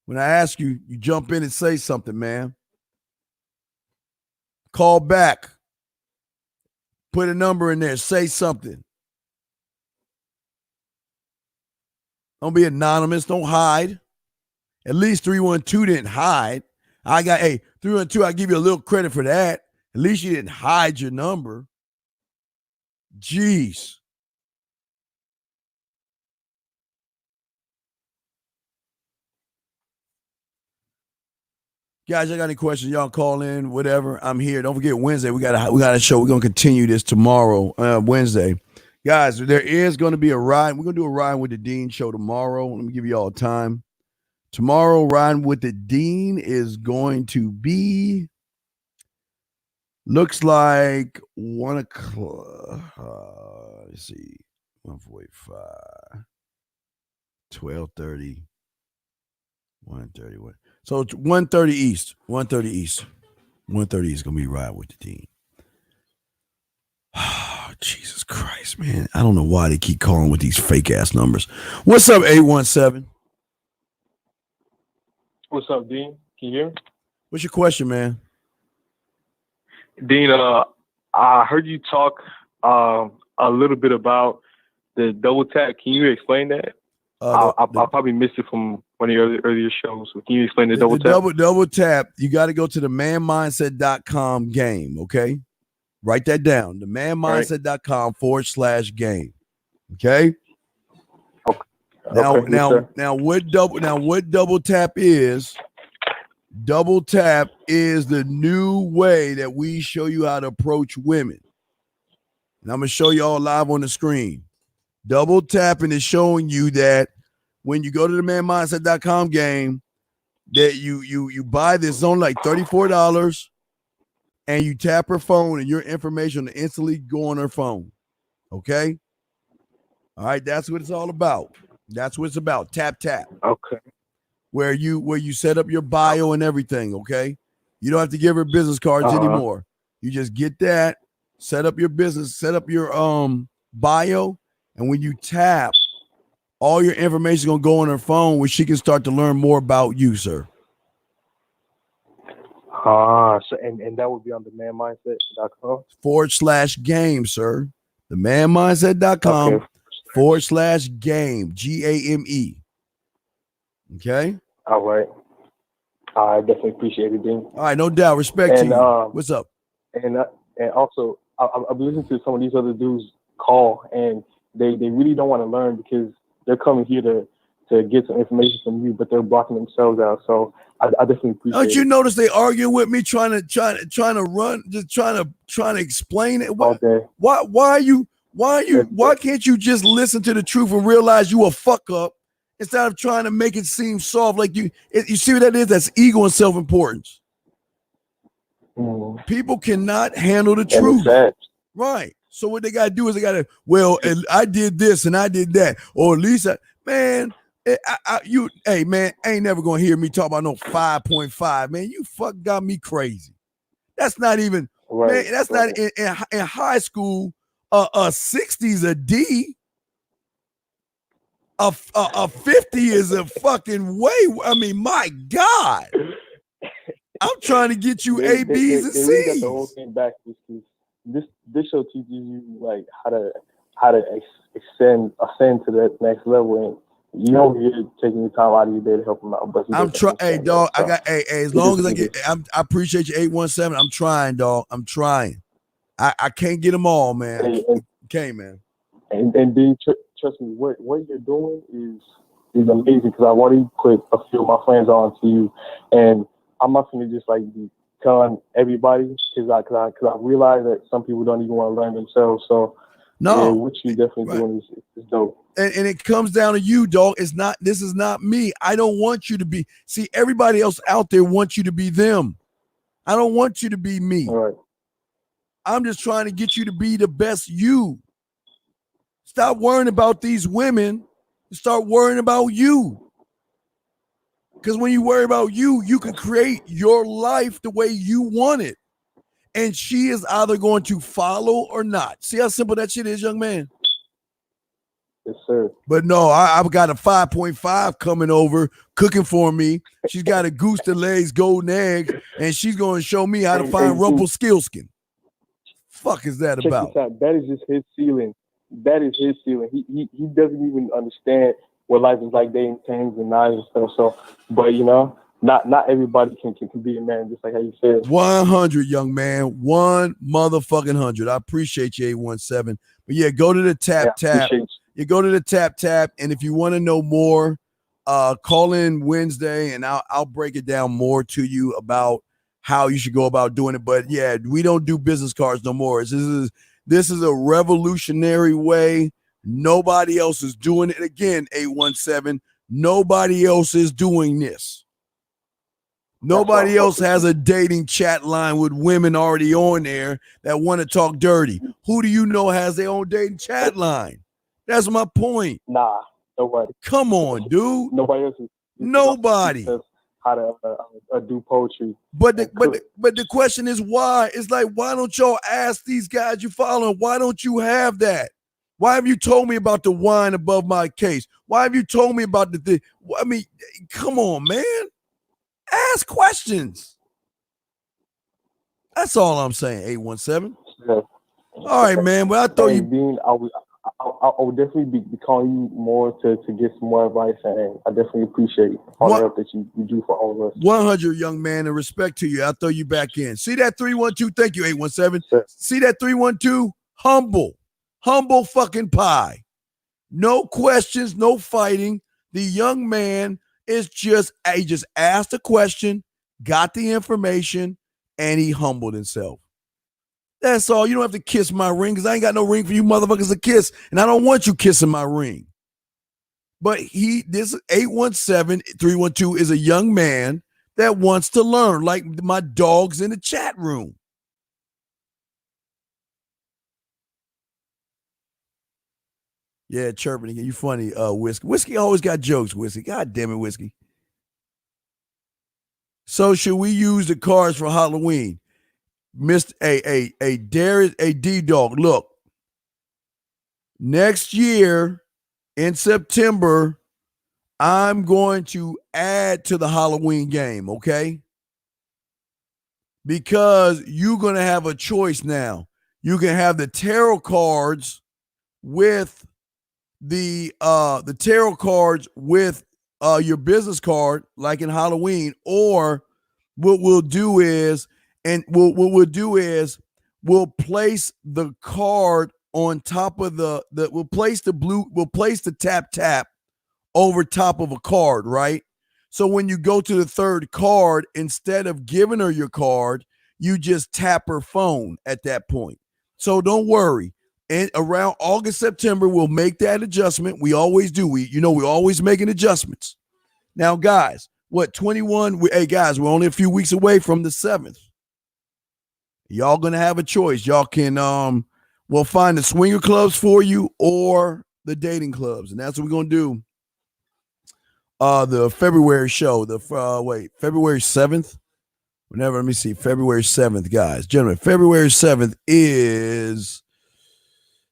When I ask you, you jump in and say something, man. Call back. Put a number in there. Say something. Don't be anonymous. Don't hide. At least 312 didn't hide. 312, I give you a little credit for that. At least you didn't hide your number. Jeez. Guys, I got any questions? Y'all call in, whatever. I'm here. Don't forget Wednesday. We got a show. We're gonna continue this tomorrow, Wednesday. Guys, there is going to be a ride. We're going to do a ride with the Dean show tomorrow. Let me give you all time. Tomorrow, riding with the Dean is going to be, looks like 1 o'clock. Let's see, 1:45, 12:30. 1:30. So it's 1:30 East. 1:30 East. 1:30 East gonna be right with the team. Oh, Jesus Christ, man. I don't know why they keep calling with these fake ass numbers. What's up, 817? What's up, Dean? Can you hear me? What's your question, man? Dean, I heard you talk a little bit about the double tap. Can you explain that? I probably missed it from one of your earlier shows. So can you explain the double tap? Double tap, you got to go to the themanmindset.com game, okay? Write that down. themanmindset.com/game. Okay? Now what double tap is? Double tap is the new way that we show you how to approach women. And I'm going to show you all live on the screen. Double tapping is showing you that when you go to the themanmindset.com game, that you buy this, it's only like $34, and you tap her phone and your information will instantly go on her phone. Okay? All right, that's what it's all about. That's what it's about. Tap. Okay. Where you set up your bio and everything, okay? You don't have to give her business cards anymore. You just get that, set up your business, set up your bio, and when you tap, all your information is going to go on her phone where she can start to learn more about you, sir. So and that would be on themanmindset.com /game, sir. Themanmindset.com /game, GAME. Okay. All right. I definitely appreciate it, Dean. All right, no doubt. Respect to you. What's up? And also, I've listened to some of these other dudes call, and they really don't want to learn because they're coming here to get some information from you, but they're blocking themselves out. So I definitely appreciate it. Don't you notice they arguing with me, trying to run, just trying to explain it? Why can't you just listen to the truth and realize you a fuck up instead of trying to make it seem soft? Like you see what that is? That's ego and self-importance. People cannot handle the truth. Right. So what they got to do is and I did this and I did that. Or at least, man, ain't never going to hear me talk about no 5.5. Man, you fuck got me crazy. That's not even, man, that's not in high school. 60's a D. A 50 is a fucking way. I mean, my God. I'm trying to get you A, B's, and C's. They got the whole thing backwards. This show teaches you like how to ascend to that next level, and you don't get taking your time out of your day to help them out. But I'm trying, hey dog. I got as long as I get, I appreciate you 817. I'm trying, dog. I'm trying. I can't get them all, man. Okay, man. And then trust me, what you're doing is amazing because I've already put a few of my friends on to you, and I'm not going to just like be telling everybody because I realize that some people don't even want to learn themselves. So what you definitely doing is dope. And it comes down to you, dog. This is not me. I don't want you to be. See, everybody else out there wants you to be them. I don't want you to be me. All right. I'm just trying to get you to be the best you. Stop worrying about these women and start worrying about you. Because when you worry about you, you can create your life the way you want it. And she is either going to follow or not. See how simple that shit is, young man? Yes, sir. But no, I've got a 5.5 coming over, cooking for me. She's got a goose that lays golden eggs, and she's going to show me how to find Rumpelstiltskin. Fuck is that about? That is just his ceiling. That is his ceiling. He doesn't even understand what life is like dating tens and nines and stuff. So, but not everybody can be a man, just like how you said. 100, young man. 1 motherfucking 100. I appreciate you, 817. But yeah, go to the tap. You go to the tap, and if you want to know more, call in Wednesday, and I'll break it down more to you about how you should go about doing it. But yeah, we don't do business cards no more. This is a revolutionary way. Nobody else is doing it. Again, 817. Nobody else is doing this. Nobody else has a dating chat line with women already on there that want to talk dirty. Who do you know has their own dating chat line? That's my point. Nah, nobody. Come on, dude. Nobody else is. Nobody. How to do poetry. But the question is why? It's like, why don't y'all ask these guys you following? Why don't you have that? Why have you told me about the wine above my case? Why have you told me about the thing? I mean, come on, man. Ask questions. That's all I'm saying. 817. Yeah. All right, man. Well, I thought you. Dean, I would definitely be calling you more to get some more advice, and I definitely appreciate all the help that you do for all of us. 100, young man, and respect to you. I'll throw you back in. See that 312? Thank you, 817. Sure. See that 312? Humble fucking pie. No questions, no fighting. The young man is he just asked a question, got the information, and he humbled himself. That's all. You don't have to kiss my ring because I ain't got no ring for you motherfuckers to kiss, and I don't want you kissing my ring. But this 817-312 is a young man that wants to learn, like my dogs in the chat room. Yeah, chirping again. You funny, Whiskey. Whiskey always got jokes, Whiskey. God damn it, Whiskey. So should we use the cards for Halloween? Mr. A D-Dog. Look, next year in September, I'm going to add to the Halloween game, okay? Because you're going to have a choice now. You can have the tarot cards with the tarot cards with your business card, like in Halloween, or what we'll do is we'll place the card on top of we'll place the tap over top of a card, right? So when you go to the third card, instead of giving her your card, you just tap her phone at that point. So don't worry. And around August, September, we'll make that adjustment. We always do. We're always making adjustments. Now, guys, 21? Hey, guys, we're only a few weeks away from the 7th. Y'all going to have a choice. Y'all can, we'll find the swinger clubs for you or the dating clubs. And that's what we're going to do. The February show, February 7th? Let me see. February 7th, guys. Gentlemen, February 7th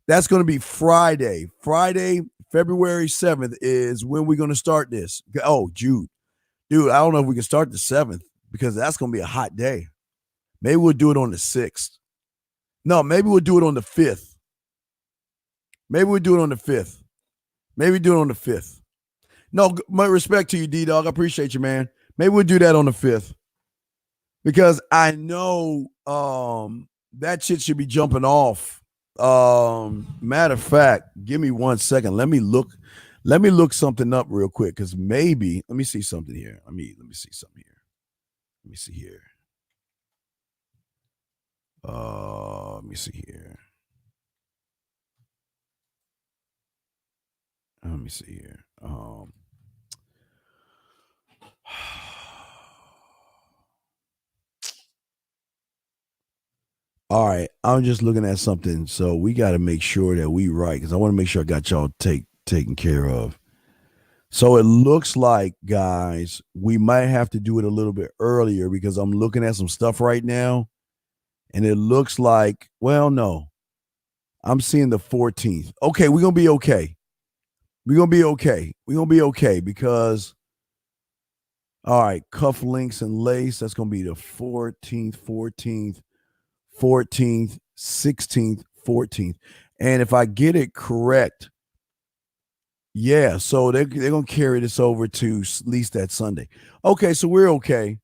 that's going to be Friday. Friday, February 7th is when we're going to start this. Oh, Dude, I don't know if we can start the 7th because that's going to be a hot day. Maybe we'll do it on the 6th. No, maybe we'll do it on the 5th. No, my respect to you, D-Dog. I appreciate you, man. Maybe we'll do that on the 5th because I know that shit should be jumping off. Matter of fact, give me 1 second. Let me look something up real quick because maybe let me see something here. Let me see something here. Let me see here. Let me see here. All right, I'm just looking at something, so we got to make sure that we right because I want to make sure I got y'all taken care of. So it looks like, guys, we might have to do it a little bit earlier because I'm looking at some stuff right now, and it looks like, well, no, I'm seeing the 14th. Okay, we're gonna be okay. Because, all right, cuff links and lace. That's gonna be the 14th, 16th, 14th. And if I get it correct, yeah, so they're going to carry this over to at least that Sunday. Okay, so we're okay.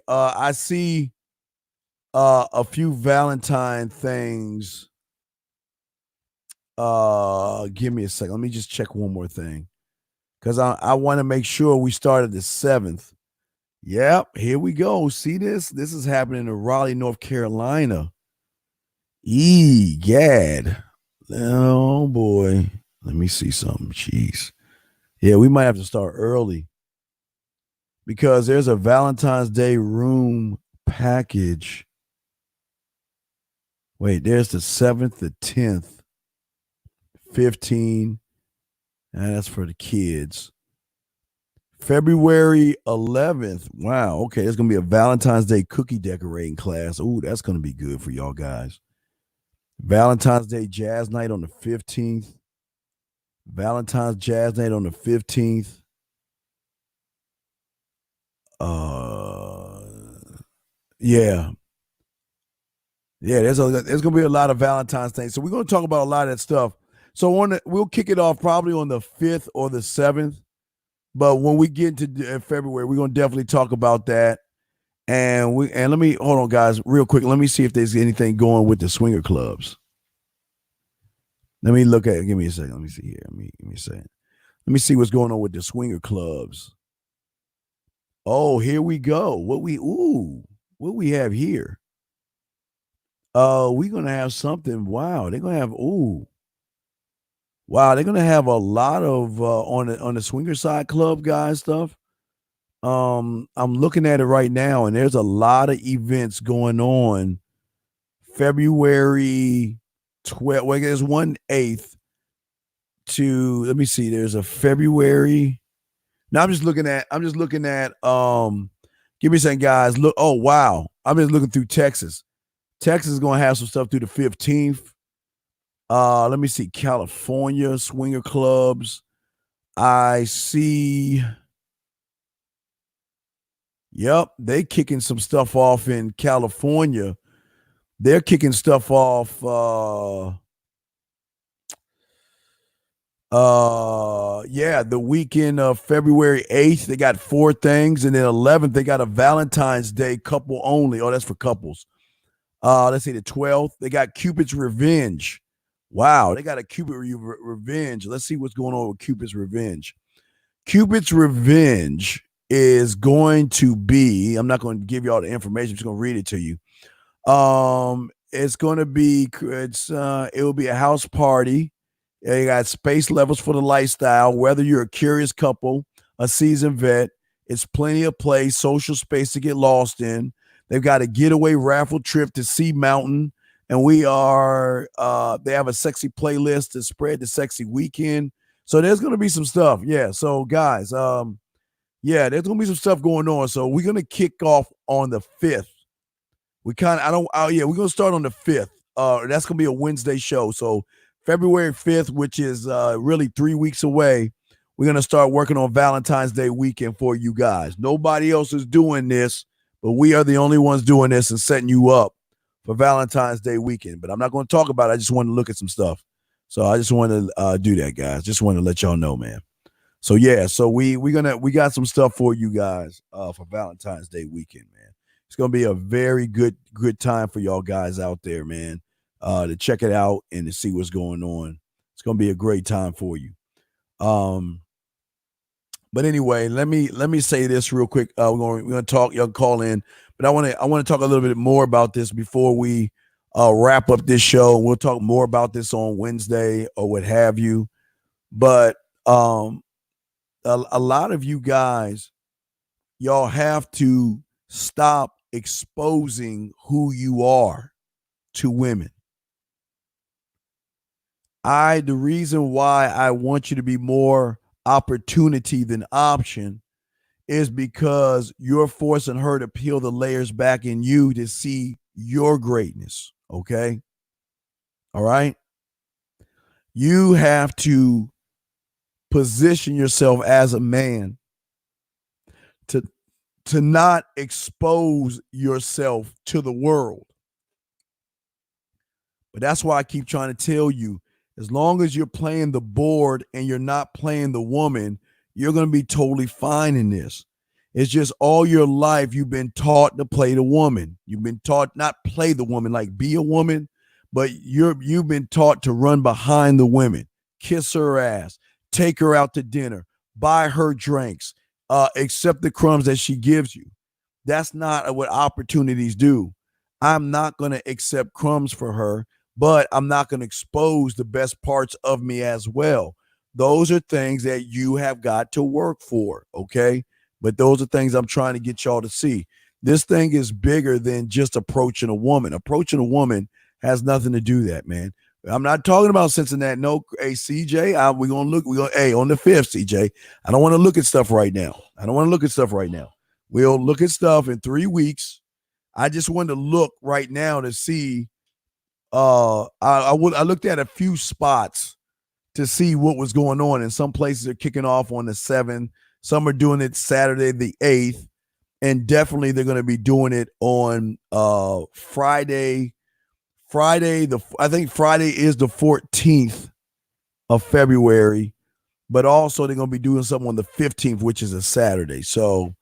I see a few Valentine things. Give me a second. Let me just check one more thing because I want to make sure we started the 7th. Yep, here we go. See this? This is happening in Raleigh, North Carolina. Gad. Oh, boy. Let me see something. Jeez. Yeah, we might have to start early because there's a Valentine's Day room package. Wait, there's the 7th, the 10th, 15. And that's for the kids. February 11th. Wow. Okay. There's going to be a Valentine's Day cookie decorating class. Ooh, that's going to be good for y'all guys. Valentine's Day Jazz Night on the 15th. Valentine's Jazz Night on the 15th. Yeah. Yeah, there's going to be a lot of Valentine's things. So we're going to talk about a lot of that stuff. So we'll kick it off probably on the 5th or the 7th. But when we get into February, we're going to definitely talk about that. And let me hold on, guys, real quick. Let me see if there's anything going with the swinger clubs. Let me look at it. Give me a second. Let me see here. Let me a second. Let me see what's going on with the swinger clubs. Oh, here we go. What we have here? We're gonna have something. Wow, they're gonna have wow, they're gonna have a lot of on the swinger side club guys stuff. I'm looking at it right now, and there's a lot of events going on. February 12th. Well, there's 1/8 to. Let me see. There's a February. Now I'm just looking at. Give me a second, guys. Look. Oh wow. I'm just looking through Texas. Texas is gonna have some stuff through the 15th. Let me see. California swinger clubs. I see. Yep, they kicking some stuff off in California. They're kicking stuff off. The weekend of February 8th, they got 4 things, and then 11th, they got a Valentine's Day couple only. Oh, that's for couples. Let's see, the 12th, they got Cupid's Revenge. Wow, they got a Cupid Revenge. Let's see what's going on with Cupid's Revenge. Cupid's Revenge is going to be, I'm not going to give you all the information, I'm just going to read it to you. It's going to be, it will be a house party. You got space levels for the lifestyle, whether you're a curious couple, a seasoned vet, it's plenty of place, social space to get lost in. They've got a getaway raffle trip to Sea Mountain, and they have a sexy playlist to spread the sexy weekend. So there's going to be some stuff. Yeah. So guys, there's going to be some stuff going on. So we're going to kick off on the 5th. We're going to start on the 5th. That's going to be a Wednesday show. So February 5th, which is really 3 weeks away, we're going to start working on Valentine's Day weekend for you guys. Nobody else is doing this, but we are the only ones doing this and setting you up for Valentine's Day weekend. But I'm not going to talk about it. I just want to look at some stuff. So I just want to do that, guys. Just want to let y'all know, man. So yeah, so we got some stuff for you guys for Valentine's Day weekend, man. It's gonna be a very good time for y'all guys out there, man. To check it out and to see what's going on. It's gonna be a great time for you. But anyway, let me say this real quick. We're gonna talk. Y'all call in, but I want to talk a little bit more about this before we wrap up this show. We'll talk more about this on Wednesday or what have you. But a lot of you guys, y'all have to stop exposing who you are to women. The reason why I want you to be more opportunity than option is because you're forcing her to peel the layers back in you to see your greatness. Okay. All right. You have to position yourself as a man to not expose yourself to the world. But that's why I keep trying to tell you, as long as you're playing the board and you're not playing the woman, you're going to be totally fine in this. It's just all your life you've been taught to play the woman. You've been taught not play the woman, like be a woman, but you've been taught to run behind the women, kiss her ass, take her out to dinner, buy her drinks, accept the crumbs that she gives you. That's not what opportunities do. I'm not going to accept crumbs for her, but I'm not going to expose the best parts of me as well. Those are things that you have got to work for, okay? But those are things I'm trying to get y'all to see. This thing is bigger than just approaching a woman. Approaching a woman has nothing to do with that, man. I'm not talking about Cincinnati. No, hey, CJ, we're going to look. Hey, on the 5th, CJ, I don't want to look at stuff right now. We'll look at stuff in 3 weeks. I just wanted to look right now to see. I looked at a few spots to see what was going on. And some places are kicking off on the 7th. Some are doing it Saturday, the 8th. And definitely they're going to be doing it on Friday. I think Friday is the 14th of February. But also they're going to be doing something on the 15th, which is a Saturday. So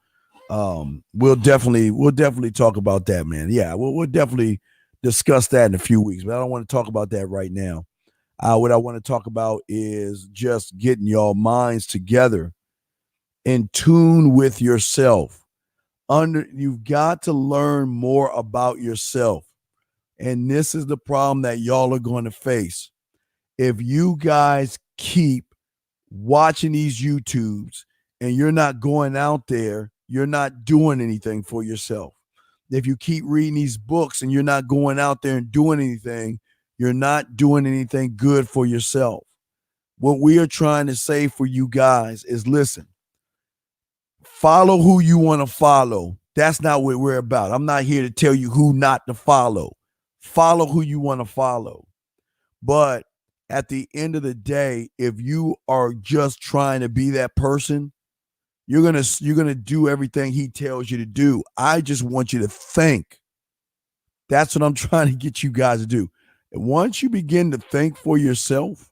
we'll definitely talk about that, man. Yeah, we'll definitely discuss that in a few weeks. But I don't want to talk about that right now. What I want to talk about is just getting y'all minds together, in tune with yourself. You've got to learn more about yourself. And this is the problem that y'all are going to face. If you guys keep watching these YouTubes and you're not going out there, you're not doing anything for yourself. If you keep reading these books and you're not going out there and doing anything, you're not doing anything good for yourself. What we are trying to say for you guys is, listen, follow who you want to follow. That's not what we're about. I'm not here to tell you who not to follow. Follow who you want to follow. But at the end of the day, if you are just trying to be that person, you're gonna do everything he tells you to do. I just want you to think. That's what I'm trying to get you guys to do. And once you begin to think for yourself,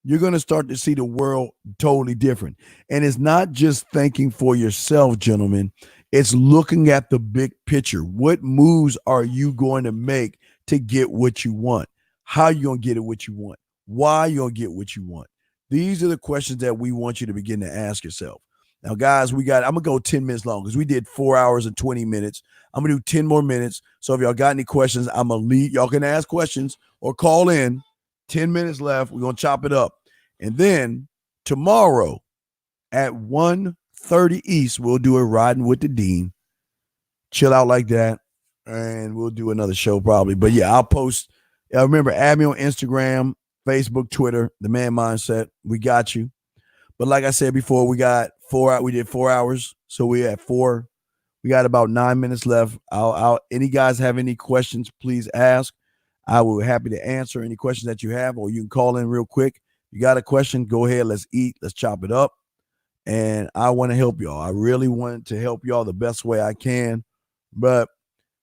you're going to start to see the world totally different. And it's not just thinking for yourself, gentlemen. It's looking at the big picture. What moves are you going to make to get what you want? How are you going to get it what you want? Why are you going to get what you want? These are the questions that we want you to begin to ask yourself. Now, guys, I'm going to go 10 minutes long because we did 4 hours and 20 minutes. I'm going to do 10 more minutes. So if y'all got any questions, I'm going to lead. Y'all can ask questions or call in. 10 minutes left. We're going to chop it up. And then tomorrow at 1:30 East, we'll do a Riding with the Dean. Chill out like that. And we'll do another show probably. But yeah, I'll post. Remember, add me on Instagram, Facebook, Twitter, The Man Mindset. We got you. But like I said before, we did 4 hours. So we at 4. We got about 9 minutes left. Any guys have any questions, please ask. I will be happy to answer any questions that you have, or you can call in real quick. You got a question, go ahead. Let's eat. Let's chop it up. And I want to help y'all. I really want to help y'all the best way I can. But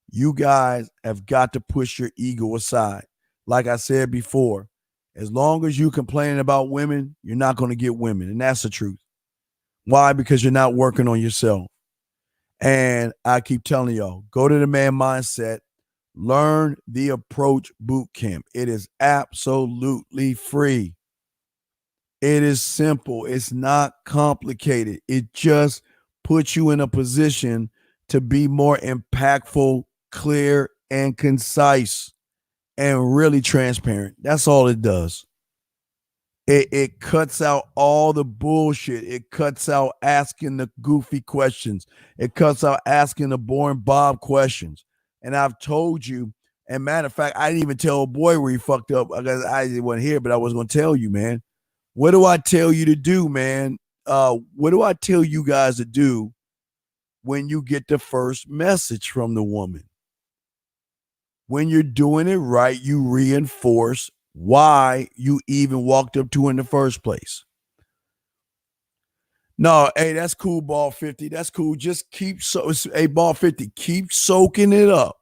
you guys have got to push your ego aside. Like I said before, as long as you complaining about women, you're not going to get women. And that's the truth. Why? Because you're not working on yourself. And I keep telling y'all, go to the Man Mindset, learn the Approach Boot Camp. It is absolutely free. It is simple. It's not complicated. It just puts you in a position to be more impactful, clear, and concise, and really transparent. That's all it does. It cuts out all the bullshit. It cuts out asking the goofy questions. It cuts out asking the boring Bob questions. And I've told you, and matter of fact, I didn't even tell a boy where he fucked up because I wasn't here, but I was going to tell you, man. What do I tell you to do, man? What do I tell you guys to do when you get the first message from the woman? When you're doing it right, you reinforce why you even walked up to her in the first place. No, hey, that's cool, Ball 50. That's cool. Just Ball 50, keep soaking it up.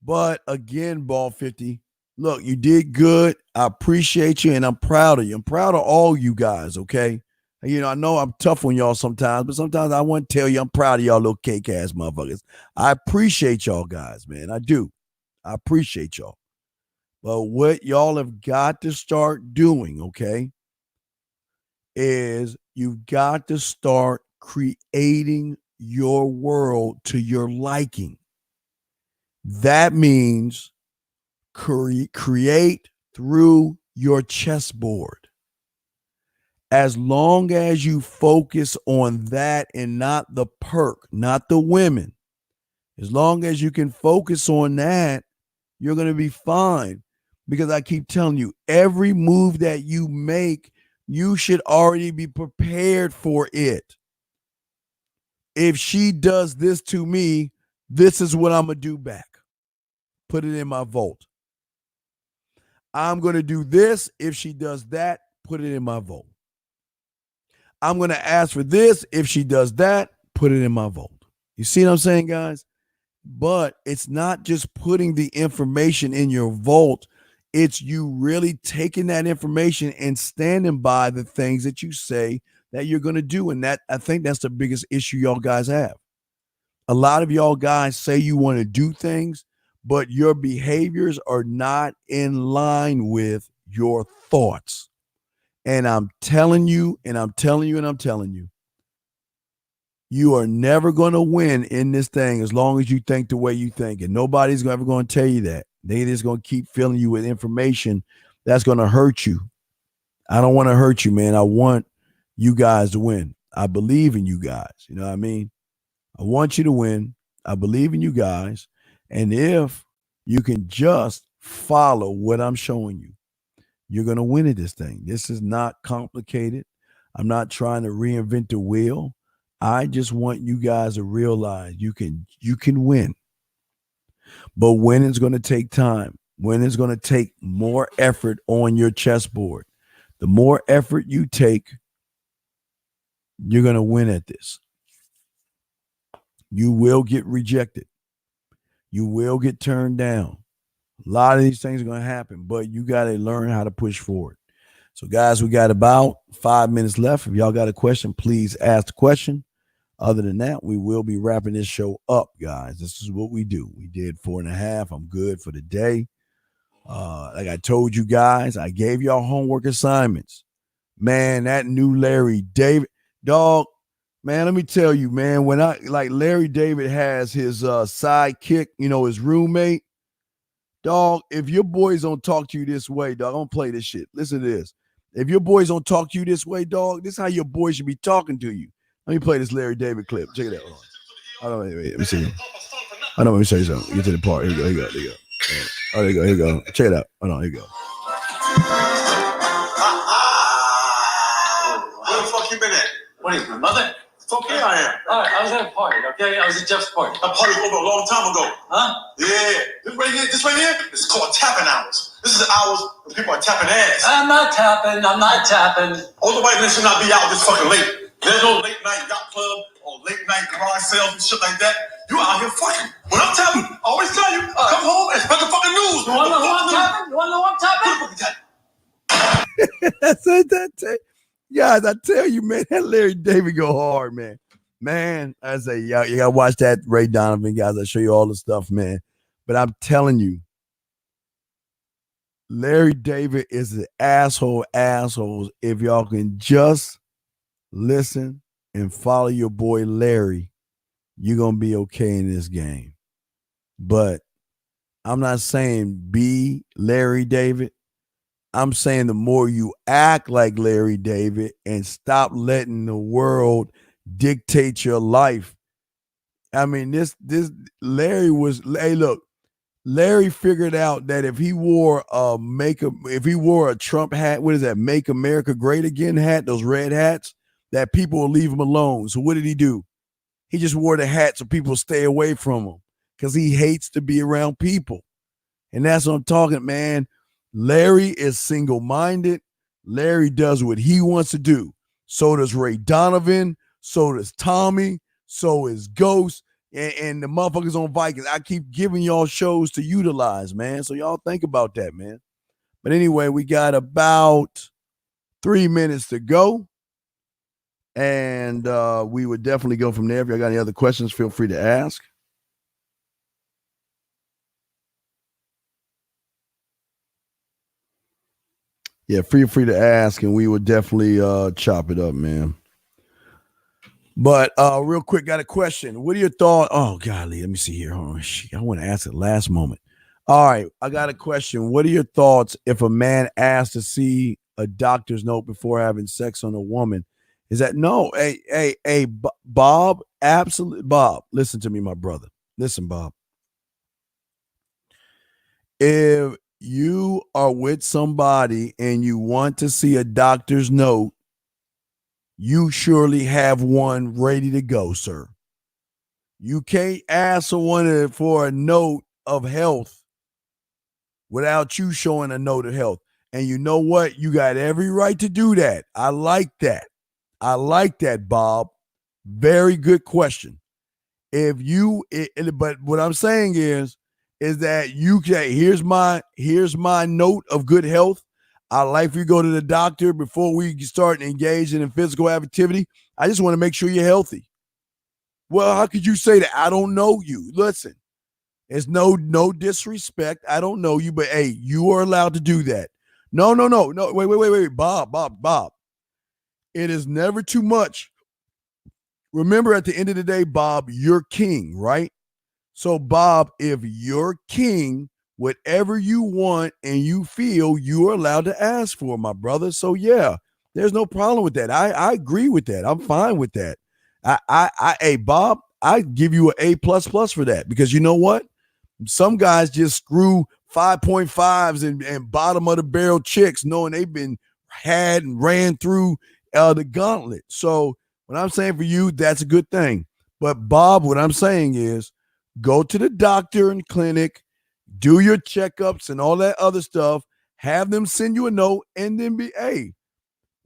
But again, Ball 50, look, you did good. I appreciate you, and I'm proud of you. I'm proud of all you guys, okay? You know, I know I'm tough on y'all sometimes, but sometimes I want to tell you I'm proud of y'all little cake-ass motherfuckers. I appreciate y'all guys, man. I do. I appreciate y'all. But what y'all have got to start doing, okay, is you've got to start creating your world to your liking. That means create through your chessboard. As long as you focus on that and not the perk, not the women, as long as you can focus on that, you're going to be fine. Because I keep telling you, every move that you make, you should already be prepared for it. If she does this to me, this is what I'm going to do back. Put it in my vault. I'm going to do this. If she does that, put it in my vault. I'm going to ask for this. If she does that, put it in my vault. You see what I'm saying, guys? But it's not just putting the information in your vault. It's you really taking that information and standing by the things that you say that you're going to do. And that, I think that's the biggest issue y'all guys have. A lot of y'all guys say you want to do things, but your behaviors are not in line with your thoughts. And I'm telling you, and I'm telling you, and I'm telling you, you are never going to win in this thing as long as you think the way you think. And nobody's ever going to tell you that. They just going to keep filling you with information that's going to hurt you. I don't want to hurt you, man. I want you guys to win. I believe in you guys. You know what I mean? I want you to win. I believe in you guys. And if you can just follow what I'm showing you, you're going to win at this thing. This is not complicated. I'm not trying to reinvent the wheel. I just want you guys to realize you can win. But winning is going to take time. Winning is going to take more effort on your chessboard. The more effort you take, you're going to win at this. You will get rejected. You will get turned down. A lot of these things are going to happen, but you got to learn how to push forward. So, guys, we got about 5 minutes left. If y'all got a question, please ask the question. Other than that, we will be wrapping this show up, guys. This is what we do. We did 4.5. I'm good for the day. Like I told you guys, I gave y'all homework assignments. Man, that new Larry David, dog, man, let me tell you, man, when Larry David has his sidekick, his roommate, dog, if your boys don't talk to you this way, dog, don't play this shit. Listen to this. If your boys don't talk to you this way, dog, this is how your boys should be talking to you. Let me play this Larry David clip. Check it out. Hold on, wait, let me see. Hold on, let me show you something. Get to the part. Here you go. Oh, there you go. Check it out. Hold on, here you go. Where the fuck you been at? What is my mother? Fuck yeah, I am. All right, I was at a party, okay? I was at Jeff's party. A party over a long time ago. Huh? Yeah. This right here is called tapping hours. This is the hours when people are tapping ass. I'm not tapping. All the white men should not be out this fucking late. There's no late night yacht club or late night garage sales and shit like that. You out here fucking. When I'm tapping, I always tell you, come home and spread the fucking news. You want to know who I'm tapping? You want to know who I'm tapping? That's it. Guys, I tell you, man, that Larry David go hard, man. Man, I say, y'all, you got to watch that Ray Donovan, guys. I'll show you all the stuff, man. But I'm telling you, Larry David is an assholes. If y'all can just listen and follow your boy Larry, you're going to be okay in this game. But I'm not saying be Larry David. I'm saying the more you act like Larry David and stop letting the world dictate your life. I mean, this Larry was, hey, look, Larry figured out that if he wore a Trump hat, what is that? Make America Great Again hat, those red hats, that people will leave him alone. So what did he do? He just wore the hat so people stay away from him because he hates to be around people. And that's what I'm talking, man. Larry is single-minded. Larry does what he wants to do. So does Ray Donovan. So does Tommy. So is Ghost. And the motherfuckers on Vikings. I keep giving y'all shows to utilize, man. So y'all think about that, man. But anyway, we got about 3 minutes to go. And we would definitely go from there. If y'all got any other questions, feel free to ask. Yeah, feel free to ask, and we would definitely chop it up, man. But real quick, got a question. What are your thoughts? Oh, golly, let me see here. Oh, shit, I want to ask it last moment. All right, I got a question. What are your thoughts if a man asks to see a doctor's note before having sex on a woman? Is that no? Hey, Bob, absolutely. Bob, listen to me, my brother. Listen, Bob. If you are with somebody and you want to see a doctor's note, you surely have one ready to go, sir. You can't ask someone for a note of health without you showing a note of health. And you know what? You got every right to do that. I like that. I like that, Bob. Very good question. But what I'm saying is that you can, here's my note of good health. I like for you to go to the doctor before we start engaging in physical activity. I just want to make sure you're healthy. Well, how could you say that? I don't know you. Listen, it's no disrespect. I don't know you, but hey, you are allowed to do that. No. Wait. Bob. It is never too much. Remember, at the end of the day, Bob, you're king, right? So, Bob, if you're king, whatever you want and you feel, you are allowed to ask for, my brother. So, yeah, there's no problem with that. I agree with that. I'm fine with that. Hey, Bob, I give you an A++ for that, because you know what? Some guys just screw 5.5s and bottom of the barrel chicks, knowing they've been had and ran through the gauntlet. So what I'm saying for you, that's a good thing. But Bob, what I'm saying is, go to the doctor and clinic, do your checkups and all that other stuff, have them send you a note, and then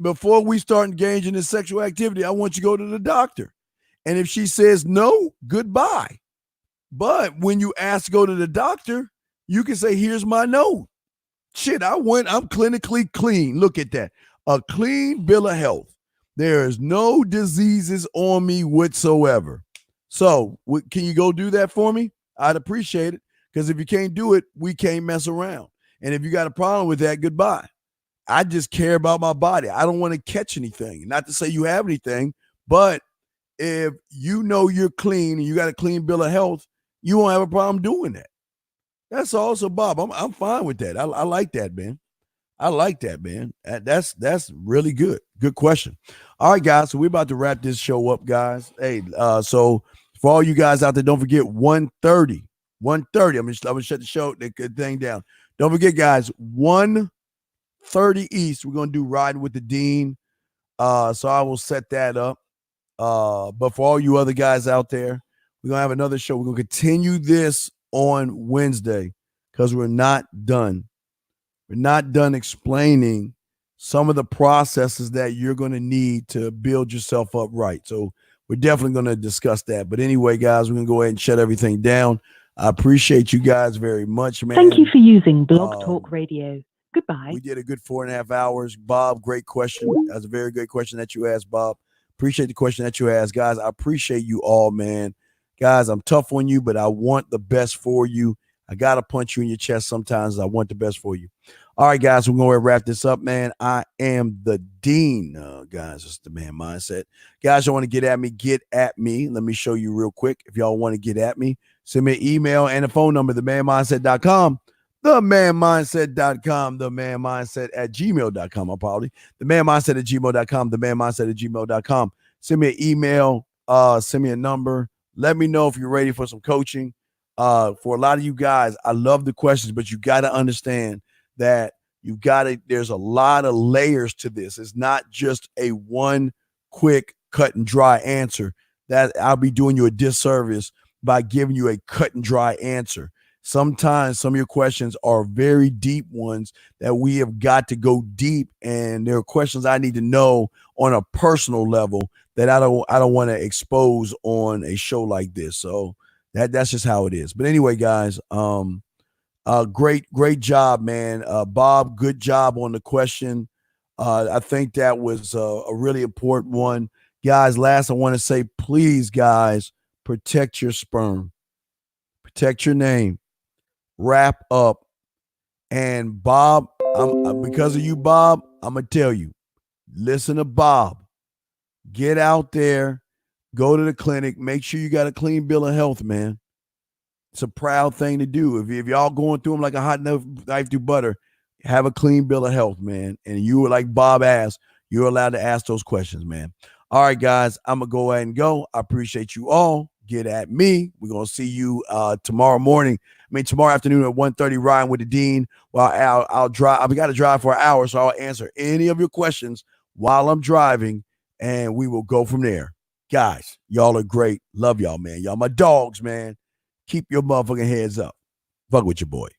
before we start engaging in sexual activity, I want you to go to the doctor. And if she says no, goodbye. But when you ask to go to the doctor, you can say, here's my note. Shit, I'm clinically clean. Look at that. A clean bill of health. There is no diseases on me whatsoever. So can you go do that for me? I'd appreciate it, because if you can't do it, we can't mess around. And if you got a problem with that, goodbye. I just care about my body. I don't want to catch anything. Not to say you have anything, but if you know you're clean and you got a clean bill of health, you won't have a problem doing that. That's all. So, Bob, I'm fine with that. I like that, man. I like that, man. That's really good. Good question. All right, guys. So we're about to wrap this show up, guys. Hey, so for all you guys out there, don't forget 1:30. I'm gonna shut the thing down. Don't forget, guys, 1:30 East. We're gonna do Riding with the Dean. So I will set that up. But for all you other guys out there, we're gonna have another show. We're gonna continue this on Wednesday, because we're not done. We're not done explaining some of the processes that you're going to need to build yourself up right. So we're definitely going to discuss that. But anyway, guys, we're going to go ahead and shut everything down. I appreciate you guys very much, man. Thank you for using Blog Talk Radio. Goodbye. We did a good 4.5 hours. Bob, great question. That's a very good question that you asked, Bob. Appreciate the question that you asked. Guys, I appreciate you all, man. Guys, I'm tough on you, but I want the best for you. I got to punch you in your chest sometimes. I want the best for you. All right, guys, we're going to wrap this up, man. I am the Dean. Guys, it's the Man Mindset. Guys, you want to get at me. Let me show you real quick. If y'all want to get at me, send me an email and a phone number, themanmindset.com, themanmindset.com, themanmindset@gmail.com. Apology. Themanmindset@gmail.com, themanmindset@gmail.com. Send me an email, send me a number. Let me know if you're ready for some coaching. For a lot of you guys, I love the questions, but you got to understand that there's a lot of layers to this. It's not just a one quick cut and dry answer. That I'll be doing you a disservice by giving you a cut and dry answer. Sometimes some of your questions are very deep ones that we have got to go deep, and there are questions I need to know on a personal level that I don't want to expose on a show like this. So that's just how it is. But anyway, guys, great job, man. Bob, good job on the question. I think that was a really important one. Guys, last I want to say, please, guys, protect your sperm. Protect your name. Wrap up. And Bob, because of you, Bob, I'm going to tell you, listen to Bob. Get out there. Go to the clinic. Make sure you got a clean bill of health, man. It's a proud thing to do. If y'all going through them like a hot knife through butter, have a clean bill of health, man. And you were like Bob asked, you're allowed to ask those questions, man. All right, guys, I'm going to go ahead and go. I appreciate you all. Get at me. We're going to see you tomorrow morning mean, tomorrow afternoon at 1:30, Ryan with the Dean. Well, I'll drive. We got to drive for an hour, so I'll answer any of your questions while I'm driving, and we will go from there. Guys, y'all are great. Love y'all, man. Y'all my dogs, man. Keep your motherfucking heads up. Fuck with your boy.